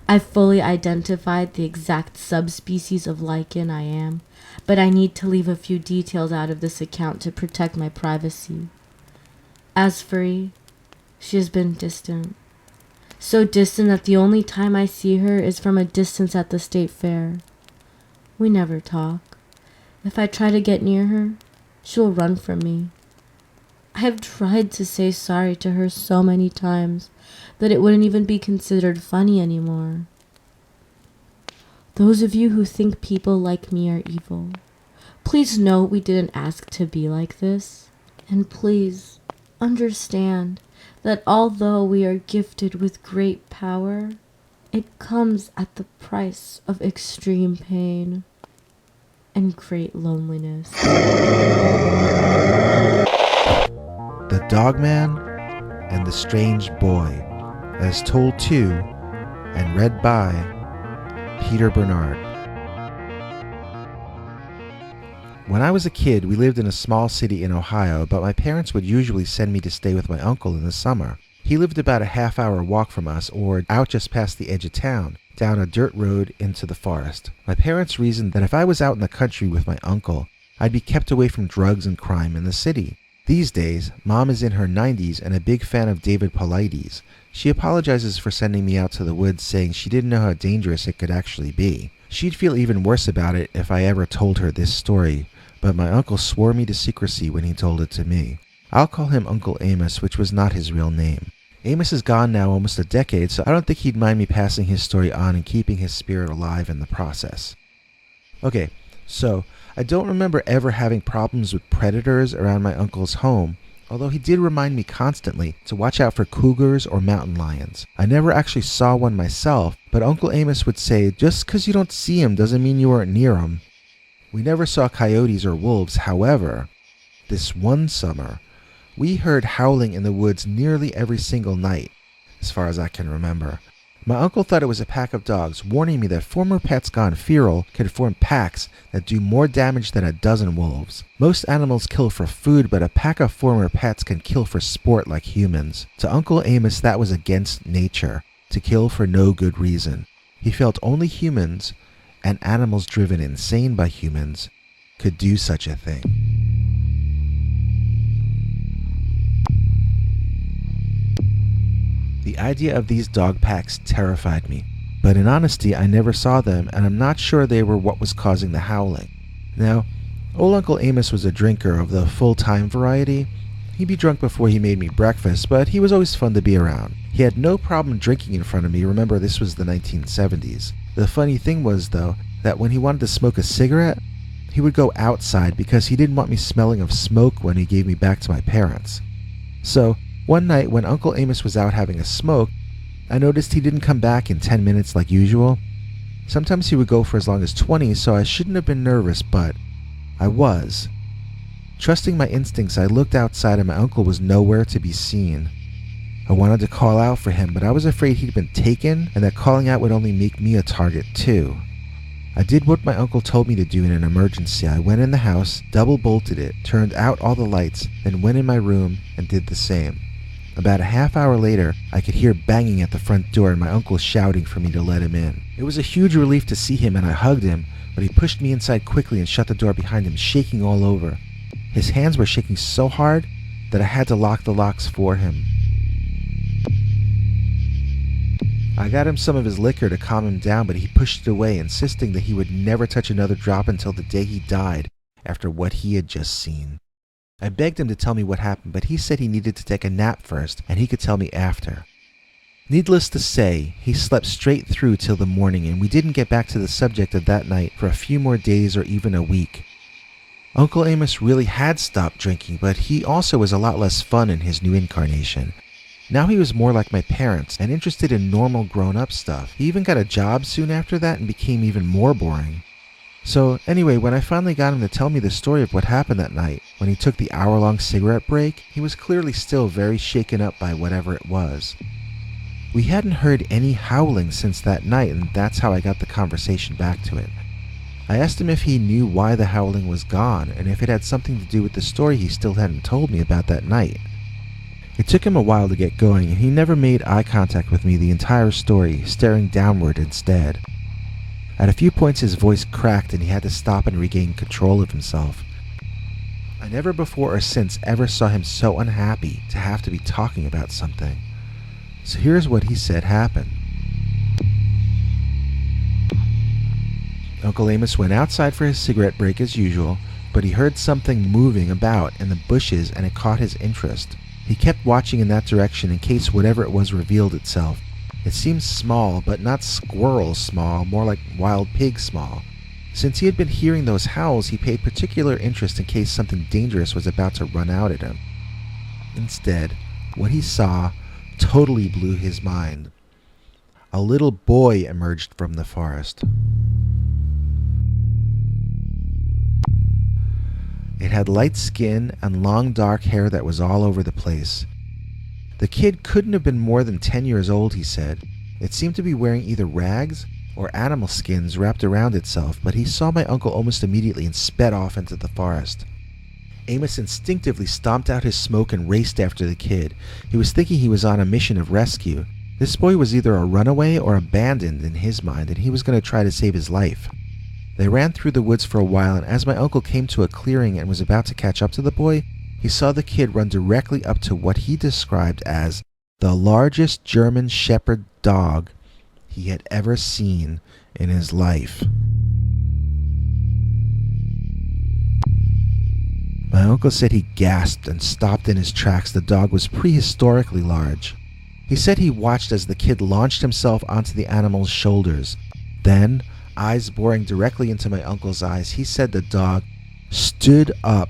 I fully identified the exact subspecies of lichen I am, but I need to leave a few details out of this account to protect my privacy. As for E, she has been distant. So distant that the only time I see her is from a distance at the state fair. We never talk. If I try to get near her, she'll run from me. I have tried to say sorry to her so many times that it wouldn't even be considered funny anymore. Those of you who think people like me are evil, please know we didn't ask to be like this. And please understand that although we are gifted with great power, it comes at the price of extreme pain and great loneliness. The Dogman and the Strange Boy, as told to and read by Peter Bernard. When I was a kid, we lived in a small city in Ohio, but my parents would usually send me to stay with my uncle in the summer. He lived about a half-hour walk from us, or out just past the edge of town, down a dirt road into the forest. My parents reasoned that if I was out in the country with my uncle, I'd be kept away from drugs and crime in the city. These days, Mom is in her 90s and a big fan of David Paulides. She apologizes for sending me out to the woods, saying she didn't know how dangerous it could actually be. She'd feel even worse about it if I ever told her this story, but my uncle swore me to secrecy when he told it to me. I'll call him Uncle Amos, which was not his real name. Amos is gone now almost a decade, so I don't think he'd mind me passing his story on and keeping his spirit alive in the process. Okay, so I don't remember ever having problems with predators around my uncle's home, although he did remind me constantly to watch out for cougars or mountain lions. I never actually saw one myself, but Uncle Amos would say, just 'cause you don't see him doesn't mean you weren't near him. We never saw coyotes or wolves. However, this one summer, we heard howling in the woods nearly every single night, as far as I can remember. My uncle thought it was a pack of dogs, warning me that former pets gone feral can form packs that do more damage than a dozen wolves. Most animals kill for food, but a pack of former pets can kill for sport like humans. To Uncle Amos, that was against nature, to kill for no good reason. He felt only humans, and animals driven insane by humans, could do such a thing. The idea of these dog packs terrified me, but in honesty I never saw them, and I'm not sure they were what was causing the howling. Now, old Uncle Amos was a drinker of the full-time variety. He'd be drunk before he made me breakfast, but he was always fun to be around. He had no problem drinking in front of me. Remember, this was the 1970s. The funny thing was, though, that when he wanted to smoke a cigarette, he would go outside because he didn't want me smelling of smoke when he gave me back to my parents. So, one night when Uncle Amos was out having a smoke, I noticed he didn't come back in 10 minutes like usual. Sometimes he would go for as long as 20, so I shouldn't have been nervous, but I was. Trusting my instincts, I looked outside and my uncle was nowhere to be seen. I wanted to call out for him, but I was afraid he'd been taken and that calling out would only make me a target too. I did what my uncle told me to do in an emergency. I went in the house, double-bolted it, turned out all the lights, then went in my room and did the same. About a half hour later, I could hear banging at the front door and my uncle shouting for me to let him in. It was a huge relief to see him and I hugged him, but he pushed me inside quickly and shut the door behind him, shaking all over. His hands were shaking so hard that I had to lock the locks for him. I got him some of his liquor to calm him down, but he pushed it away, insisting that he would never touch another drop until the day he died, after what he had just seen. I begged him to tell me what happened, but he said he needed to take a nap first and he could tell me after. Needless to say, he slept straight through till the morning, and we didn't get back to the subject of that night for a few more days or even a week. Uncle Amos really had stopped drinking, but he also was a lot less fun in his new incarnation. Now he was more like my parents and interested in normal grown-up stuff. He even got a job soon after that and became even more boring. So anyway, when I finally got him to tell me the story of what happened that night, when he took the hour-long cigarette break, he was clearly still very shaken up by whatever it was. We hadn't heard any howling since that night, and that's how I got the conversation back to it. I asked him if he knew why the howling was gone, and if it had something to do with the story he still hadn't told me about that night. It took him a while to get going, and he never made eye contact with me the entire story, staring downward instead. At a few points his voice cracked and he had to stop and regain control of himself. I never before or since ever saw him so unhappy to have to be talking about something. So here's what he said happened. Uncle Amos went outside for his cigarette break as usual, but he heard something moving about in the bushes and it caught his interest. He kept watching in that direction in case whatever it was revealed itself. It seemed small, but not squirrel small, more like wild pig small. Since he had been hearing those howls, he paid particular interest in case something dangerous was about to run out at him. Instead, what he saw totally blew his mind. A little boy emerged from the forest. It had light skin and long dark hair that was all over the place. The kid couldn't have been more than 10 years old, he said. It seemed to be wearing either rags or animal skins wrapped around itself, but he saw my uncle almost immediately and sped off into the forest. Amos instinctively stomped out his smoke and raced after the kid. He was thinking he was on a mission of rescue. This boy was either a runaway or abandoned in his mind, and he was going to try to save his life. They ran through the woods for a while, and as my uncle came to a clearing and was about to catch up to the boy, he saw the kid run directly up to what he described as the largest German Shepherd dog he had ever seen in his life. My uncle said he gasped and stopped in his tracks. The dog was prehistorically large. He said he watched as the kid launched himself onto the animal's shoulders. Then, eyes boring directly into my uncle's eyes, he said the dog stood up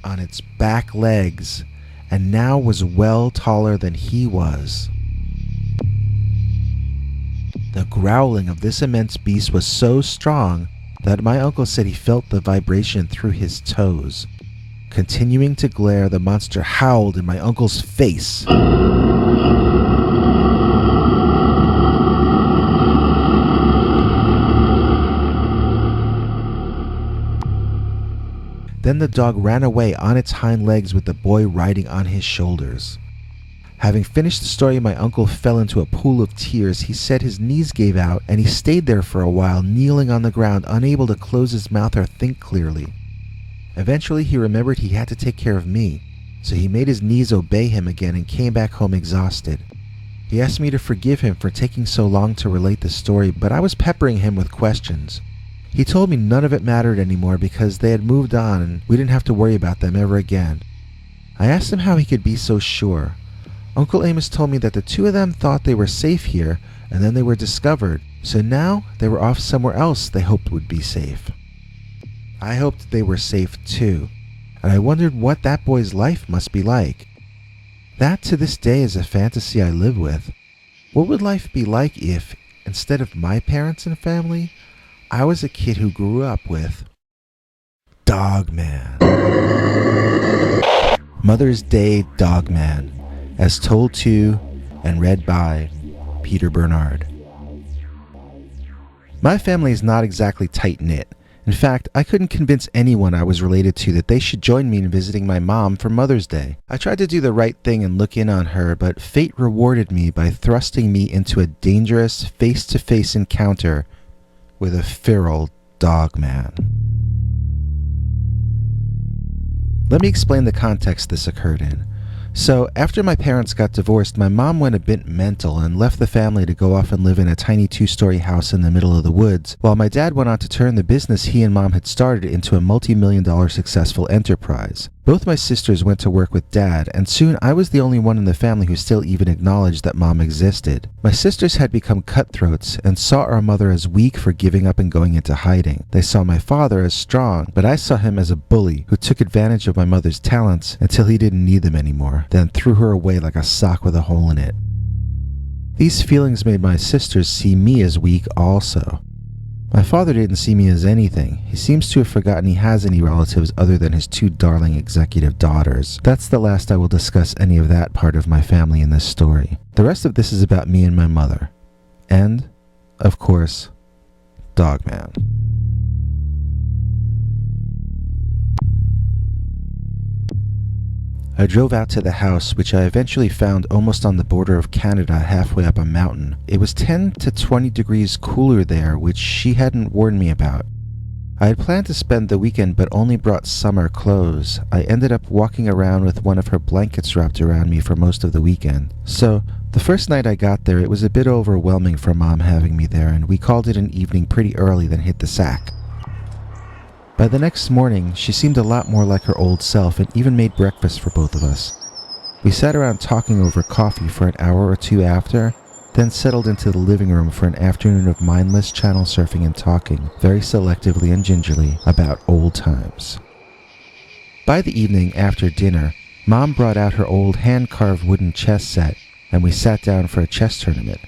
on its back legs and now was well taller than he was. The growling of this immense beast was so strong that my uncle said he felt the vibration through his toes. Continuing to glare, the monster howled in my uncle's face. Then the dog ran away on its hind legs with the boy riding on his shoulders. Having finished the story, my uncle fell into a pool of tears. He said his knees gave out, and he stayed there for a while, kneeling on the ground, unable to close his mouth or think clearly. Eventually, he remembered he had to take care of me, so he made his knees obey him again and came back home exhausted. He asked me to forgive him for taking so long to relate the story, but I was peppering him with questions. He told me none of it mattered anymore because they had moved on and we didn't have to worry about them ever again. I asked him how he could be so sure. Uncle Amos told me that the two of them thought they were safe here, and then they were discovered, so now they were off somewhere else they hoped would be safe. I hoped they were safe too, and I wondered what that boy's life must be like. That to this day is a fantasy I live with. What would life be like if, instead of my parents and family, I was a kid who grew up with Dogman? Mother's Day Dogman, as told to and read by Peter Bernard. My family is not exactly tight-knit. In fact, I couldn't convince anyone I was related to that they should join me in visiting my mom for Mother's Day. I tried to do the right thing and look in on her, but fate rewarded me by thrusting me into a dangerous face-to-face encounter with a feral dogman. Let me explain the context this occurred in. So, after my parents got divorced, my mom went a bit mental and left the family to go off and live in a tiny 2-story house in the middle of the woods, while my dad went on to turn the business he and mom had started into a multi-million-dollar successful enterprise. Both my sisters went to work with dad, and soon I was the only one in the family who still even acknowledged that mom existed. My sisters had become cutthroats and saw our mother as weak for giving up and going into hiding. They saw my father as strong, but I saw him as a bully who took advantage of my mother's talents until he didn't need them anymore, then threw her away like a sock with a hole in it. These feelings made my sisters see me as weak also. My father didn't see me as anything. He seems to have forgotten he has any relatives other than his 2 darling executive daughters. That's the last I will discuss any of that part of my family in this story. The rest of this is about me and my mother. And, of course, Dogman. I drove out to the house, which I eventually found almost on the border of Canada, halfway up a mountain. It was 10 to 20 degrees cooler there, which she hadn't warned me about. I had planned to spend the weekend but only brought summer clothes. I ended up walking around with one of her blankets wrapped around me for most of the weekend. So, the first night I got there, it was a bit overwhelming for Mom having me there, and we called it an evening pretty early, then hit the sack. By the next morning, she seemed a lot more like her old self and even made breakfast for both of us. We sat around talking over coffee for an hour or two after, then settled into the living room for an afternoon of mindless channel surfing and talking, very selectively and gingerly, about old times. By the evening, after dinner, Mom brought out her old hand-carved wooden chess set, and we sat down for a chess tournament.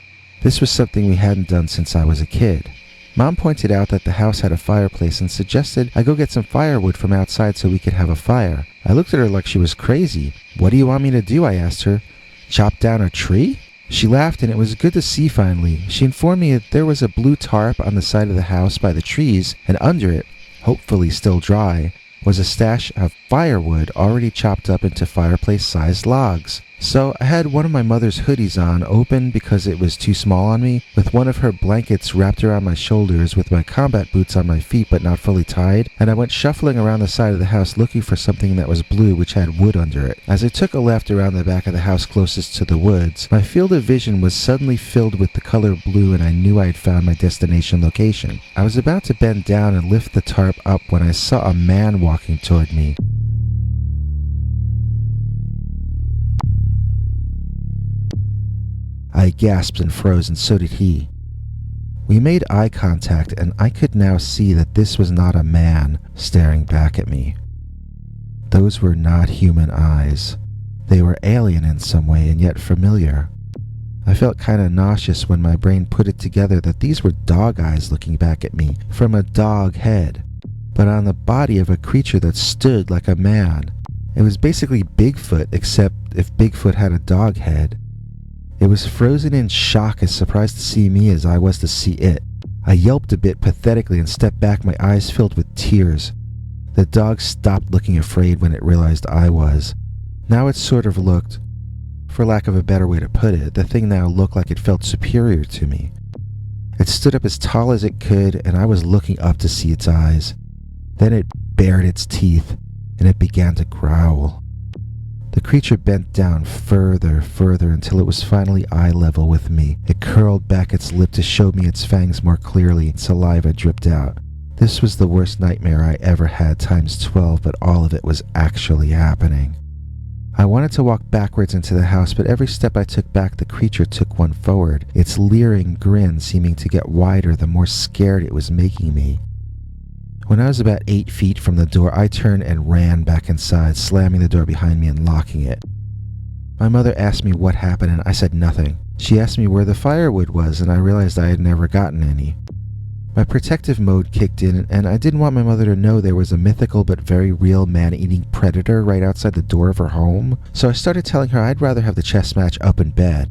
This was something we hadn't done since I was a kid. Mom pointed out that the house had a fireplace and suggested I go get some firewood from outside so we could have a fire. I looked at her like she was crazy. "What do you want me to do?" I asked her. "Chop down a tree?" She laughed, and it was good to see finally. She informed me that there was a blue tarp on the side of the house by the trees, and under it, hopefully still dry, was a stash of firewood already chopped up into fireplace-sized logs. So I had one of my mother's hoodies on, open because it was too small on me, with one of her blankets wrapped around my shoulders, with my combat boots on my feet but not fully tied, and I went shuffling around the side of the house looking for something that was blue which had wood under it. As I took a left around the back of the house closest to the woods, my field of vision was suddenly filled with the color blue, and I knew I had found my destination location. I was about to bend down and lift the tarp up when I saw a man walking toward me. I gasped and froze, and so did he. We made eye contact, and I could now see that this was not a man staring back at me. Those were not human eyes. They were alien in some way, and yet familiar. I felt kinda nauseous when my brain put it together that these were dog eyes looking back at me from a dog head, but on the body of a creature that stood like a man. It was basically Bigfoot, except if Bigfoot had a dog head. It was frozen in shock, as surprised to see me as I was to see it. I yelped a bit pathetically and stepped back, my eyes filled with tears. The dog stopped looking afraid when it realized I was. Now it sort of looked, for lack of a better way to put it, the thing now looked like it felt superior to me. It stood up as tall as it could, and I was looking up to see its eyes. Then it bared its teeth, and it began to growl. The creature bent down further until it was finally eye level with me. It curled back its lip to show me its fangs more clearly, and saliva dripped out. This was the worst nightmare I ever had times 12, but all of it was actually happening. I wanted to walk backwards into the house, but every step I took back, the creature took one forward, its leering grin seeming to get wider the more scared it was making me. When I was about 8 feet from the door, I turned and ran back inside, slamming the door behind me and locking it. My mother asked me what happened, and I said nothing. She asked me where the firewood was, and I realized I had never gotten any. My protective mode kicked in, and I didn't want my mother to know there was a mythical but very real man-eating predator right outside the door of her home, so I started telling her I'd rather have the chess match up in bed.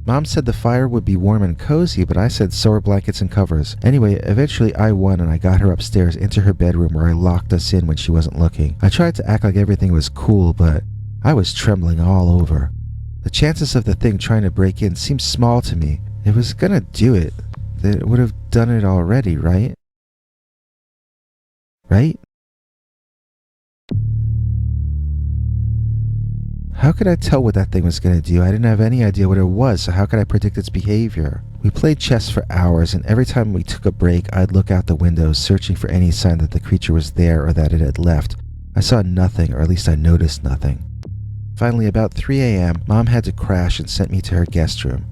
Mom said the fire would be warm and cozy, but I said so are blankets and covers. Anyway, eventually I won, and I got her upstairs into her bedroom where I locked us in when she wasn't looking. I tried to act like everything was cool, but I was trembling all over. The chances of the thing trying to break in seemed small to me. It was gonna do it. It would have done it already, right? Right? How could I tell what that thing was going to do? I didn't have any idea what it was, so how could I predict its behavior? We played chess for hours, and every time we took a break, I'd look out the windows, searching for any sign that the creature was there or that it had left. I saw nothing, or at least I noticed nothing. Finally, about 3 a.m., Mom had to crash and sent me to her guest room.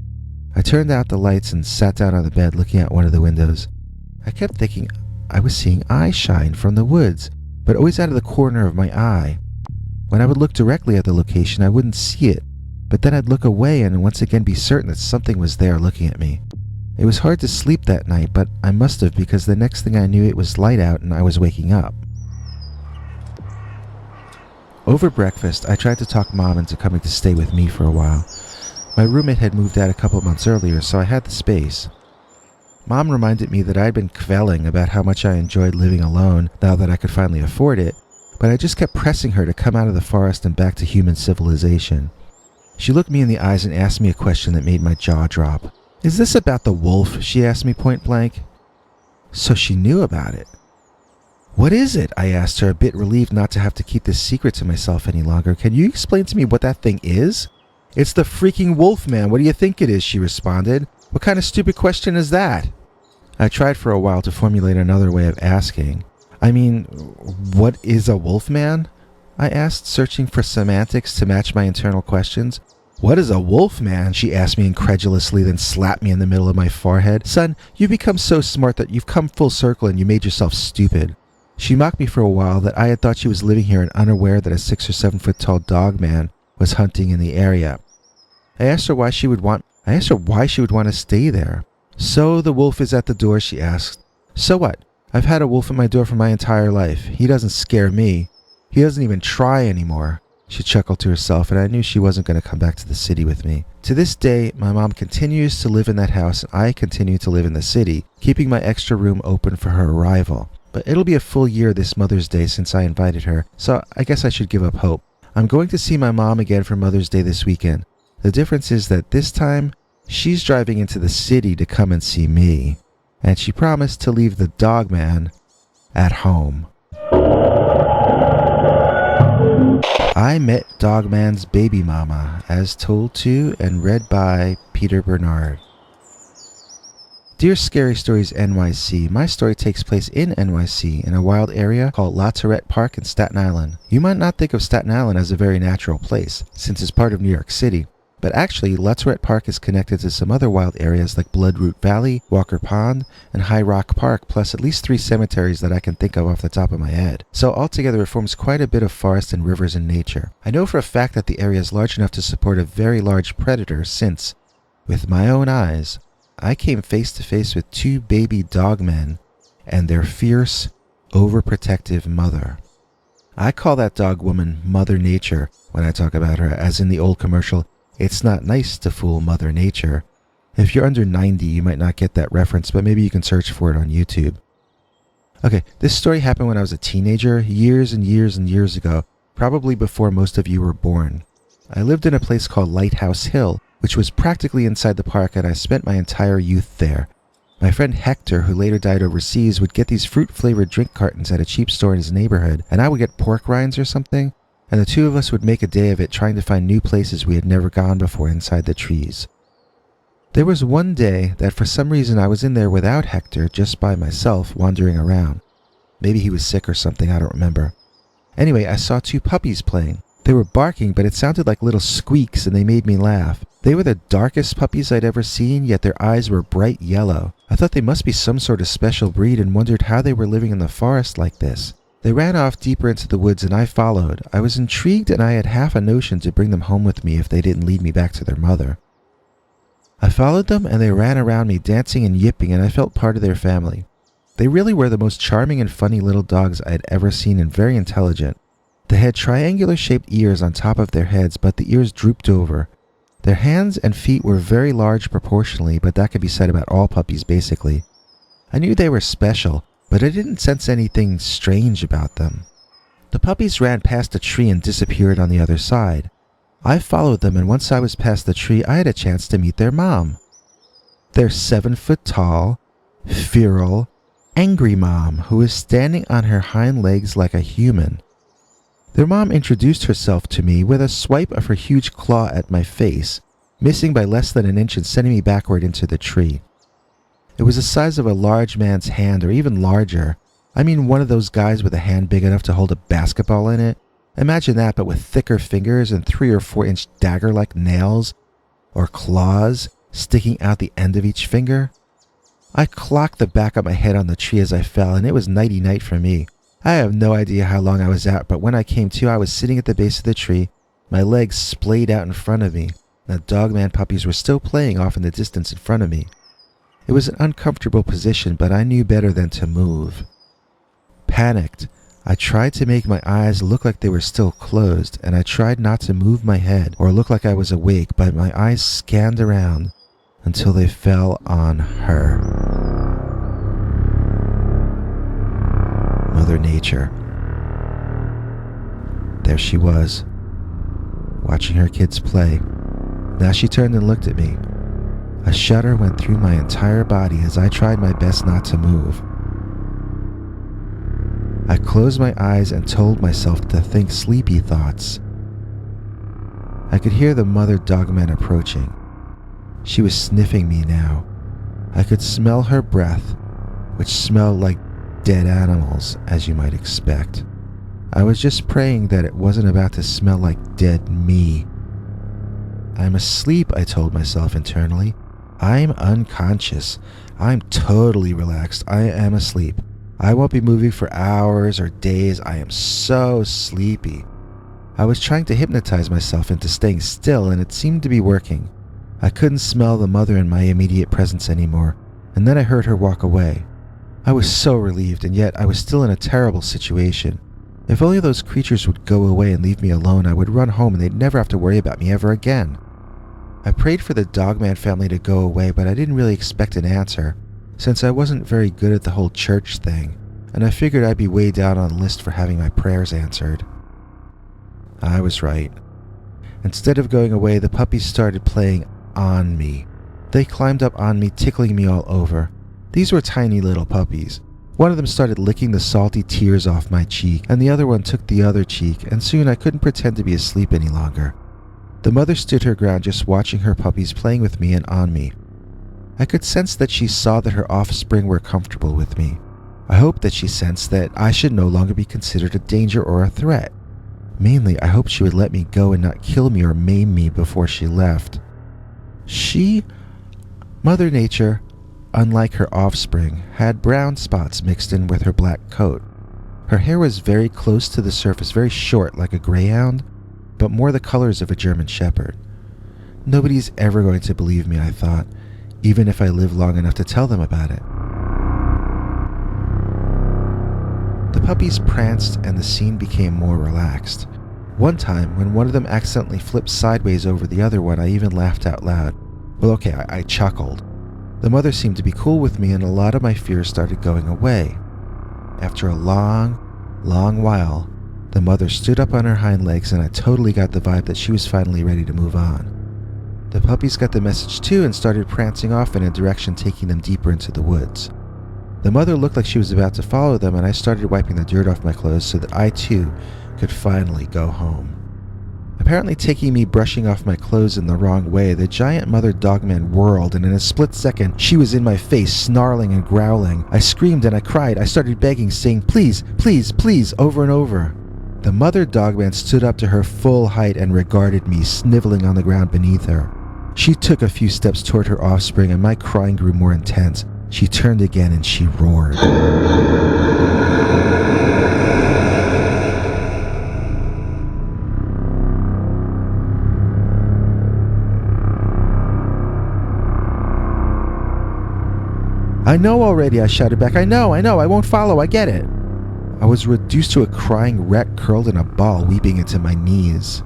I turned out the lights and sat down on the bed looking out one of the windows. I kept thinking I was seeing eye shine from the woods, but always out of the corner of my eye. When I would look directly at the location, I wouldn't see it, but then I'd look away and once again be certain that something was there looking at me. It was hard to sleep that night, but I must have, because the next thing I knew it was light out and I was waking up. Over breakfast, I tried to talk Mom into coming to stay with me for a while. My roommate had moved out a couple months earlier, so I had the space. Mom reminded me that I'd been kvelling about how much I enjoyed living alone now that I could finally afford it, but I just kept pressing her to come out of the forest and back to human civilization. She looked me in the eyes and asked me a question that made my jaw drop. "Is this about the wolf?" she asked me point blank. So she knew about it. "What is it?" I asked her, a bit relieved not to have to keep this secret to myself any longer. "Can you explain to me what that thing is?" "It's the freaking wolf, man. What do you think it is?" she responded. "What kind of stupid question is that?" I tried for a while to formulate another way of asking. What is a wolf man? I asked, searching for semantics to match my internal questions. "What is a wolf man?" she asked me incredulously, then slapped me in the middle of my forehead. "Son, you've become so smart that you've come full circle and you made yourself stupid." She mocked me for a while that I had thought she was living here and unaware that a 6 or 7 foot tall Dogman was hunting in the area. I asked her why she would want to stay there. "So the wolf is at the door?" she asked. "So what? I've had a wolf at my door for my entire life. He doesn't scare me. He doesn't even try anymore." She chuckled to herself, and I knew she wasn't going to come back to the city with me. To this day, my mom continues to live in that house, and I continue to live in the city, keeping my extra room open for her arrival. But it'll be a full year this Mother's Day since I invited her, so I guess I should give up hope. I'm going to see my mom again for Mother's Day this weekend. The difference is that this time, she's driving into the city to come and see me, and she promised to leave the Dogman at home. I met Dogman's baby mama, as told to and read by Peter Bernard. Dear Scary Stories NYC, my story takes place in NYC, in a wild area called La Tourette Park in Staten Island. You might not think of Staten Island as a very natural place, since it's part of New York City. But actually, La Tourette Park is connected to some other wild areas like Bloodroot Valley, Walker Pond, and High Rock Park, plus at least 3 cemeteries that I can think of off the top of my head. So altogether, it forms quite a bit of forest and rivers in nature. I know for a fact that the area is large enough to support a very large predator since, with my own eyes, I came face to face with 2 baby dogmen and their fierce, overprotective mother. I call that dog woman Mother Nature when I talk about her, as in the old commercial, "It's not nice to fool Mother Nature." If you're under 90, you might not get that reference, but maybe you can search for it on YouTube. Okay, this story happened when I was a teenager, years and years and years ago, probably before most of you were born. I lived in a place called Lighthouse Hill, which was practically inside the park, and I spent my entire youth there. My friend Hector, who later died overseas, would get these fruit-flavored drink cartons at a cheap store in his neighborhood, and I would get pork rinds or something, and the 2 of us would make a day of it trying to find new places we had never gone before inside the trees. There was one day that for some reason I was in there without Hector, just by myself, wandering around. Maybe he was sick or something, I don't remember. Anyway, I saw 2 puppies playing. They were barking, but it sounded like little squeaks, and they made me laugh. They were the darkest puppies I'd ever seen, yet their eyes were bright yellow. I thought they must be some sort of special breed and wondered how they were living in the forest like this. They ran off deeper into the woods and I followed. I was intrigued and I had half a notion to bring them home with me if they didn't lead me back to their mother. I followed them and they ran around me dancing and yipping, and I felt part of their family. They really were the most charming and funny little dogs I had ever seen, and very intelligent. They had triangular-shaped ears on top of their heads, but the ears drooped over. Their hands and feet were very large proportionally, but that could be said about all puppies basically. I knew they were special, but I didn't sense anything strange about them. The puppies ran past a tree and disappeared on the other side. I followed them, and once I was past the tree, I had a chance to meet their mom. Their 7-foot-tall, feral, angry mom, who was standing on her hind legs like a human. Their mom introduced herself to me with a swipe of her huge claw at my face, missing by less than an inch and sending me backward into the tree. It was the size of a large man's hand, or even larger. I mean, one of those guys with a hand big enough to hold a basketball in it. Imagine that, but with thicker fingers and 3 or 4 inch dagger-like nails or claws sticking out the end of each finger. I clocked the back of my head on the tree as I fell, and it was nighty-night for me. I have no idea how long I was out, but when I came to, I was sitting at the base of the tree, my legs splayed out in front of me, and the Dogman puppies were still playing off in the distance in front of me. It was an uncomfortable position, but I knew better than to move. Panicked, I tried to make my eyes look like they were still closed, and I tried not to move my head or look like I was awake, but my eyes scanned around until they fell on her. Mother Nature. There she was, watching her kids play. Now she turned and looked at me. A shudder went through my entire body as I tried my best not to move. I closed my eyes and told myself to think sleepy thoughts. I could hear the mother Dogman approaching. She was sniffing me now. I could smell her breath, which smelled like dead animals, as you might expect. I was just praying that it wasn't about to smell like dead me. I'm asleep, I told myself internally. I'm unconscious. I'm totally relaxed. I am asleep. I won't be moving for hours or days. I am so sleepy. I was trying to hypnotize myself into staying still, and it seemed to be working. I couldn't smell the mother in my immediate presence anymore, and then I heard her walk away. I was so relieved, and yet I was still in a terrible situation. If only those creatures would go away and leave me alone, I would run home and they'd never have to worry about me ever again. I prayed for the Dogman family to go away, but I didn't really expect an answer, since I wasn't very good at the whole church thing, and I figured I'd be way down on the list for having my prayers answered. I was right. Instead of going away, the puppies started playing on me. They climbed up on me, tickling me all over. These were tiny little puppies. One of them started licking the salty tears off my cheek, and the other one took the other cheek, and soon I couldn't pretend to be asleep any longer. The mother stood her ground, just watching her puppies playing with me and on me. I could sense that she saw that her offspring were comfortable with me. I hoped that she sensed that I should no longer be considered a danger or a threat. Mainly, I hoped she would let me go and not kill me or maim me before she left. Mother Nature, unlike her offspring, had brown spots mixed in with her black coat. Her hair was very close to the surface, very short like a greyhound, but more the colors of a German shepherd. Nobody's ever going to believe me, I thought, even if I live long enough to tell them about it. The puppies pranced and the scene became more relaxed. One time, when one of them accidentally flipped sideways over the other one, I even laughed out loud. Well, okay, I chuckled. The mother seemed to be cool with me, and a lot of my fears started going away. After a long while, the mother stood up on her hind legs, and I totally got the vibe that she was finally ready to move on. The puppies got the message too and started prancing off in a direction taking them deeper into the woods. The mother looked like she was about to follow them, and I started wiping the dirt off my clothes so that I too could finally go home. Apparently taking me brushing off my clothes in the wrong way, the giant mother Dogman whirled, and in a split second, she was in my face, snarling and growling. I screamed and I cried. I started begging, saying, "Please, please, please," over and over. The mother Dogman stood up to her full height and regarded me, sniveling on the ground beneath her. She took a few steps toward her offspring, and my crying grew more intense. She turned again and she roared. "I know already," I shouted back. I know, I won't follow, I get it." I was reduced to a crying wreck curled in a ball, weeping into my knees.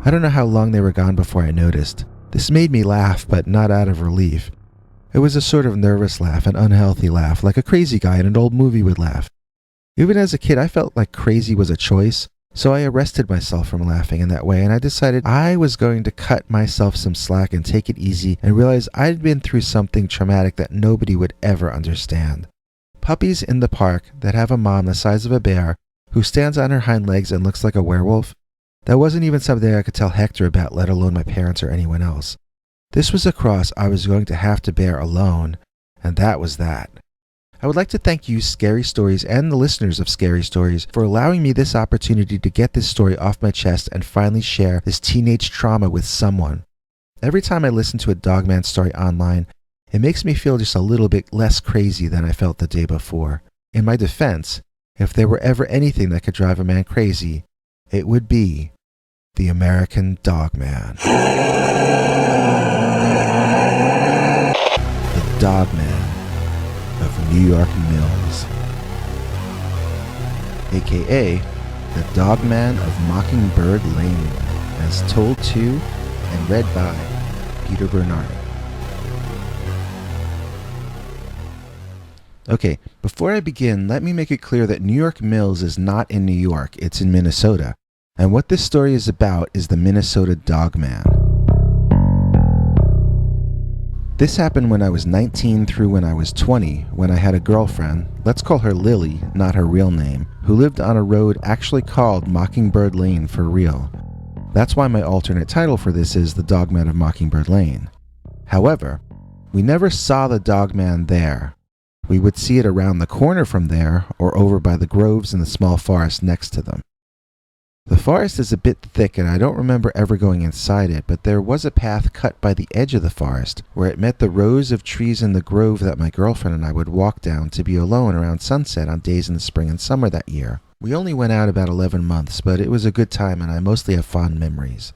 I don't know how long they were gone before I noticed. This made me laugh, but not out of relief. It was a sort of nervous laugh, an unhealthy laugh, like a crazy guy in an old movie would laugh. Even as a kid, I felt like crazy was a choice, so I arrested myself from laughing in that way, and I decided I was going to cut myself some slack and take it easy and realize I'd been through something traumatic that nobody would ever understand. Puppies in the park that have a mom the size of a bear who stands on her hind legs and looks like a werewolf. That wasn't even something I could tell Hector about, let alone my parents or anyone else. This was a cross I was going to have to bear alone, and that was that. I would like to thank you, Scary Stories, and the listeners of Scary Stories for allowing me this opportunity to get this story off my chest and finally share this teenage trauma with someone. Every time I listen to a Dogman story online, it makes me feel just a little bit less crazy than I felt the day before. In my defense, if there were ever anything that could drive a man crazy, it would be the American Dogman. The Dogman of New York Mills, aka the Dogman of Mockingbird Lane, as told to and read by Peter Bernard. Okay, before I begin, let me make it clear that New York Mills is not in New York, it's in Minnesota. And what this story is about is the Minnesota Dogman. This happened when I was 19 through when I was 20, when I had a girlfriend, let's call her Lily, not her real name, who lived on a road actually called Mockingbird Lane for real. That's why my alternate title for this is The Dogman of Mockingbird Lane. However, we never saw the Dogman there. We would see it around the corner from there or over by the groves in the small forest next to them. The forest is a bit thick and I don't remember ever going inside it, but there was a path cut by the edge of the forest where it met the rows of trees in the grove that my girlfriend and I would walk down to be alone around sunset on days in the spring and summer that year. We only went out about 11 months, but it was a good time and I mostly have fond memories.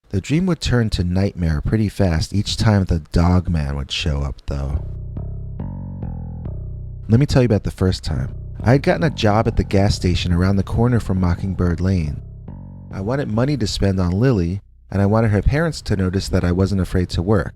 The dream would turn to nightmare pretty fast each time the Dogman would show up though. Let me tell you about the first time. I had gotten a job at the gas station around the corner from Mockingbird Lane. I wanted money to spend on Lily, and I wanted her parents to notice that I wasn't afraid to work.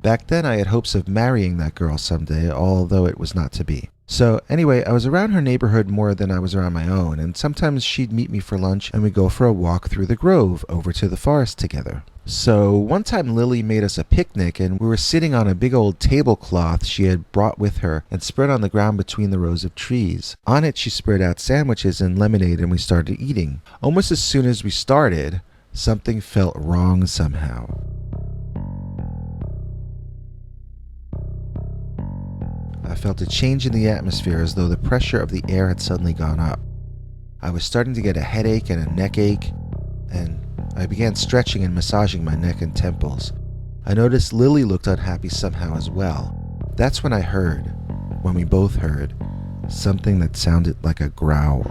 Back then I had hopes of marrying that girl someday, although it was not to be. So anyway, I was around her neighborhood more than I was around my own, and sometimes she'd meet me for lunch and we'd go for a walk through the grove over to the forest together. So one time Lily made us a picnic and we were sitting on a big old tablecloth she had brought with her and spread on the ground between the rows of trees. On it she spread out sandwiches and lemonade and we started eating. Almost as soon as we started, something felt wrong somehow. I felt a change in the atmosphere as though the pressure of the air had suddenly gone up. I was starting to get a headache and a neck ache, and I began stretching and massaging my neck and temples. I noticed Lily looked unhappy somehow as well. That's when we both heard, something that sounded like a growl.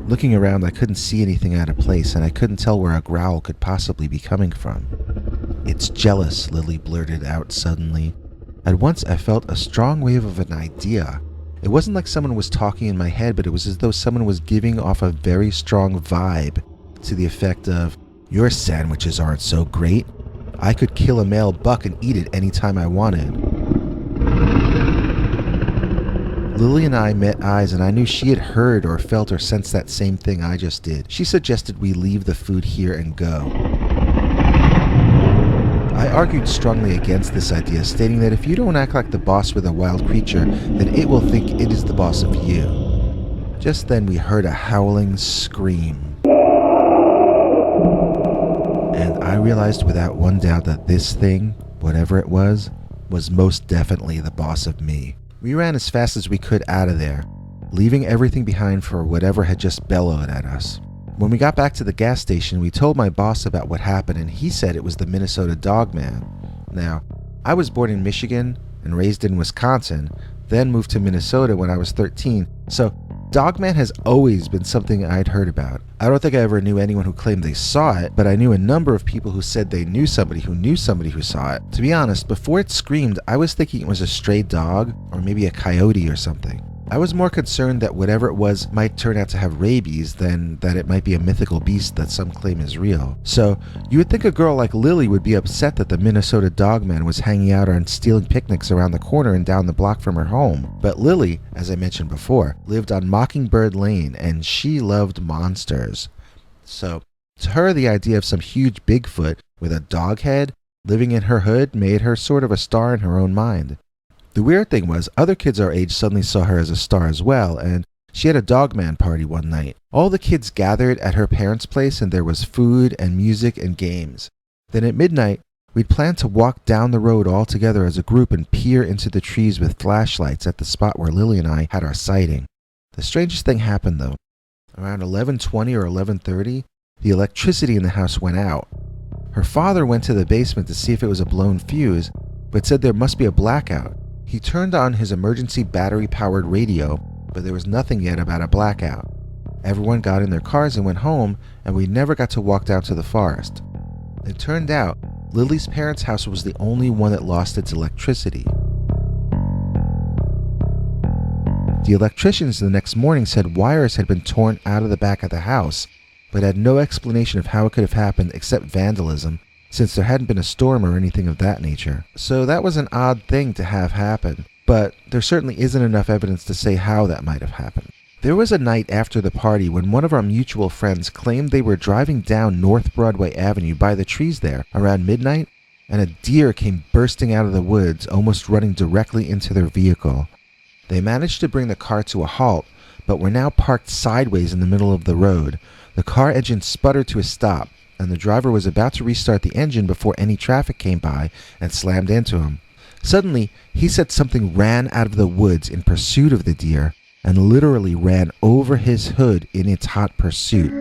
Looking around, I couldn't see anything out of place, and I couldn't tell where a growl could possibly be coming from. "It's jealous," Lily blurted out suddenly. At once I felt a strong wave of an idea. It wasn't like someone was talking in my head, but it was as though someone was giving off a very strong vibe to the effect of, "Your sandwiches aren't so great. I could kill a male buck and eat it anytime I wanted." Lily and I met eyes and I knew she had heard or felt or sensed that same thing I just did. She suggested we leave the food here and go. I argued strongly against this idea, stating that if you don't act like the boss with a wild creature, then it will think it is the boss of you. Just then we heard a howling scream. And I realized without one doubt that this thing, whatever it was most definitely the boss of me. We ran as fast as we could out of there, leaving everything behind for whatever had just bellowed at us. When we got back to the gas station, we told my boss about what happened and he said it was the Minnesota Dogman. Now, I was born in Michigan and raised in Wisconsin, then moved to Minnesota when I was 13, so Dogman has always been something I'd heard about. I don't think I ever knew anyone who claimed they saw it, but I knew a number of people who said they knew somebody who saw it. To be honest, before it screamed, I was thinking it was a stray dog or maybe a coyote or something. I was more concerned that whatever it was might turn out to have rabies than that it might be a mythical beast that some claim is real. So, you would think a girl like Lily would be upset that the Minnesota Dogman was hanging out and stealing picnics around the corner and down the block from her home. But Lily, as I mentioned before, lived on Mockingbird Lane and she loved monsters. So, to her the idea of some huge Bigfoot with a dog head living in her hood made her sort of a star in her own mind. The weird thing was, other kids our age suddenly saw her as a star as well, and she had a Dogman party one night. All the kids gathered at her parents' place, and there was food and music and games. Then at midnight, we'd planned to walk down the road all together as a group and peer into the trees with flashlights at the spot where Lily and I had our sighting. The strangest thing happened, though. Around 11:20 or 11:30, the electricity in the house went out. Her father went to the basement to see if it was a blown fuse, but said there must be a blackout. He turned on his emergency battery-powered radio, but there was nothing yet about a blackout. Everyone got in their cars and went home, and we never got to walk down to the forest. It turned out Lily's parents' house was the only one that lost its electricity. The electricians the next morning said wires had been torn out of the back of the house, but had no explanation of how it could have happened except vandalism, since there hadn't been a storm or anything of that nature. So that was an odd thing to have happen, but there certainly isn't enough evidence to say how that might have happened. There was a night after the party when one of our mutual friends claimed they were driving down North Broadway Avenue by the trees there around midnight, and a deer came bursting out of the woods, almost running directly into their vehicle. They managed to bring the car to a halt, but were now parked sideways in the middle of the road. The car engine sputtered to a stop, and the driver was about to restart the engine before any traffic came by and slammed into him. Suddenly, he said something ran out of the woods in pursuit of the deer and literally ran over his hood in its hot pursuit.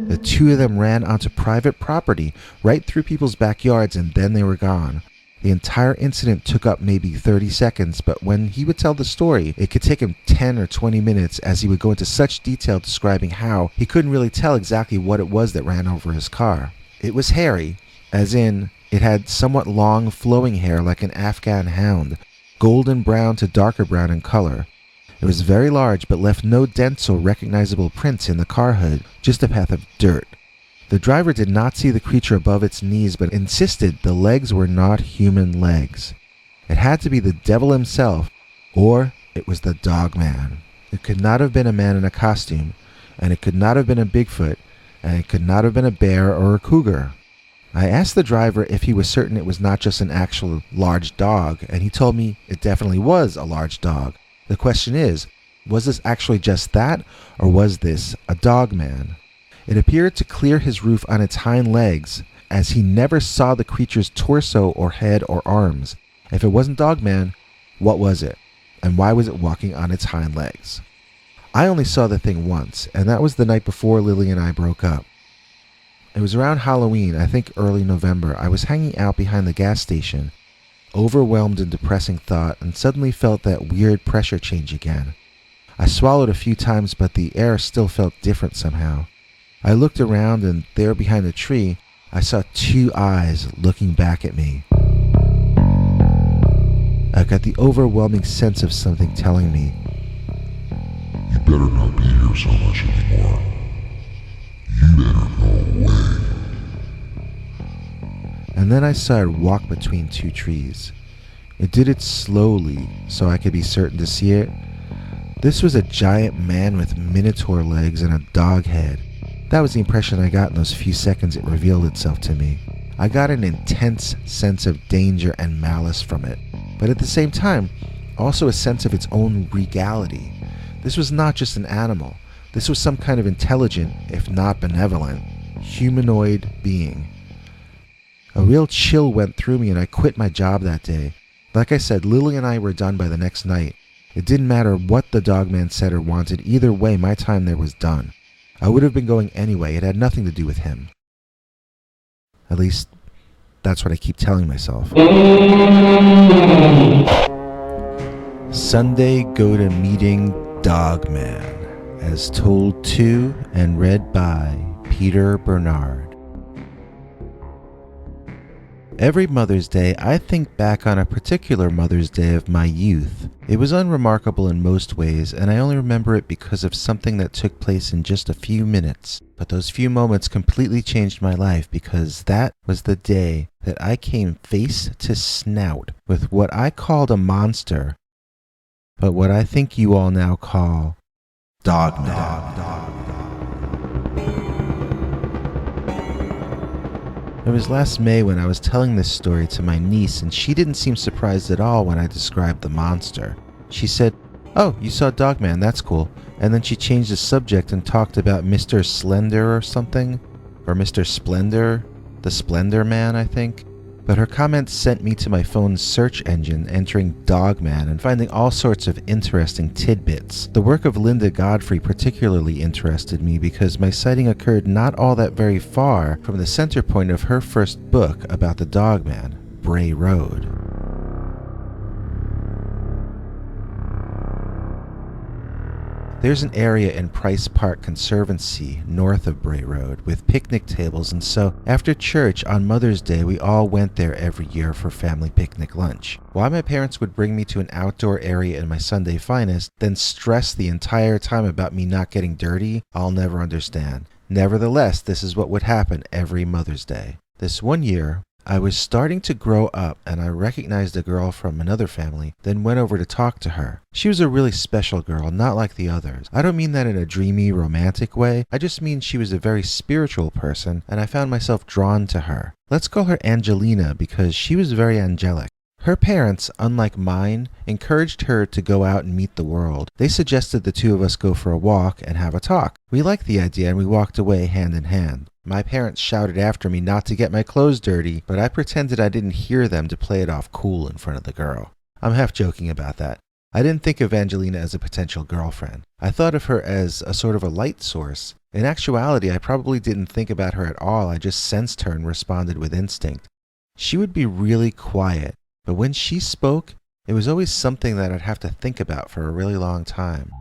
The two of them ran onto private property, right through people's backyards, and then they were gone. The entire incident took up maybe 30 seconds, but when he would tell the story, it could take him 10 or 20 minutes, as he would go into such detail describing how he couldn't really tell exactly what it was that ran over his car. It was hairy, as in, it had somewhat long flowing hair like an Afghan hound, golden brown to darker brown in color. It was very large, but left no dents or recognizable prints in the car hood, just a path of dirt. The driver did not see the creature above its knees, but insisted the legs were not human legs. It had to be the devil himself, or it was the Dogman. It could not have been a man in a costume, and it could not have been a Bigfoot, and it could not have been a bear or a cougar. I asked the driver if he was certain it was not just an actual large dog, and he told me it definitely was a large dog. The question is, was this actually just that, or was this a Dogman? It appeared to clear his roof on its hind legs, as he never saw the creature's torso or head or arms. If it wasn't Dogman, what was it? And why was it walking on its hind legs? I only saw the thing once, and that was the night before Lily and I broke up. It was around Halloween, I think early November. I was hanging out behind the gas station, overwhelmed in depressing thought, and suddenly felt that weird pressure change again. I swallowed a few times, but the air still felt different somehow. I looked around, and there behind the tree, I saw two eyes looking back at me. I got the overwhelming sense of something telling me, "You better not be here so much anymore. You better go away." And then I saw it walk between two trees. It did it slowly, so I could be certain to see it. This was a giant man with minotaur legs and a dog head. That was the impression I got in those few seconds it revealed itself to me. I got an intense sense of danger and malice from it, but at the same time, also a sense of its own regality. This was not just an animal. This was some kind of intelligent, if not benevolent, humanoid being. A real chill went through me, and I quit my job that day. Like I said, Lily and I were done by the next night. It didn't matter what the Dogman said or wanted. Either way, my time there was done. I would have been going anyway. It had nothing to do with him. At least, that's what I keep telling myself. Sunday go to meeting Dogman, as told to and read by Peter Bernard. Every Mother's Day, I think back on a particular Mother's Day of my youth. It was unremarkable in most ways, and I only remember it because of something that took place in just a few minutes. But those few moments completely changed my life, because that was the day that I came face to snout with what I called a monster, but what I think you all now call Dogman. It was last May when I was telling this story to my niece, and she didn't seem surprised at all when I described the monster. She said, "Oh, you saw Dogman, that's cool." And then she changed the subject and talked about Mr. Slender or something. Or Mr. Splendor. The Splendor Man, I think. But her comments sent me to my phone's search engine, entering Dogman and finding all sorts of interesting tidbits. The work of Linda Godfrey particularly interested me because my sighting occurred not all that very far from the center point of her first book about the Dogman, Bray Road. There's an area in Price Park Conservancy north of Bray Road with picnic tables, and so after church on Mother's Day we all went there every year for family picnic lunch. Why my parents would bring me to an outdoor area in my Sunday finest, then stress the entire time about me not getting dirty, I'll never understand. Nevertheless, this is what would happen every Mother's Day. This one year, I was starting to grow up and I recognized a girl from another family, then went over to talk to her. She was a really special girl, not like the others. I don't mean that in a dreamy, romantic way. I just mean she was a very spiritual person and I found myself drawn to her. Let's call her Angelina because she was very angelic. Her parents, unlike mine, encouraged her to go out and meet the world. They suggested the two of us go for a walk and have a talk. We liked the idea and we walked away hand in hand. My parents shouted after me not to get my clothes dirty, but I pretended I didn't hear them to play it off cool in front of the girl. I'm half joking about that. I didn't think of Angelina as a potential girlfriend. I thought of her as a sort of a light source. In actuality, I probably didn't think about her at all. I just sensed her and responded with instinct. She would be really quiet, but when she spoke, it was always something that I'd have to think about for a really long time.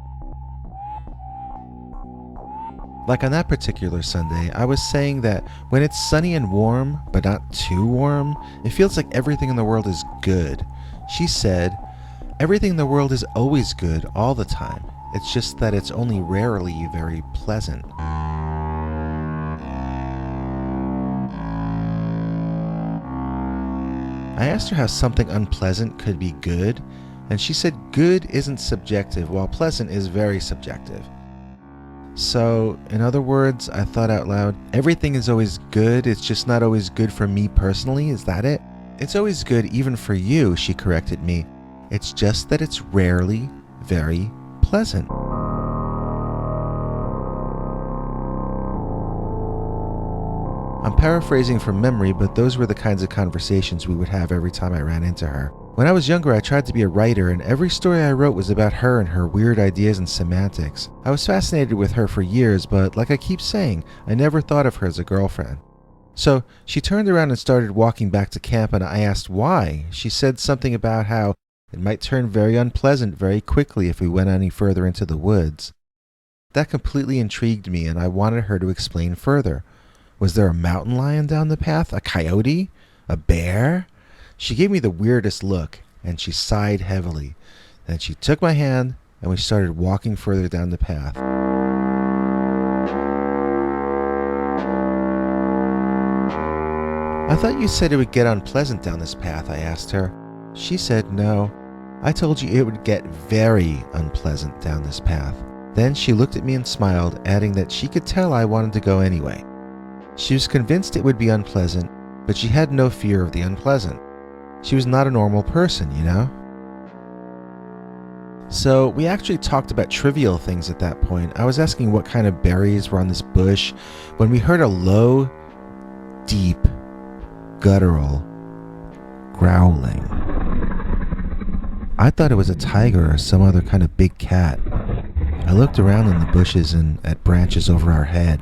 Like on that particular Sunday, I was saying that when it's sunny and warm, but not too warm, it feels like everything in the world is good. She said, "Everything in the world is always good all the time. It's just that it's only rarely very pleasant." I asked her how something unpleasant could be good, and she said good isn't subjective, while pleasant is very subjective. So, in other words, I thought out loud, everything is always good, it's just not always good for me personally, is that it? "It's always good even for you," she corrected me. "It's just that it's rarely very pleasant." I'm paraphrasing from memory, but those were the kinds of conversations we would have every time I ran into her. When I was younger, I tried to be a writer, and every story I wrote was about her and her weird ideas and semantics. I was fascinated with her for years, but like I keep saying, I never thought of her as a girlfriend. So she turned around and started walking back to camp, and I asked why. She said something about how it might turn very unpleasant very quickly if we went any further into the woods. That completely intrigued me, and I wanted her to explain further. Was there a mountain lion down the path? A coyote? A bear? She gave me the weirdest look, and she sighed heavily. Then she took my hand, and we started walking further down the path. "I thought you said it would get unpleasant down this path," I asked her. She said no. "I told you it would get very unpleasant down this path." Then she looked at me and smiled, adding that she could tell I wanted to go anyway. She was convinced it would be unpleasant, but she had no fear of the unpleasant. She was not a normal person, you know? So we actually talked about trivial things at that point. I was asking what kind of berries were on this bush when we heard a low, deep, guttural growling. I thought it was a tiger or some other kind of big cat. I looked around in the bushes and at branches over our head.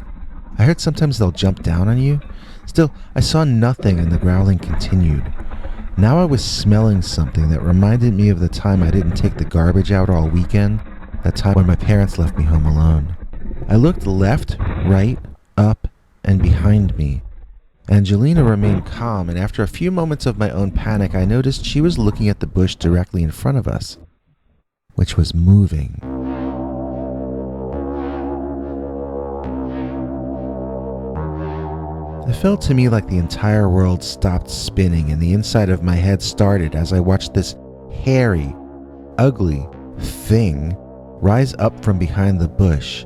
I heard sometimes they'll jump down on you. Still, I saw nothing and the growling continued. Now I was smelling something that reminded me of the time I didn't take the garbage out all weekend, that time when my parents left me home alone. I looked left, right, up, and behind me. Angelina remained calm, and after a few moments of my own panic, I noticed she was looking at the bush directly in front of us, which was moving. It felt to me like the entire world stopped spinning and the inside of my head started as I watched this hairy, ugly thing rise up from behind the bush.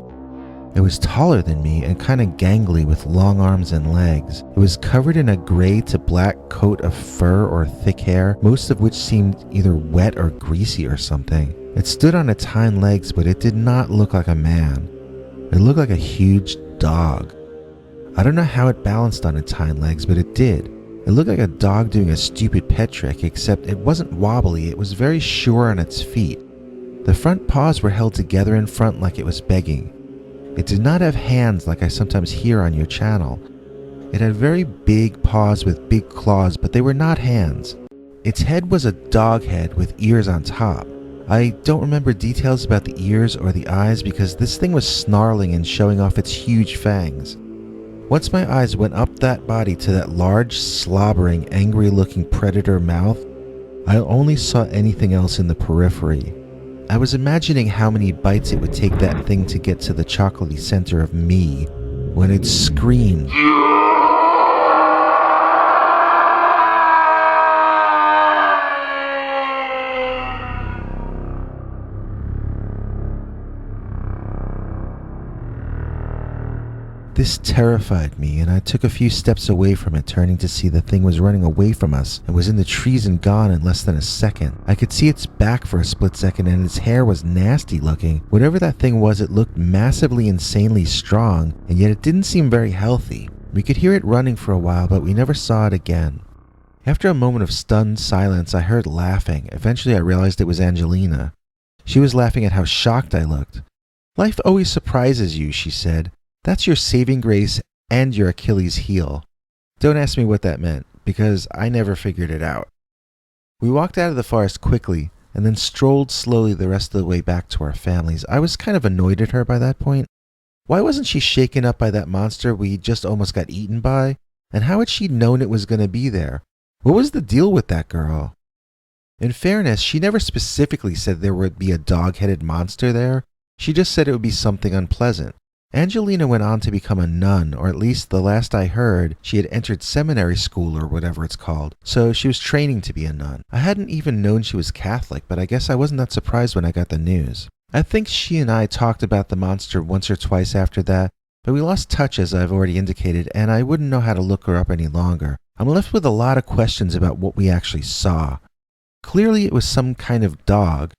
It was taller than me and kind of gangly with long arms and legs. It was covered in a gray to black coat of fur or thick hair, most of which seemed either wet or greasy or something. It stood on its hind legs, but it did not look like a man. It looked like a huge dog. I don't know how it balanced on its hind legs, but it did. It looked like a dog doing a stupid pet trick, except it wasn't wobbly, it was very sure on its feet. The front paws were held together in front like it was begging. It did not have hands like I sometimes hear on your channel. It had very big paws with big claws, but they were not hands. Its head was a dog head with ears on top. I don't remember details about the ears or the eyes because this thing was snarling and showing off its huge fangs. Once my eyes went up that body to that large, slobbering, angry-looking predator mouth, I only saw anything else in the periphery. I was imagining how many bites it would take that thing to get to the chocolatey center of me when it screamed. This terrified me, and I took a few steps away from it, turning to see the thing was running away from us and was in the trees and gone in less than a second. I could see its back for a split second, and its hair was nasty looking. Whatever that thing was, it looked massively, insanely strong, and yet it didn't seem very healthy. We could hear it running for a while, but we never saw it again. After a moment of stunned silence, I heard laughing. Eventually, I realized it was Angelina. She was laughing at how shocked I looked. "Life always surprises you," she said. "That's your saving grace and your Achilles heel." Don't ask me what that meant, because I never figured it out. We walked out of the forest quickly, and then strolled slowly the rest of the way back to our families. I was kind of annoyed at her by that point. Why wasn't she shaken up by that monster we just almost got eaten by? And how had she known it was going to be there? What was the deal with that girl? In fairness, she never specifically said there would be a dog-headed monster there. She just said it would be something unpleasant. Angelina went on to become a nun, or at least the last I heard, she had entered seminary school or whatever it's called, so she was training to be a nun. I hadn't even known she was Catholic, but I guess I wasn't that surprised when I got the news. I think she and I talked about the monster once or twice after that, but we lost touch as I've already indicated, and I wouldn't know how to look her up any longer. I'm left with a lot of questions about what we actually saw. Clearly it was some kind of dog.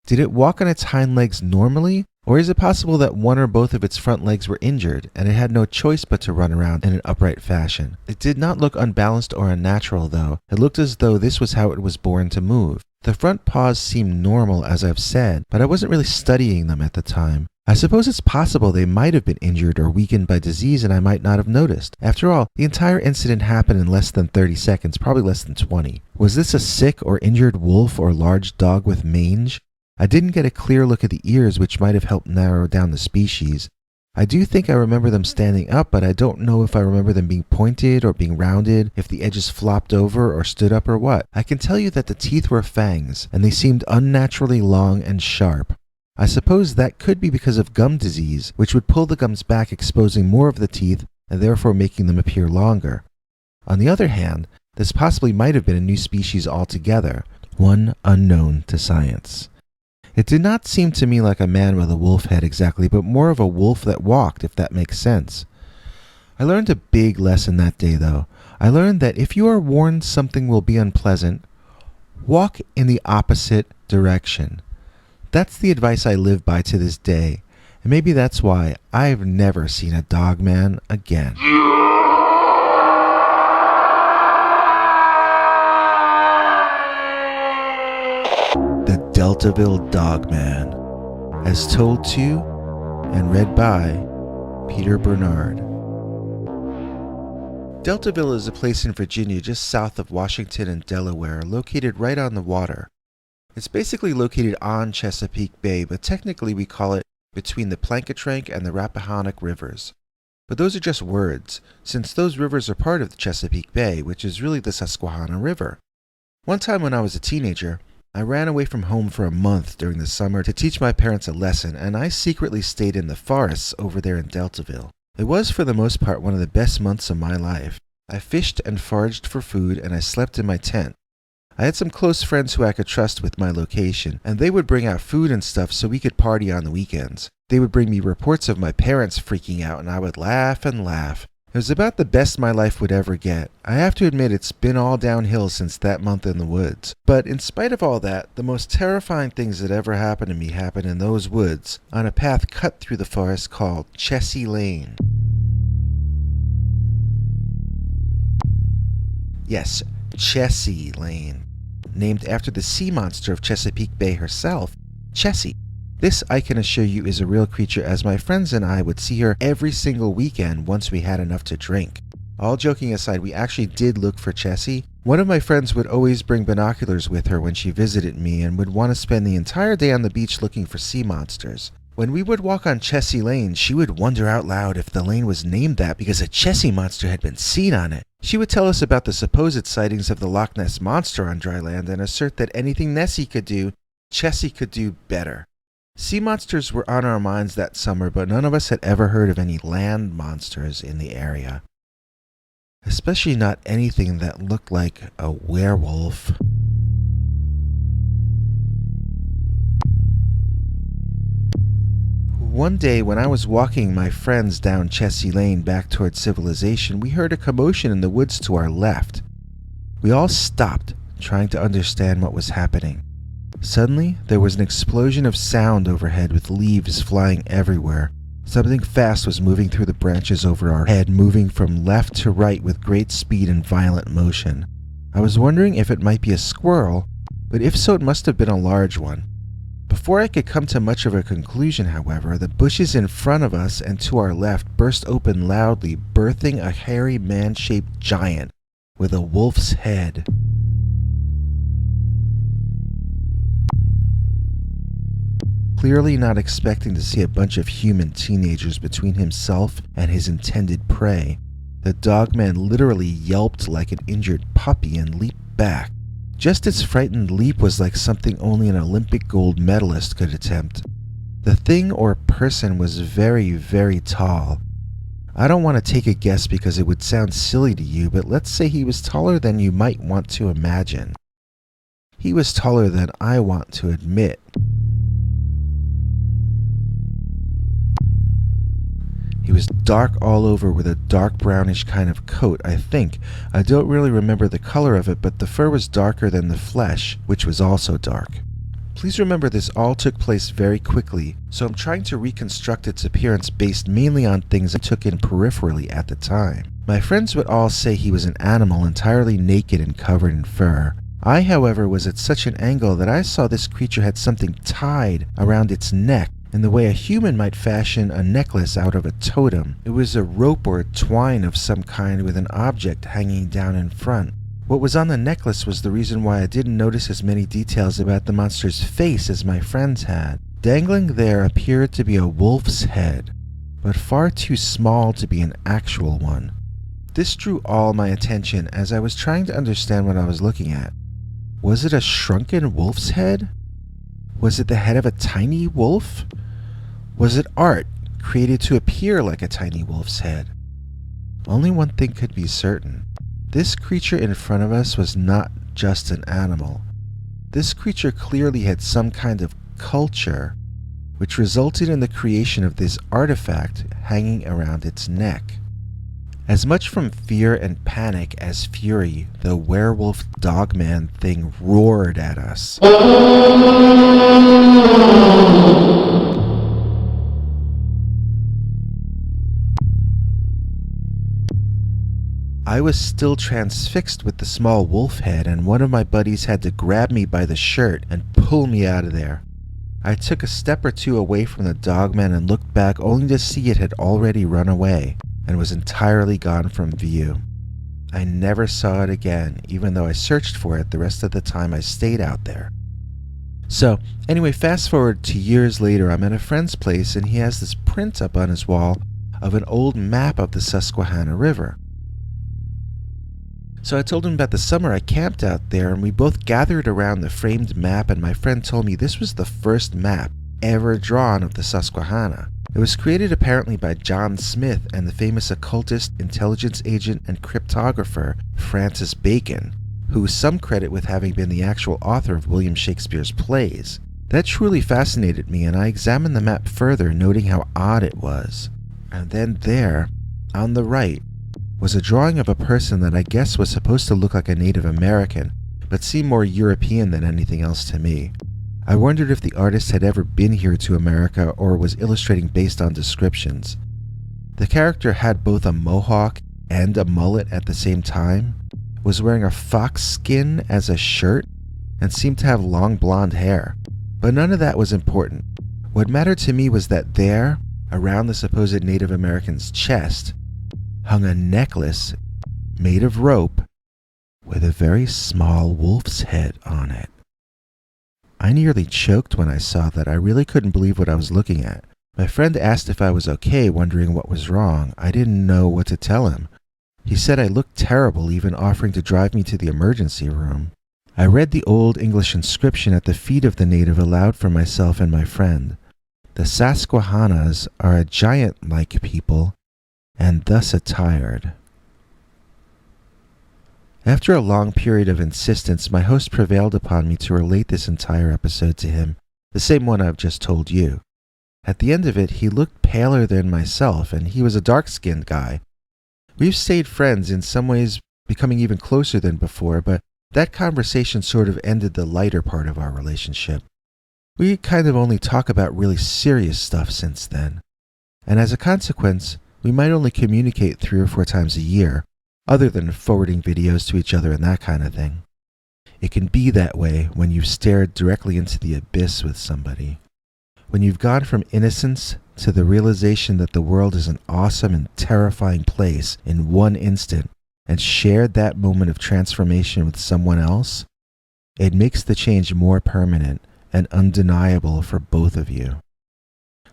Did it walk on its hind legs normally? Or is it possible that one or both of its front legs were injured, and it had no choice but to run around in an upright fashion? It did not look unbalanced or unnatural, though. It looked as though this was how it was born to move. The front paws seemed normal, as I've said, but I wasn't really studying them at the time. I suppose it's possible they might have been injured or weakened by disease and I might not have noticed. After all, the entire incident happened in less than 30 seconds, probably less than 20. Was this a sick or injured wolf or large dog with mange? I didn't get a clear look at the ears, which might have helped narrow down the species. I do think I remember them standing up, but I don't know if I remember them being pointed or being rounded, if the edges flopped over or stood up or what. I can tell you that the teeth were fangs, and they seemed unnaturally long and sharp. I suppose that could be because of gum disease, which would pull the gums back, exposing more of the teeth and therefore making them appear longer. On the other hand, this possibly might have been a new species altogether, one unknown to science. It did not seem to me like a man with a wolf head exactly, but more of a wolf that walked, if that makes sense. I learned a big lesson that day, though. I learned that if you are warned something will be unpleasant, walk in the opposite direction. That's the advice I live by to this day, and maybe that's why I've never seen a Dogman again. The Deltaville Dogman, as told to and read by Peter Bernard. Deltaville is a place in Virginia just south of Washington and Delaware, located right on the water. It's basically located on Chesapeake Bay, but technically we call it between the Planketrank and the Rappahannock rivers. But those are just words, since those rivers are part of the Chesapeake Bay, which is really the Susquehanna River. One time when I was a teenager, I ran away from home for a month during the summer to teach my parents a lesson, and I secretly stayed in the forests over there in Deltaville. It was, for the most part, one of the best months of my life. I fished and foraged for food, and I slept in my tent. I had some close friends who I could trust with my location, and they would bring out food and stuff so we could party on the weekends. They would bring me reports of my parents freaking out, and I would laugh and laugh. It was about the best my life would ever get. I have to admit it's been all downhill since that month in the woods. But in spite of all that, the most terrifying things that ever happened to me happened in those woods, on a path cut through the forest called Chessie Lane. Yes, Chessie Lane. Named after the sea monster of Chesapeake Bay herself, Chessie. This, I can assure you, is a real creature, as my friends and I would see her every single weekend once we had enough to drink. All joking aside, we actually did look for Chessie. One of my friends would always bring binoculars with her when she visited me and would want to spend the entire day on the beach looking for sea monsters. When we would walk on Chessie Lane, she would wonder out loud if the lane was named that because a Chessie monster had been seen on it. She would tell us about the supposed sightings of the Loch Ness Monster on dry land and assert that anything Nessie could do, Chessie could do better. Sea monsters were on our minds that summer, but none of us had ever heard of any land monsters in the area. Especially not anything that looked like a werewolf. One day when I was walking my friends down Chessie Lane back toward civilization, we heard a commotion in the woods to our left. We all stopped, trying to understand what was happening. Suddenly, there was an explosion of sound overhead with leaves flying everywhere. Something fast was moving through the branches over our head, moving from left to right with great speed and violent motion. I was wondering if it might be a squirrel, but if so, it must have been a large one. Before I could come to much of a conclusion, however, the bushes in front of us and to our left burst open loudly, birthing a hairy man-shaped giant with a wolf's head. Clearly not expecting to see a bunch of human teenagers between himself and his intended prey, the Dogman literally yelped like an injured puppy and leaped back. Just its frightened leap was like something only an Olympic gold medalist could attempt. The thing or person was very, very tall. I don't want to take a guess because it would sound silly to you, but let's say he was taller than you might want to imagine. He was taller than I want to admit. He was dark all over with a dark brownish kind of coat, I think. I don't really remember the color of it, but the fur was darker than the flesh, which was also dark. Please remember this all took place very quickly, so I'm trying to reconstruct its appearance based mainly on things I took in peripherally at the time. My friends would all say he was an animal entirely naked and covered in fur. I, however, was at such an angle that I saw this creature had something tied around its neck in the way a human might fashion a necklace out of a totem. It was a rope or a twine of some kind with an object hanging down in front. What was on the necklace was the reason why I didn't notice as many details about the monster's face as my friends had. Dangling there appeared to be a wolf's head, but far too small to be an actual one. This drew all my attention as I was trying to understand what I was looking at. Was it a shrunken wolf's head? Was it the head of a tiny wolf? Was it art, created to appear like a tiny wolf's head? Only one thing could be certain. This creature in front of us was not just an animal. This creature clearly had some kind of culture, which resulted in the creation of this artifact hanging around its neck. As much from fear and panic as fury, the werewolf Dogman thing roared at us. I was still transfixed with the small wolf head, and one of my buddies had to grab me by the shirt and pull me out of there. I took a step or two away from the Dogman and looked back only to see it had already run away and was entirely gone from view. I never saw it again, even though I searched for it the rest of the time I stayed out there. So, anyway, fast forward to years later, I'm at a friend's place and he has this print up on his wall of an old map of the Susquehanna River. So I told him about the summer I camped out there, and we both gathered around the framed map, and my friend told me this was the first map ever drawn of the Susquehanna. It was created apparently by John Smith and the famous occultist, intelligence agent, and cryptographer Francis Bacon. who some credit with having been the actual author of William Shakespeare's plays. That truly fascinated me, and I examined the map further, noting how odd it was. And then there, on the right, was a drawing of a person that I guess was supposed to look like a Native American, but seemed more European than anything else to me. I wondered if the artist had ever been here to America or was illustrating based on descriptions. The character had both a mohawk and a mullet at the same time, was wearing a fox skin as a shirt, and seemed to have long blonde hair. But none of that was important. What mattered to me was that there, around the supposed Native American's chest, hung a necklace made of rope with a very small wolf's head on it. I nearly choked when I saw that. I really couldn't believe what I was looking at. My friend asked if I was okay, wondering what was wrong. I didn't know what to tell him. He said I looked terrible, even offering to drive me to the emergency room. I read the old English inscription at the feet of the native aloud for myself and my friend. The Susquehannas are a giant-like people, and thus attired. After a long period of insistence, my host prevailed upon me to relate this entire episode to him, the same one I've just told you. At the end of it, he looked paler than myself, and he was a dark-skinned guy. We've stayed friends, in some ways becoming even closer than before, but that conversation sort of ended the lighter part of our relationship. We kind of only talk about really serious stuff since then, and as a consequence, we might only communicate 3 or 4 times a year, other than forwarding videos to each other and that kind of thing. It can be that way when you've stared directly into the abyss with somebody. When you've gone from innocence to the realization that the world is an awesome and terrifying place in one instant, and shared that moment of transformation with someone else, it makes the change more permanent and undeniable for both of you.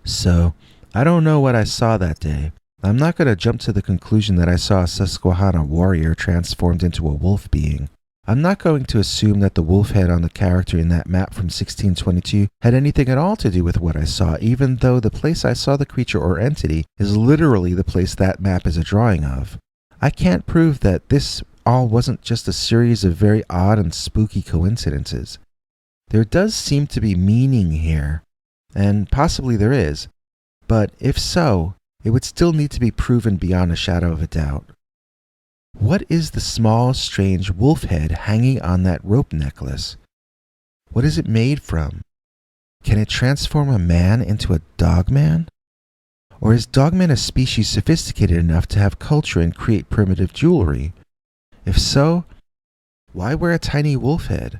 So, I don't know what I saw that day. I'm not going to jump to the conclusion that I saw a Susquehanna warrior transformed into a wolf being. I'm not going to assume that the wolf head on the character in that map from 1622 had anything at all to do with what I saw, even though the place I saw the creature or entity is literally the place that map is a drawing of. I can't prove that this all wasn't just a series of very odd and spooky coincidences. There does seem to be meaning here, and possibly there is, but if so, it would still need to be proven beyond a shadow of a doubt. What is the small, strange wolf head hanging on that rope necklace? What is it made from? Can it transform a man into a dogman? Or is Dogman a species sophisticated enough to have culture and create primitive jewelry? If so, why wear a tiny wolf head?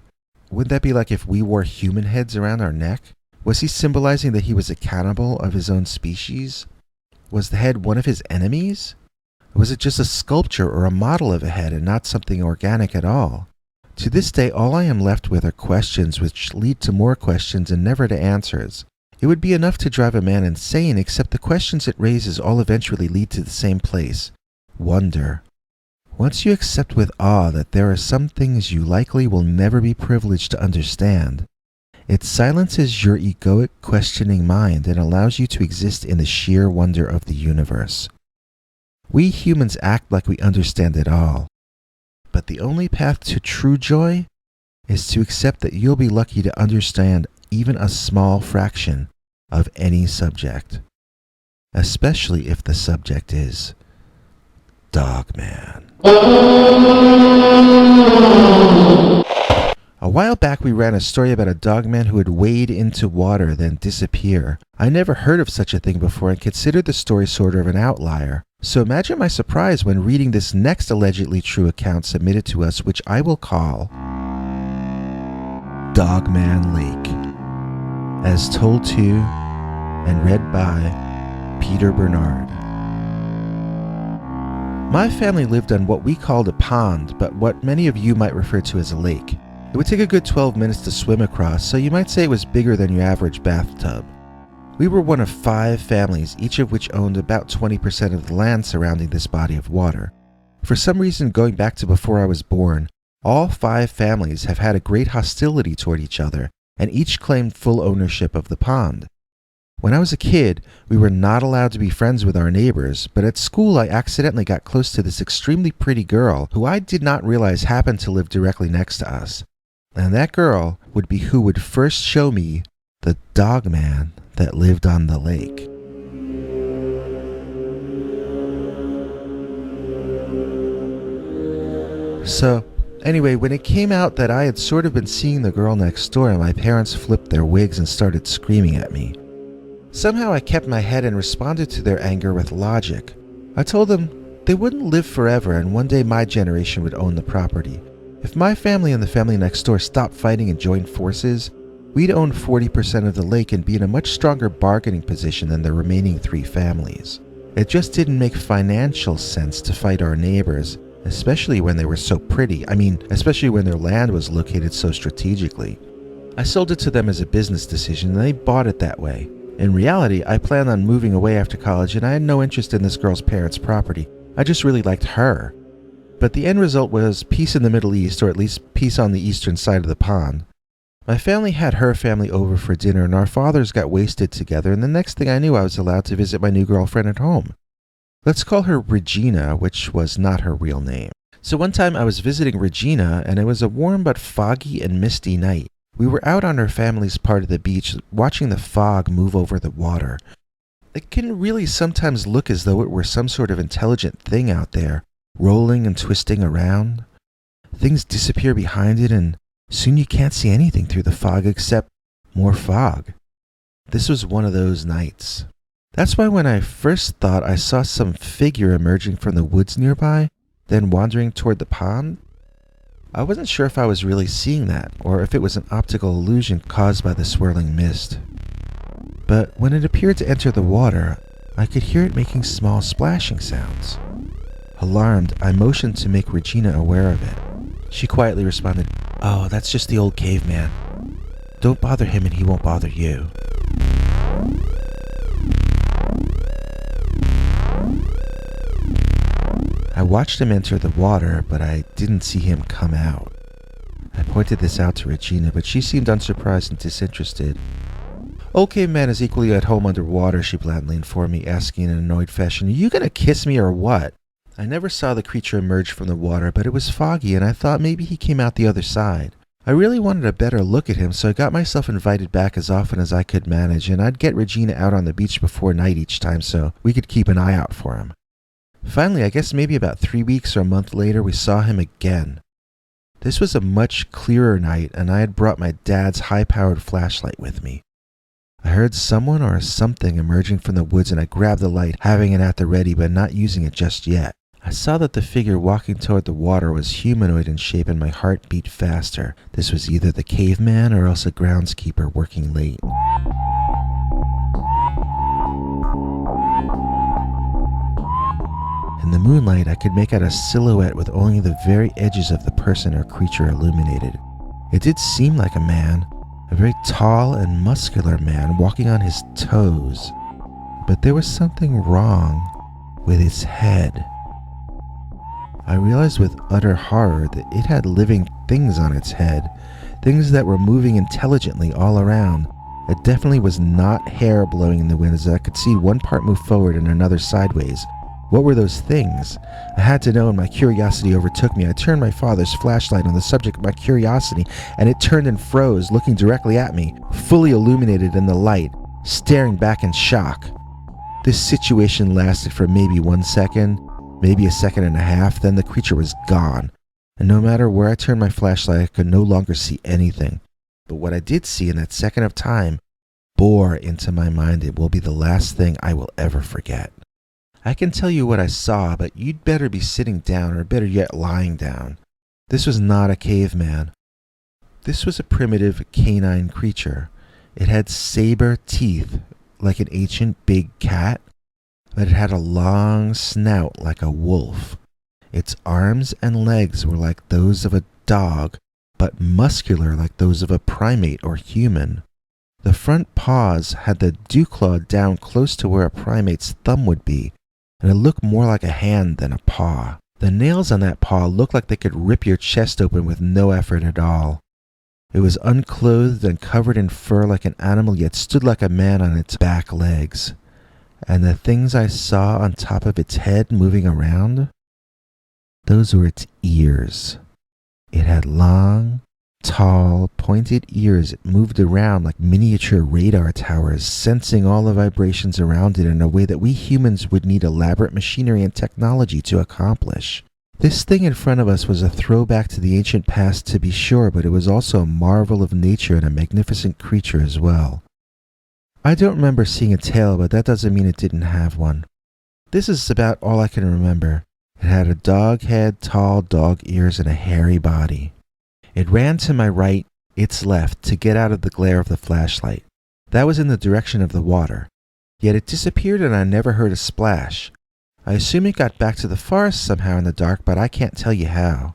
Wouldn't that be like if we wore human heads around our neck? Was he symbolizing that he was a cannibal of his own species? Was the head one of his enemies? Or was it just a sculpture or a model of a head and not something organic at all? To this day, all I am left with are questions which lead to more questions and never to answers. It would be enough to drive a man insane, except the questions it raises all eventually lead to the same place: wonder. Once you accept with awe that there are some things you likely will never be privileged to understand, it silences your egoic questioning mind and allows you to exist in the sheer wonder of the universe. We humans act like we understand it all, but the only path to true joy is to accept that you'll be lucky to understand even a small fraction of any subject, especially if the subject is Dogman. A while back we ran a story about a dogman who would wade into water then disappear. I never heard of such a thing before and considered the story sort of an outlier. So imagine my surprise when reading this next allegedly true account submitted to us, which I will call Dogman Lake, as told to and read by Peter Bernard. My family lived on what we called a pond, but what many of you might refer to as a lake. It would take a good 12 minutes to swim across, so you might say it was bigger than your average bathtub. We were one of 5 families, each of which owned about 20% of the land surrounding this body of water. For some reason, going back to before I was born, all 5 families have had a great hostility toward each other, and each claimed full ownership of the pond. When I was a kid, we were not allowed to be friends with our neighbors, but at school I accidentally got close to this extremely pretty girl who I did not realize happened to live directly next to us. And that girl would be who would first show me the Dogman that lived on the lake. So, anyway, when it came out that I had sort of been seeing the girl next door, my parents flipped their wigs and started screaming at me. Somehow I kept my head and responded to their anger with logic. I told them they wouldn't live forever and one day my generation would own the property. If my family and the family next door stopped fighting and joined forces, we'd own 40% of the lake and be in a much stronger bargaining position than the remaining 3 families. It just didn't make financial sense to fight our neighbors, especially when they were so pretty. Especially when their land was located so strategically. I sold it to them as a business decision and they bought it that way. In reality, I planned on moving away after college and I had no interest in this girl's parents' property. I just really liked her. But the end result was peace in the Middle East, or at least peace on the eastern side of the pond. My family had her family over for dinner and our fathers got wasted together, and the next thing I knew I was allowed to visit my new girlfriend at home. Let's call her Regina, which was not her real name. So one time I was visiting Regina and it was a warm but foggy and misty night. We were out on her family's part of the beach watching the fog move over the water. It can really sometimes look as though it were some sort of intelligent thing out there, rolling and twisting around. Things disappear behind it and soon you can't see anything through the fog except more fog. This was one of those nights. That's why when I first thought I saw some figure emerging from the woods nearby, then wandering toward the pond, I wasn't sure if I was really seeing that or if it was an optical illusion caused by the swirling mist. But when it appeared to enter the water, I could hear it making small splashing sounds. Alarmed, I motioned to make Regina aware of it. She quietly responded, "Oh, that's just the old caveman. Don't bother him and he won't bother you." I watched him enter the water, but I didn't see him come out. I pointed this out to Regina, but she seemed unsurprised and disinterested. "Old caveman is equally at home underwater," she blandly informed me, asking in an annoyed fashion, "Are you gonna kiss me or what?" I never saw the creature emerge from the water, but it was foggy and I thought maybe he came out the other side. I really wanted a better look at him, so I got myself invited back as often as I could manage, and I'd get Regina out on the beach before night each time so we could keep an eye out for him. Finally, I guess maybe about 3 weeks or a month later, we saw him again. This was a much clearer night, and I had brought my dad's high-powered flashlight with me. I heard someone or something emerging from the woods, and I grabbed the light, having it at the ready, but not using it just yet. I saw that the figure walking toward the water was humanoid in shape, and my heart beat faster. This was either the caveman or else a groundskeeper working late. In the moonlight, I could make out a silhouette with only the very edges of the person or creature illuminated. It did seem like a man, a very tall and muscular man walking on his toes, but there was something wrong with his head. I realized with utter horror that it had living things on its head, things that were moving intelligently all around. It definitely was not hair blowing in the wind, as I could see one part move forward and another sideways. What were those things? I had to know, and my curiosity overtook me. I turned my father's flashlight on the subject of my curiosity, and it turned and froze, looking directly at me, fully illuminated in the light, staring back in shock. This situation lasted for maybe 1 second, maybe a second and a half, then the creature was gone. And no matter where I turned my flashlight, I could no longer see anything. But what I did see in that second of time bore into my mind it will be the last thing I will ever forget. I can tell you what I saw, but you'd better be sitting down, or better yet lying down. This was not a caveman. This was a primitive canine creature. It had saber teeth like an ancient big cat, but it had a long snout like a wolf. Its arms and legs were like those of a dog, but muscular like those of a primate or human. The front paws had the dew claw down close to where a primate's thumb would be, and it looked more like a hand than a paw. The nails on that paw looked like they could rip your chest open with no effort at all. It was unclothed and covered in fur like an animal, yet stood like a man on its back legs. And the things I saw on top of its head moving around, those were its ears. It had long, tall, pointed ears. It moved around like miniature radar towers, sensing all the vibrations around it in a way that we humans would need elaborate machinery and technology to accomplish. This thing in front of us was a throwback to the ancient past, to be sure, but it was also a marvel of nature and a magnificent creature as well. I don't remember seeing a tail, but that doesn't mean it didn't have one. This is about all I can remember. It had a dog head, tall dog ears, and a hairy body. It ran to my right, its left, to get out of the glare of the flashlight. That was in the direction of the water. Yet it disappeared and I never heard a splash. I assume it got back to the forest somehow in the dark, but I can't tell you how.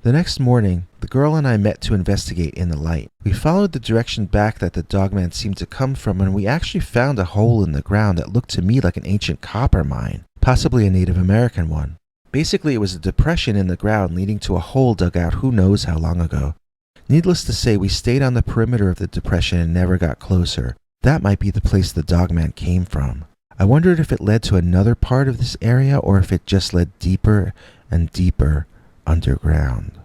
The next morning, the girl and I met to investigate in the light. We followed the direction back that the Dogman seemed to come from, and we actually found a hole in the ground that looked to me like an ancient copper mine, possibly a Native American one. Basically, it was a depression in the ground leading to a hole dug out who knows how long ago. Needless to say, we stayed on the perimeter of the depression and never got closer. That might be the place the Dogman came from. I wondered if it led to another part of this area or if it just led deeper and deeper underground.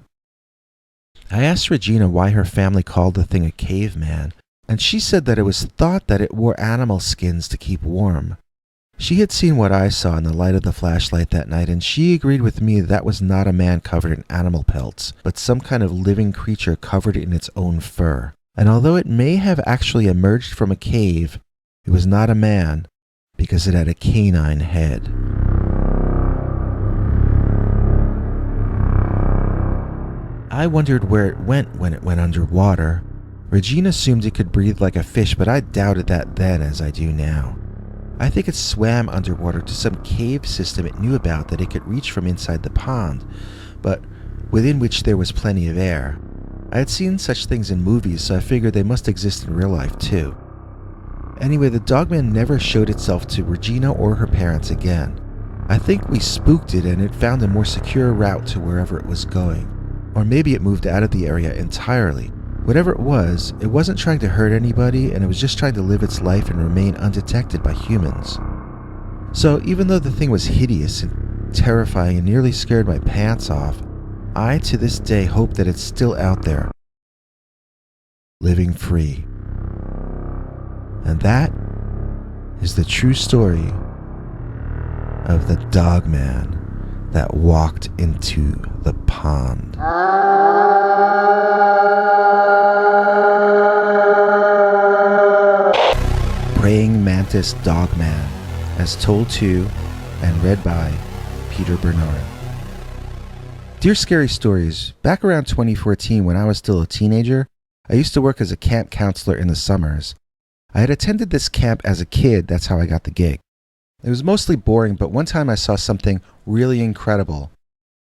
I asked Regina why her family called the thing a caveman, and she said that it was thought that it wore animal skins to keep warm. She had seen what I saw in the light of the flashlight that night, and she agreed with me that was not a man covered in animal pelts, but some kind of living creature covered in its own fur. And although it may have actually emerged from a cave, it was not a man, because it had a canine head. I wondered where it went when it went underwater. Regina assumed it could breathe like a fish, but I doubted that then as I do now. I think it swam underwater to some cave system it knew about that it could reach from inside the pond, but within which there was plenty of air. I had seen such things in movies, so I figured they must exist in real life too. Anyway, the Dogman never showed itself to Regina or her parents again. I think we spooked it and it found a more secure route to wherever it was going. Or maybe it moved out of the area entirely. Whatever it wasn't trying to hurt anybody, and it was just trying to live its life and remain undetected by humans. So even though the thing was hideous and terrifying and nearly scared my pants off, I to this day hope that it's still out there, living free. And that is the true story of the Dogman that walked into the pond. Praying Mantis Dogman, as told to and read by Peter Bernard. Dear Scary Stories, back around 2014 when I was still a teenager, I used to work as a camp counselor in the summers. I had attended this camp as a kid, that's how I got the gig. It was mostly boring, but one time I saw something really incredible.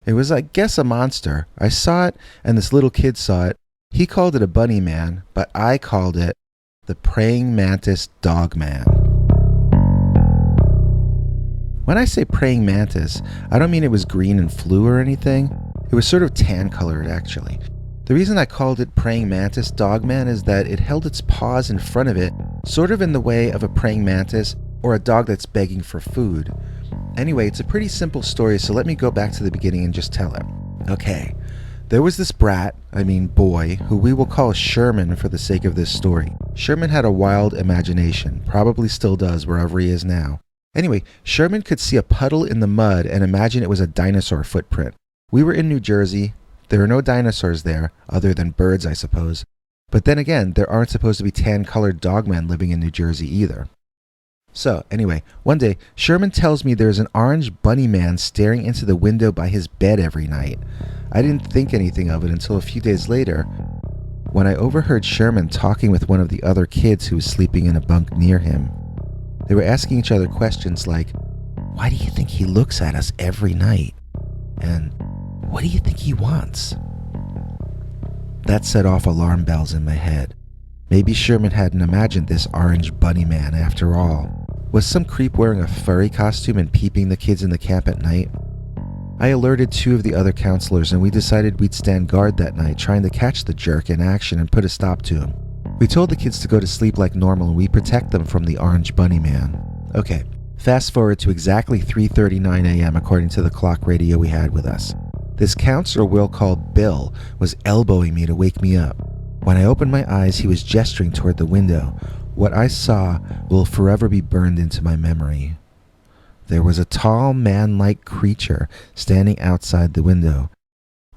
It was, I guess, a monster. I saw it, and this little kid saw it. He called it a bunny man, but I called it the Praying Mantis Dogman. When I say praying mantis, I don't mean it was green and flew or anything. It was sort of tan colored, actually. The reason I called it Praying Mantis Dogman is that it held its paws in front of it, sort of in the way of a praying mantis or a dog that's begging for food. Anyway, it's a pretty simple story, so let me go back to the beginning and just tell it. Okay, there was this boy, who we will call Sherman for the sake of this story. Sherman had a wild imagination, probably still does wherever he is now. Anyway, Sherman could see a puddle in the mud and imagine it was a dinosaur footprint. We were in New Jersey. There are no dinosaurs there, other than birds, I suppose. But then again, there aren't supposed to be tan-colored dogmen living in New Jersey either. So, anyway, one day, Sherman tells me there's an orange bunny man staring into the window by his bed every night. I didn't think anything of it until a few days later, when I overheard Sherman talking with one of the other kids who was sleeping in a bunk near him. They were asking each other questions like, "Why do you think he looks at us every night?" And, "What do you think he wants?" That set off alarm bells in my head. Maybe Sherman hadn't imagined this orange bunny man after all. Was some creep wearing a furry costume and peeping the kids in the camp at night? I alerted 2 of the other counselors and we decided we'd stand guard that night, trying to catch the jerk in action and put a stop to him. We told the kids to go to sleep like normal and we protect them from the orange bunny man. Okay, fast forward to exactly 3:39 a.m. according to the clock radio we had with us. This counselor we'll call Bill was elbowing me to wake me up. When I opened my eyes, he was gesturing toward the window. What I saw will forever be burned into my memory. There was a tall, man-like creature standing outside the window.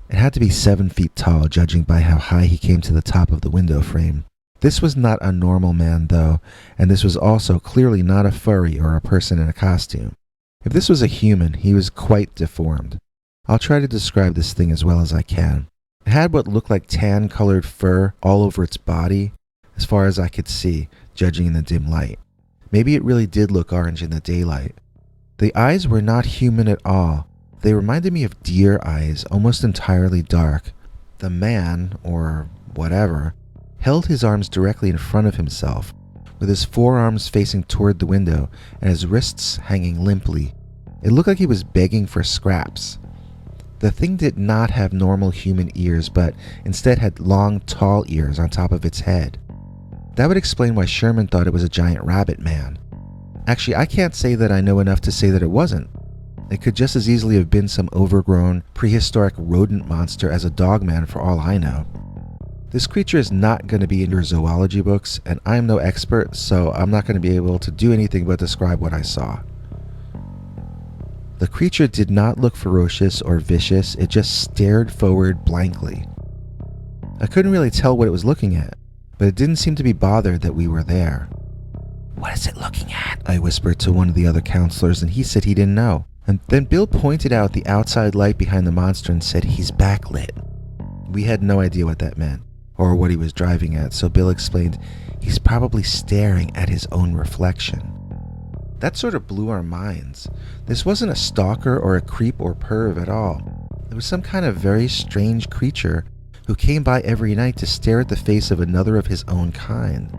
It had to be 7 feet tall, judging by how high he came to the top of the window frame. This was not a normal man, though, and this was also clearly not a furry or a person in a costume. If this was a human, he was quite deformed. I'll try to describe this thing as well as I can. It had what looked like tan-colored fur all over its body, as far as I could see, judging in the dim light. Maybe it really did look orange in the daylight. The eyes were not human at all. They reminded me of deer eyes, almost entirely dark. The man, or whatever, held his arms directly in front of himself, with his forearms facing toward the window and his wrists hanging limply. It looked like he was begging for scraps. The thing did not have normal human ears, but instead had long, tall ears on top of its head. That would explain why Sherman thought it was a giant rabbit man. Actually, I can't say that I know enough to say that it wasn't. It could just as easily have been some overgrown, prehistoric rodent monster as a dogman for all I know. This creature is not going to be in your zoology books, and I'm no expert, so I'm not going to be able to do anything but describe what I saw. The creature did not look ferocious or vicious, it just stared forward blankly. I couldn't really tell what it was looking at, but it didn't seem to be bothered that we were there. "What is it looking at?" I whispered to one of the other counselors, and he said he didn't know. And then Bill pointed out the outside light behind the monster and said, "He's backlit." We had no idea what that meant, or what he was driving at, so Bill explained, "He's probably staring at his own reflection." That sort of blew our minds. This wasn't a stalker or a creep or perv at all. It was some kind of very strange creature who came by every night to stare at the face of another of his own kind.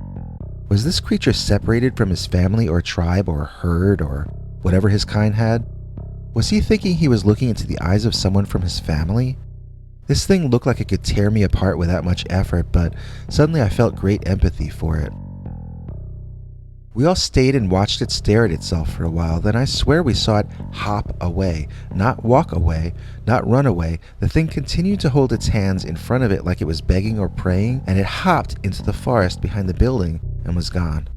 Was this creature separated from his family or tribe or herd or whatever his kind had? Was he thinking he was looking into the eyes of someone from his family? This thing looked like it could tear me apart without much effort, but suddenly I felt great empathy for it. We all stayed and watched it stare at itself for a while, then I swear we saw it hop away. Not walk away, not run away. The thing continued to hold its hands in front of it like it was begging or praying, and it hopped into the forest behind the building and was gone.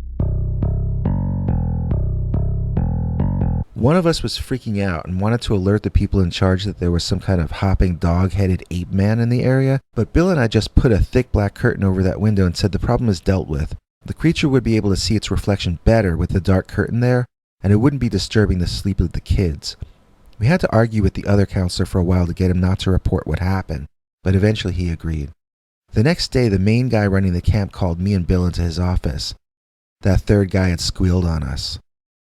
One of us was freaking out and wanted to alert the people in charge that there was some kind of hopping dog-headed ape man in the area, but Bill and I just put a thick black curtain over that window and said the problem is dealt with. The creature would be able to see its reflection better with the dark curtain there, and it wouldn't be disturbing the sleep of the kids. We had to argue with the other counselor for a while to get him not to report what happened, but eventually he agreed. The next day, the main guy running the camp called me and Bill into his office. That third guy had squealed on us.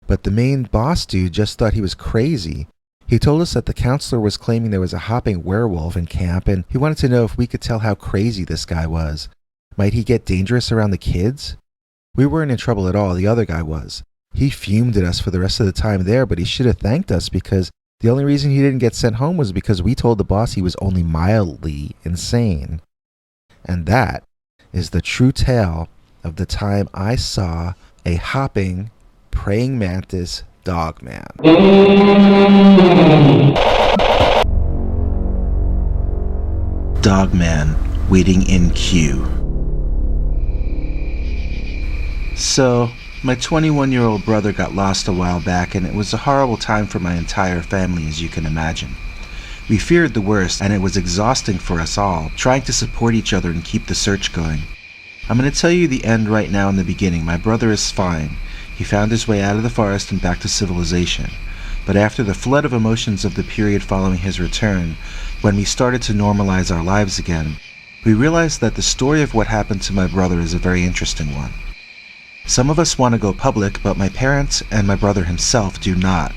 But the main boss dude just thought he was crazy. He told us that the counselor was claiming there was a hopping werewolf in camp, and he wanted to know if we could tell how crazy this guy was. Might he get dangerous around the kids? We weren't in trouble at all, the other guy was. He fumed at us for the rest of the time there, but he should have thanked us because the only reason he didn't get sent home was because we told the boss he was only mildly insane. And that is the true tale of the time I saw a hopping, praying mantis dogman. Dogman waiting in queue. So, my 21-year-old brother got lost a while back, and it was a horrible time for my entire family, as you can imagine. We feared the worst, and it was exhausting for us all, trying to support each other and keep the search going. I'm going to tell you the end right now in the beginning. My brother is fine. He found his way out of the forest and back to civilization. But after the flood of emotions of the period following his return, when we started to normalize our lives again, we realized that the story of what happened to my brother is a very interesting one. Some of us want to go public, but my parents and my brother himself do not.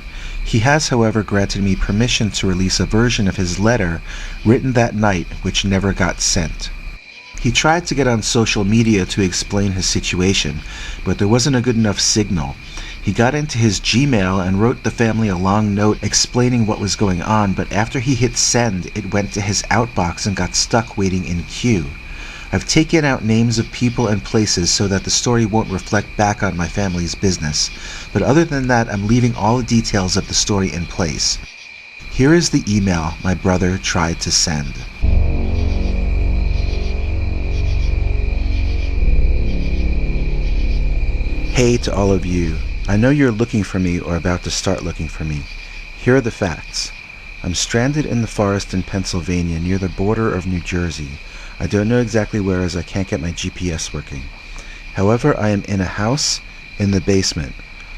He has, however, granted me permission to release a version of his letter written that night, which never got sent. He tried to get on social media to explain his situation, but there wasn't a good enough signal. He got into his Gmail and wrote the family a long note explaining what was going on, but after he hit send, it went to his outbox and got stuck waiting in queue. I've taken out names of people and places so that the story won't reflect back on my family's business, but other than that, I'm leaving all the details of the story in place. Here is the email my brother tried to send. Hey to all of you. I know you're looking for me or about to start looking for me. Here are the facts. I'm stranded in the forest in Pennsylvania near the border of New Jersey. I don't know exactly where as I can't get my GPS working. However, I am in a house in the basement.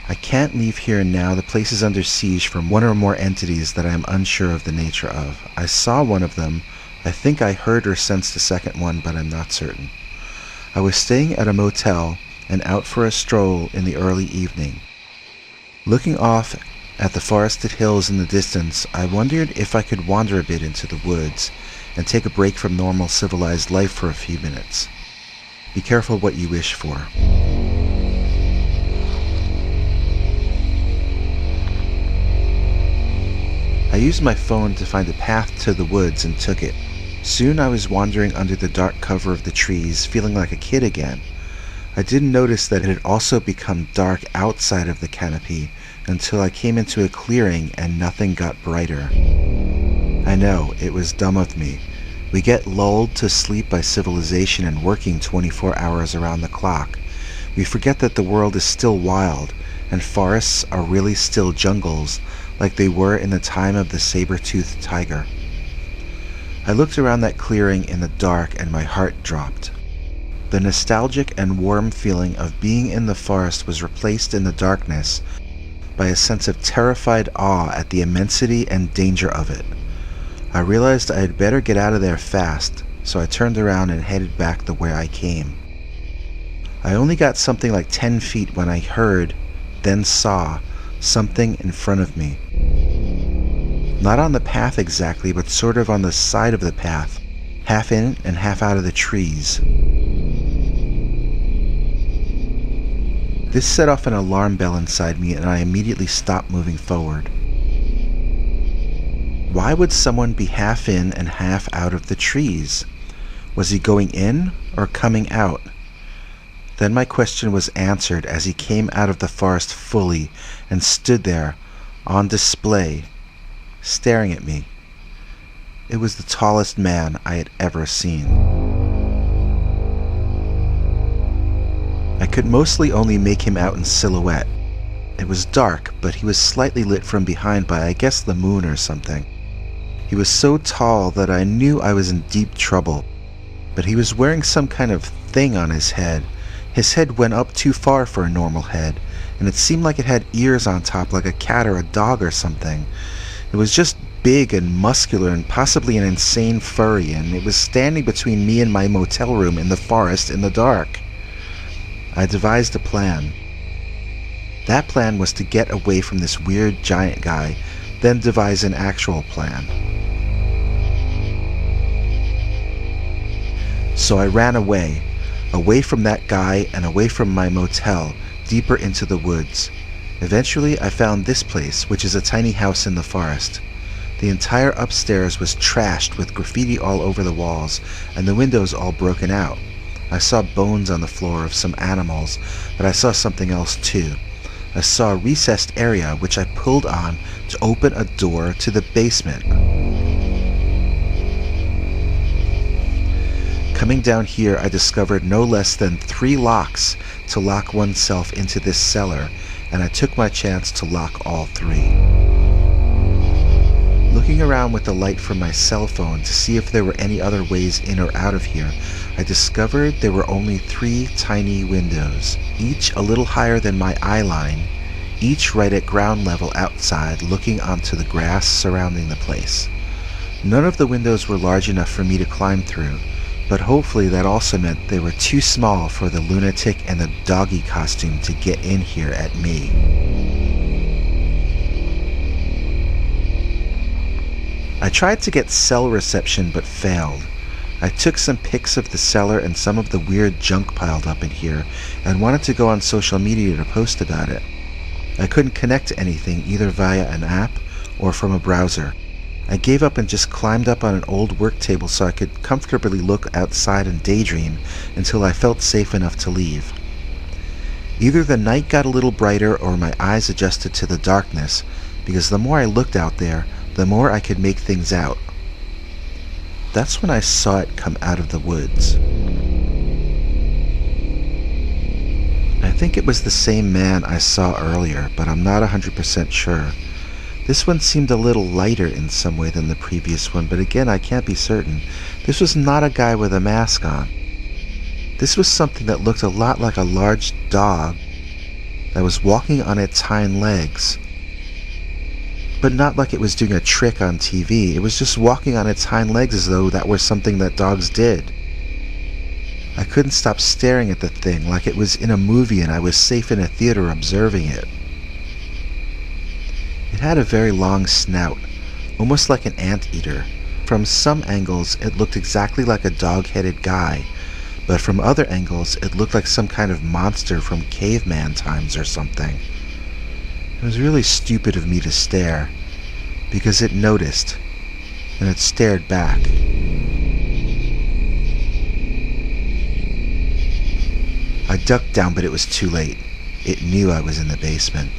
I can't leave here now. The place is under siege from one or more entities that I am unsure of the nature of. I saw one of them. I think I heard or sensed a second one, but I'm not certain. I was staying at a motel and out for a stroll in the early evening. Looking off at the forested hills in the distance, I wondered if I could wander a bit into the woods and take a break from normal civilized life for a few minutes. Be careful what you wish for. I used my phone to find a path to the woods and took it. Soon I was wandering under the dark cover of the trees, feeling like a kid again. I didn't notice that it had also become dark outside of the canopy until I came into a clearing and nothing got brighter. I know, it was dumb of me. We get lulled to sleep by civilization and working 24 hours around the clock. We forget that the world is still wild, and forests are really still jungles, like they were in the time of the saber-toothed tiger. I looked around that clearing in the dark and my heart dropped. The nostalgic and warm feeling of being in the forest was replaced in the darkness by a sense of terrified awe at the immensity and danger of it. I realized I had better get out of there fast, so I turned around and headed back the way I came. I only got something like 10 feet when I heard, then saw, something in front of me. Not on the path exactly, but sort of on the side of the path, half in and half out of the trees. This set off an alarm bell inside me, and I immediately stopped moving forward. Why would someone be half in and half out of the trees? Was he going in or coming out? Then my question was answered as he came out of the forest fully and stood there, on display, staring at me. It was the tallest man I had ever seen. I could mostly only make him out in silhouette. It was dark, but he was slightly lit from behind by, I guess, the moon or something. He was so tall that I knew I was in deep trouble, but he was wearing some kind of thing on his head. His head went up too far for a normal head, and it seemed like it had ears on top like a cat or a dog or something. It was just big and muscular and possibly an insane furry, and it was standing between me and my motel room in the forest in the dark. I devised a plan. That plan was to get away from this weird giant guy, then devise an actual plan. So I ran away from that guy and away from my motel, deeper into the woods. Eventually I found this place, which is a tiny house in the forest. The entire upstairs was trashed with graffiti all over the walls, and the windows all broken out. I saw bones on the floor of some animals, but I saw something else too. I saw a recessed area which I pulled on to open a door to the basement. Coming down here, I discovered no less than 3 locks to lock oneself into this cellar, and I took my chance to lock all 3. Looking around with the light from my cell phone to see if there were any other ways in or out of here, I discovered there were only 3 tiny windows, each a little higher than my eye line, each right at ground level outside, looking onto the grass surrounding the place. None of the windows were large enough for me to climb through, but hopefully that also meant they were too small for the lunatic and the doggy costume to get in here at me. I tried to get cell reception but failed. I took some pics of the cellar and some of the weird junk piled up in here and wanted to go on social media to post about it. I couldn't connect to anything either via an app or from a browser. I gave up and just climbed up on an old work table so I could comfortably look outside and daydream until I felt safe enough to leave. Either the night got a little brighter or my eyes adjusted to the darkness, because the more I looked out there, the more I could make things out. That's when I saw it come out of the woods. I think it was the same man I saw earlier, but I'm not 100% sure. This one seemed a little lighter in some way than the previous one, but again, I can't be certain. This was not a guy with a mask on. This was something that looked a lot like a large dog that was walking on its hind legs. But not like it was doing a trick on TV. It was just walking on its hind legs as though that were something that dogs did. I couldn't stop staring at the thing like it was in a movie and I was safe in a theater observing it. It had a very long snout, almost like an anteater. From some angles, it looked exactly like a dog-headed guy, but from other angles, it looked like some kind of monster from caveman times or something. It was really stupid of me to stare, because it noticed, and it stared back. I ducked down, but it was too late. It knew I was in the basement.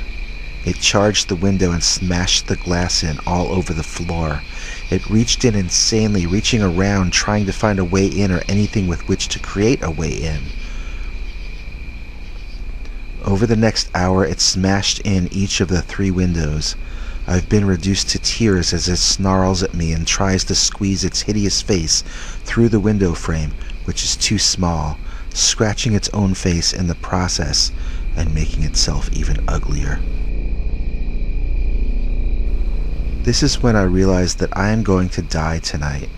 It charged the window and smashed the glass in all over the floor. It reached in insanely, reaching around, trying to find a way in or anything with which to create a way in. Over the next hour, it smashed in each of the 3 windows. I've been reduced to tears as it snarls at me and tries to squeeze its hideous face through the window frame, which is too small, scratching its own face in the process and making itself even uglier. This is when I realized that I am going to die tonight,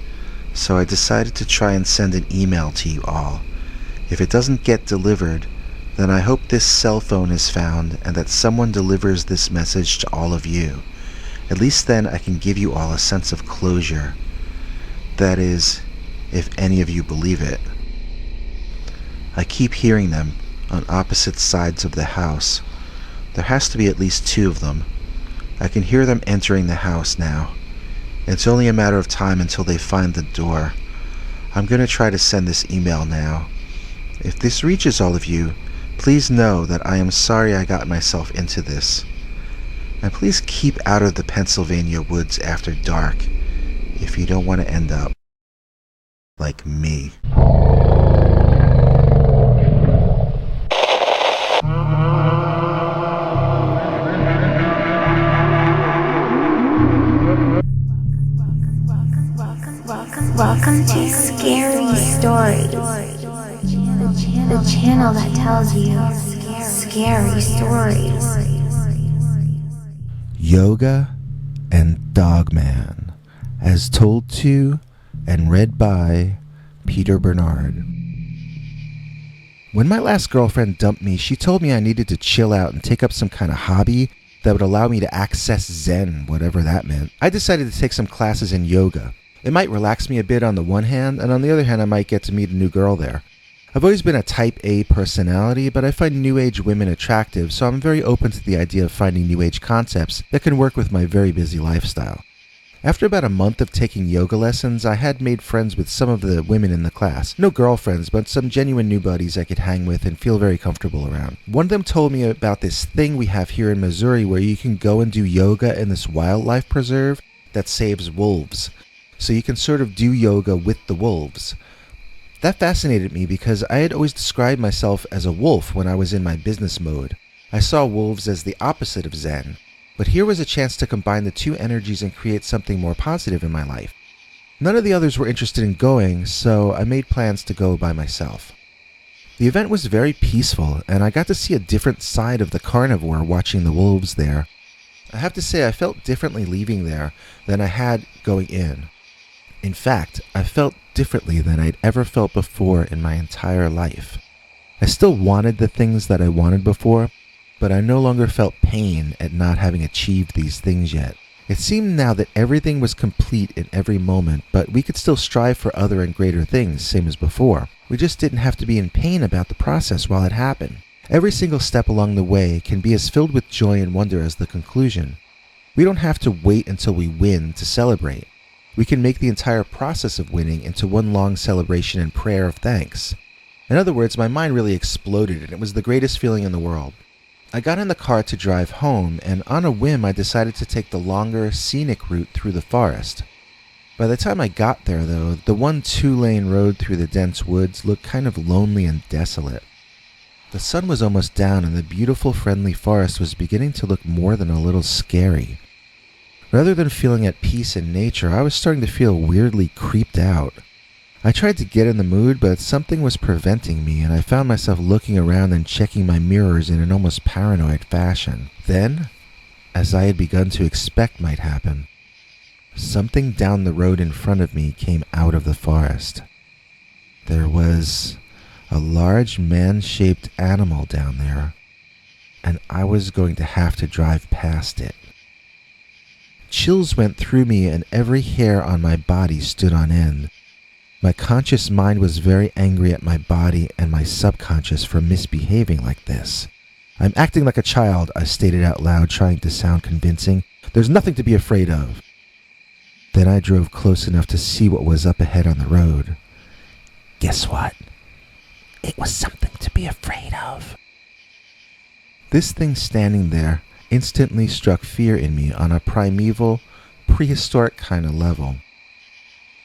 so I decided to try and send an email to you all. If it doesn't get delivered, then I hope this cell phone is found and that someone delivers this message to all of you. At least then I can give you all a sense of closure. That is, if any of you believe it. I keep hearing them on opposite sides of the house. There has to be at least 2 of them. I can hear them entering the house now. It's only a matter of time until they find the door. I'm going to try to send this email now. If this reaches all of you, please know that I am sorry I got myself into this. And please keep out of the Pennsylvania woods after dark if you don't want to end up like me. Welcome to Scary Stories, the channel that tells you scary stories. Yoga and Dogman, as told to and read by Peter Bernard. When my last girlfriend dumped me, she told me I needed to chill out and take up some kind of hobby that would allow me to access Zen, whatever that meant. I decided to take some classes in yoga. It might relax me a bit on the one hand, and on the other hand I might get to meet a new girl there. I've always been a type A personality, but I find New Age women attractive, so I'm very open to the idea of finding New Age concepts that can work with my very busy lifestyle. After about a month of taking yoga lessons, I had made friends with some of the women in the class. No girlfriends, but some genuine new buddies I could hang with and feel very comfortable around. One of them told me about this thing we have here in Missouri where you can go and do yoga in this wildlife preserve that saves wolves. So you can sort of do yoga with the wolves. That fascinated me because I had always described myself as a wolf when I was in my business mode. I saw wolves as the opposite of Zen, but here was a chance to combine the 2 energies and create something more positive in my life. None of the others were interested in going, so I made plans to go by myself. The event was very peaceful, and I got to see a different side of the carnivore watching the wolves there. I have to say I felt differently leaving there than I had going in. In fact, I felt differently than I'd ever felt before in my entire life. I still wanted the things that I wanted before, but I no longer felt pain at not having achieved these things yet. It seemed now that everything was complete in every moment, but we could still strive for other and greater things, same as before. We just didn't have to be in pain about the process while it happened. Every single step along the way can be as filled with joy and wonder as the conclusion. We don't have to wait until we win to celebrate. We can make the entire process of winning into one long celebration and prayer of thanks. In other words, my mind really exploded and it was the greatest feeling in the world. I got in the car to drive home, and on a whim I decided to take the longer, scenic route through the forest. By the time I got there, though, the 2-lane road through the dense woods looked kind of lonely and desolate. The sun was almost down, and the beautiful, friendly forest was beginning to look more than a little scary. Rather than feeling at peace in nature, I was starting to feel weirdly creeped out. I tried to get in the mood, but something was preventing me, and I found myself looking around and checking my mirrors in an almost paranoid fashion. Then, as I had begun to expect might happen, something down the road in front of me came out of the forest. There was a large man-shaped animal down there, and I was going to have to drive past it. Chills went through me and every hair on my body stood on end. My conscious mind was very angry at my body and my subconscious for misbehaving like this. "I'm acting like a child," I stated out loud, trying to sound convincing. "There's nothing to be afraid of." Then I drove close enough to see what was up ahead on the road. Guess what? It was something to be afraid of. This thing standing there instantly struck fear in me on a primeval, prehistoric kind of level.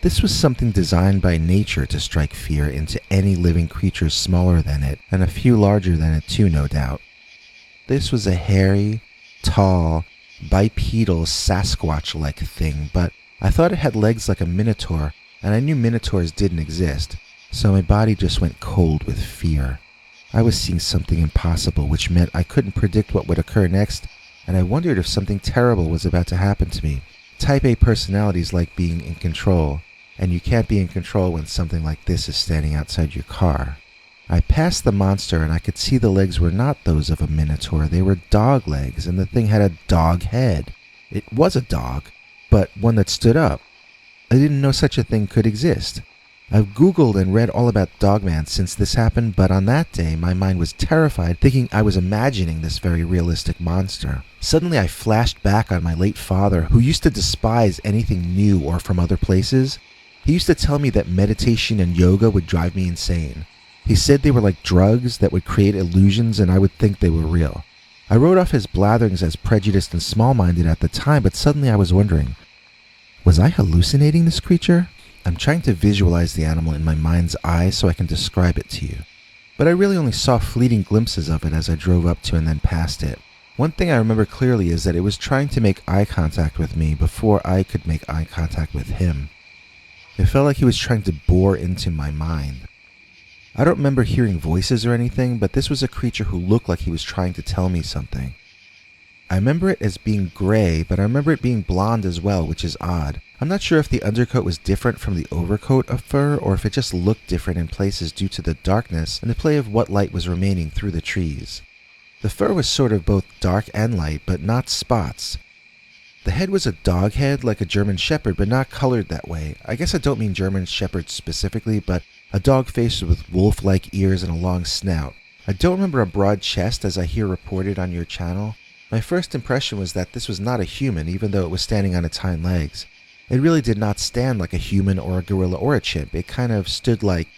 This was something designed by nature to strike fear into any living creature smaller than it, and a few larger than it too, no doubt. This was a hairy, tall, bipedal Sasquatch-like thing, but I thought it had legs like a minotaur, and I knew minotaurs didn't exist, so my body just went cold with fear. I was seeing something impossible, which meant I couldn't predict what would occur next, and I wondered if something terrible was about to happen to me. Type A personalities like being in control, and you can't be in control when something like this is standing outside your car. I passed the monster and I could see the legs were not those of a minotaur. They were dog legs, and the thing had a dog head. It was a dog, but one that stood up. I didn't know such a thing could exist. I've Googled and read all about Dogman since this happened, but on that day my mind was terrified, thinking I was imagining this very realistic monster. Suddenly I flashed back on my late father, who used to despise anything new or from other places. He used to tell me that meditation and yoga would drive me insane. He said they were like drugs that would create illusions and I would think they were real. I wrote off his blatherings as prejudiced and small-minded at the time, but suddenly I was wondering, was I hallucinating this creature? I'm trying to visualize the animal in my mind's eye so I can describe it to you. But I really only saw fleeting glimpses of it as I drove up to and then past it. One thing I remember clearly is that it was trying to make eye contact with me before I could make eye contact with him. It felt like he was trying to bore into my mind. I don't remember hearing voices or anything, but this was a creature who looked like he was trying to tell me something. I remember it as being gray, but I remember it being blonde as well, which is odd. I'm not sure if the undercoat was different from the overcoat of fur, or if it just looked different in places due to the darkness and the play of what light was remaining through the trees. The fur was sort of both dark and light, but not spots. The head was a dog head, like a German Shepherd, but not colored that way. I guess I don't mean German Shepherd specifically, but a dog face with wolf-like ears and a long snout. I don't remember a broad chest as I hear reported on your channel. My first impression was that this was not a human, even though it was standing on its hind legs. It really did not stand like a human or a gorilla or a chimp. It kind of stood like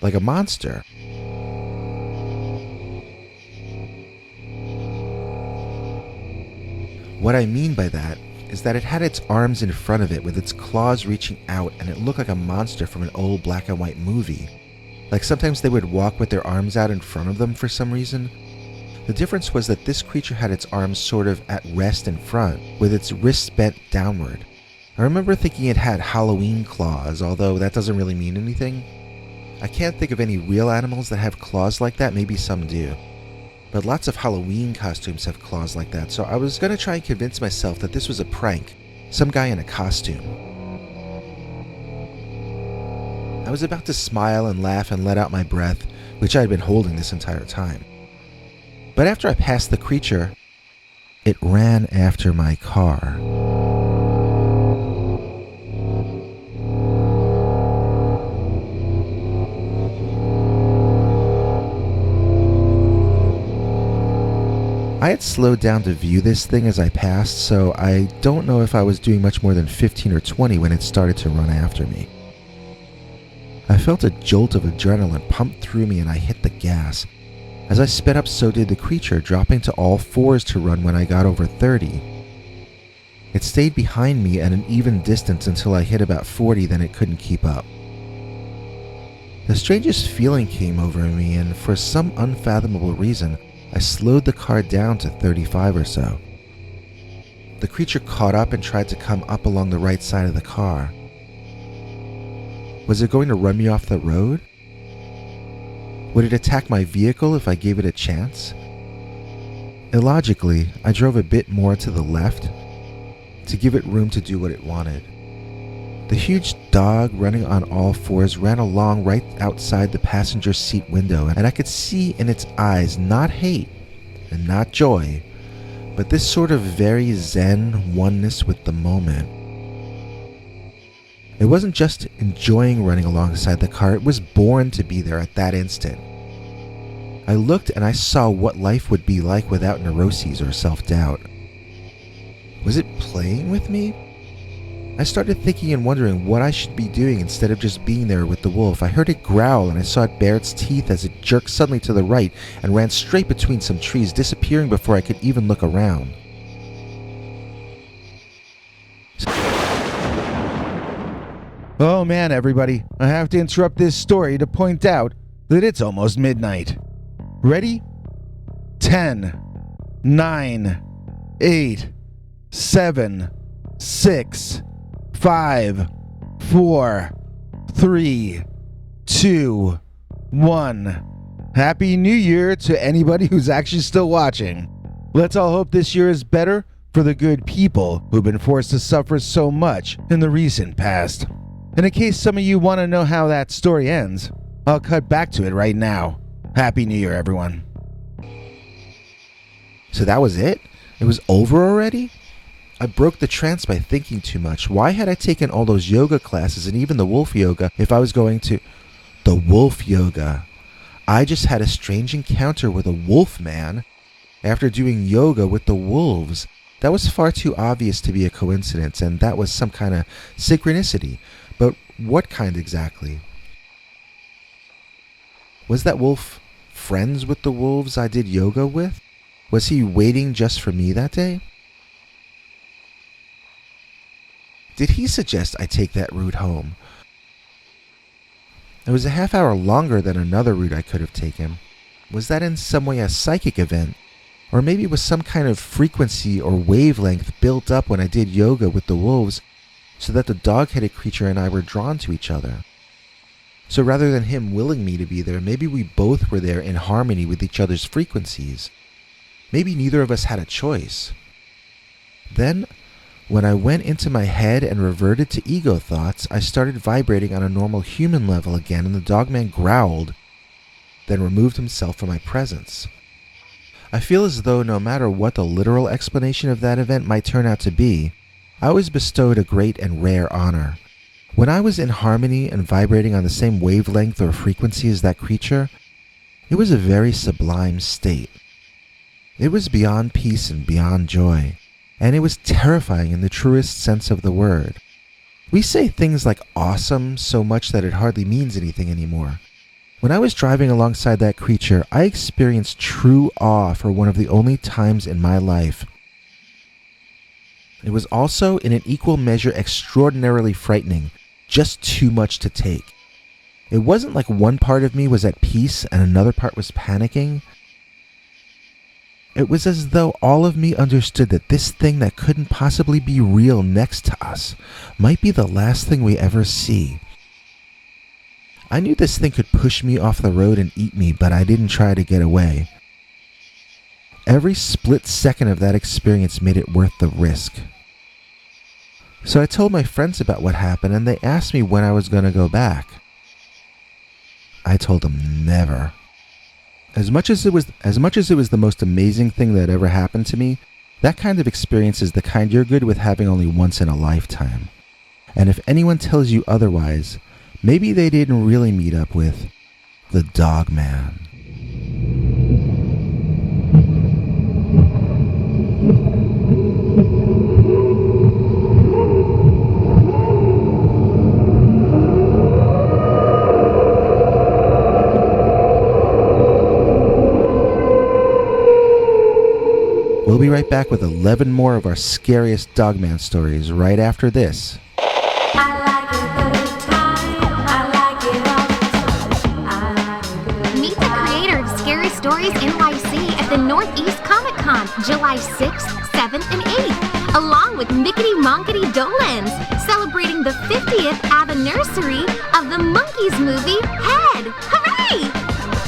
a monster. What I mean by that is that it had its arms in front of it with its claws reaching out, and it looked like a monster from an old black and white movie. Like sometimes they would walk with their arms out in front of them for some reason. The difference was that this creature had its arms sort of at rest in front, with its wrists bent downward. I remember thinking it had Halloween claws, although that doesn't really mean anything. I can't think of any real animals that have claws like that, maybe some do. But lots of Halloween costumes have claws like that, so I was going to try and convince myself that this was a prank, some guy in a costume. I was about to smile and laugh and let out my breath, which I had been holding this entire time. But after I passed the creature, it ran after my car. I had slowed down to view this thing as I passed, so I don't know if I was doing much more than 15 or 20 when it started to run after me. I felt a jolt of adrenaline pump through me and I hit the gas. As I sped up, so did the creature, dropping to all fours to run when I got over 30. It stayed behind me at an even distance until I hit about 40, then it couldn't keep up. The strangest feeling came over me, and for some unfathomable reason, I slowed the car down to 35 or so. The creature caught up and tried to come up along the right side of the car. Was it going to run me off the road? Would it attack my vehicle if I gave it a chance? Illogically, I drove a bit more to the left to give it room to do what it wanted. The huge dog, running on all fours, ran along right outside the passenger seat window, and I could see in its eyes not hate and not joy, but this sort of very zen oneness with the moment. It wasn't just enjoying running alongside the car, it was born to be there at that instant. I looked and I saw what life would be like without neuroses or self-doubt. Was it playing with me? I started thinking and wondering what I should be doing instead of just being there with the wolf. I heard it growl and I saw it bare its teeth as it jerked suddenly to the right and ran straight between some trees, disappearing before I could even look around. Oh man, everybody, I have to interrupt this story to point out that it's almost midnight. Ready? 10, 9, 8, 7, 6, 5, 4, 3, 2, 1. Happy New Year to anybody who's actually still watching. Let's all hope this year is better for the good people who've been forced to suffer so much in the recent past. And in case some of you want to know how that story ends, I'll cut back to it right now. Happy New Year, everyone. So that was it? It was over already? I broke the trance by thinking too much. Why had I taken all those yoga classes and even the wolf yoga if I was going to... The wolf yoga. I just had a strange encounter with a wolf man after doing yoga with the wolves. That was far too obvious to be a coincidence, and that was some kind of synchronicity. But what kind exactly? Was that wolf friends with the wolves I did yoga with? Was he waiting just for me that day? Did he suggest I take that route home? It was a half hour longer than another route I could have taken. Was that in some way a psychic event? Or maybe it was some kind of frequency or wavelength built up when I did yoga with the wolves so that the dog-headed creature and I were drawn to each other. So rather than him willing me to be there, maybe we both were there in harmony with each other's frequencies. Maybe neither of us had a choice. Then, when I went into my head and reverted to ego thoughts, I started vibrating on a normal human level again, and the dogman growled, then removed himself from my presence. I feel as though no matter what the literal explanation of that event might turn out to be, I was bestowed a great and rare honor. When I was in harmony and vibrating on the same wavelength or frequency as that creature, it was a very sublime state. It was beyond peace and beyond joy. And it was terrifying in the truest sense of the word. We say things like awesome so much that it hardly means anything anymore. When I was driving alongside that creature, I experienced true awe for one of the only times in my life. It was also in an equal measure extraordinarily frightening, just too much to take. It wasn't like one part of me was at peace and another part was panicking. It was as though all of me understood that this thing that couldn't possibly be real next to us might be the last thing we ever see. I knew this thing could push me off the road and eat me, but I didn't try to get away. Every split second of that experience made it worth the risk. So I told my friends about what happened, and they asked me when I was going to go back. I told them never. As much as it was the most amazing thing that ever happened to me, that kind of experience is the kind you're good with having only once in a lifetime. And if anyone tells you otherwise, maybe they didn't really meet up with the Dogman. We'll be right back with 11 more of our scariest Dogman stories right after this. Meet the creator of Scary Stories NYC at the Northeast Comic Con, July 6th, 7th, and 8th, along with Mickety Monkety Dolans, celebrating the 50th anniversary of the Monkeys movie Head. Hooray!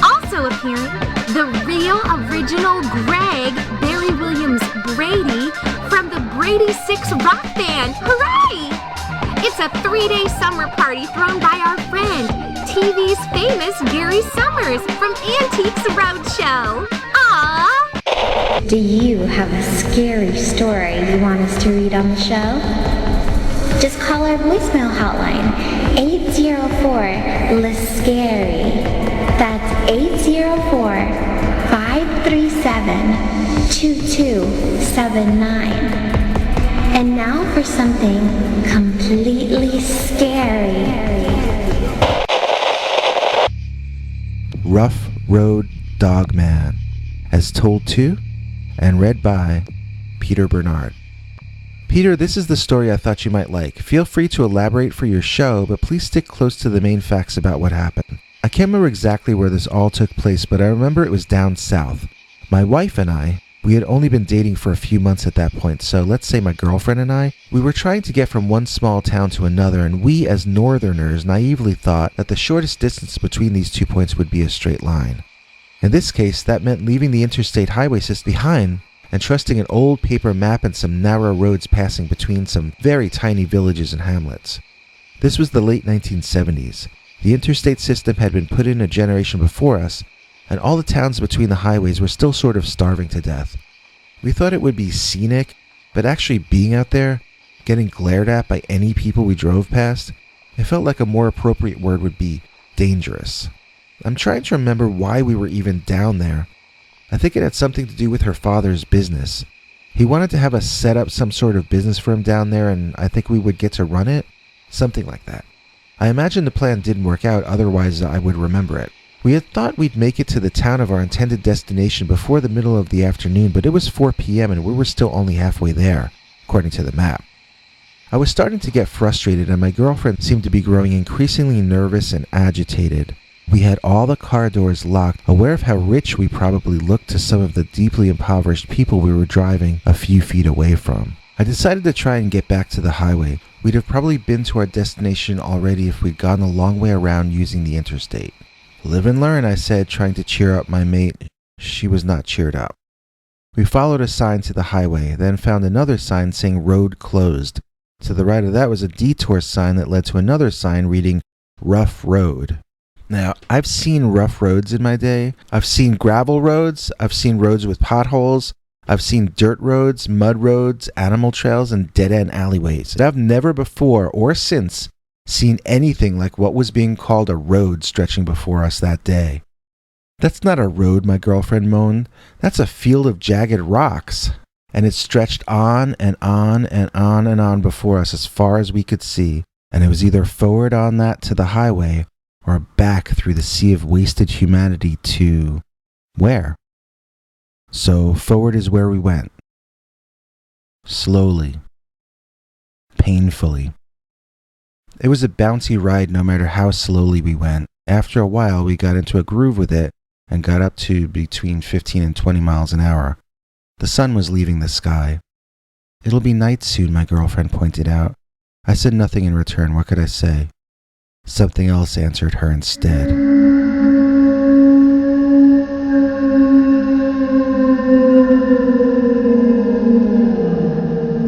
Also appearing, the real original Greg Barry Williams Brady from the Brady Six Rock Band. Hooray! It's a 3-day summer party thrown by our friend, TV's famous Gary Summers from Antiques Roadshow. Aww! Do you have a scary story you want us to read on the show? Just call our voicemail hotline, 804-LIST-SCARY. That's 804-537-2279. And now for something completely scary. Rough Road Dogman, as told to and read by Peter Bernard. Peter, this is the story I thought you might like. Feel free to elaborate for your show, but please stick close to the main facts about what happened. I can't remember exactly where this all took place, but I remember it was down south. My wife and I, we had only been dating for a few months at that point, so let's say my girlfriend and I, we were trying to get from one small town to another, and we as northerners naively thought that the shortest distance between these 2 points would be a straight line. In this case, that meant leaving the interstate highway system behind and trusting an old paper map and some narrow roads passing between some very tiny villages and hamlets. This was the late 1970s. The interstate system had been put in a generation before us, and all the towns between the highways were still sort of starving to death. We thought it would be scenic, but actually being out there, getting glared at by any people we drove past, it felt like a more appropriate word would be dangerous. I'm trying to remember why we were even down there. I think it had something to do with her father's business. He wanted to have us set up some sort of business for him down there, and I think we would get to run it. Something like that. I imagine the plan didn't work out, otherwise I would remember it. We had thought we'd make it to the town of our intended destination before the middle of the afternoon, but it was 4 p.m. and we were still only halfway there, according to the map. I was starting to get frustrated, and my girlfriend seemed to be growing increasingly nervous and agitated. We had all the car doors locked, aware of how rich we probably looked to some of the deeply impoverished people we were driving a few feet away from. I decided to try and get back to the highway. We'd have probably been to our destination already if we'd gone the long way around using the interstate. Live and learn, I said, trying to cheer up my mate. She was not cheered up. We followed a sign to the highway, then found another sign saying road closed. To the right of that was a detour sign that led to another sign reading rough road. Now, I've seen rough roads in my day. I've seen gravel roads. I've seen roads with potholes. I've seen dirt roads, mud roads, animal trails, and dead-end alleyways. But I've never before or since seen anything like what was being called a road stretching before us that day. That's not a road, my girlfriend moaned. That's a field of jagged rocks. And it stretched on and on and on and on before us as far as we could see. And it was either forward on that to the highway or back through the sea of wasted humanity to where? So forward is where we went. Slowly. Painfully. It was a bouncy ride no matter how slowly we went. After a while, we got into a groove with it and got up to between 15 and 20 miles an hour. The sun was leaving the sky. It'll be night soon, my girlfriend pointed out. I said nothing in return. What could I say? Something else answered her instead.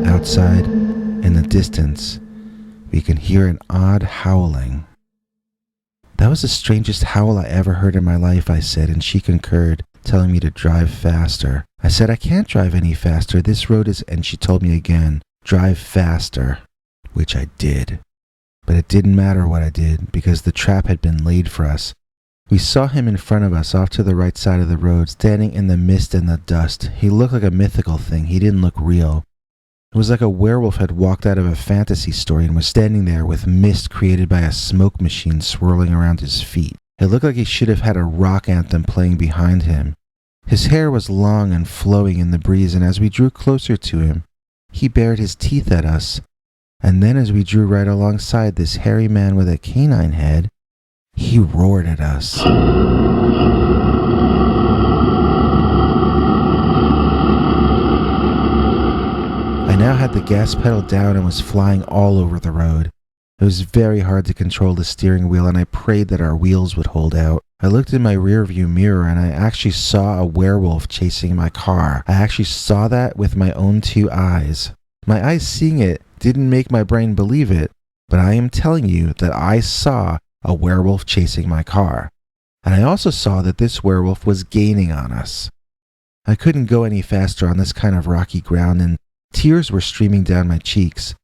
Outside, in the distance, we can hear an odd howling. That was the strangest howl I ever heard in my life, I said, and she concurred, telling me to drive faster. I said, I can't drive any faster. This road is... And she told me again, drive faster, which I did. But it didn't matter what I did, because the trap had been laid for us. We saw him in front of us, off to the right side of the road, standing in the mist and the dust. He looked like a mythical thing. He didn't look real. It was like a werewolf had walked out of a fantasy story and was standing there with mist created by a smoke machine swirling around his feet. It looked like he should have had a rock anthem playing behind him. His hair was long and flowing in the breeze, and as we drew closer to him, he bared his teeth at us. And then as we drew right alongside this hairy man with a canine head, he roared at us. I now had the gas pedal down and was flying all over the road. It was very hard to control the steering wheel, and I prayed that our wheels would hold out. I looked in my rearview mirror and I actually saw a werewolf chasing my car. I actually saw that with my own 2 eyes. My eyes seeing it didn't make my brain believe it, but I am telling you that I saw a werewolf chasing my car. And I also saw that this werewolf was gaining on us. I couldn't go any faster on this kind of rocky ground, and tears were streaming down my cheeks.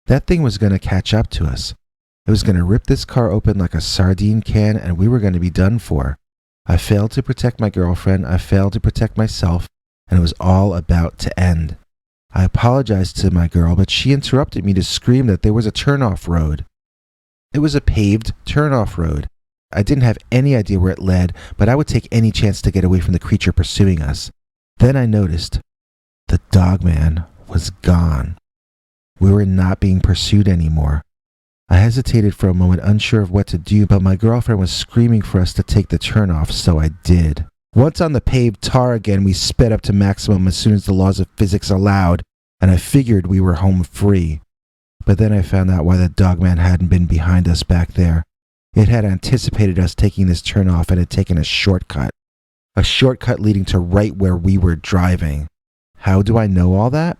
That thing was going to catch up to us. It was going to rip this car open like a sardine can, and we were going to be done for. I failed to protect my girlfriend, I failed to protect myself, and it was all about to end. I apologized to my girl, but she interrupted me to scream that there was a turnoff road. It was a paved turnoff road. I didn't have any idea where it led, but I would take any chance to get away from the creature pursuing us. Then I noticed the Dogman was gone. We were not being pursued anymore. I hesitated for a moment, unsure of what to do, but my girlfriend was screaming for us to take the turnoff, so I did. Once on the paved tar again, we sped up to maximum as soon as the laws of physics allowed, and I figured we were home free. But then I found out why the Dogman hadn't been behind us back there. It had anticipated us taking this turnoff and had taken a shortcut leading to right where we were driving. How do I know all that?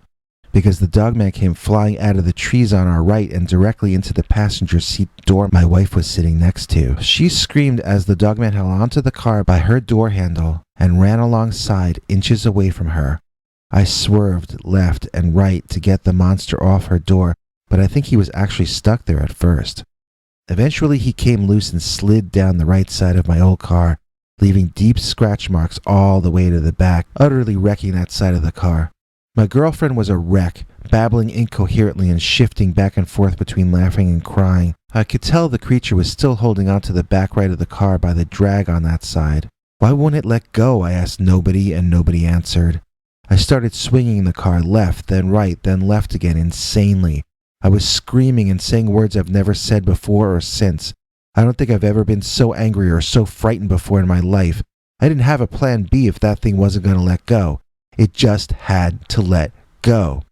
Because the Dogman came flying out of the trees on our right and directly into the passenger seat door my wife was sitting next to. She screamed as the Dogman held onto the car by her door handle and ran alongside, inches away from her. I swerved left and right to get the monster off her door, but I think he was actually stuck there at first. Eventually he came loose and slid down the right side of my old car, leaving deep scratch marks all the way to the back, utterly wrecking that side of the car. My girlfriend was a wreck, babbling incoherently and shifting back and forth between laughing and crying. I could tell the creature was still holding onto the back right of the car by the drag on that side. Why wouldn't it let go? I asked nobody, and nobody answered. I started swinging the car left, then right, then left again, insanely. I was screaming and saying words I've never said before or since. I don't think I've ever been so angry or so frightened before in my life. I didn't have a plan B if that thing wasn't going to let go. It just had to let go.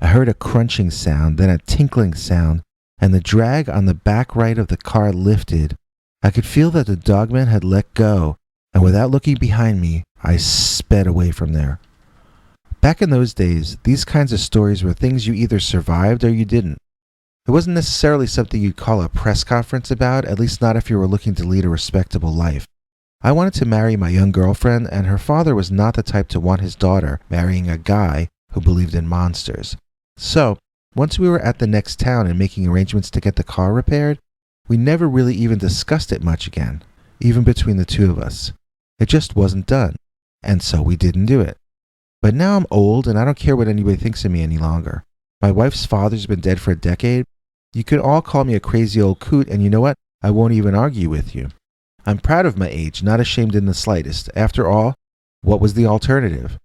I heard a crunching sound, then a tinkling sound, and the drag on the back right of the car lifted. I could feel that the Dogman had let go, and without looking behind me, I sped away from there. Back in those days, these kinds of stories were things you either survived or you didn't. It wasn't necessarily something you'd call a press conference about, at least not if you were looking to lead a respectable life. I wanted to marry my young girlfriend, and her father was not the type to want his daughter marrying a guy who believed in monsters. So, once we were at the next town and making arrangements to get the car repaired, we never really even discussed it much again, even between the two of us. It just wasn't done, and so we didn't do it. But now I'm old, and I don't care what anybody thinks of me any longer. My wife's father's been dead for a decade. You could all call me a crazy old coot, and you know what? I won't even argue with you. I'm proud of my age, not ashamed in the slightest. After all, what was the alternative?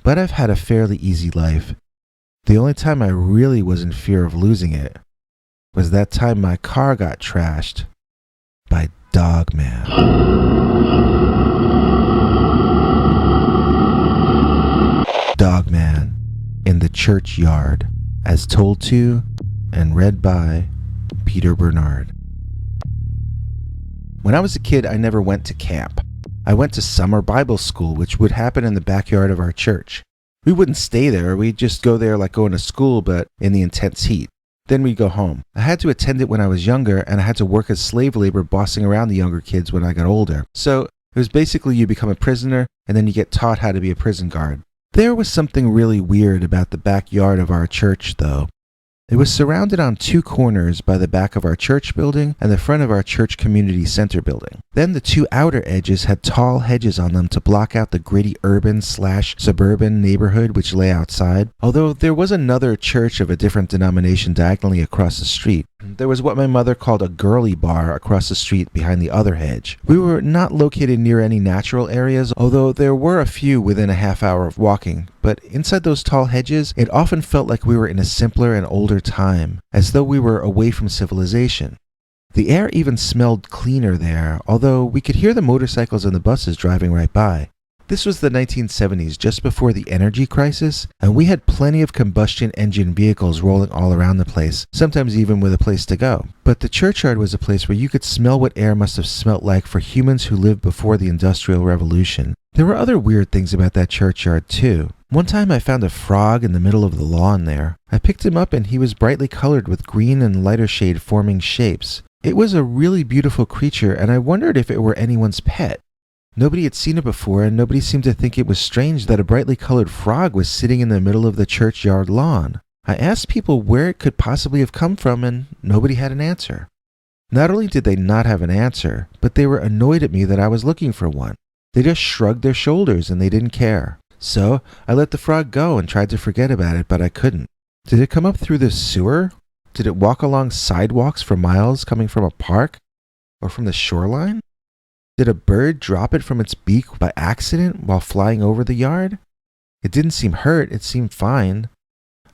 But I've had a fairly easy life. The only time I really was in fear of losing it was that time my car got trashed by Dogman. Dogman in the Churchyard, as told to and read by Peter Bernard. When I was a kid, I never went to camp. I went to summer Bible school, which would happen in the backyard of our church. We wouldn't stay there, we'd just go there like going to school, but in the intense heat. Then we'd go home. I had to attend it when I was younger, and I had to work as slave labor bossing around the younger kids when I got older. So it was basically you become a prisoner, and then you get taught how to be a prison guard. There was something really weird about the backyard of our church, though. It was surrounded on two corners by the back of our church building and the front of our church community center building. Then the two outer edges had tall hedges on them to block out the gritty urban/suburban neighborhood which lay outside, although there was another church of a different denomination diagonally across the street. There was what my mother called a girly bar across the street behind the other hedge. We were not located near any natural areas, although there were a few within a half hour of walking. But inside those tall hedges, it often felt like we were in a simpler and older time, as though we were away from civilization. The air even smelled cleaner there, although we could hear the motorcycles and the buses driving right by. This was the 1970s, just before the energy crisis, and we had plenty of combustion engine vehicles rolling all around the place, sometimes even with a place to go. But the churchyard was a place where you could smell what air must have smelt like for humans who lived before the Industrial Revolution. There were other weird things about that churchyard, too. One time I found a frog in the middle of the lawn there. I picked him up and he was brightly colored with green and lighter shade forming shapes. It was a really beautiful creature, and I wondered if it were anyone's pet. Nobody had seen it before, and nobody seemed to think it was strange that a brightly colored frog was sitting in the middle of the churchyard lawn. I asked people where it could possibly have come from, and nobody had an answer. Not only did they not have an answer, but they were annoyed at me that I was looking for one. They just shrugged their shoulders and they didn't care. So I let the frog go and tried to forget about it, but I couldn't. Did it come up through the sewer? Did it walk along sidewalks for miles coming from a park? Or from the shoreline? Did a bird drop it from its beak by accident while flying over the yard? It didn't seem hurt, it seemed fine.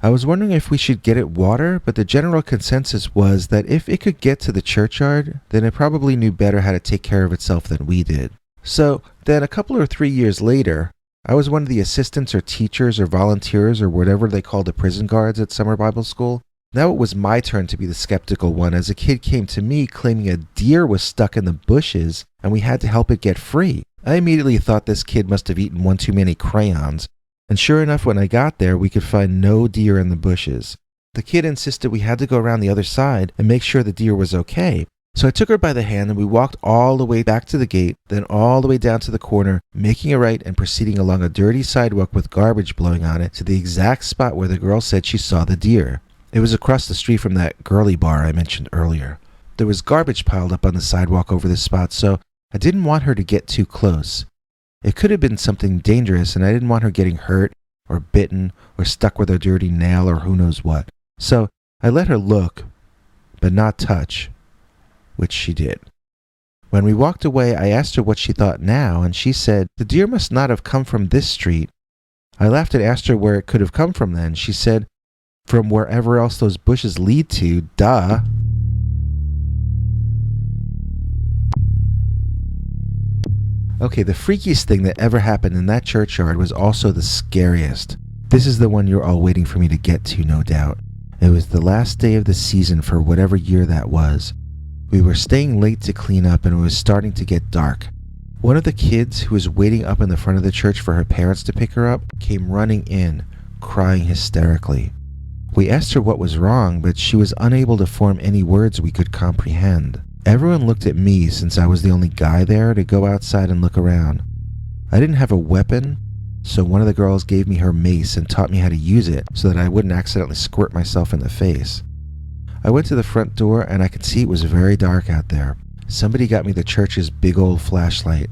I was wondering if we should get it water, but the general consensus was that if it could get to the churchyard, then it probably knew better how to take care of itself than we did. So then a couple or 3 years later, I was one of the assistants or teachers or volunteers or whatever they called the prison guards at summer Bible school. Now it was my turn to be the skeptical one, as a kid came to me claiming a deer was stuck in the bushes and we had to help it get free. I immediately thought this kid must have eaten one too many crayons, and sure enough, when I got there, we could find no deer in the bushes. The kid insisted we had to go around the other side and make sure the deer was okay. So I took her by the hand and we walked all the way back to the gate, then all the way down to the corner, making a right and proceeding along a dirty sidewalk with garbage blowing on it to the exact spot where the girl said she saw the deer. It was across the street from that girly bar I mentioned earlier. There was garbage piled up on the sidewalk over this spot, so I didn't want her to get too close. It could have been something dangerous, and I didn't want her getting hurt or bitten or stuck with a dirty nail or who knows what. So I let her look, but not touch, which she did. When we walked away, I asked her what she thought now, and she said, "The deer must not have come from this street." I laughed and asked her where it could have come from then. She said, "From wherever else those bushes lead to, duh." Okay, the freakiest thing that ever happened in that churchyard was also the scariest. This is the one you're all waiting for me to get to, no doubt. It was the last day of the season for whatever year that was. We were staying late to clean up and it was starting to get dark. One of the kids, who was waiting up in the front of the church for her parents to pick her up, came running in, crying hysterically. We asked her what was wrong, but she was unable to form any words we could comprehend. Everyone looked at me, since I was the only guy there, to go outside and look around. I didn't have a weapon, so one of the girls gave me her mace and taught me how to use it so that I wouldn't accidentally squirt myself in the face. I went to the front door and I could see it was very dark out there. Somebody got me the church's big old flashlight.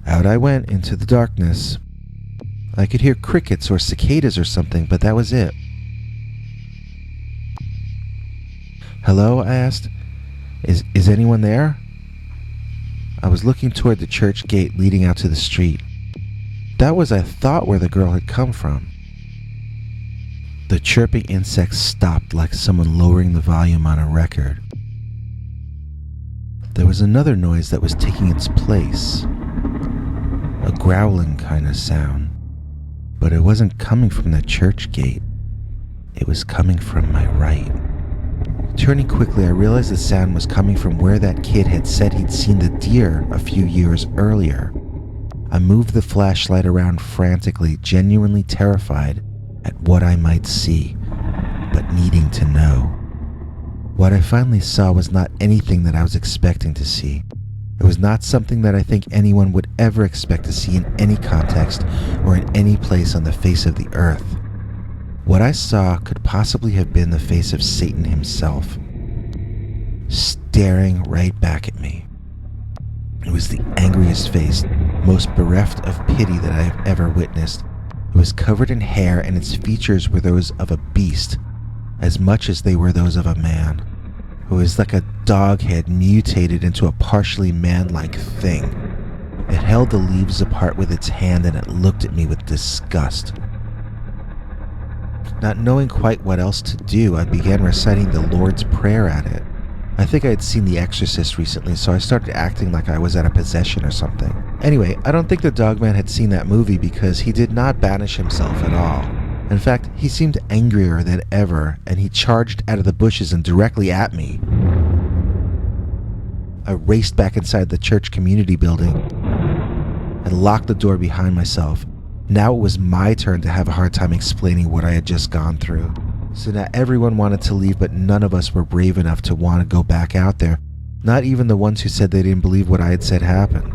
Out I went into the darkness. I could hear crickets or cicadas or something, but that was it. "Hello?" I asked. Is anyone there?" I was looking toward the church gate leading out to the street. That was, I thought, where the girl had come from. The chirping insects stopped like someone lowering the volume on a record. There was another noise that was taking its place. A growling kind of sound. But it wasn't coming from the church gate. It was coming from my right. Turning quickly, I realized the sound was coming from where that kid had said he'd seen the deer a few years earlier. I moved the flashlight around frantically, genuinely terrified at what I might see, but needing to know. What I finally saw was not anything that I was expecting to see. It was not something that I think anyone would ever expect to see in any context or in any place on the face of the earth. What I saw could possibly have been the face of Satan himself, staring right back at me. It was the angriest face, most bereft of pity that I have ever witnessed. It was covered in hair and its features were those of a beast, as much as they were those of a man. It was like a dog had mutated into a partially man-like thing. It held the leaves apart with its hand and it looked at me with disgust. Not knowing quite what else to do, I began reciting the Lord's Prayer at it. I think I had seen The Exorcist recently, so I started acting like I was at a possession or something. Anyway, I don't think the Dogman had seen that movie because he did not banish himself at all. In fact, he seemed angrier than ever, and he charged out of the bushes and directly at me. I raced back inside the church community building and locked the door behind myself. Now it was my turn to have a hard time explaining what I had just gone through. So now everyone wanted to leave, but none of us were brave enough to want to go back out there. Not even the ones who said they didn't believe what I had said happened.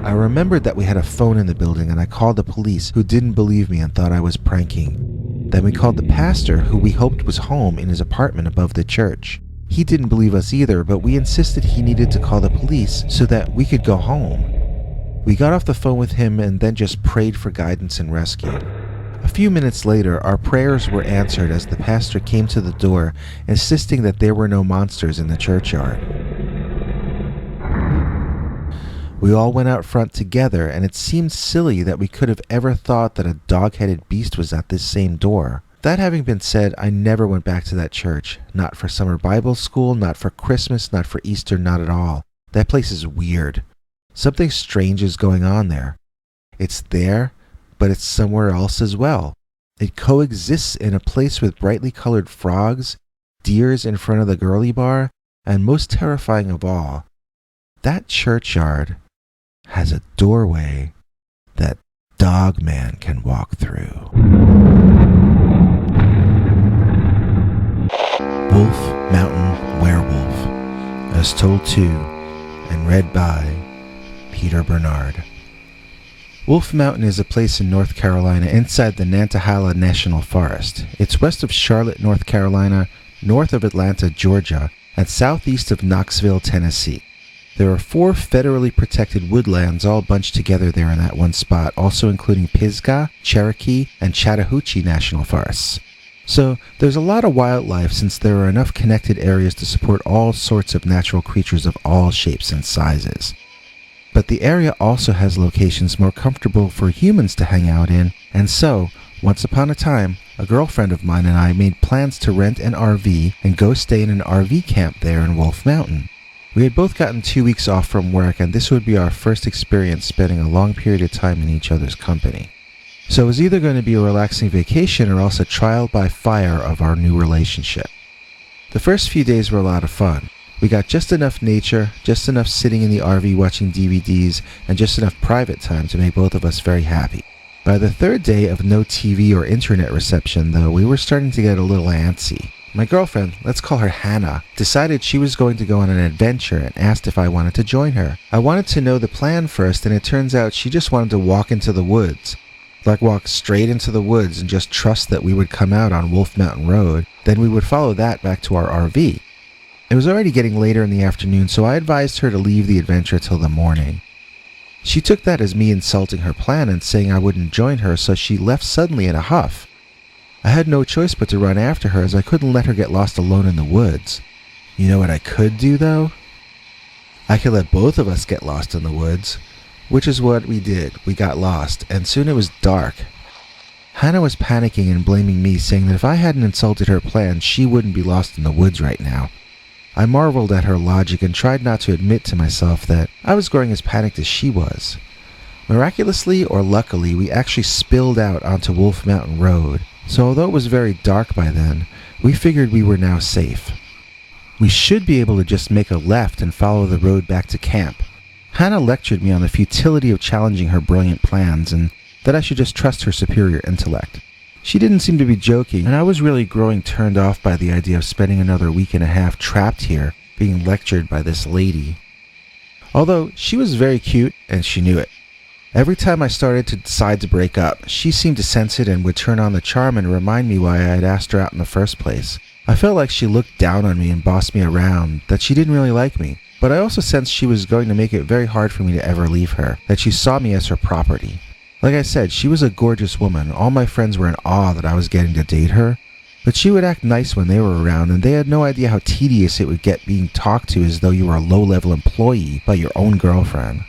I remembered that we had a phone in the building, and I called the police, who didn't believe me and thought I was pranking. Then we called the pastor, who we hoped was home in his apartment above the church. He didn't believe us either, but we insisted he needed to call the police so that we could go home. We got off the phone with him and then just prayed for guidance and rescue. A few minutes later, our prayers were answered as the pastor came to the door, insisting that there were no monsters in the churchyard. We all went out front together, and it seemed silly that we could have ever thought that a dog-headed beast was at this same door. That having been said, I never went back to that church. Not for summer Bible school, not for Christmas, not for Easter, not at all. That place is weird. Something strange is going on there. It's there, but it's somewhere else as well. It coexists in a place with brightly colored frogs, deers in front of the girly bar, and most terrifying of all, that churchyard has a doorway that Dogman can walk through. Wolf Mountain Werewolf, as told to and read by Peter Bernard. Wolf Mountain is a place in North Carolina inside the Nantahala National Forest. It's west of Charlotte, North Carolina, north of Atlanta, Georgia, and southeast of Knoxville, Tennessee. There are 4 federally protected woodlands all bunched together there in that one spot, also including Pisgah, Cherokee, and Chattahoochee National Forests. So there's a lot of wildlife since there are enough connected areas to support all sorts of natural creatures of all shapes and sizes. But the area also has locations more comfortable for humans to hang out in, and so, once upon a time, a girlfriend of mine and I made plans to rent an RV and go stay in an RV camp there in Wolf Mountain. We had both gotten 2 weeks off from work, and this would be our first experience spending a long period of time in each other's company. So it was either going to be a relaxing vacation or else a trial by fire of our new relationship. The first few days were a lot of fun. We got just enough nature, just enough sitting in the RV watching DVDs, and just enough private time to make both of us very happy. By the 3rd day of no TV or internet reception, though, we were starting to get a little antsy. My girlfriend, let's call her Hannah, decided she was going to go on an adventure and asked if I wanted to join her. I wanted to know the plan first, and it turns out she just wanted to walk into the woods. Like walk straight into the woods and just trust that we would come out on Wolf Mountain Road, then we would follow that back to our RV. It was already getting later in the afternoon, so I advised her to leave the adventure till the morning. She took that as me insulting her plan and saying I wouldn't join her, so she left suddenly in a huff. I had no choice but to run after her, as I couldn't let her get lost alone in the woods. You know what I could do, though? I could let both of us get lost in the woods, which is what we did. We got lost, and soon it was dark. Hannah was panicking and blaming me, saying that if I hadn't insulted her plan, she wouldn't be lost in the woods right now. I marveled at her logic and tried not to admit to myself that I was growing as panicked as she was. Miraculously or luckily, we actually spilled out onto Wolf Mountain Road, so although it was very dark by then, we figured we were now safe. We should be able to just make a left and follow the road back to camp. Hannah lectured me on the futility of challenging her brilliant plans and that I should just trust her superior intellect. She didn't seem to be joking, and I was really growing turned off by the idea of spending another week and a half trapped here, being lectured by this lady. Although, she was very cute, and she knew it. Every time I started to decide to break up, she seemed to sense it and would turn on the charm and remind me why I had asked her out in the first place. I felt like she looked down on me and bossed me around, that she didn't really like me. But I also sensed she was going to make it very hard for me to ever leave her, that she saw me as her property. Like I said, she was a gorgeous woman. All my friends were in awe that I was getting to date her. But she would act nice when they were around, and they had no idea how tedious it would get being talked to as though you were a low-level employee by your own girlfriend.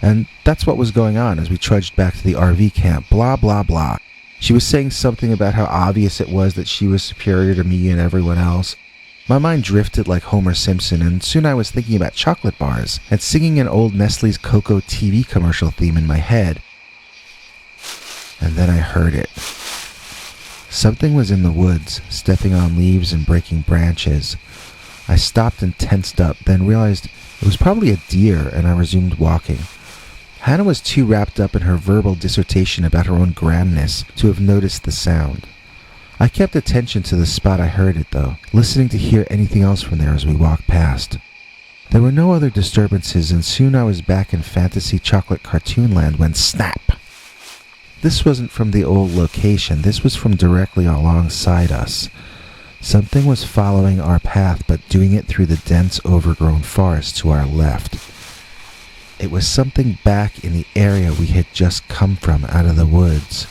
And that's what was going on as we trudged back to the RV camp. Blah, blah, blah. She was saying something about how obvious it was that she was superior to me and everyone else. My mind drifted like Homer Simpson, and soon I was thinking about chocolate bars and singing an old Nestle's Cocoa TV commercial theme in my head. And then I heard it. Something was in the woods, stepping on leaves and breaking branches. I stopped and tensed up, then realized it was probably a deer, and I resumed walking. Hannah was too wrapped up in her verbal dissertation about her own grandness to have noticed the sound. I kept attention to the spot I heard it, though, listening to hear anything else from there as we walked past. There were no other disturbances, and soon I was back in fantasy chocolate cartoon land when snap! This wasn't from the old location, this was from directly alongside us. Something was following our path, but doing it through the dense, overgrown forest to our left. It was something back in the area we had just come from out of the woods.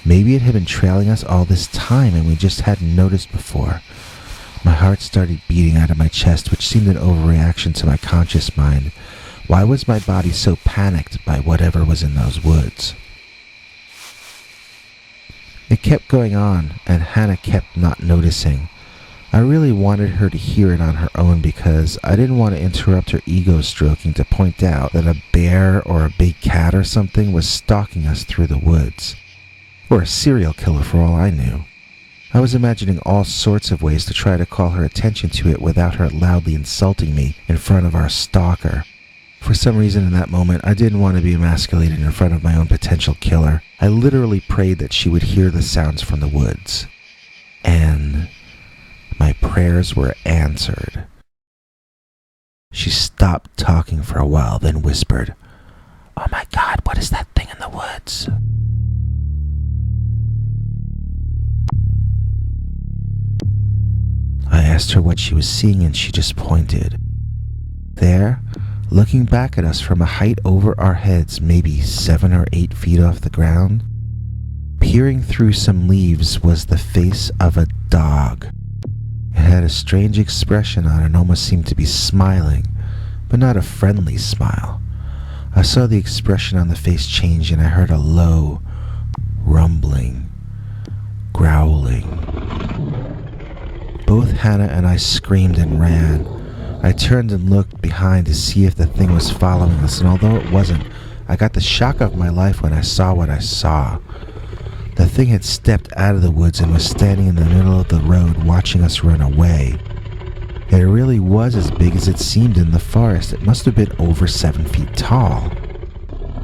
Maybe it had been trailing us all this time and we just hadn't noticed before. My heart started beating out of my chest, which seemed an overreaction to my conscious mind. Why was my body so panicked by whatever was in those woods? It kept going on, and Hannah kept not noticing. I really wanted her to hear it on her own because I didn't want to interrupt her ego stroking to point out that a bear or a big cat or something was stalking us through the woods. Or a serial killer for all I knew. I was imagining all sorts of ways to try to call her attention to it without her loudly insulting me in front of our stalker. For some reason in that moment, I didn't want to be emasculated in front of my own potential killer. I literally prayed that she would hear the sounds from the woods. And my prayers were answered. She stopped talking for a while, then whispered, "Oh my God, what is that thing in the woods?" I asked her what she was seeing, and she just pointed. There, looking back at us from a height over our heads, maybe 7 or 8 feet off the ground, peering through some leaves was the face of a dog. It had a strange expression on it and almost seemed to be smiling, but not a friendly smile. I saw the expression on the face change, and I heard a low, rumbling, growling. Both Hannah and I screamed and ran. I turned and looked behind to see if the thing was following us, and although it wasn't, I got the shock of my life when I saw what I saw. The thing had stepped out of the woods and was standing in the middle of the road watching us run away. It really was as big as it seemed in the forest. It must have been over 7 feet tall.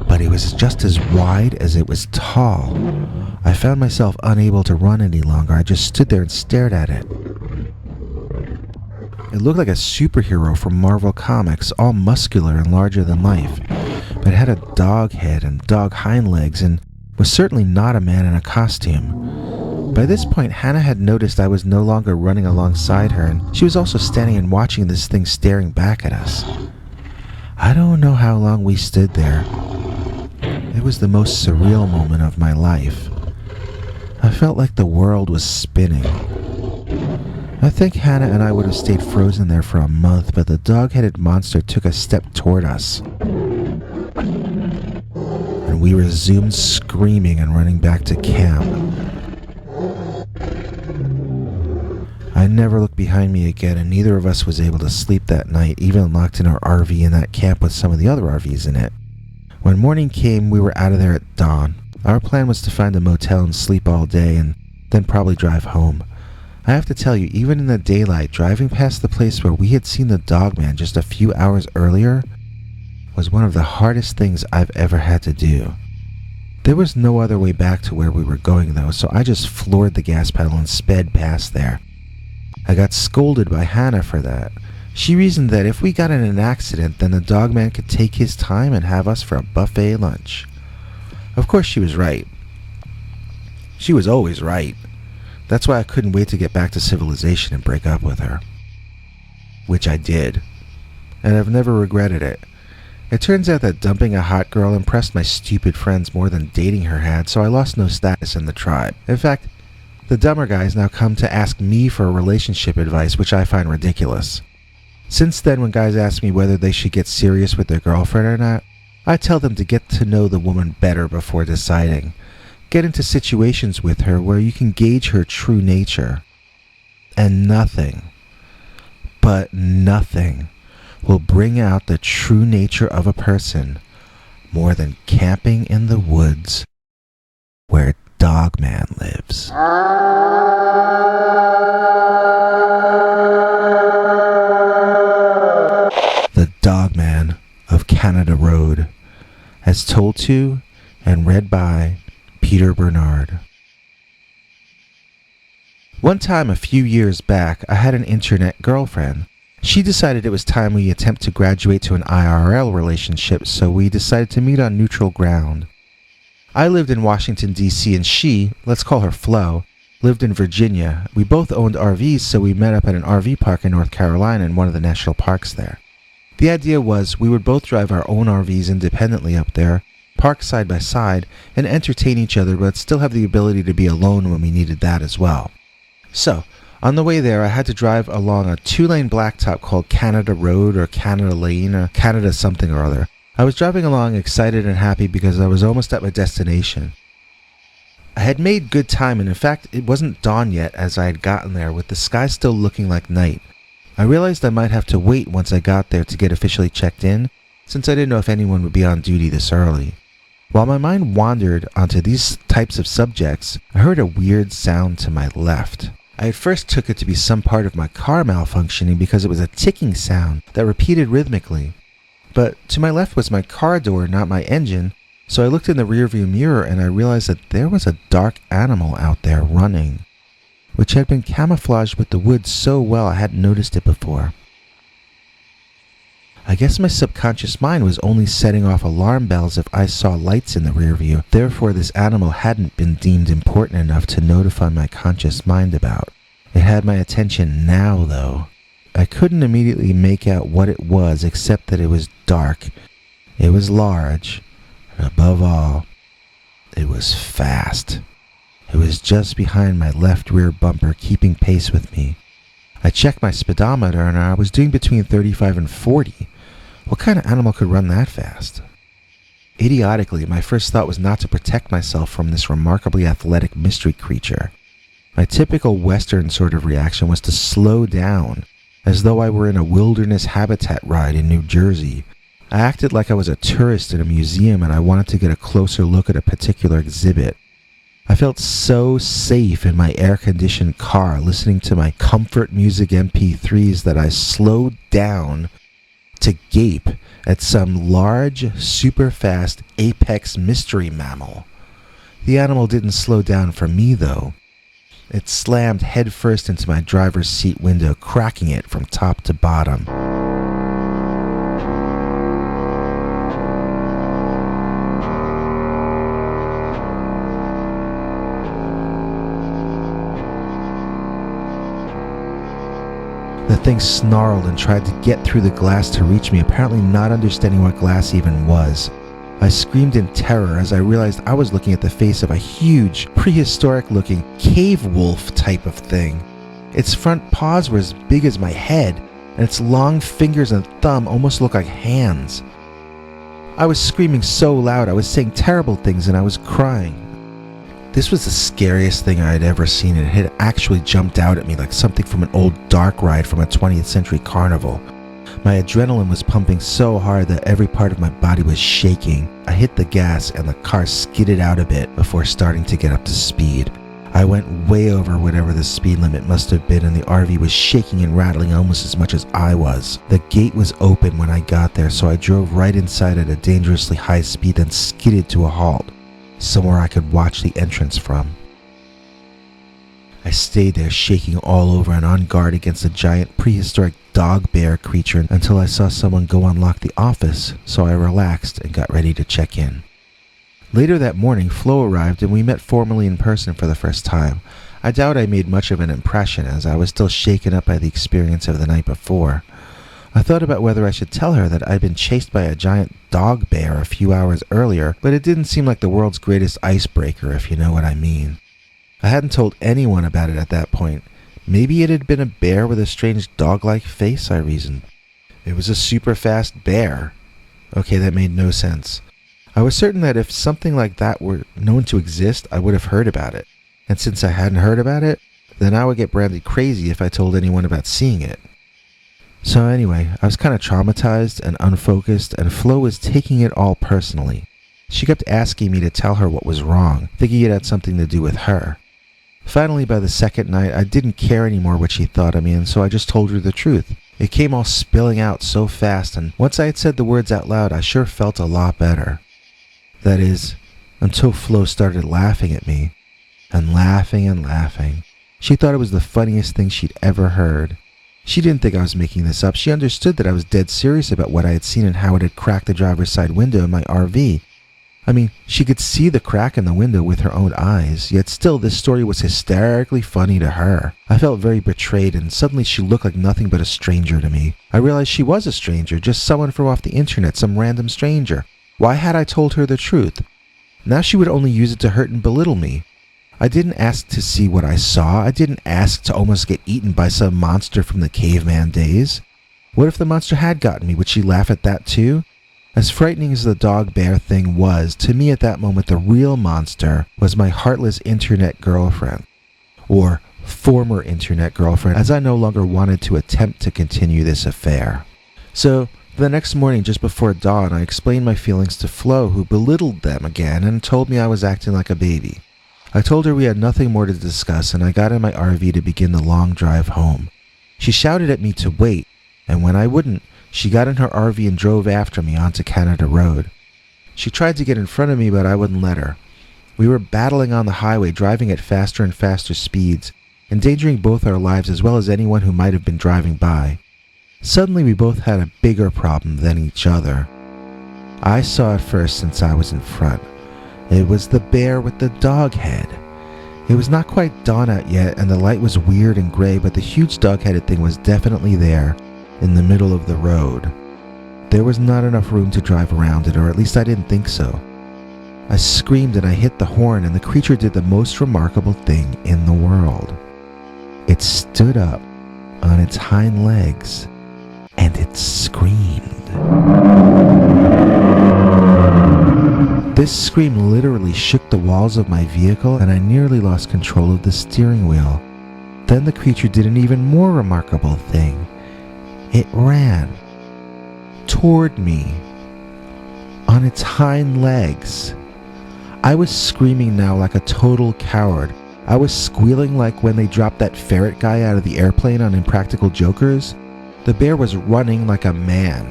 But it was just as wide as it was tall. I found myself unable to run any longer. I just stood there and stared at it. It looked like a superhero from Marvel Comics, all muscular and larger than life. But it had a dog head and dog hind legs and was certainly not a man in a costume. By this point, Hannah had noticed I was no longer running alongside her, and she was also standing and watching this thing staring back at us. I don't know how long we stood there. It was the most surreal moment of my life. I felt like the world was spinning. I think Hannah and I would have stayed frozen there for a month, but the dog-headed monster took a step toward us. And we resumed screaming and running back to camp. I never looked behind me again, and neither of us was able to sleep that night, even locked in our RV in that camp with some of the other RVs in it. When morning came, we were out of there at dawn. Our plan was to find a motel and sleep all day, and then probably drive home. I have to tell you, even in the daylight, driving past the place where we had seen the Dogman just a few hours earlier was one of the hardest things I've ever had to do. There was no other way back to where we were going, though, so I just floored the gas pedal and sped past there. I got scolded by Hannah for that. She reasoned that if we got in an accident, then the Dogman could take his time and have us for a buffet lunch. Of course she was right. She was always right. That's why I couldn't wait to get back to civilization and break up with her. Which I did. And I've never regretted it. It turns out that dumping a hot girl impressed my stupid friends more than dating her had, so I lost no status in the tribe. In fact, The dumber guys now come to ask me for relationship advice, which I find ridiculous. Since then, when guys ask me whether they should get serious with their girlfriend or not, I tell them to get to know the woman better before deciding. Get into situations with her where you can gauge her true nature. And nothing, but nothing, will bring out the true nature of a person more than camping in the woods where Dogman lives. The Dogman of Canada Road, as told to and read by Peter Bernard. One time a few years back, I had an internet girlfriend. She decided it was time we attempt to graduate to an IRL relationship, so we decided to meet on neutral ground. I lived in Washington, D.C., and she, let's call her Flo, lived in Virginia. We both owned RVs, so we met up at an RV park in North Carolina in one of the national parks there. The idea was we would both drive our own RVs independently up there, park side by side, and entertain each other, but still have the ability to be alone when we needed that as well. So, on the way there, I had to drive along a 2-lane blacktop called Canada Road or Canada Lane or Canada something or other. I was driving along excited and happy because I was almost at my destination. I had made good time, and in fact, it wasn't dawn yet as I had gotten there, with the sky still looking like night. I realized I might have to wait once I got there to get officially checked in, since I didn't know if anyone would be on duty this early. While my mind wandered onto these types of subjects, I heard a weird sound to my left. I at first took it to be some part of my car malfunctioning because it was a ticking sound that repeated rhythmically. But to my left was my car door, not my engine, so I looked in the rearview mirror and I realized that there was a dark animal out there running, which had been camouflaged with the woods so well I hadn't noticed it before. I guess my subconscious mind was only setting off alarm bells if I saw lights in the rear view. Therefore, this animal hadn't been deemed important enough to notify my conscious mind about. It had my attention now, though. I couldn't immediately make out what it was, except that it was dark. It was large, and above all, it was fast. It was just behind my left rear bumper, keeping pace with me. I checked my speedometer, and I was doing between 35 and 40. What kind of animal could run that fast? Idiotically, my first thought was not to protect myself from this remarkably athletic mystery creature. My typical Western sort of reaction was to slow down, as though I were in a wilderness habitat ride in New Jersey. I acted like I was a tourist in a museum and I wanted to get a closer look at a particular exhibit. I felt so safe in my air-conditioned car listening to my comfort music MP3s that I slowed down to gape at some large, super-fast apex mystery mammal. The animal didn't slow down for me, though. It slammed headfirst into my driver's seat window, cracking it from top to bottom. The thing snarled and tried to get through the glass to reach me, apparently not understanding what glass even was. I screamed in terror as I realized I was looking at the face of a huge, prehistoric-looking cave wolf type of thing. Its front paws were as big as my head, and its long fingers and thumb almost looked like hands. I was screaming so loud, I was saying terrible things, and I was crying. This was the scariest thing I had ever seen, and it had actually jumped out at me like something from an old dark ride from a 20th century carnival. My adrenaline was pumping so hard that every part of my body was shaking. I hit the gas and the car skidded out a bit before starting to get up to speed. I went way over whatever the speed limit must have been, and the RV was shaking and rattling almost as much as I was. The gate was open when I got there, so I drove right inside at a dangerously high speed and skidded to a halt, somewhere I could watch the entrance from. I stayed there shaking all over and on guard against a giant prehistoric dog bear creature until I saw someone go unlock the office, so I relaxed and got ready to check in. Later that morning, Flo arrived and we met formally in person for the first time. I doubt I made much of an impression as I was still shaken up by the experience of the night before. I thought about whether I should tell her that I'd been chased by a giant dog bear a few hours earlier, but it didn't seem like the world's greatest icebreaker, if you know what I mean. I hadn't told anyone about it at that point. Maybe it had been a bear with a strange dog-like face, I reasoned. It was a super fast bear. Okay, that made no sense. I was certain that if something like that were known to exist, I would have heard about it. And since I hadn't heard about it, then I would get branded crazy if I told anyone about seeing it. So anyway, I was kind of traumatized and unfocused, and Flo was taking it all personally. She kept asking me to tell her what was wrong, thinking it had something to do with her. Finally, by the second night, I didn't care anymore what she thought of me, and so I just told her the truth. It came all spilling out so fast, and once I had said the words out loud, I sure felt a lot better. That is, until Flo started laughing at me. And laughing and laughing. She thought it was the funniest thing she'd ever heard. She didn't think I was making this up. She understood that I was dead serious about what I had seen and how it had cracked the driver's side window in my RV. I mean, she could see the crack in the window with her own eyes, yet still this story was hysterically funny to her. I felt very betrayed, and suddenly she looked like nothing but a stranger to me. I realized she was a stranger, just someone from off the internet, some random stranger. Why had I told her the truth? Now she would only use it to hurt and belittle me. I didn't ask to see what I saw. I didn't ask to almost get eaten by some monster from the caveman days. What if the monster had gotten me? Would she laugh at that too? As frightening as the dog-bear thing was, to me at that moment the real monster was my heartless internet girlfriend. Or former internet girlfriend, as I no longer wanted to attempt to continue this affair. So, the next morning just before dawn, I explained my feelings to Flo, who belittled them again and told me I was acting like a baby. I told her we had nothing more to discuss, and I got in my RV to begin the long drive home. She shouted at me to wait, and when I wouldn't, she got in her RV and drove after me onto Canada Road. She tried to get in front of me, but I wouldn't let her. We were battling on the highway, driving at faster and faster speeds, endangering both our lives as well as anyone who might have been driving by. Suddenly we both had a bigger problem than each other. I saw it first since I was in front. It was the bear with the dog head. It was not quite dawn out yet, and the light was weird and gray, but the huge dog-headed thing was definitely there, in the middle of the road. There was not enough room to drive around it, or at least I didn't think so. I screamed and I hit the horn, and the creature did the most remarkable thing in the world. It stood up on its hind legs, and it screamed. This scream literally shook the walls of my vehicle, and I nearly lost control of the steering wheel. Then the creature did an even more remarkable thing. It ran toward me on its hind legs. I was screaming now like a total coward. I was squealing like when they dropped that ferret guy out of the airplane on Impractical Jokers. The bear was running like a man.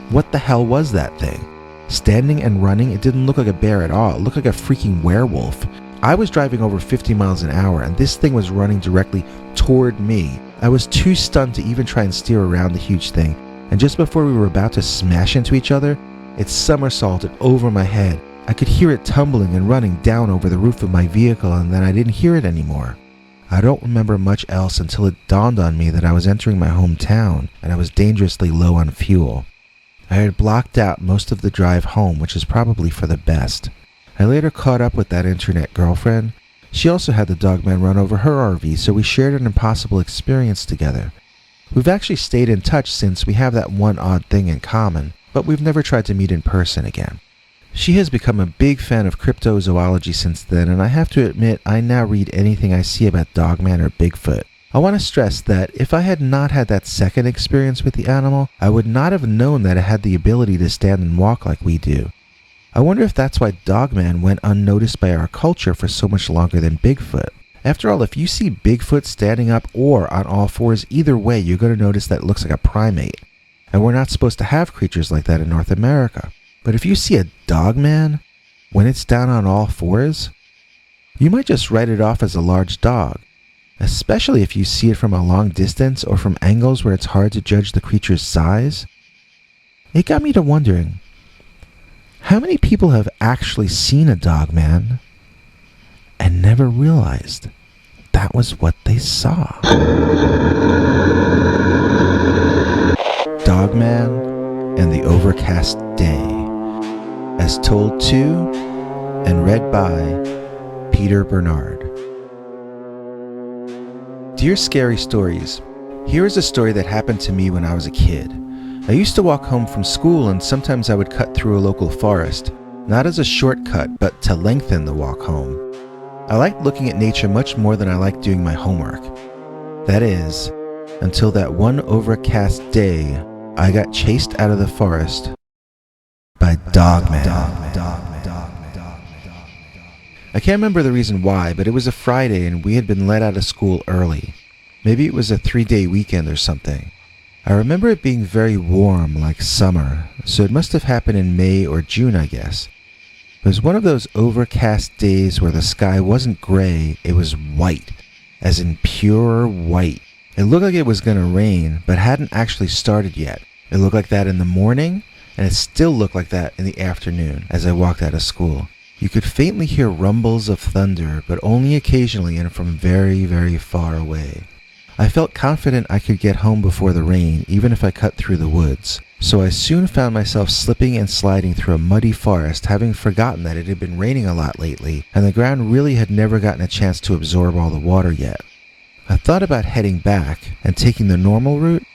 What the hell was that thing? Standing and running, it didn't look like a bear at all. It looked like a freaking werewolf. I was driving over 50 miles an hour, and this thing was running directly toward me. I was too stunned to even try and steer around the huge thing, and just before we were about to smash into each other, it somersaulted over my head. I could hear it tumbling and running down over the roof of my vehicle, and then I didn't hear it anymore. I don't remember much else until it dawned on me that I was entering my hometown, and I was dangerously low on fuel. I had blocked out most of the drive home, which is probably for the best. I later caught up with that internet girlfriend. She also had the Dogman run over her RV, so we shared an impossible experience together. We've actually stayed in touch since we have that one odd thing in common, but we've never tried to meet in person again. She has become a big fan of cryptozoology since then, and I have to admit I now read anything I see about Dogman or Bigfoot. I want to stress that if I had not had that second experience with the animal, I would not have known that it had the ability to stand and walk like we do. I wonder if that's why Dogman went unnoticed by our culture for so much longer than Bigfoot. After all, if you see Bigfoot standing up or on all fours, either way you're going to notice that it looks like a primate. And we're not supposed to have creatures like that in North America. But if you see a Dogman when it's down on all fours, you might just write it off as a large dog. Especially if you see it from a long distance or from angles where it's hard to judge the creature's size. It got me to wondering, how many people have actually seen a Dogman and never realized that was what they saw? Dogman and the Overcast Day, as told to and read by Peter Bernard. Dear Scary Stories, here is a story that happened to me when I was a kid. I used to walk home from school, and sometimes I would cut through a local forest, not as a shortcut, but to lengthen the walk home. I liked looking at nature much more than I liked doing my homework. That is, until that one overcast day, I got chased out of the forest by Dogman. I can't remember the reason why, but it was a Friday and we had been let out of school early. Maybe it was a 3-day weekend or something. I remember it being very warm, like summer, so it must have happened in May or June, I guess. It was one of those overcast days where the sky wasn't gray, it was white, as in pure white. It looked like it was going to rain, but hadn't actually started yet. It looked like that in the morning, and it still looked like that in the afternoon as I walked out of school. You could faintly hear rumbles of thunder, but only occasionally and from very, very far away. I felt confident I could get home before the rain, even if I cut through the woods. So I soon found myself slipping and sliding through a muddy forest, having forgotten that it had been raining a lot lately, and the ground really had never gotten a chance to absorb all the water yet. I thought about heading back and taking the normal route,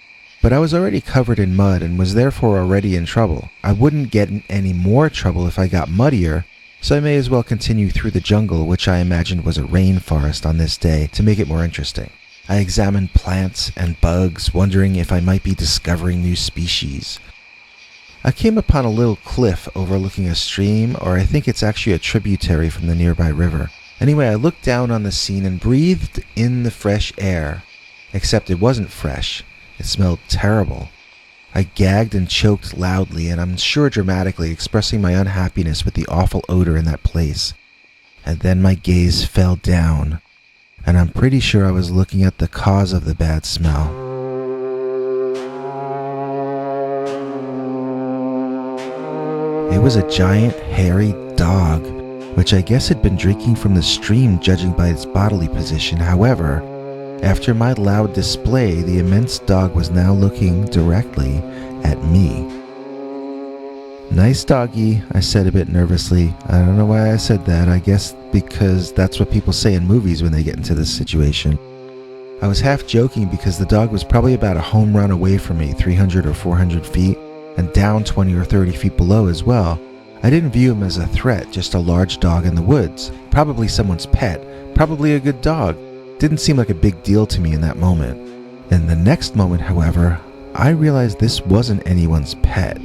but I was already covered in mud and was therefore already in trouble. I wouldn't get in any more trouble if I got muddier, so I may as well continue through the jungle, which I imagined was a rainforest on this day, to make it more interesting. I examined plants and bugs, wondering if I might be discovering new species. I came upon a little cliff overlooking a stream, or I think it's actually a tributary from the nearby river. Anyway, I looked down on the scene and breathed in the fresh air. Except it wasn't fresh. It smelled terrible. I gagged and choked loudly, and I'm sure dramatically, expressing my unhappiness with the awful odor in that place. And then my gaze fell down, and I'm pretty sure I was looking at the cause of the bad smell. It was a giant, hairy dog, which I guess had been drinking from the stream, judging by its bodily position. However, after my loud display, the immense dog was now looking directly at me. "Nice doggy," I said a bit nervously. I don't know why I said that. I guess because that's what people say in movies when they get into this situation. I was half joking because the dog was probably about a home run away from me, 300 or 400 feet, and down 20 or 30 feet below as well. I didn't view him as a threat, just a large dog in the woods. Probably someone's pet. Probably a good dog. Didn't seem like a big deal to me in that moment. In the next moment, however, I realized this wasn't anyone's pet.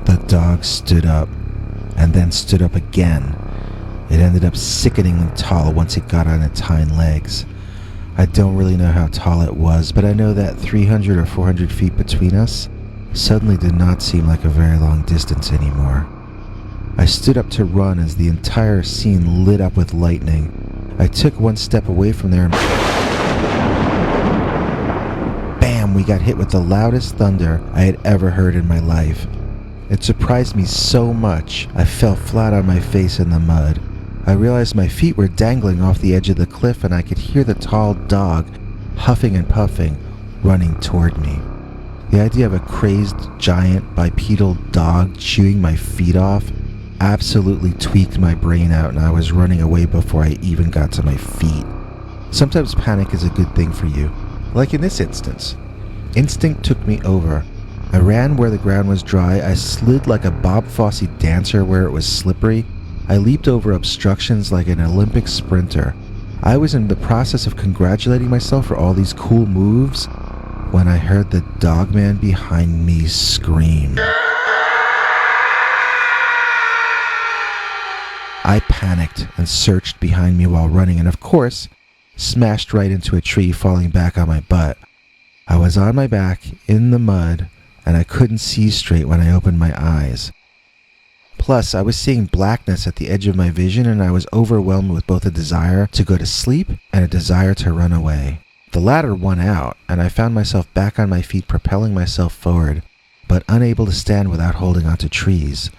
The dog stood up, and then stood up again. It ended up sickeningly tall once it got on its hind legs. I don't really know how tall it was, but I know that 300 or 400 feet between us suddenly did not seem like a very long distance anymore. I stood up to run as the entire scene lit up with lightning. I took one step away from there and bam, we got hit with the loudest thunder I had ever heard in my life. It surprised me so much, I fell flat on my face in the mud. I realized my feet were dangling off the edge of the cliff, and I could hear the tall dog, huffing and puffing, running toward me. The idea of a crazed, giant, bipedal dog chewing my feet off absolutely tweaked my brain out, and I was running away before I even got to my feet. Sometimes panic is a good thing for you, like in this instance. Instinct took me over. I ran where the ground was dry. I slid like a Bob Fosse dancer where it was slippery. I leaped over obstructions like an Olympic sprinter. I was in the process of congratulating myself for all these cool moves when I heard the dogman behind me scream. I panicked and searched behind me while running, and of course, smashed right into a tree, falling back on my butt. I was on my back in the mud, and I couldn't see straight when I opened my eyes. Plus, I was seeing blackness at the edge of my vision, and I was overwhelmed with both a desire to go to sleep and a desire to run away. The latter won out, and I found myself back on my feet, propelling myself forward, but unable to stand without holding onto trees.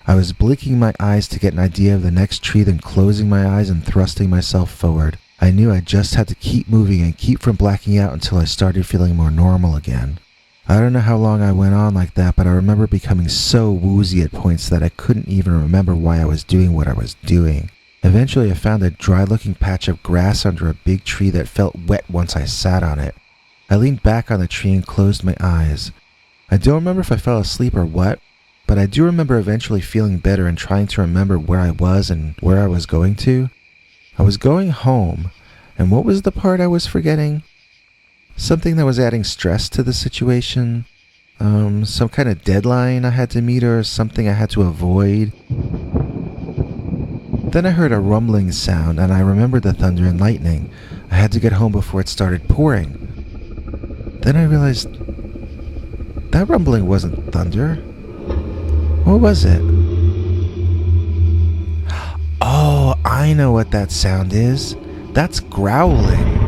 I was blinking my eyes to get an idea of the next tree, then closing my eyes and thrusting myself forward. I knew I just had to keep moving and keep from blacking out until I started feeling more normal again. I don't know how long I went on like that, but I remember becoming so woozy at points that I couldn't even remember why I was doing what I was doing. Eventually, I found a dry-looking patch of grass under a big tree that felt wet once I sat on it. I leaned back on the tree and closed my eyes. I don't remember if I fell asleep or what, but I do remember eventually feeling better and trying to remember where I was and where I was going to. I was going home, and what was the part I was forgetting? Something that was adding stress to the situation. Some kind of deadline I had to meet or something I had to avoid. Then I heard a rumbling sound and I remembered the thunder and lightning. I had to get home before it started pouring. Then I realized that rumbling wasn't thunder. What was it? Oh, I know what that sound is. That's growling.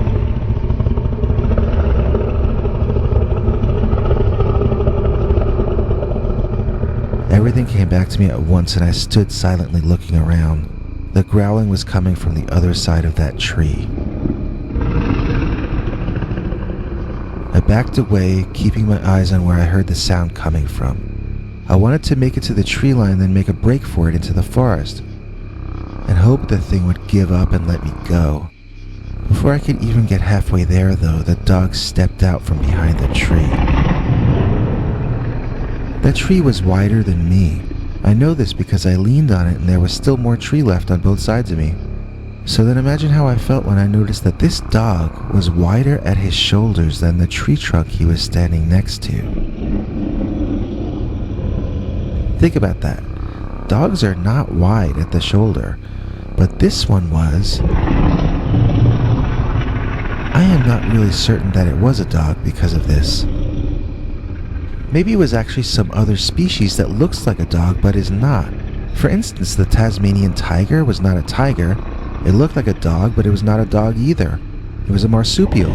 Everything came back to me at once and I stood silently looking around. The growling was coming from the other side of that tree. I backed away, keeping my eyes on where I heard the sound coming from. I wanted to make it to the tree line, then make a break for it into the forest, and hope the thing would give up and let me go. Before I could even get halfway there, though, the dog stepped out from behind the tree. The tree was wider than me. I know this because I leaned on it and there was still more tree left on both sides of me. So then imagine how I felt when I noticed that this dog was wider at his shoulders than the tree trunk he was standing next to. Think about that. Dogs are not wide at the shoulder, but this one was. I am not really certain that it was a dog because of this. Maybe it was actually some other species that looks like a dog but is not. For instance, the Tasmanian tiger was not a tiger. It looked like a dog, but it was not a dog either. It was a marsupial.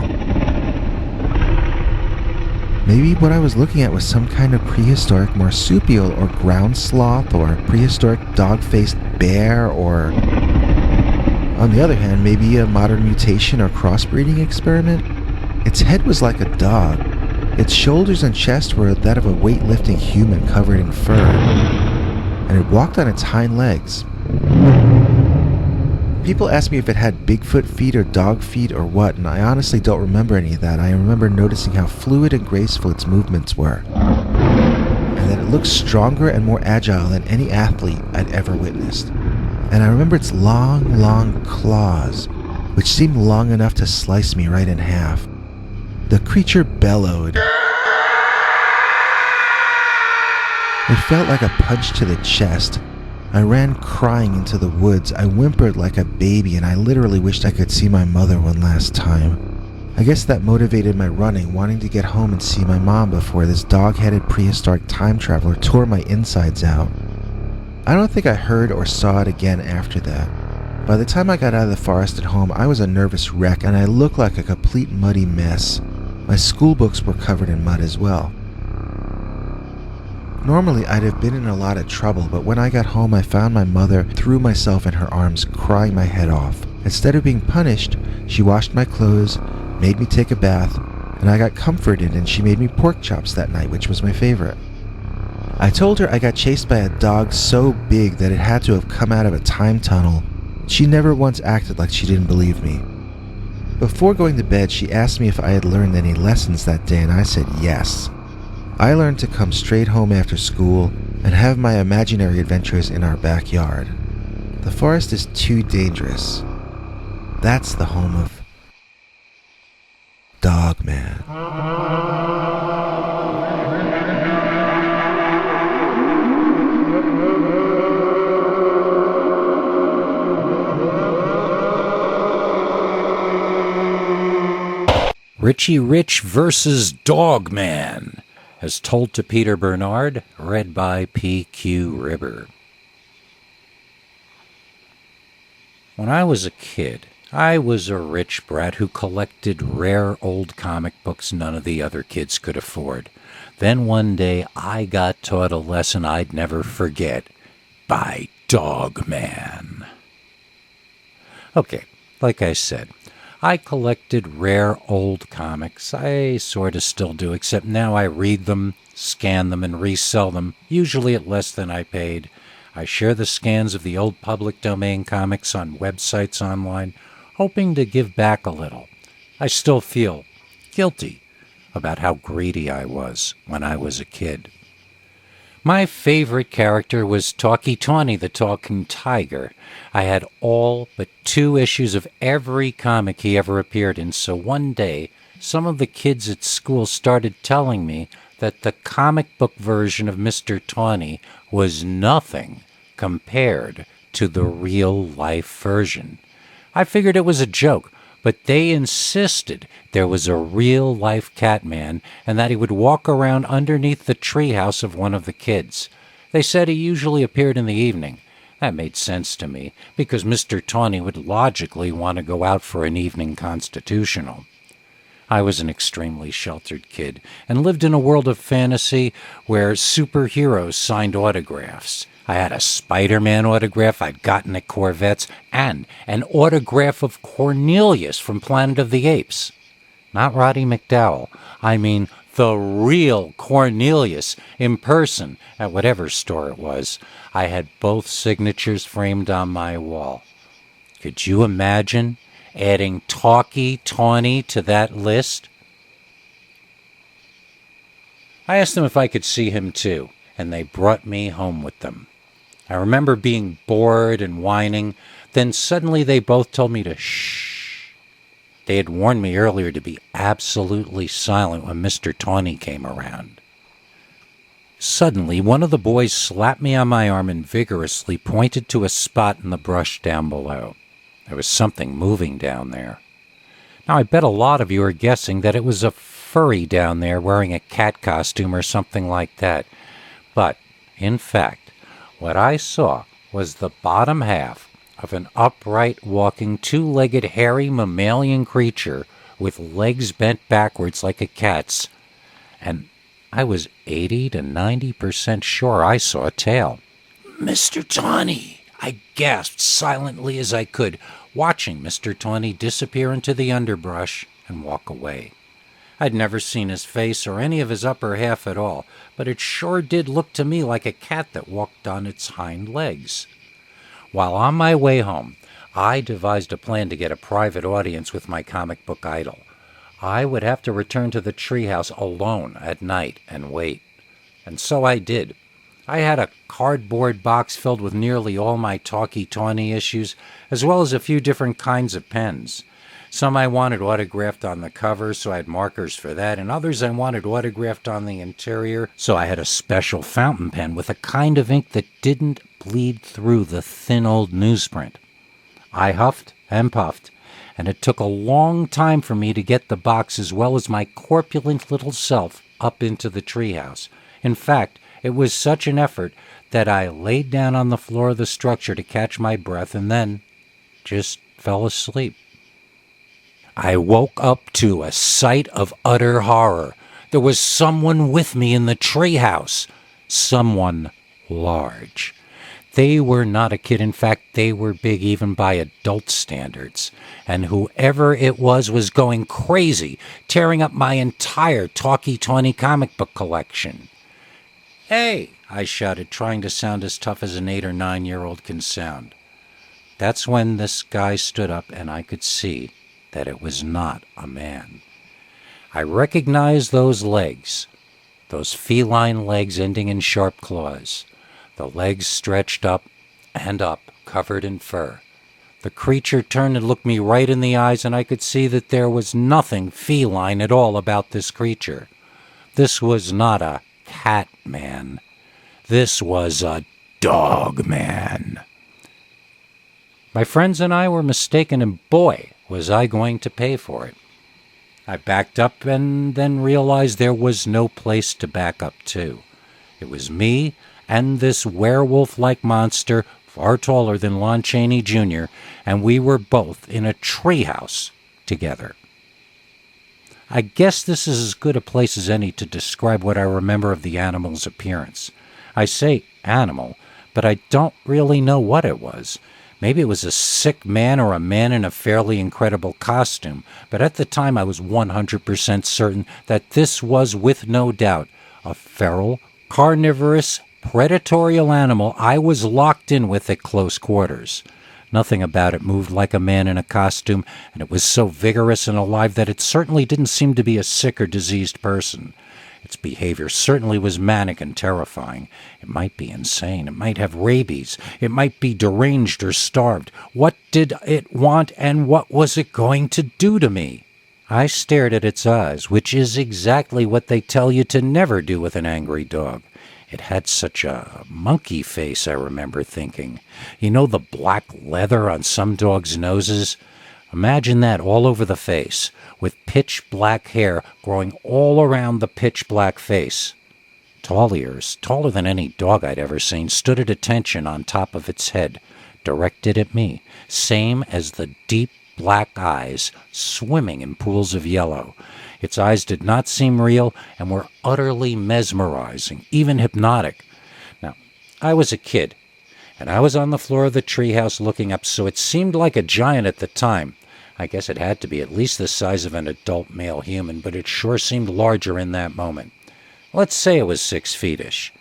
Maybe what I was looking at was some kind of prehistoric marsupial or ground sloth or prehistoric dog-faced bear or, on the other hand, maybe a modern mutation or crossbreeding experiment. Its head was like a dog. Its shoulders and chest were that of a weightlifting human covered in fur, and it walked on its hind legs. People ask me if it had Bigfoot feet or dog feet or what, and I honestly don't remember any of that. I remember noticing how fluid and graceful its movements were, and that it looked stronger and more agile than any athlete I'd ever witnessed. And I remember its long, long claws, which seemed long enough to slice me right in half. The creature bellowed. It felt like a punch to the chest. I ran crying into the woods. I whimpered like a baby, and I literally wished I could see my mother one last time. I guess that motivated my running, wanting to get home and see my mom before this dog-headed prehistoric time traveler tore my insides out. I don't think I heard or saw it again after that. By the time I got out of the forest and home, I was a nervous wreck, and I looked like a complete muddy mess. My school books were covered in mud as well. Normally, I'd have been in a lot of trouble, but when I got home, I found my mother threw myself in her arms, crying my head off. Instead of being punished, she washed my clothes, made me take a bath, and I got comforted, and she made me pork chops that night, which was my favorite. I told her I got chased by a dog so big that it had to have come out of a time tunnel. She never once acted like she didn't believe me. Before going to bed, she asked me if I had learned any lessons that day, and I said yes. I learned to come straight home after school and have my imaginary adventures in our backyard. The forest is too dangerous. That's the home of Dogman. Richie Rich versus Dogman, as told to Peter Bernard, read by P.Q. Ribber. When I was a kid, I was a rich brat who collected rare old comic books none of the other kids could afford. Then one day I got taught a lesson I'd never forget by Dogman. Okay, like I said, I collected rare old comics. I sort of still do, except now I read them, scan them, and resell them, usually at less than I paid. I share the scans of the old public domain comics on websites online, hoping to give back a little. I still feel guilty about how greedy I was when I was a kid. My favorite character was Talkie Tawny the Talking Tiger. I had all but 2 issues of every comic he ever appeared in, so one day some of the kids at school started telling me that the comic book version of Mr. Tawny was nothing compared to the real-life version. I figured it was a joke, but they insisted there was a real-life Catman and that he would walk around underneath the treehouse of one of the kids. They said he usually appeared in the evening. That made sense to me, because Mr. Tawny would logically want to go out for an evening constitutional. I was an extremely sheltered kid and lived in a world of fantasy where superheroes signed autographs. I had a Spider-Man autograph I'd gotten at Corvette's and an autograph of Cornelius from Planet of the Apes. Not Roddy McDowell. I mean the real Cornelius in person at whatever store it was. I had both signatures framed on my wall. Could you imagine adding Talkie Tawny to that list? I asked them if I could see him too, and they brought me home with them. I remember being bored and whining. Then suddenly they both told me to shh. They had warned me earlier to be absolutely silent when Mr. Tawny came around. Suddenly, one of the boys slapped me on my arm and vigorously pointed to a spot in the brush down below. There was something moving down there. Now, I bet a lot of you are guessing that it was a furry down there wearing a cat costume or something like that. But, in fact, what I saw was the bottom half of an upright walking 2-legged hairy mammalian creature with legs bent backwards like a cat's, and I was 80 to 90% sure I saw a tail. "Mr. Tawny!" I gasped silently as I could, watching Mr. Tawny disappear into the underbrush and walk away. I'd never seen his face or any of his upper half at all, but it sure did look to me like a cat that walked on its hind legs. While on my way home, I devised a plan to get a private audience with my comic book idol. I would have to return to the treehouse alone at night and wait. And so I did. I had a cardboard box filled with nearly all my Talkie Tawny issues, as well as a few different kinds of pens. Some I wanted autographed on the cover, so I had markers for that, and others I wanted autographed on the interior, so I had a special fountain pen with a kind of ink that didn't bleed through the thin old newsprint. I huffed and puffed, and it took a long time for me to get the box as well as my corpulent little self up into the treehouse. In fact, it was such an effort that I laid down on the floor of the structure to catch my breath and then just fell asleep. I woke up to a sight of utter horror. There was someone with me in the treehouse. Someone large. They were not a kid. In fact, they were big even by adult standards. And whoever it was going crazy, tearing up my entire Talkie Tawny comic book collection. "Hey!" I shouted, trying to sound as tough as an 8 or 9-year-old can sound. That's when this guy stood up and I could see that it was not a man. I recognized those legs, those feline legs ending in sharp claws. The legs stretched up and up, covered in fur. The creature turned and looked me right in the eyes, and I could see that there was nothing feline at all about this creature. This was not a cat man. This was a dog man. My friends and I were mistaken, and boy, was I going to pay for it. I backed up and then realized there was no place to back up to. It was me and this werewolf-like monster, far taller than Lon Chaney Jr., and we were both in a treehouse together. I guess this is as good a place as any to describe what I remember of the animal's appearance. I say animal, but I don't really know what it was. Maybe it was a sick man or a man in a fairly incredible costume, but at the time I was 100% certain that this was, with no doubt, a feral, carnivorous, predatory animal I was locked in with at close quarters. Nothing about it moved like a man in a costume, and it was so vigorous and alive that it certainly didn't seem to be a sick or diseased person. Its behavior certainly was manic and terrifying. It might be insane. It might have rabies. It might be deranged or starved. What did it want, and what was it going to do to me? I stared at its eyes, which is exactly what they tell you to never do with an angry dog. It had such a monkey face, I remember thinking. You know the black leather on some dogs' noses? Imagine that all over the face, with pitch black hair growing all around the pitch black face. Tall ears, taller than any dog I'd ever seen, stood at attention on top of its head, directed at me, same as the deep black eyes swimming in pools of yellow. Its eyes did not seem real and were utterly mesmerizing, even hypnotic. Now, I was a kid, and I was on the floor of the treehouse looking up, so it seemed like a giant at the time. I guess it had to be at least the size of an adult male human, but it sure seemed larger in that moment. Let's say it was 6 feet-ish.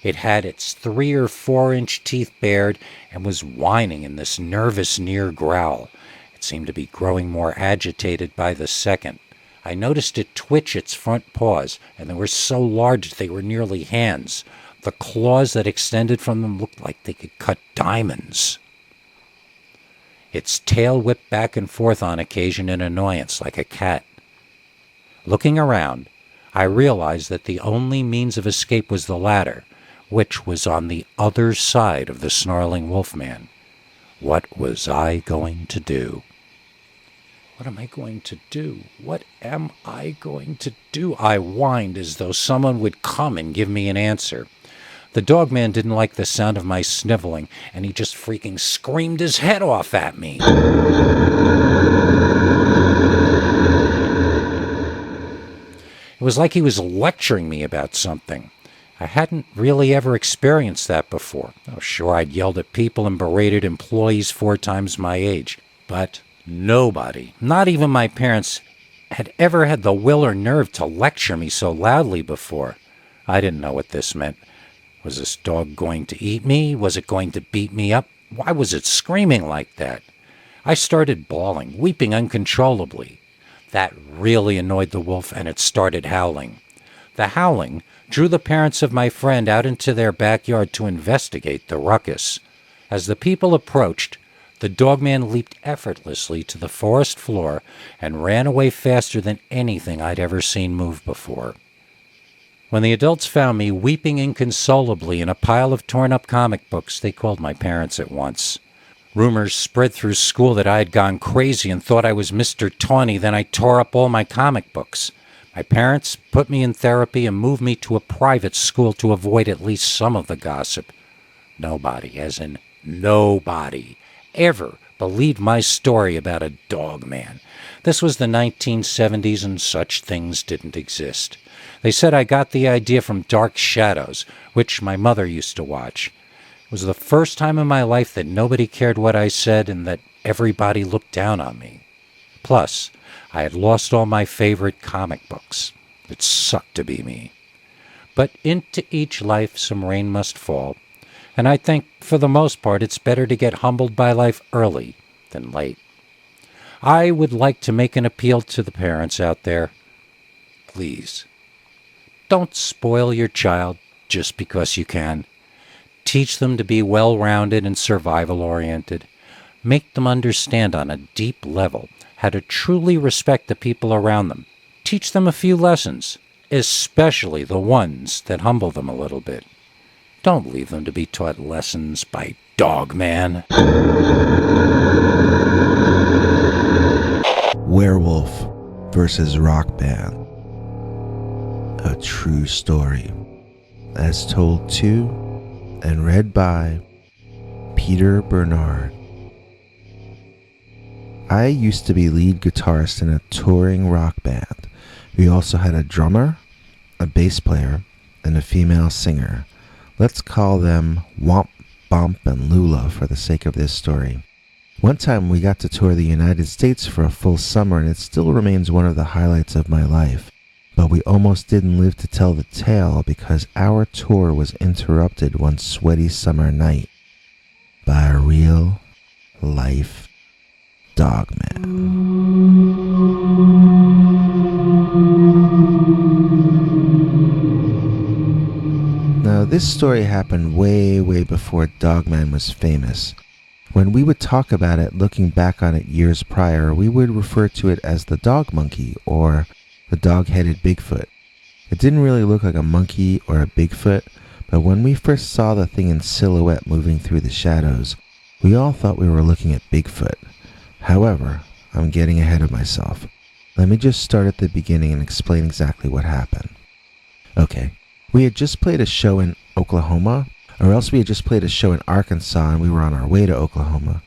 It had its 3 or 4 inch teeth bared and was whining in this nervous near growl. It seemed to be growing more agitated by the second. I noticed it twitch its front paws, and they were so large they were nearly hands. The claws that extended from them looked like they could cut diamonds. Its tail whipped back and forth on occasion in annoyance, like a cat. Looking around, I realized that the only means of escape was the ladder, which was on the other side of the snarling wolfman. What was I going to do? What am I going to do? What am I going to do? I whined as though someone would come and give me an answer. The dogman didn't like the sound of my sniveling, and he just freaking screamed his head off at me. It was like he was lecturing me about something. I hadn't really ever experienced that before. Oh, sure, I'd yelled at people and berated employees 4 times my age, but nobody, not even my parents, had ever had the will or nerve to lecture me so loudly before. I didn't know what this meant. Was this dog going to eat me? Was it going to beat me up? Why was it screaming like that? I started bawling, weeping uncontrollably. That really annoyed the wolf, and it started howling. The howling drew the parents of my friend out into their backyard to investigate the ruckus. As the people approached, the dogman leaped effortlessly to the forest floor and ran away faster than anything I'd ever seen move before. When the adults found me weeping inconsolably in a pile of torn-up comic books, they called my parents at once. Rumors spread through school that I had gone crazy and thought I was Mr. Tawny. Then I tore up all my comic books. My parents put me in therapy and moved me to a private school to avoid at least some of the gossip. Nobody, as in nobody, ever believed my story about a dog man. This was the 1970s and such things didn't exist. They said I got the idea from Dark Shadows, which my mother used to watch. It was the first time in my life that nobody cared what I said and that everybody looked down on me. Plus, I had lost all my favorite comic books. It sucked to be me. But into each life some rain must fall, and I think, for the most part, it's better to get humbled by life early than late. I would like to make an appeal to the parents out there. Please, don't spoil your child just because you can. Teach them to be well-rounded and survival-oriented. Make them understand on a deep level how to truly respect the people around them. Teach them a few lessons, especially the ones that humble them a little bit. Don't leave them to be taught lessons by Dogman. Werewolf versus Rock Band. A true story. As told to and read by Peter Bernard. I used to be lead guitarist in a touring rock band. We also had a drummer, a bass player, and a female singer. Let's call them Womp Bump and Lula for the sake of this story. One time we got to tour the United States for a full summer, and it still remains one of the highlights of my life. But we almost didn't live to tell the tale because our tour was interrupted one sweaty summer night by a real-life dogman. Now, this story happened way before Dogman was famous. When we would talk about it, looking back on it years prior, we would refer to it as the dog monkey or the dog-headed Bigfoot. It didn't really look like a monkey or a Bigfoot, but when we first saw the thing in silhouette moving through the shadows, we all thought we were looking at Bigfoot. However, I'm getting ahead of myself. Let me just start at the beginning and explain exactly what happened. Okay, we had just played a show in Oklahoma, or else we had just played a show in Arkansas and we were on our way to Oklahoma.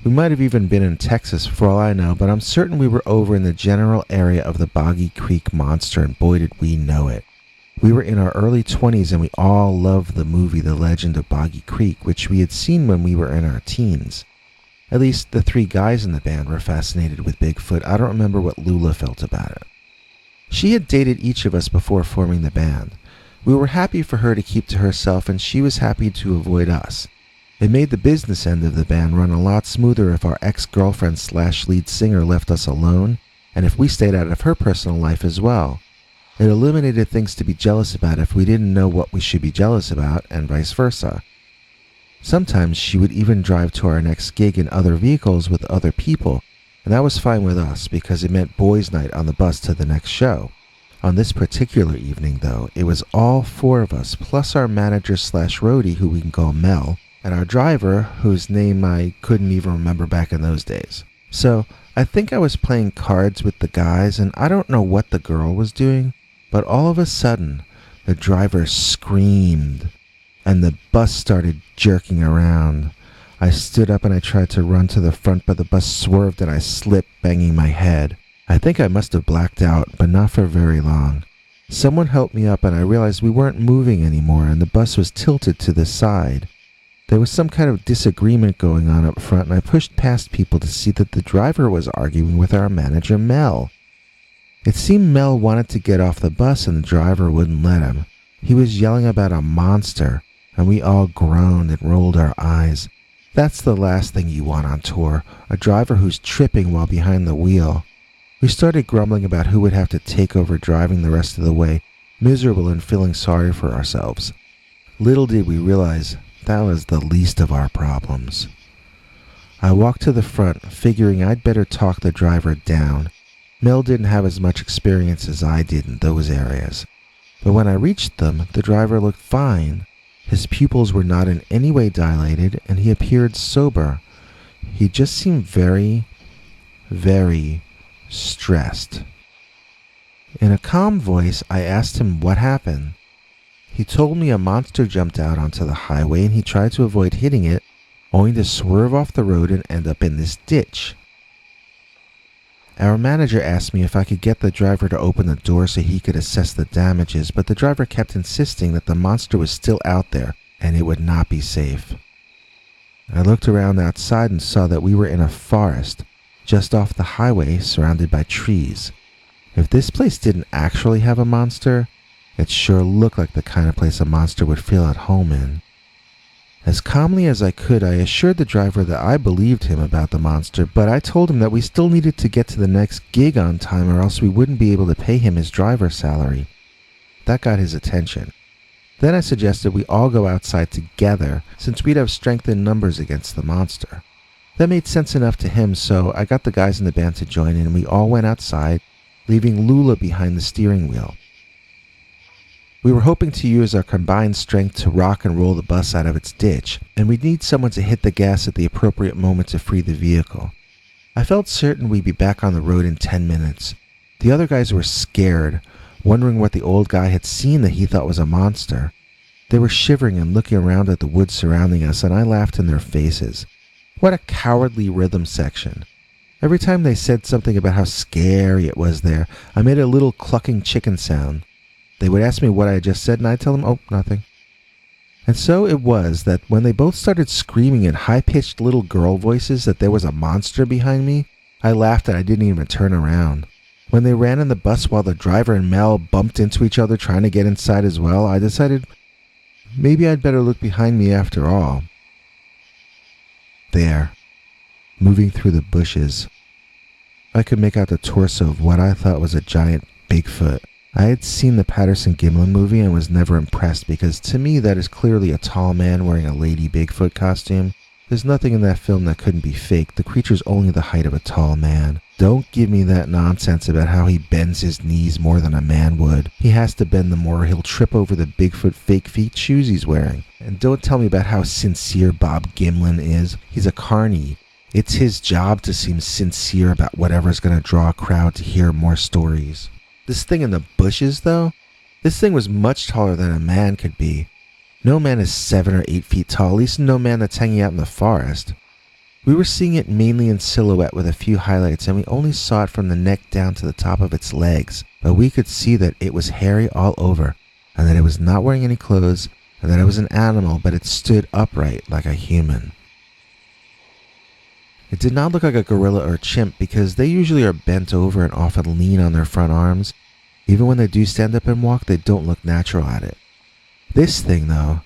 We might have even been in Texas for all I know, but I'm certain we were over in the general area of the Boggy Creek Monster, and boy did we know it. We were in our early 20s and we all loved the movie The Legend of Boggy Creek, which we had seen when we were in our teens. At least the three guys in the band were fascinated with Bigfoot. I don't remember what Lula felt about it. She had dated each of us before forming the band. We were happy for her to keep to herself, and she was happy to avoid us. It made the business end of the band run a lot smoother if our ex-girlfriend/lead singer left us alone, and if we stayed out of her personal life as well. It eliminated things to be jealous about if we didn't know what we should be jealous about, and vice versa. Sometimes she would even drive to our next gig in other vehicles with other people, and that was fine with us because it meant boys' night on the bus to the next show. On this particular evening, though, it was all four of us, plus our manager/roadie, who we can call Mel, and our driver, whose name I couldn't even remember back in those days. So, I think I was playing cards with the guys, and I don't know what the girl was doing, but all of a sudden, the driver screamed, and the bus started jerking around. I stood up and I tried to run to the front, but the bus swerved and I slipped, banging my head. I think I must have blacked out, but not for very long. Someone helped me up and I realized we weren't moving anymore and the bus was tilted to the side. There was some kind of disagreement going on up front, and I pushed past people to see that the driver was arguing with our manager, Mel. It seemed Mel wanted to get off the bus and the driver wouldn't let him. He was yelling about a monster, and we all groaned and rolled our eyes. That's the last thing you want on tour, a driver who's tripping while behind the wheel. We started grumbling about who would have to take over driving the rest of the way, miserable and feeling sorry for ourselves. Little did we realize that was the least of our problems. I walked to the front, figuring I'd better talk the driver down. Mel didn't have as much experience as I did in those areas. But when I reached them, the driver looked fine. His pupils were not in any way dilated, and he appeared sober. He just seemed very stressed. In a calm voice, I asked him what happened. He told me a monster jumped out onto the highway and he tried to avoid hitting it, only to swerve off the road and end up in this ditch. Our manager asked me if I could get the driver to open the door so he could assess the damages, but the driver kept insisting that the monster was still out there and it would not be safe. I looked around outside and saw that we were in a forest, just off the highway, surrounded by trees. If this place didn't actually have a monster, it sure looked like the kind of place a monster would feel at home in. As calmly as I could, I assured the driver that I believed him about the monster, but I told him that we still needed to get to the next gig on time or else we wouldn't be able to pay him his driver's salary. That got his attention. Then I suggested we all go outside together, since we'd have strength in numbers against the monster. That made sense enough to him, so I got the guys in the band to join in and we all went outside, leaving Lula behind the steering wheel. We were hoping to use our combined strength to rock and roll the bus out of its ditch, and we'd need someone to hit the gas at the appropriate moment to free the vehicle. I felt certain we'd be back on the road in 10 minutes. The other guys were scared, wondering what the old guy had seen that he thought was a monster. They were shivering and looking around at the woods surrounding us, and I laughed in their faces. What a cowardly rhythm section. Every time they said something about how scary it was there, I made a little clucking chicken sound. They would ask me what I had just said, and I'd tell them, oh, nothing. And so it was that when they both started screaming in high-pitched little girl voices that there was a monster behind me, I laughed and I didn't even turn around. When they ran in the bus while the driver and Mel bumped into each other trying to get inside as well, I decided maybe I'd better look behind me after all. There, moving through the bushes, I could make out the torso of what I thought was a giant Bigfoot. I had seen the Patterson-Gimlin movie and was never impressed because to me that is clearly a tall man wearing a Lady Bigfoot costume. There's nothing in that film that couldn't be fake. The creature's only the height of a tall man. Don't give me that nonsense about how he bends his knees more than a man would. He has to bend them more or he'll trip over the Bigfoot fake feet shoes he's wearing. And don't tell me about how sincere Bob Gimlin is. He's a carny. It's his job to seem sincere about whatever's going to draw a crowd to hear more stories. This thing in the bushes, though? This thing was much taller than a man could be. No man is 7 or 8 feet tall, at least no man that's hanging out in the forest. We were seeing it mainly in silhouette with a few highlights, and we only saw it from the neck down to the top of its legs. But we could see that it was hairy all over, and that it was not wearing any clothes, and that it was an animal, but it stood upright like a human. It did not look like a gorilla or a chimp because they usually are bent over and often lean on their front arms. Even when they do stand up and walk, they don't look natural at it. This thing, though,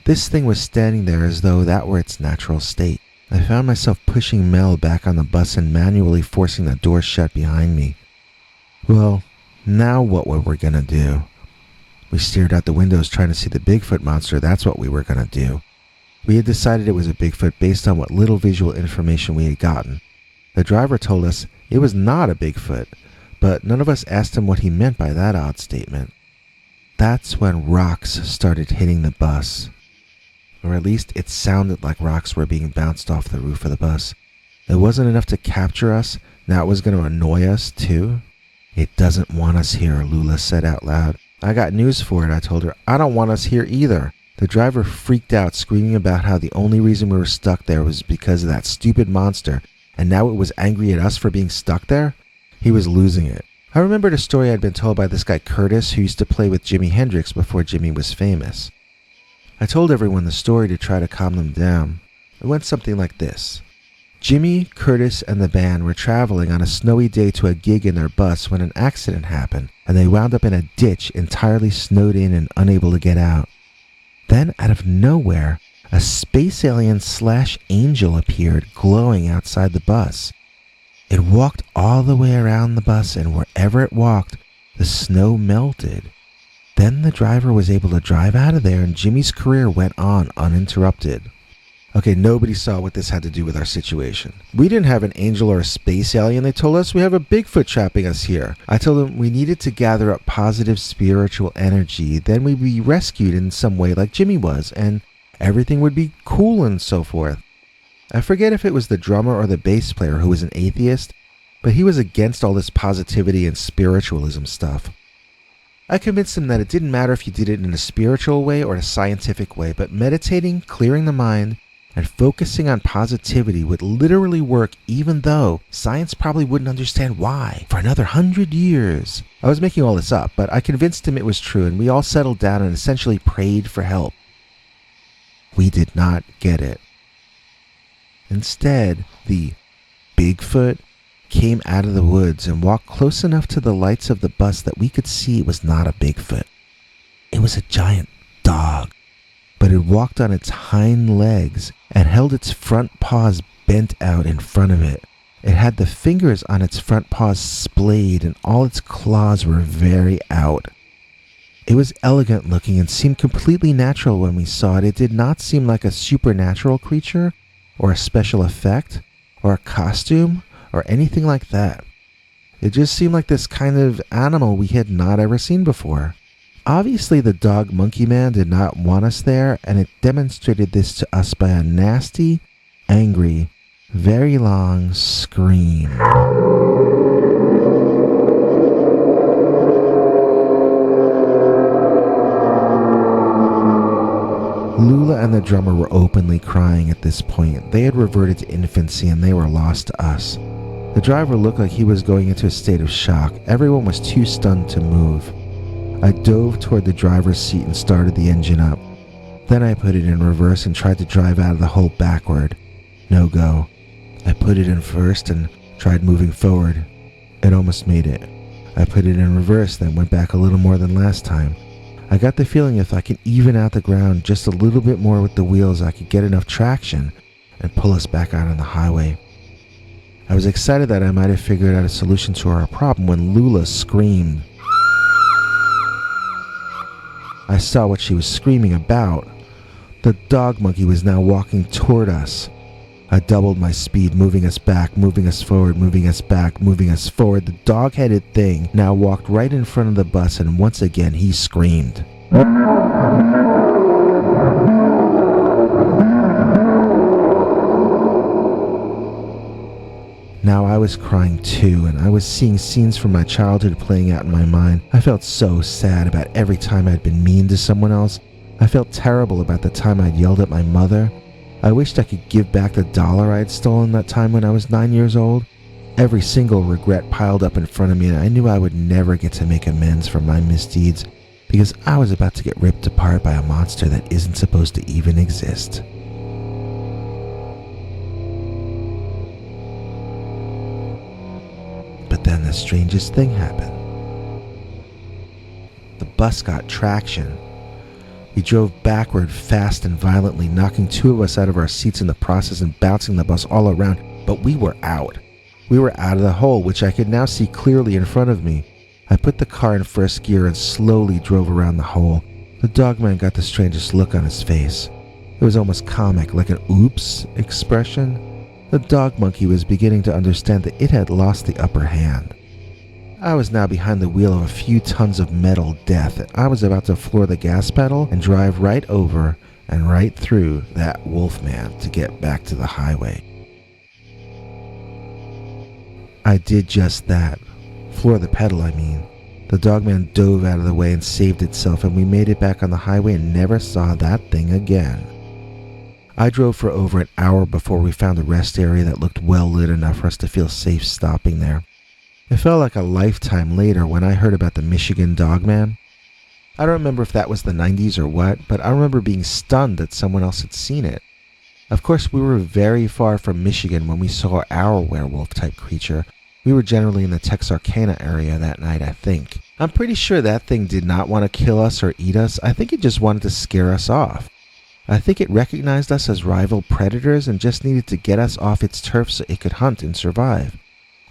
this thing was standing there as though that were its natural state. I found myself pushing Mel back on the bus and manually forcing the door shut behind me. Well, now what were we gonna do? We stared out the windows trying to see the Bigfoot monster. That's what we were gonna do. We had decided it was a Bigfoot based on what little visual information we had gotten. The driver told us it was not a Bigfoot, but none of us asked him what he meant by that odd statement. That's when rocks started hitting the bus. Or at least it sounded like rocks were being bounced off the roof of the bus. It wasn't enough to capture us, now it was going to annoy us too. It doesn't want us here, Lula said out loud. I got news for it, I told her. I don't want us here either. The driver freaked out, screaming about how the only reason we were stuck there was because of that stupid monster, and now it was angry at us for being stuck there? He was losing it. I remembered a story I'd been told by this guy Curtis who used to play with Jimi Hendrix before Jimi was famous. I told everyone the story to try to calm them down. It went something like this. Jimi, Curtis, and the band were traveling on a snowy day to a gig in their bus when an accident happened, and they wound up in a ditch entirely snowed in and unable to get out. Then, out of nowhere, a space alien / angel appeared glowing outside the bus. It walked all the way around the bus, and wherever it walked, the snow melted. Then the driver was able to drive out of there, and Jimmy's career went on uninterrupted. Okay, nobody saw what this had to do with our situation. We didn't have an angel or a space alien. They told us we have a Bigfoot trapping us here. I told them we needed to gather up positive spiritual energy. Then we'd be rescued in some way like Jimmy was, and everything would be cool and so forth. I forget if it was the drummer or the bass player who was an atheist, but he was against all this positivity and spiritualism stuff. I convinced him that it didn't matter if you did it in a spiritual way or a scientific way, but meditating, clearing the mind, and focusing on positivity would literally work even though science probably wouldn't understand why for another 100 years. I was making all this up, but I convinced him it was true, and we all settled down and essentially prayed for help. We did not get it. Instead, the Bigfoot came out of the woods and walked close enough to the lights of the bus that we could see it was not a Bigfoot. It was a giant dog, but it walked on its hind legs and held its front paws bent out in front of it. It had the fingers on its front paws splayed and all its claws were very out. It was elegant looking and seemed completely natural when we saw it. It did not seem like a supernatural creature or a special effect or a costume or anything like that. It just seemed like this kind of animal we had not ever seen before. Obviously the dog monkey man did not want us there, and it demonstrated this to us by a nasty, angry, very long scream. Lula and the drummer were openly crying at this point. They had reverted to infancy and they were lost to us. The driver looked like he was going into a state of shock. Everyone was too stunned to move. I dove toward the driver's seat and started the engine up. Then I put it in reverse and tried to drive out of the hole backward. No go. I put it in first and tried moving forward. It almost made it. I put it in reverse, then went back a little more than last time. I got the feeling if I could even out the ground just a little bit more with the wheels, I could get enough traction and pull us back out on the highway. I was excited that I might have figured out a solution to our problem when Lula screamed. I saw what she was screaming about. The dog monkey was now walking toward us. I doubled my speed, moving us back, moving us forward, moving us back, moving us forward. The dog-headed thing now walked right in front of the bus, and once again he screamed. Now I was crying too, and I was seeing scenes from my childhood playing out in my mind. I felt so sad about every time I'd been mean to someone else. I felt terrible about the time I'd yelled at my mother. I wished I could give back the dollar I had stolen that time when I was 9 years old. Every single regret piled up in front of me, and I knew I would never get to make amends for my misdeeds because I was about to get ripped apart by a monster that isn't supposed to even exist. But then the strangest thing happened. The bus got traction. We drove backward fast and violently, knocking two of us out of our seats in the process and bouncing the bus all around, but we were out. We were out of the hole, which I could now see clearly in front of me. I put the car in first gear and slowly drove around the hole. The dogman got the strangest look on his face. It was almost comic, like an oops expression. The dog monkey was beginning to understand that it had lost the upper hand. I was now behind the wheel of a few tons of metal death, and I was about to floor the gas pedal and drive right over and right through that wolfman to get back to the highway. I did just that. Floor the pedal, I mean. The dogman dove out of the way and saved itself, and we made it back on the highway and never saw that thing again. I drove for over an hour before we found a rest area that looked well lit enough for us to feel safe stopping there. It felt like a lifetime later when I heard about the Michigan Dogman. I don't remember if that was the 90s or what, but I remember being stunned that someone else had seen it. Of course, we were very far from Michigan when we saw our werewolf-type creature. We were generally in the Texarkana area that night, I think. I'm pretty sure that thing did not want to kill us or eat us. I think it just wanted to scare us off. I think it recognized us as rival predators and just needed to get us off its turf so it could hunt and survive.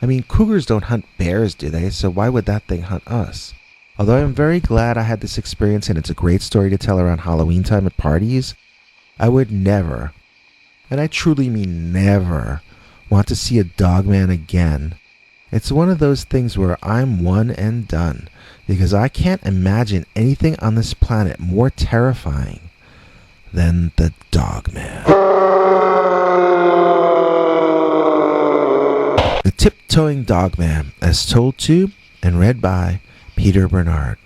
I mean, cougars don't hunt bears, do they? So why would that thing hunt us? Although I'm very glad I had this experience and it's a great story to tell around Halloween time at parties, I would never, and I truly mean never, want to see a dogman again. It's one of those things where I'm one and done, because I can't imagine anything on this planet more terrifying than the Dogman. The Tiptoeing Dogman, as told to and read by Peter Bernard.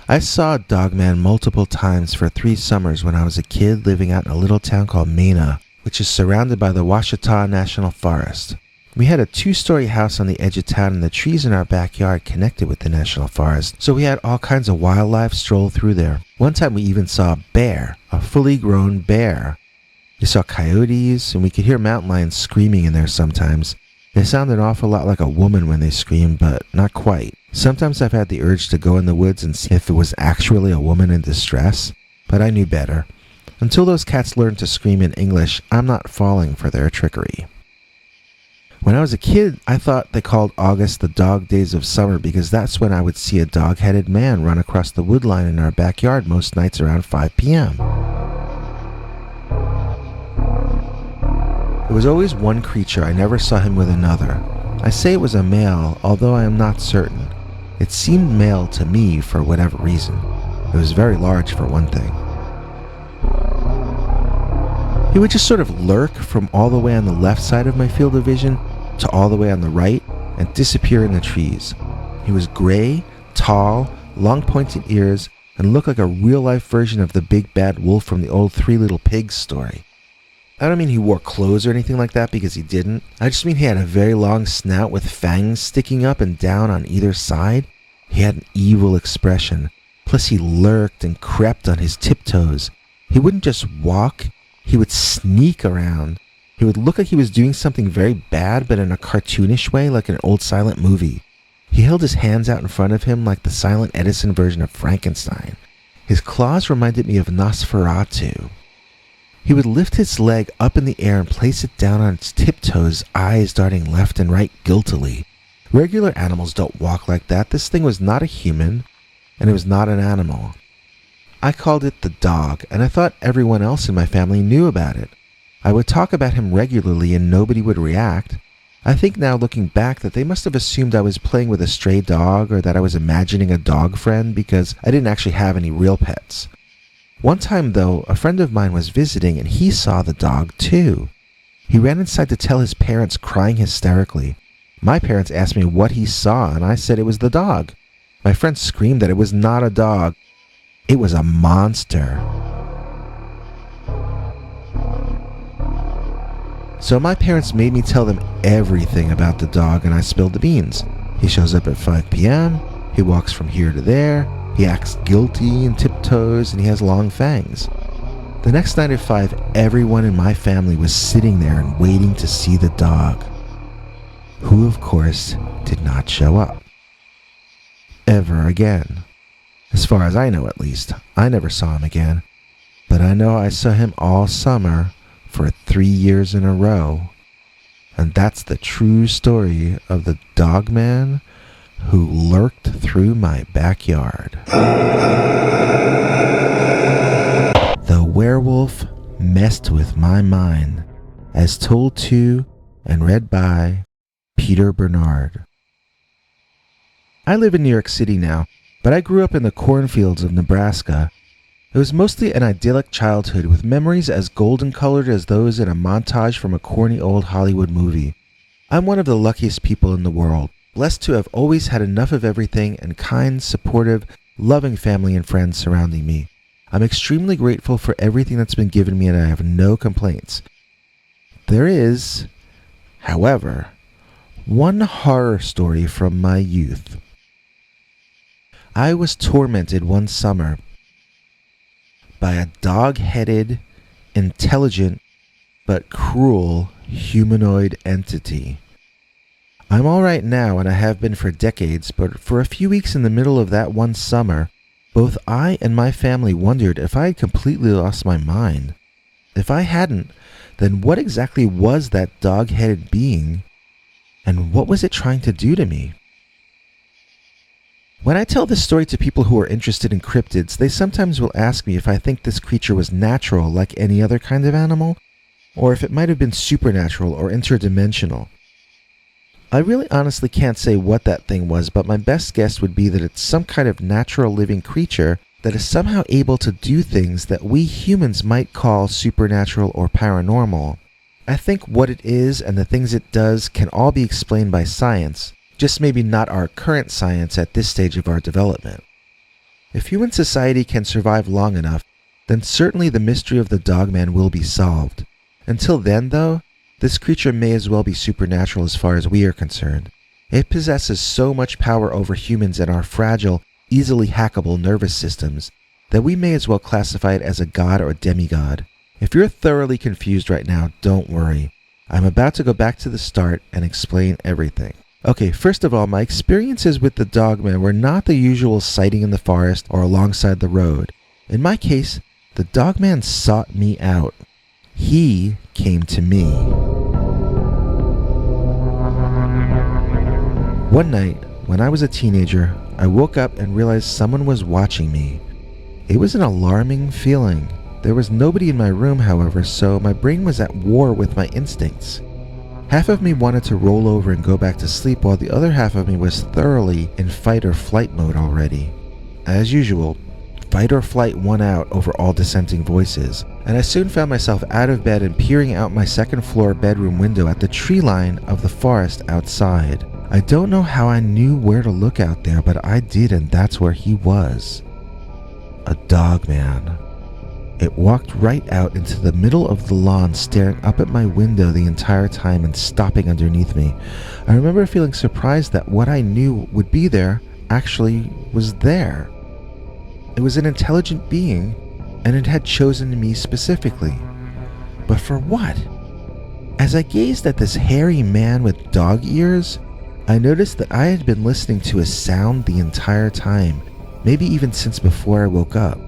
I saw a dogman multiple times for 3 summers when I was a kid living out in a little town called Mena, which is surrounded by the Ouachita National Forest. We had a 2-story house on the edge of town, and the trees in our backyard connected with the national forest, so we had all kinds of wildlife stroll through there. One time we even saw a bear, a fully grown bear. We saw coyotes, and we could hear mountain lions screaming in there sometimes. They sound an awful lot like a woman when they scream, but not quite. Sometimes I've had the urge to go in the woods and see if it was actually a woman in distress, but I knew better. Until those cats learned to scream in English, I'm not falling for their trickery. When I was a kid, I thought they called August the dog days of summer because that's when I would see a dog-headed man run across the wood line in our backyard most nights around 5 p.m. There was always one creature. I never saw him with another. I say it was a male, although I am not certain. It seemed male to me for whatever reason. It was very large for one thing. He would just sort of lurk from all the way on the left side of my field of vision to all the way on the right and disappear in the trees. He was gray, tall, long pointed ears, and looked like a real-life version of the big bad wolf from the old Three Little Pigs story. I don't mean he wore clothes or anything like that because he didn't. I just mean he had a very long snout with fangs sticking up and down on either side. He had an evil expression, Plus he lurked and crept on his tiptoes. He wouldn't just walk, he would sneak around. He would look like he was doing something very bad, but in a cartoonish way, like an old silent movie. He held his hands out in front of him like the silent Edison version of Frankenstein. His claws reminded me of Nosferatu. He would lift his leg up in the air and place it down on its tiptoes, eyes darting left and right guiltily. Regular animals don't walk like that. This thing was not a human, and it was not an animal. I called it the dog, and I thought everyone else in my family knew about it. I would talk about him regularly and nobody would react. I think now looking back that they must have assumed I was playing with a stray dog or that I was imagining a dog friend because I didn't actually have any real pets. One time though, a friend of mine was visiting and he saw the dog too. He ran inside to tell his parents, crying hysterically. My parents asked me what he saw and I said it was the dog. My friend screamed that it was not a dog. It was a monster. So my parents made me tell them everything about the dog and I spilled the beans. He shows up at 5 p.m., he walks from here to there, he acts guilty and tiptoes, and he has long fangs. The next night at 5, everyone in my family was sitting there and waiting to see the dog, who of course did not show up. Ever again. As far as I know at least. I never saw him again. But I know I saw him all summer for 3 years in a row. And that's the true story of the Dogman who lurked through my backyard. The werewolf messed with my mind, as told to and read by Peter Bernard. I live in New York City now, but I grew up in the cornfields of Nebraska. It was mostly an idyllic childhood with memories as golden-colored as those in a montage from a corny old Hollywood movie. I'm one of the luckiest people in the world, blessed to have always had enough of everything and kind, supportive, loving family and friends surrounding me. I'm extremely grateful for everything that's been given me and I have no complaints. There is, however, one horror story from my youth. I was tormented one summer by a dog-headed, intelligent, but cruel humanoid entity. I'm all right now, and I have been for decades, but for a few weeks in the middle of that one summer, both I and my family wondered if I had completely lost my mind. If I hadn't, then what exactly was that dog-headed being, and what was it trying to do to me? When I tell this story to people who are interested in cryptids, they sometimes will ask me if I think this creature was natural like any other kind of animal, or if it might have been supernatural or interdimensional. I really honestly can't say what that thing was, but my best guess would be that it's some kind of natural living creature that is somehow able to do things that we humans might call supernatural or paranormal. I think what it is and the things it does can all be explained by science, just maybe not our current science at this stage of our development. If human society can survive long enough, then certainly the mystery of the Dogman will be solved. Until then, though, this creature may as well be supernatural as far as we are concerned. It possesses so much power over humans and our fragile, easily hackable nervous systems that we may as well classify it as a god or demigod. If you're thoroughly confused right now, don't worry. I'm about to go back to the start and explain everything. Okay, first of all, my experiences with the Dogman were not the usual sighting in the forest or alongside the road. In my case, the Dogman sought me out. He came to me. One night, when I was a teenager, I woke up and realized someone was watching me. It was an alarming feeling. There was nobody in my room, however, so my brain was at war with my instincts. Half of me wanted to roll over and go back to sleep, while the other half of me was thoroughly in fight or flight mode already. As usual, fight or flight won out over all dissenting voices, and I soon found myself out of bed and peering out my second-floor bedroom window at the tree line of the forest outside. I don't know how I knew where to look out there, but I did, and that's where he was. A Dogman. It walked right out into the middle of the lawn, staring up at my window the entire time and stopping underneath me. I remember feeling surprised that what I knew would be there actually was there. It was an intelligent being, and it had chosen me specifically. But for what? As I gazed at this hairy man with dog ears, I noticed that I had been listening to a sound the entire time, maybe even since before I woke up.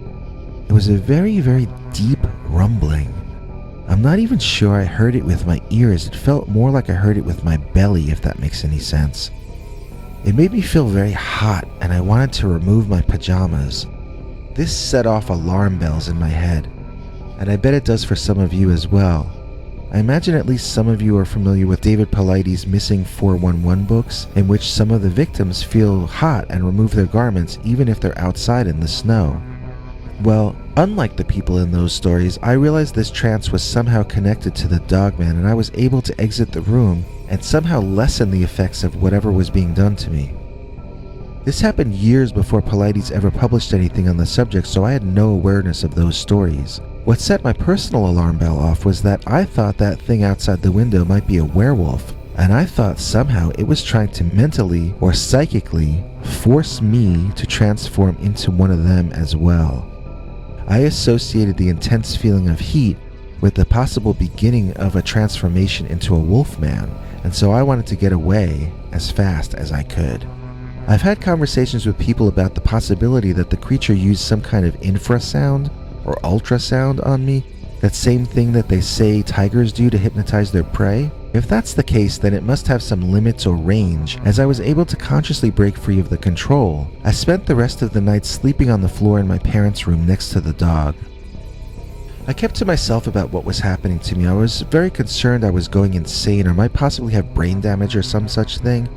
It was a very, very deep rumbling. I'm not even sure I heard it with my ears. It felt more like I heard it with my belly, if that makes any sense. It made me feel very hot, and I wanted to remove my pajamas. This set off alarm bells in my head, and I bet it does for some of you as well. I imagine at least some of you are familiar with David Paulides' Missing 411 books, in which some of the victims feel hot and remove their garments even if they're outside in the snow. Well, unlike the people in those stories, I realized this trance was somehow connected to the Dogman, and I was able to exit the room and somehow lessen the effects of whatever was being done to me. This happened years before Paulides ever published anything on the subject, so I had no awareness of those stories. What set my personal alarm bell off was that I thought that thing outside the window might be a werewolf, and I thought somehow it was trying to mentally or psychically force me to transform into one of them as well. I associated the intense feeling of heat with the possible beginning of a transformation into a wolfman, and so I wanted to get away as fast as I could. I've had conversations with people about the possibility that the creature used some kind of infrasound or ultrasound on me, that same thing that they say tigers do to hypnotize their prey. If that's the case, then it must have some limits or range, as I was able to consciously break free of the control. I spent the rest of the night sleeping on the floor in my parents' room next to the dog. I kept to myself about what was happening to me. I was very concerned I was going insane or might possibly have brain damage or some such thing.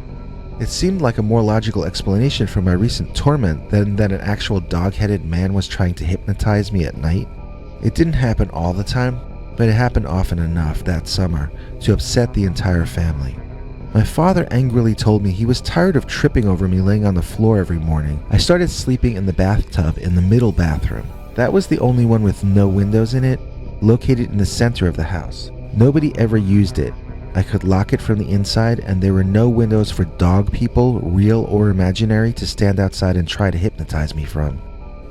It seemed like a more logical explanation for my recent torment than that an actual dog-headed man was trying to hypnotize me at night. It didn't happen all the time, but it happened often enough that summer to upset the entire family. My father angrily told me he was tired of tripping over me laying on the floor every morning. I started sleeping in the bathtub in the middle bathroom. That was the only one with no windows in it, located in the center of the house. Nobody ever used it. I could lock it from the inside, and there were no windows for dog people, real or imaginary, to stand outside and try to hypnotize me from.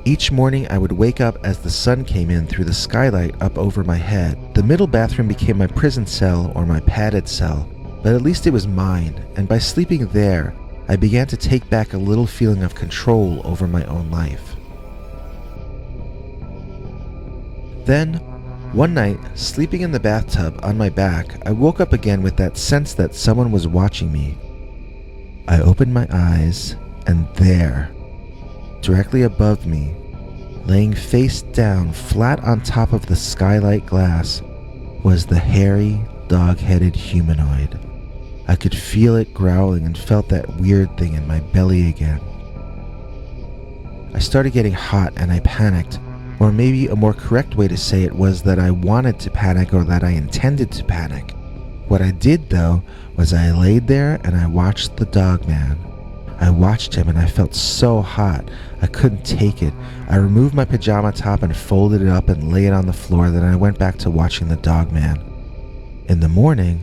Each morning I would wake up as the sun came in through the skylight up over my head. The middle bathroom became my prison cell or my padded cell, but at least it was mine, and by sleeping there, I began to take back a little feeling of control over my own life. Then, one night, sleeping in the bathtub on my back, I woke up again with that sense that someone was watching me. I opened my eyes, and there, directly above me, laying face down flat on top of the skylight glass, was the hairy, dog-headed humanoid. I could feel it growling and felt that weird thing in my belly again. I started getting hot and I panicked. Or maybe a more correct way to say it was that I wanted to panic or that I intended to panic. What I did though was I laid there and I watched the Dogman. I watched him and I felt so hot I couldn't take it. I removed my pajama top and folded it up and lay it on the floor. Then I went back to watching the Dogman. In the morning,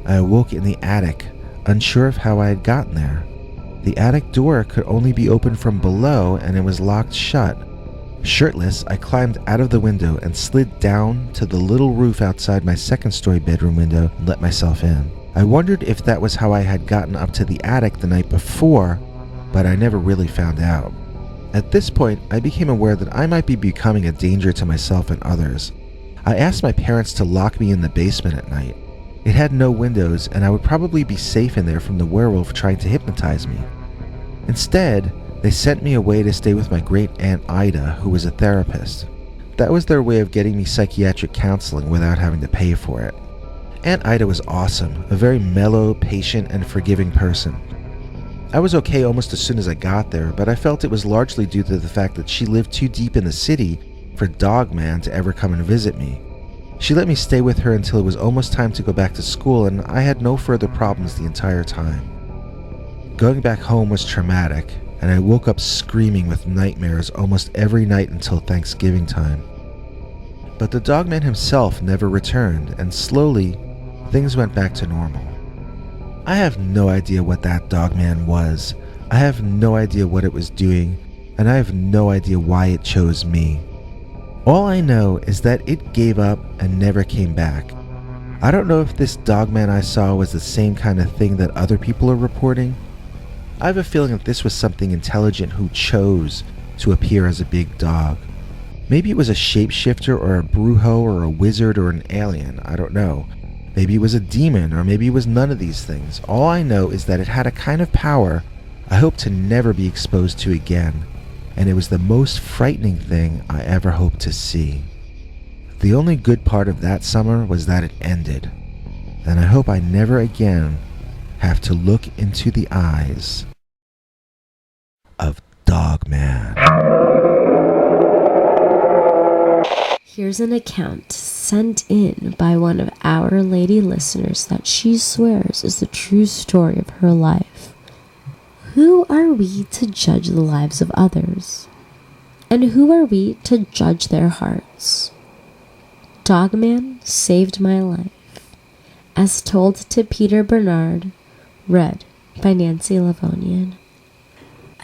I awoke in the attic, unsure of how I had gotten there. The attic door could only be opened from below and it was locked shut. Shirtless, I climbed out of the window and slid down to the little roof outside my second-story bedroom window and let myself in. I wondered if that was how I had gotten up to the attic the night before, but I never really found out. At this point, I became aware that I might be becoming a danger to myself and others. I asked my parents to lock me in the basement at night. It had no windows, and I would probably be safe in there from the werewolf trying to hypnotize me. Instead, they sent me away to stay with my great-aunt Ida, who was a therapist. That was their way of getting me psychiatric counseling without having to pay for it. Aunt Ida was awesome, a very mellow, patient, and forgiving person. I was okay almost as soon as I got there, but I felt it was largely due to the fact that she lived too deep in the city for Dogman to ever come and visit me. She let me stay with her until it was almost time to go back to school, and I had no further problems the entire time. Going back home was traumatic, and I woke up screaming with nightmares almost every night until Thanksgiving time. But the Dogman himself never returned, and slowly, things went back to normal. I have no idea what that Dogman was. I have no idea what it was doing, and I have no idea why it chose me. All I know is that it gave up and never came back. I don't know if this Dogman I saw was the same kind of thing that other people are reporting. I have a feeling that this was something intelligent who chose to appear as a big dog. Maybe it was a shapeshifter or a brujo or a wizard or an alien, I don't know. Maybe it was a demon, or maybe it was none of these things. All I know is that it had a kind of power I hope to never be exposed to again, and it was the most frightening thing I ever hoped to see. The only good part of that summer was that it ended, and I hope I never again have to look into the eyes of Dogman. Here's an account sent in by one of our lady listeners that she swears is the true story of her life. Who are we to judge the lives of others? And who are we to judge their hearts? Dogman saved my life. As told to Peter Bernard, read by Nancy Livonian.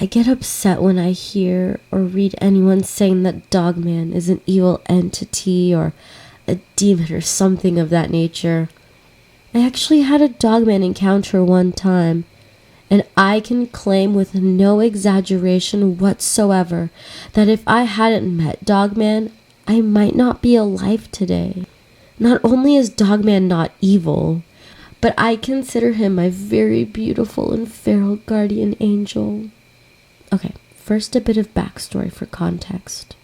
I get upset when I hear or read anyone saying that Dogman is an evil entity or a demon or something of that nature. I actually had a Dogman encounter one time, and I can claim with no exaggeration whatsoever that if I hadn't met Dogman, I might not be alive today. Not only is Dogman not evil, but I consider him my very beautiful and feral guardian angel. Okay, first a bit of backstory for context.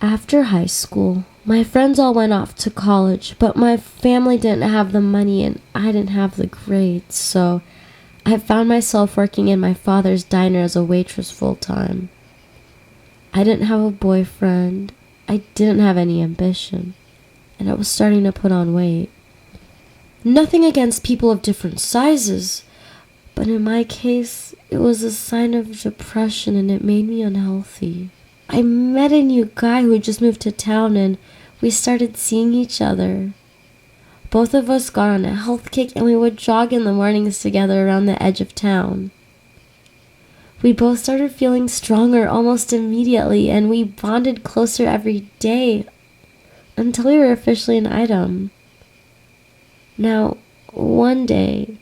After high school, my friends all went off to college, but my family didn't have the money and I didn't have the grades, so I found myself working in my father's diner as a waitress full-time. I didn't have a boyfriend, I didn't have any ambition, and I was starting to put on weight. Nothing against people of different sizes, but in my case, it was a sign of depression and it made me unhealthy. I met a new guy who had just moved to town and we started seeing each other. Both of us got on a health kick and we would jog in the mornings together around the edge of town. We both started feeling stronger almost immediately and we bonded closer every day until we were officially an item. Now, one day,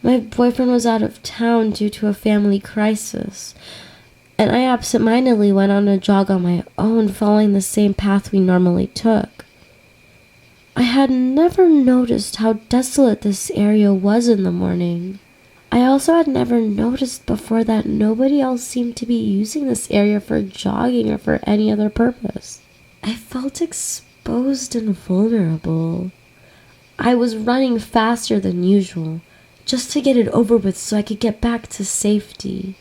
my boyfriend was out of town due to a family crisis, and I absentmindedly went on a jog on my own, following the same path we normally took. I had never noticed how desolate this area was in the morning. I also had never noticed before that nobody else seemed to be using this area for jogging or for any other purpose. I felt exposed and vulnerable. I was running faster than usual, just to get it over with so I could get back to safety.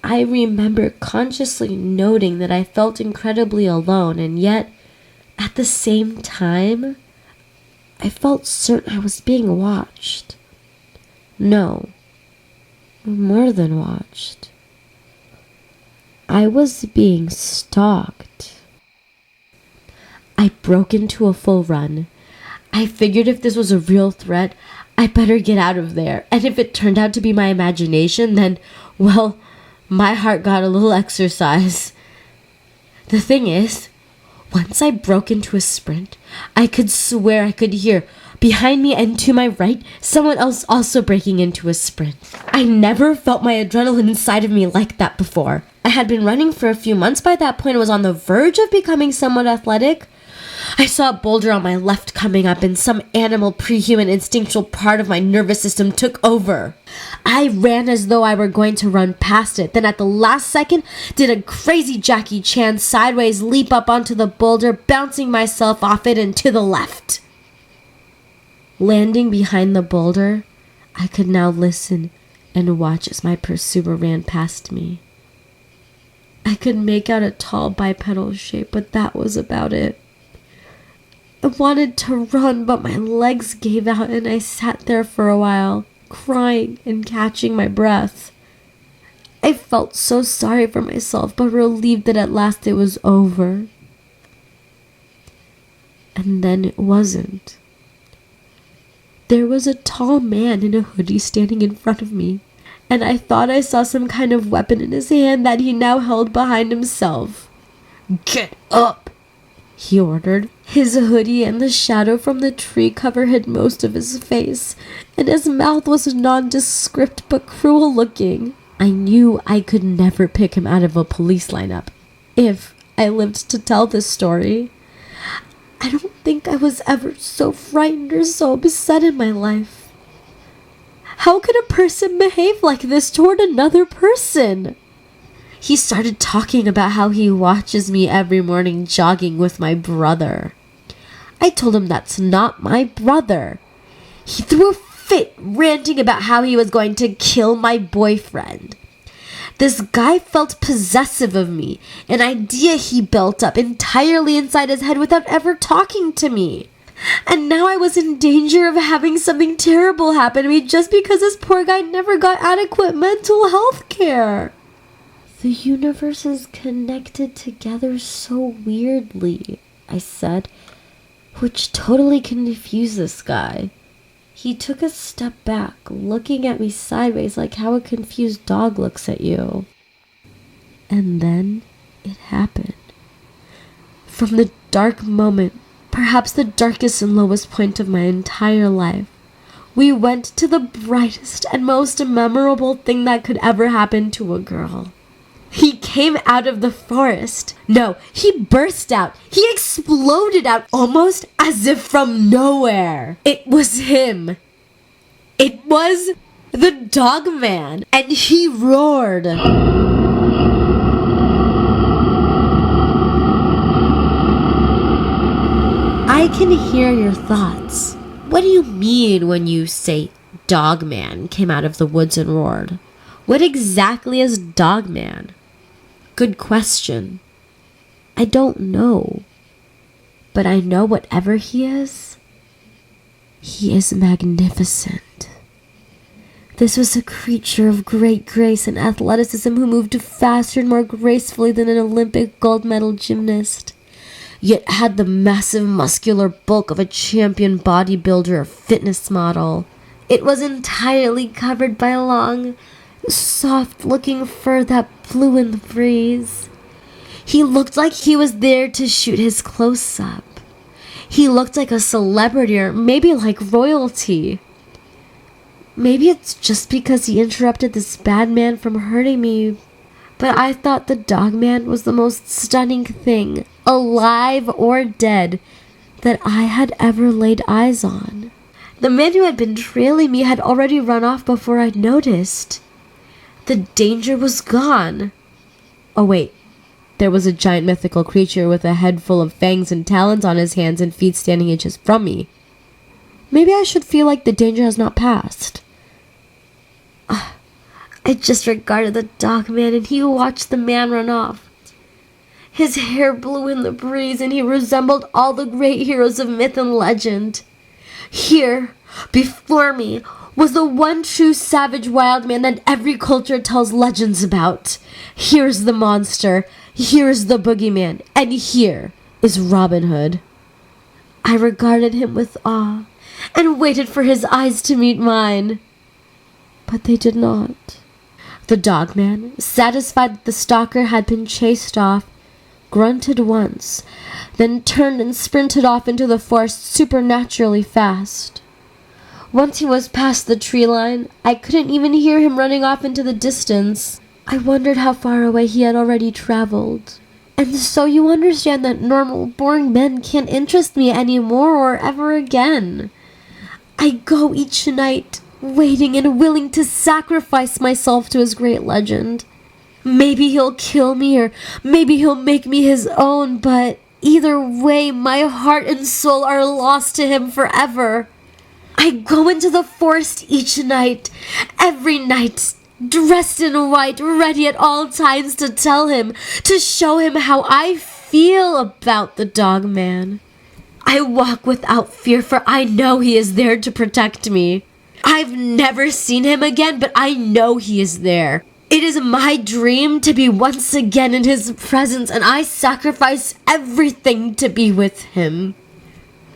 I remember consciously noting that I felt incredibly alone, and yet, at the same time, I felt certain I was being watched. No, more than watched. I was being stalked. I broke into a full run. I figured if this was a real threat, I better get out of there. And if it turned out to be my imagination, then, well, my heart got a little exercise. The thing is, once I broke into a sprint, I could swear I could hear, behind me and to my right, someone else also breaking into a sprint. I never felt my adrenaline inside of me like that before. I had been running for a few months by that point and was on the verge of becoming somewhat athletic. I saw a boulder on my left coming up and some animal pre-human instinctual part of my nervous system took over. I ran as though I were going to run past it, then at the last second did a crazy Jackie Chan sideways leap up onto the boulder, bouncing myself off it and to the left. Landing behind the boulder, I could now listen and watch as my pursuer ran past me. I could make out a tall bipedal shape, but that was about it. I wanted to run, but my legs gave out and I sat there for a while, crying and catching my breath. I felt so sorry for myself, but relieved that at last it was over. And then it wasn't. There was a tall man in a hoodie standing in front of me, and I thought I saw some kind of weapon in his hand that he now held behind himself. "Get up!" he ordered. His hoodie and the shadow from the tree cover hid most of his face, and his mouth was nondescript but cruel looking. I knew I could never pick him out of a police lineup if I lived to tell this story. I don't think I was ever so frightened or so upset in my life. How could a person behave like this toward another person? He started talking about how he watches me every morning jogging with my brother. I told him that's not my brother. He threw a fit, ranting about how he was going to kill my boyfriend. This guy felt possessive of me, an idea he built up entirely inside his head without ever talking to me. And now I was in danger of having something terrible happen to me just because this poor guy never got adequate mental health care. The universe is connected together so weirdly, I said, which totally confused this guy. He took a step back, looking at me sideways like how a confused dog looks at you. And then it happened. From the dark moment, perhaps the darkest and lowest point of my entire life, we went to the brightest and most memorable thing that could ever happen to a girl. He came out of the forest. No, he burst out. He exploded out almost as if from nowhere. It was him. It was the Dogman, and he roared. I can hear your thoughts. What do you mean when you say Dogman came out of the woods and roared? What exactly is Dogman? Good question. I don't know. But I know whatever he is magnificent. This was a creature of great grace and athleticism who moved faster and more gracefully than an Olympic gold medal gymnast, yet had the massive muscular bulk of a champion bodybuilder or fitness model. It was entirely covered by long, soft-looking fur that blew in the breeze. He looked like he was there to shoot his close-up. He looked like a celebrity or maybe like royalty. Maybe it's just because he interrupted this bad man from hurting me, but I thought the Dogman was the most stunning thing, alive or dead, that I had ever laid eyes on. The man who had been trailing me had already run off before I'd noticed. The danger was gone. Oh wait, there was a giant mythical creature with a head full of fangs and talons on his hands and feet standing inches from me. Maybe I should feel like the danger has not passed. I just regarded the Dogman and he watched the man run off. His hair blew in the breeze and he resembled all the great heroes of myth and legend. Here, before me, was the one true savage wild man that every culture tells legends about. Here's the monster, here's the boogeyman, and here is Robin Hood. I regarded him with awe and waited for his eyes to meet mine. But they did not. The Dogman, satisfied that the stalker had been chased off, grunted once, then turned and sprinted off into the forest supernaturally fast. Once he was past the tree line, I couldn't even hear him running off into the distance. I wondered how far away he had already traveled. And so you understand that normal, boring men can't interest me anymore or ever again. I go each night, waiting and willing to sacrifice myself to his great legend. Maybe he'll kill me, or maybe he'll make me his own, but either way, my heart and soul are lost to him forever. I go into the forest each night, every night, dressed in white, ready at all times to tell him, to show him how I feel about the Dogman. I walk without fear, for I know he is there to protect me. I've never seen him again, but I know he is there. It is my dream to be once again in his presence, and I sacrifice everything to be with him.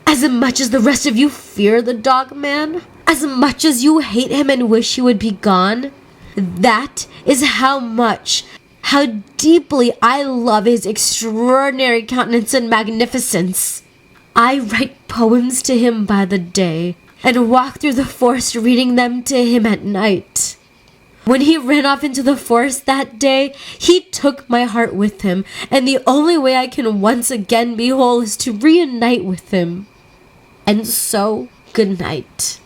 As much as the rest of you fear the Dogman, as much as you hate him and wish he would be gone, That is how deeply I love his extraordinary countenance and magnificence. I write poems to him by the day, and walk through the forest reading them to him at night. When he ran off into the forest that day, he took my heart with him, and the only way I can once again be whole is to reunite with him. And so, good night.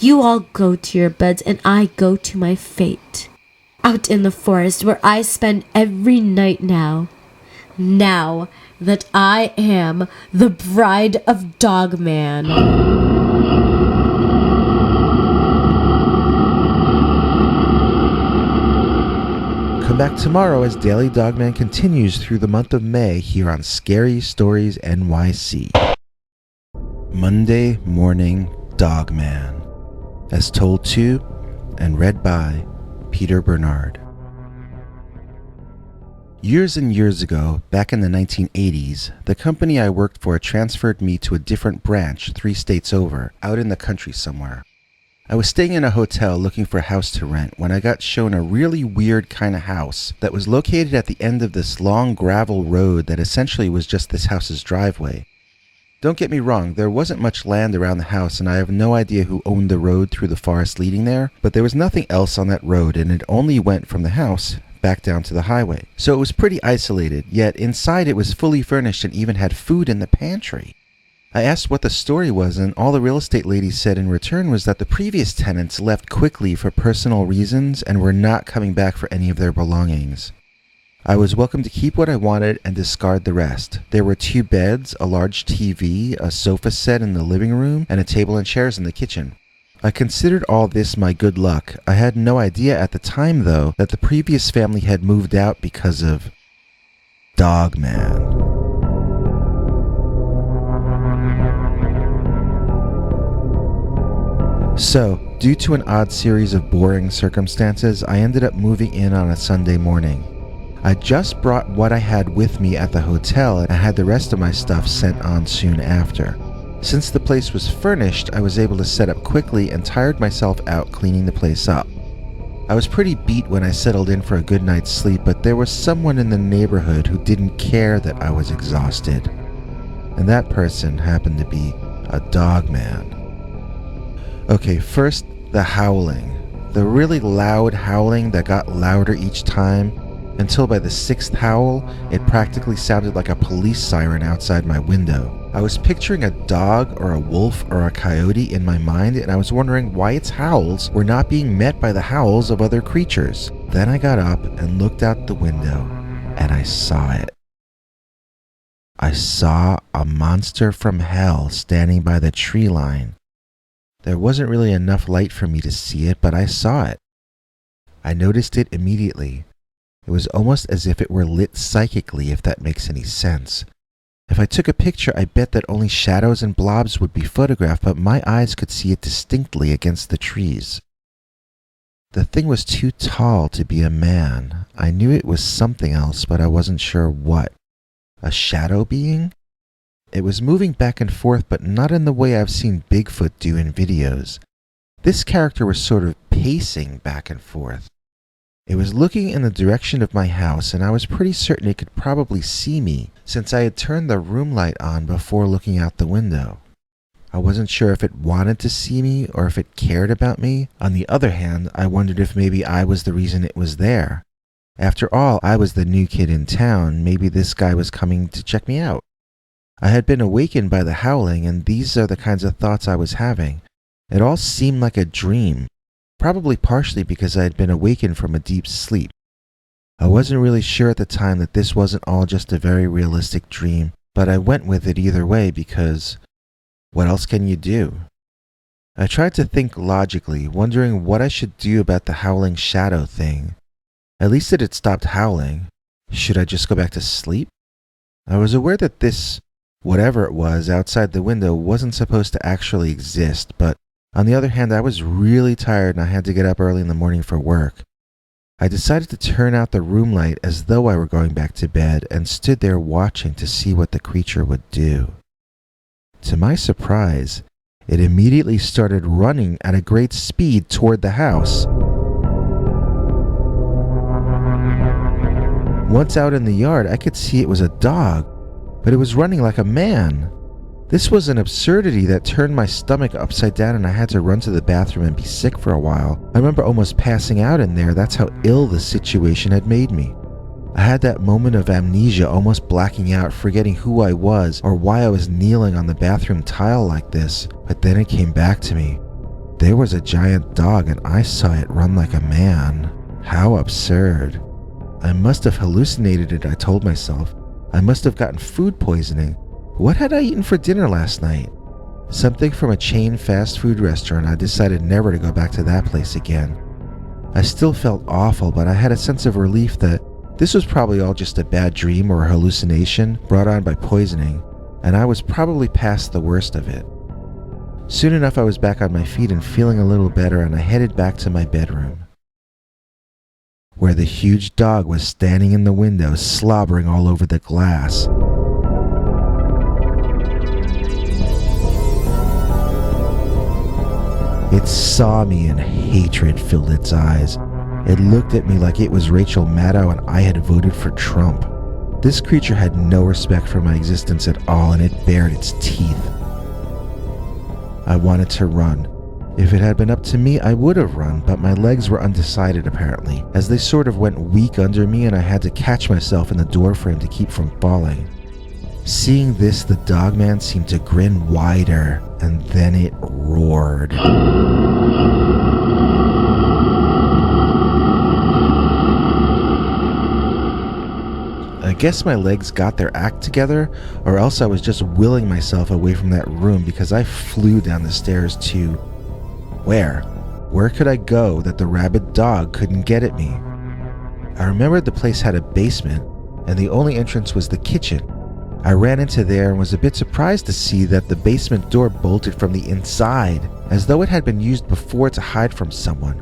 You all go to your beds, and I go to my fate. Out in the forest where I spend every night now that I am the bride of Dogman. Come back tomorrow as Daily Dogman continues through the month of May here on Scary Stories NYC. Monday Morning Dogman, as told to and read by Peter Bernard. Years and years ago, back in the 1980s, the company I worked for transferred me to a different branch 3 states over, out in the country somewhere. I was staying in a hotel looking for a house to rent when I got shown a really weird kind of house that was located at the end of this long gravel road that essentially was just this house's driveway. Don't get me wrong, there wasn't much land around the house and I have no idea who owned the road through the forest leading there, but there was nothing else on that road and it only went from the house back down to the highway. So it was pretty isolated, yet inside it was fully furnished and even had food in the pantry. I asked what the story was, and all the real estate lady said in return was that the previous tenants left quickly for personal reasons and were not coming back for any of their belongings. I was welcome to keep what I wanted and discard the rest. There were 2 beds, a large TV, a sofa set in the living room, and a table and chairs in the kitchen. I considered all this my good luck. I had no idea at the time, though, that the previous family had moved out because of Dogman. So, due to an odd series of boring circumstances, I ended up moving in on a Sunday morning. I just brought what I had with me at the hotel and had the rest of my stuff sent on soon after. Since the place was furnished, I was able to set up quickly and tired myself out cleaning the place up. I was pretty beat when I settled in for a good night's sleep, but there was someone in the neighborhood who didn't care that I was exhausted. And that person happened to be a Dogman. Okay, first, the howling. The really loud howling that got louder each time, until by the 6th howl, it practically sounded like a police siren outside my window. I was picturing a dog or a wolf or a coyote in my mind, and I was wondering why its howls were not being met by the howls of other creatures. Then I got up and looked out the window, and I saw it. I saw a monster from hell standing by the tree line. There wasn't really enough light for me to see it, but I saw it. I noticed it immediately. It was almost as if it were lit psychically, if that makes any sense. If I took a picture, I bet that only shadows and blobs would be photographed, but my eyes could see it distinctly against the trees. The thing was too tall to be a man. I knew it was something else, but I wasn't sure what. A shadow being? It was moving back and forth, but not in the way I've seen Bigfoot do in videos. This character was sort of pacing back and forth. It was looking in the direction of my house, and I was pretty certain it could probably see me, since I had turned the room light on before looking out the window. I wasn't sure if it wanted to see me or if it cared about me. On the other hand, I wondered if maybe I was the reason it was there. After all, I was the new kid in town. Maybe this guy was coming to check me out. I had been awakened by the howling, and these are the kinds of thoughts I was having. It all seemed like a dream, probably partially because I had been awakened from a deep sleep. I wasn't really sure at the time that this wasn't all just a very realistic dream, but I went with it either way because what else can you do? I tried to think logically, wondering what I should do about the howling shadow thing. At least it had stopped howling. Should I just go back to sleep? I was aware that this whatever it was outside the window wasn't supposed to actually exist, but on the other hand, I was really tired and I had to get up early in the morning for work. I decided to turn out the room light as though I were going back to bed and stood there watching to see what the creature would do. To my surprise, it immediately started running at a great speed toward the house. Once out in the yard, I could see it was a dog, but it was running like a man. This was an absurdity that turned my stomach upside down, and I had to run to the bathroom and be sick for a while. I remember almost passing out in there. That's how ill the situation had made me. I had that moment of amnesia, almost blacking out, forgetting who I was or why I was kneeling on the bathroom tile like this. But then it came back to me. There was a giant dog and I saw it run like a man. How absurd. I must have hallucinated it, I told myself. I must have gotten food poisoning. What had I eaten for dinner last night? Something from a chain fast food restaurant. I decided never to go back to that place again. I still felt awful, but I had a sense of relief that this was probably all just a bad dream or a hallucination brought on by poisoning, and I was probably past the worst of it. Soon enough, I was back on my feet and feeling a little better, and I headed back to my bedroom, where the huge dog was standing in the window, slobbering all over the glass. It saw me and hatred filled its eyes. It looked at me like it was Rachel Maddow and I had voted for Trump. This creature had no respect for my existence at all, and it bared its teeth. I wanted to run. If it had been up to me, I would have run, but my legs were undecided apparently, as they sort of went weak under me and I had to catch myself in the doorframe to keep from falling. Seeing this, the Dogman seemed to grin wider, and then it roared. I guess my legs got their act together, or else I was just willing myself away from that room because I flew down the stairs to... Where? Where could I go that the rabid dog couldn't get at me? I remembered the place had a basement, and the only entrance was the kitchen. I ran into there and was a bit surprised to see that the basement door bolted from the inside, as though it had been used before to hide from someone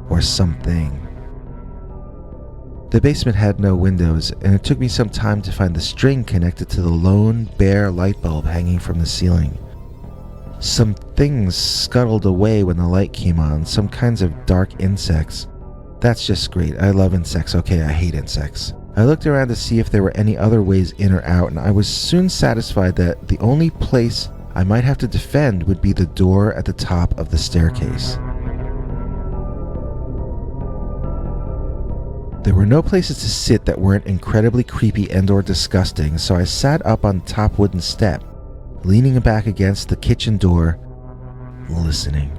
or something. The basement had no windows, and it took me some time to find the string connected to the lone, bare light bulb hanging from the ceiling. Some things scuttled away when the light came on, some kinds of dark insects. That's just great. I love insects. Okay, I hate insects. I looked around to see if there were any other ways in or out, and I was soon satisfied that the only place I might have to defend would be the door at the top of the staircase. There were no places to sit that weren't incredibly creepy and/or disgusting, so I sat up on the top wooden step, leaning back against the kitchen door, listening.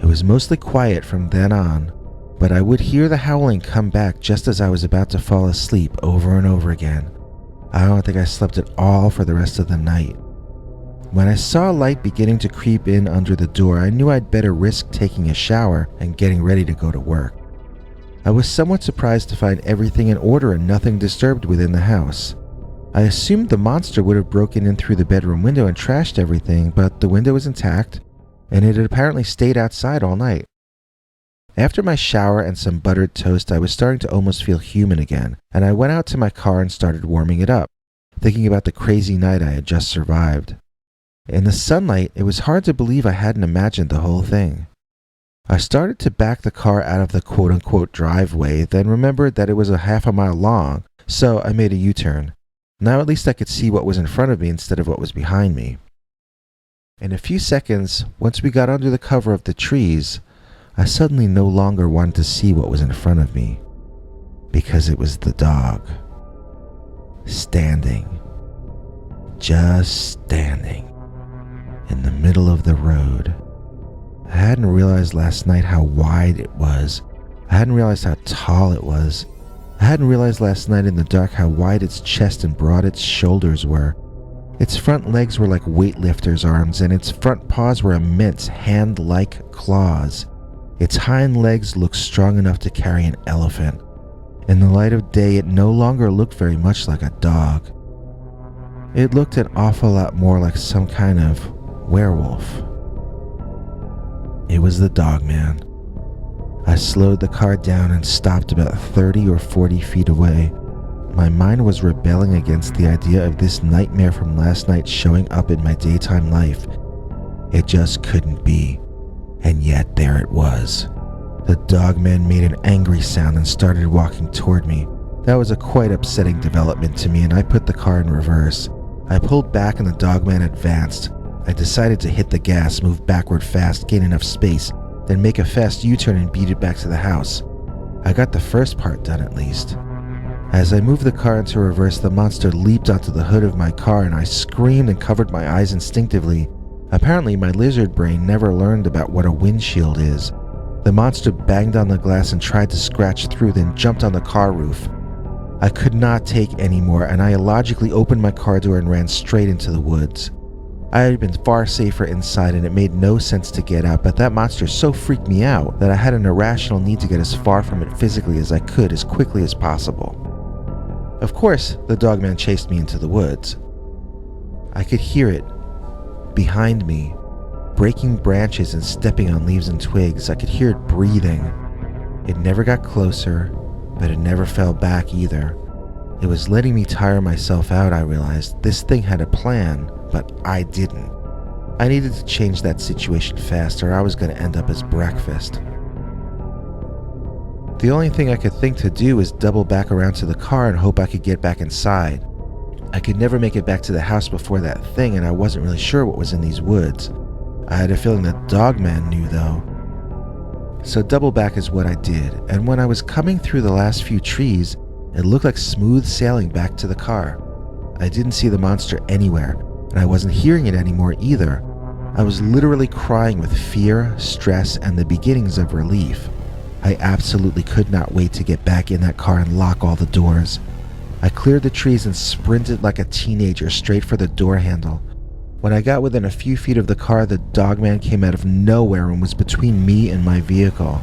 It was mostly quiet from then on, but I would hear the howling come back just as I was about to fall asleep over and over again. I don't think I slept at all for the rest of the night. When I saw light beginning to creep in under the door, I knew I'd better risk taking a shower and getting ready to go to work. I was somewhat surprised to find everything in order and nothing disturbed within the house. I assumed the monster would have broken in through the bedroom window and trashed everything, but the window was intact, and it had apparently stayed outside all night. After my shower and some buttered toast, I was starting to almost feel human again, and I went out to my car and started warming it up, thinking about the crazy night I had just survived. In the sunlight, it was hard to believe I hadn't imagined the whole thing. I started to back the car out of the quote-unquote driveway, then remembered that it was a half a mile long, so I made a U-turn. Now at least I could see what was in front of me instead of what was behind me. In a few seconds, once we got under the cover of the trees, I suddenly no longer wanted to see what was in front of me, because it was the dog. Standing. Just standing. In the middle of the road. I hadn't realized last night how wide it was. I hadn't realized how tall it was. I hadn't realized last night in the dark how wide its chest and broad its shoulders were. Its front legs were like weightlifter's arms, and its front paws were immense hand-like claws. Its hind legs looked strong enough to carry an elephant. In the light of day, it no longer looked very much like a dog. It looked an awful lot more like some kind of werewolf. It was the Dogman. I slowed the car down and stopped about 30 or 40 feet away. My mind was rebelling against the idea of this nightmare from last night showing up in my daytime life. It just couldn't be. And yet there it was. The Dogman made an angry sound and started walking toward me. That was a quite upsetting development to me, and I put the car in reverse. I pulled back and the Dogman advanced. I decided to hit the gas, move backward fast, gain enough space, then make a fast U-turn and beat it back to the house. I got the first part done at least. As I moved the car into reverse, the monster leaped onto the hood of my car and I screamed and covered my eyes instinctively. Apparently, my lizard brain never learned about what a windshield is. The monster banged on the glass and tried to scratch through, then jumped on the car roof. I could not take any more, and I illogically opened my car door and ran straight into the woods. I had been far safer inside and it made no sense to get out, but that monster so freaked me out that I had an irrational need to get as far from it physically as I could as quickly as possible. Of course, the Dogman chased me into the woods. I could hear it behind me, breaking branches and stepping on leaves and twigs. I could hear it breathing. It never got closer, but it never fell back either. It was letting me tire myself out, I realized. This thing had a plan, but I didn't. I needed to change that situation fast or I was going to end up as breakfast. The only thing I could think to do was double back around to the car and hope I could get back inside. I could never make it back to the house before that thing, and I wasn't really sure what was in these woods. I had a feeling the Dogman knew though. So double back is what I did, and when I was coming through the last few trees, it looked like smooth sailing back to the car. I didn't see the monster anywhere, and I wasn't hearing it anymore either. I was literally crying with fear, stress, and the beginnings of relief. I absolutely could not wait to get back in that car and lock all the doors. I cleared the trees and sprinted like a teenager straight for the door handle. When I got within a few feet of the car, the Dogman came out of nowhere and was between me and my vehicle.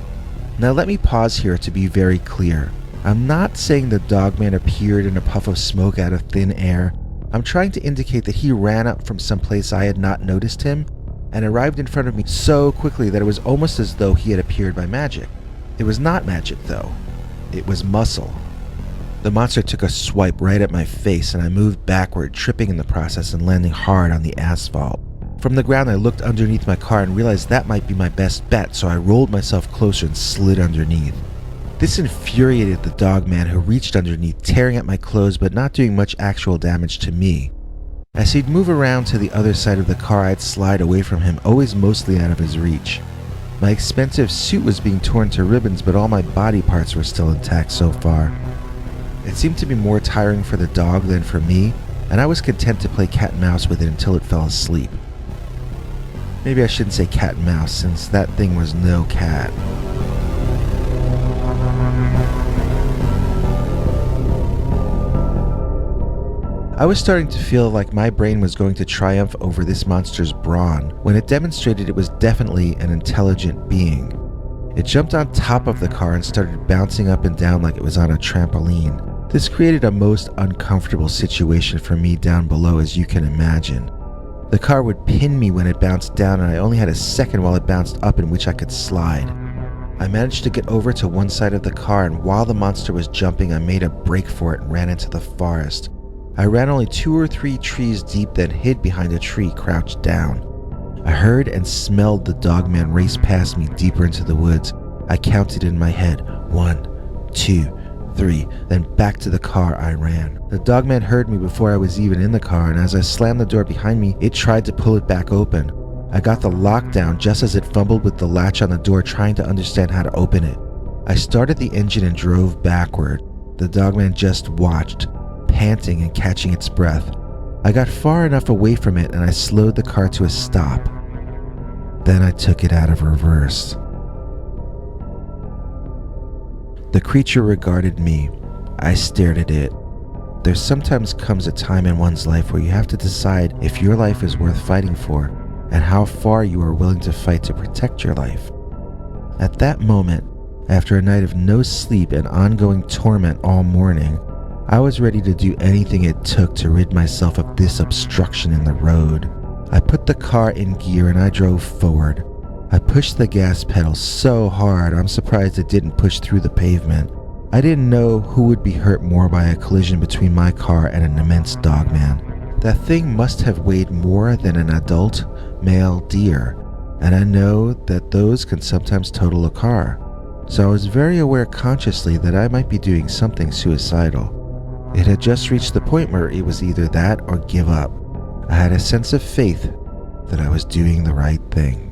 Now let me pause here to be very clear. I'm not saying the Dogman appeared in a puff of smoke out of thin air. I'm trying to indicate that he ran up from someplace I had not noticed him and arrived in front of me so quickly that it was almost as though he had appeared by magic. It was not magic though. It was muscle. The monster took a swipe right at my face and I moved backward, tripping in the process and landing hard on the asphalt. From the ground I looked underneath my car and realized that might be my best bet, so I rolled myself closer and slid underneath. This infuriated the Dogman, who reached underneath, tearing at my clothes but not doing much actual damage to me. As he'd move around to the other side of the car, I'd slide away from him, always mostly out of his reach. My expensive suit was being torn to ribbons, but all my body parts were still intact so far. It seemed to be more tiring for the dog than for me, and I was content to play cat and mouse with it until it fell asleep. Maybe I shouldn't say cat and mouse, since that thing was no cat. I was starting to feel like my brain was going to triumph over this monster's brawn when it demonstrated it was definitely an intelligent being. It jumped on top of the car and started bouncing up and down like it was on a trampoline. This created a most uncomfortable situation for me down below, as you can imagine. The car would pin me when it bounced down, and I only had a second while it bounced up in which I could slide. I managed to get over to one side of the car, and while the monster was jumping, I made a break for it and ran into the forest. I ran only 2 or 3 trees deep, then hid behind a tree, crouched down. I heard and smelled the Dogman race past me deeper into the woods. I counted in my head, 1, 2, 3, then back to the car I ran. The Dogman heard me before I was even in the car, and as I slammed the door behind me, it tried to pull it back open. I got the lock down just as it fumbled with the latch on the door, trying to understand how to open it. I started the engine and drove backward. The Dogman just watched, panting and catching its breath. I got far enough away from it and I slowed the car to a stop. Then I took it out of reverse. The creature regarded me. I stared at it. There sometimes comes a time in one's life where you have to decide if your life is worth fighting for and how far you are willing to fight to protect your life. At that moment, after a night of no sleep and ongoing torment all morning, I was ready to do anything it took to rid myself of this obstruction in the road. I put the car in gear and I drove forward. I pushed the gas pedal so hard I'm surprised it didn't push through the pavement. I didn't know who would be hurt more by a collision between my car and an immense Dogman. That thing must have weighed more than an adult male deer, and I know that those can sometimes total a car. so I was very aware consciously that I might be doing something suicidal. It had just reached the point where it was either that or give up. I had a sense of faith that I was doing the right thing.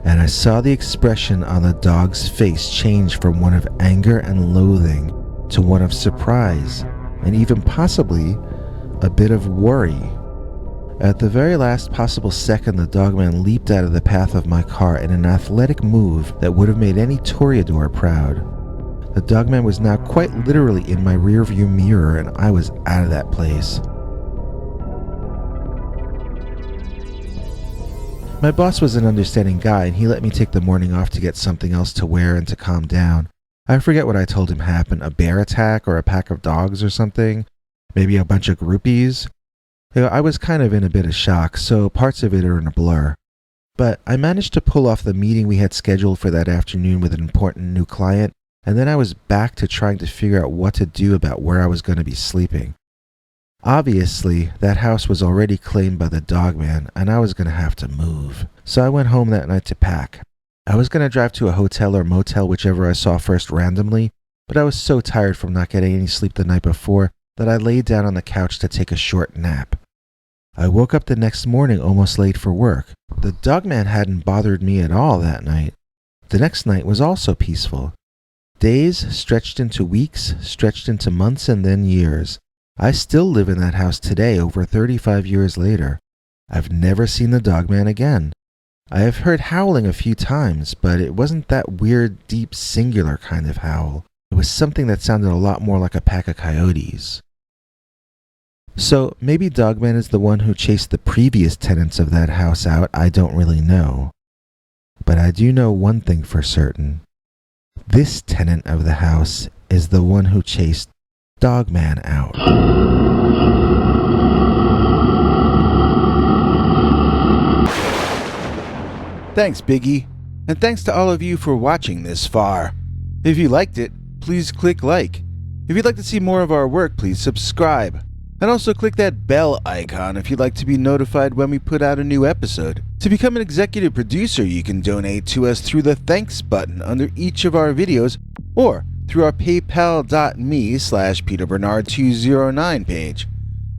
And I saw the expression on the dog's face change from one of anger and loathing to one of surprise and even possibly a bit of worry. At the very last possible second, the dogman leaped out of the path of my car in an athletic move that would have made any toreador proud. The dogman was now quite literally in my rearview mirror, and I was out of that place. My boss was an understanding guy, and he let me take the morning off to get something else to wear and to calm down. I forget what I told him happened, a bear attack or a pack of dogs or something, maybe a bunch of groupies. I was kind of in a bit of shock, so parts of it are in a blur. But I managed to pull off the meeting we had scheduled for that afternoon with an important new client, and then I was back to trying to figure out what to do about where I was going to be sleeping. Obviously, that house was already claimed by the dogman, and I was going to have to move. So I went home that night to pack. I was going to drive to a hotel or motel, whichever I saw first randomly, but I was so tired from not getting any sleep the night before that I laid down on the couch to take a short nap. I woke up the next morning almost late for work. The dogman hadn't bothered me at all that night. The next night was also peaceful. Days stretched into weeks, stretched into months, and then years. I still live in that house today, over 35 years later. I've never seen the dogman again. I have heard howling a few times, but it wasn't that weird, deep, singular kind of howl. It was something that sounded a lot more like a pack of coyotes. So maybe Dogman is the one who chased the previous tenants of that house out. I don't really know. But I do know one thing for certain. This tenant of the house is the one who chased Dogman out. Thanks, Biggie. And thanks to all of you for watching this far. If you liked it, please click like. If you'd like to see more of our work, please subscribe. And also click that bell icon if you'd like to be notified when we put out a new episode. To become an executive producer, you can donate to us through the thanks button under each of our videos or through our paypal.me/PeterBernard209 page.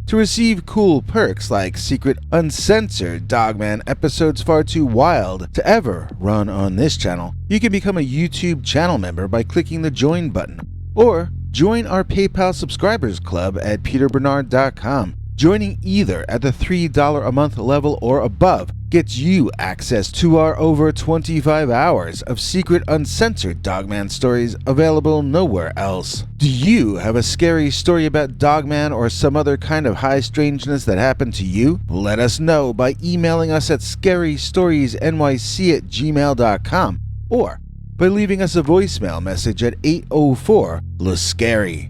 To receive cool perks like secret uncensored Dogman episodes far too wild to ever run on this channel, you can become a YouTube channel member by clicking the join button, or join our PayPal subscribers club at peterbernard.com. Joining either at the $3 a month level or above gets you access to our over 25 hours of secret uncensored Dogman stories available nowhere else. Do you have a scary story about Dogman or some other kind of high strangeness that happened to you? Let us know by emailing us at scarystoriesnyc@gmail.com or by leaving us a voicemail message at 804-LA-SCARY.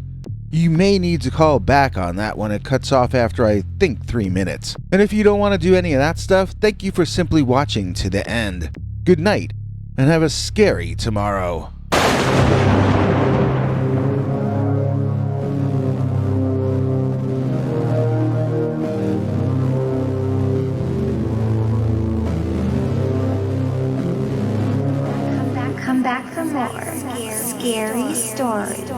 You may need to call back on that one. It cuts off after, I think, 3 minutes. And if you don't want to do any of that stuff, thank you for simply watching to the end. Good night, and have a scary tomorrow. Come back for more scary stories.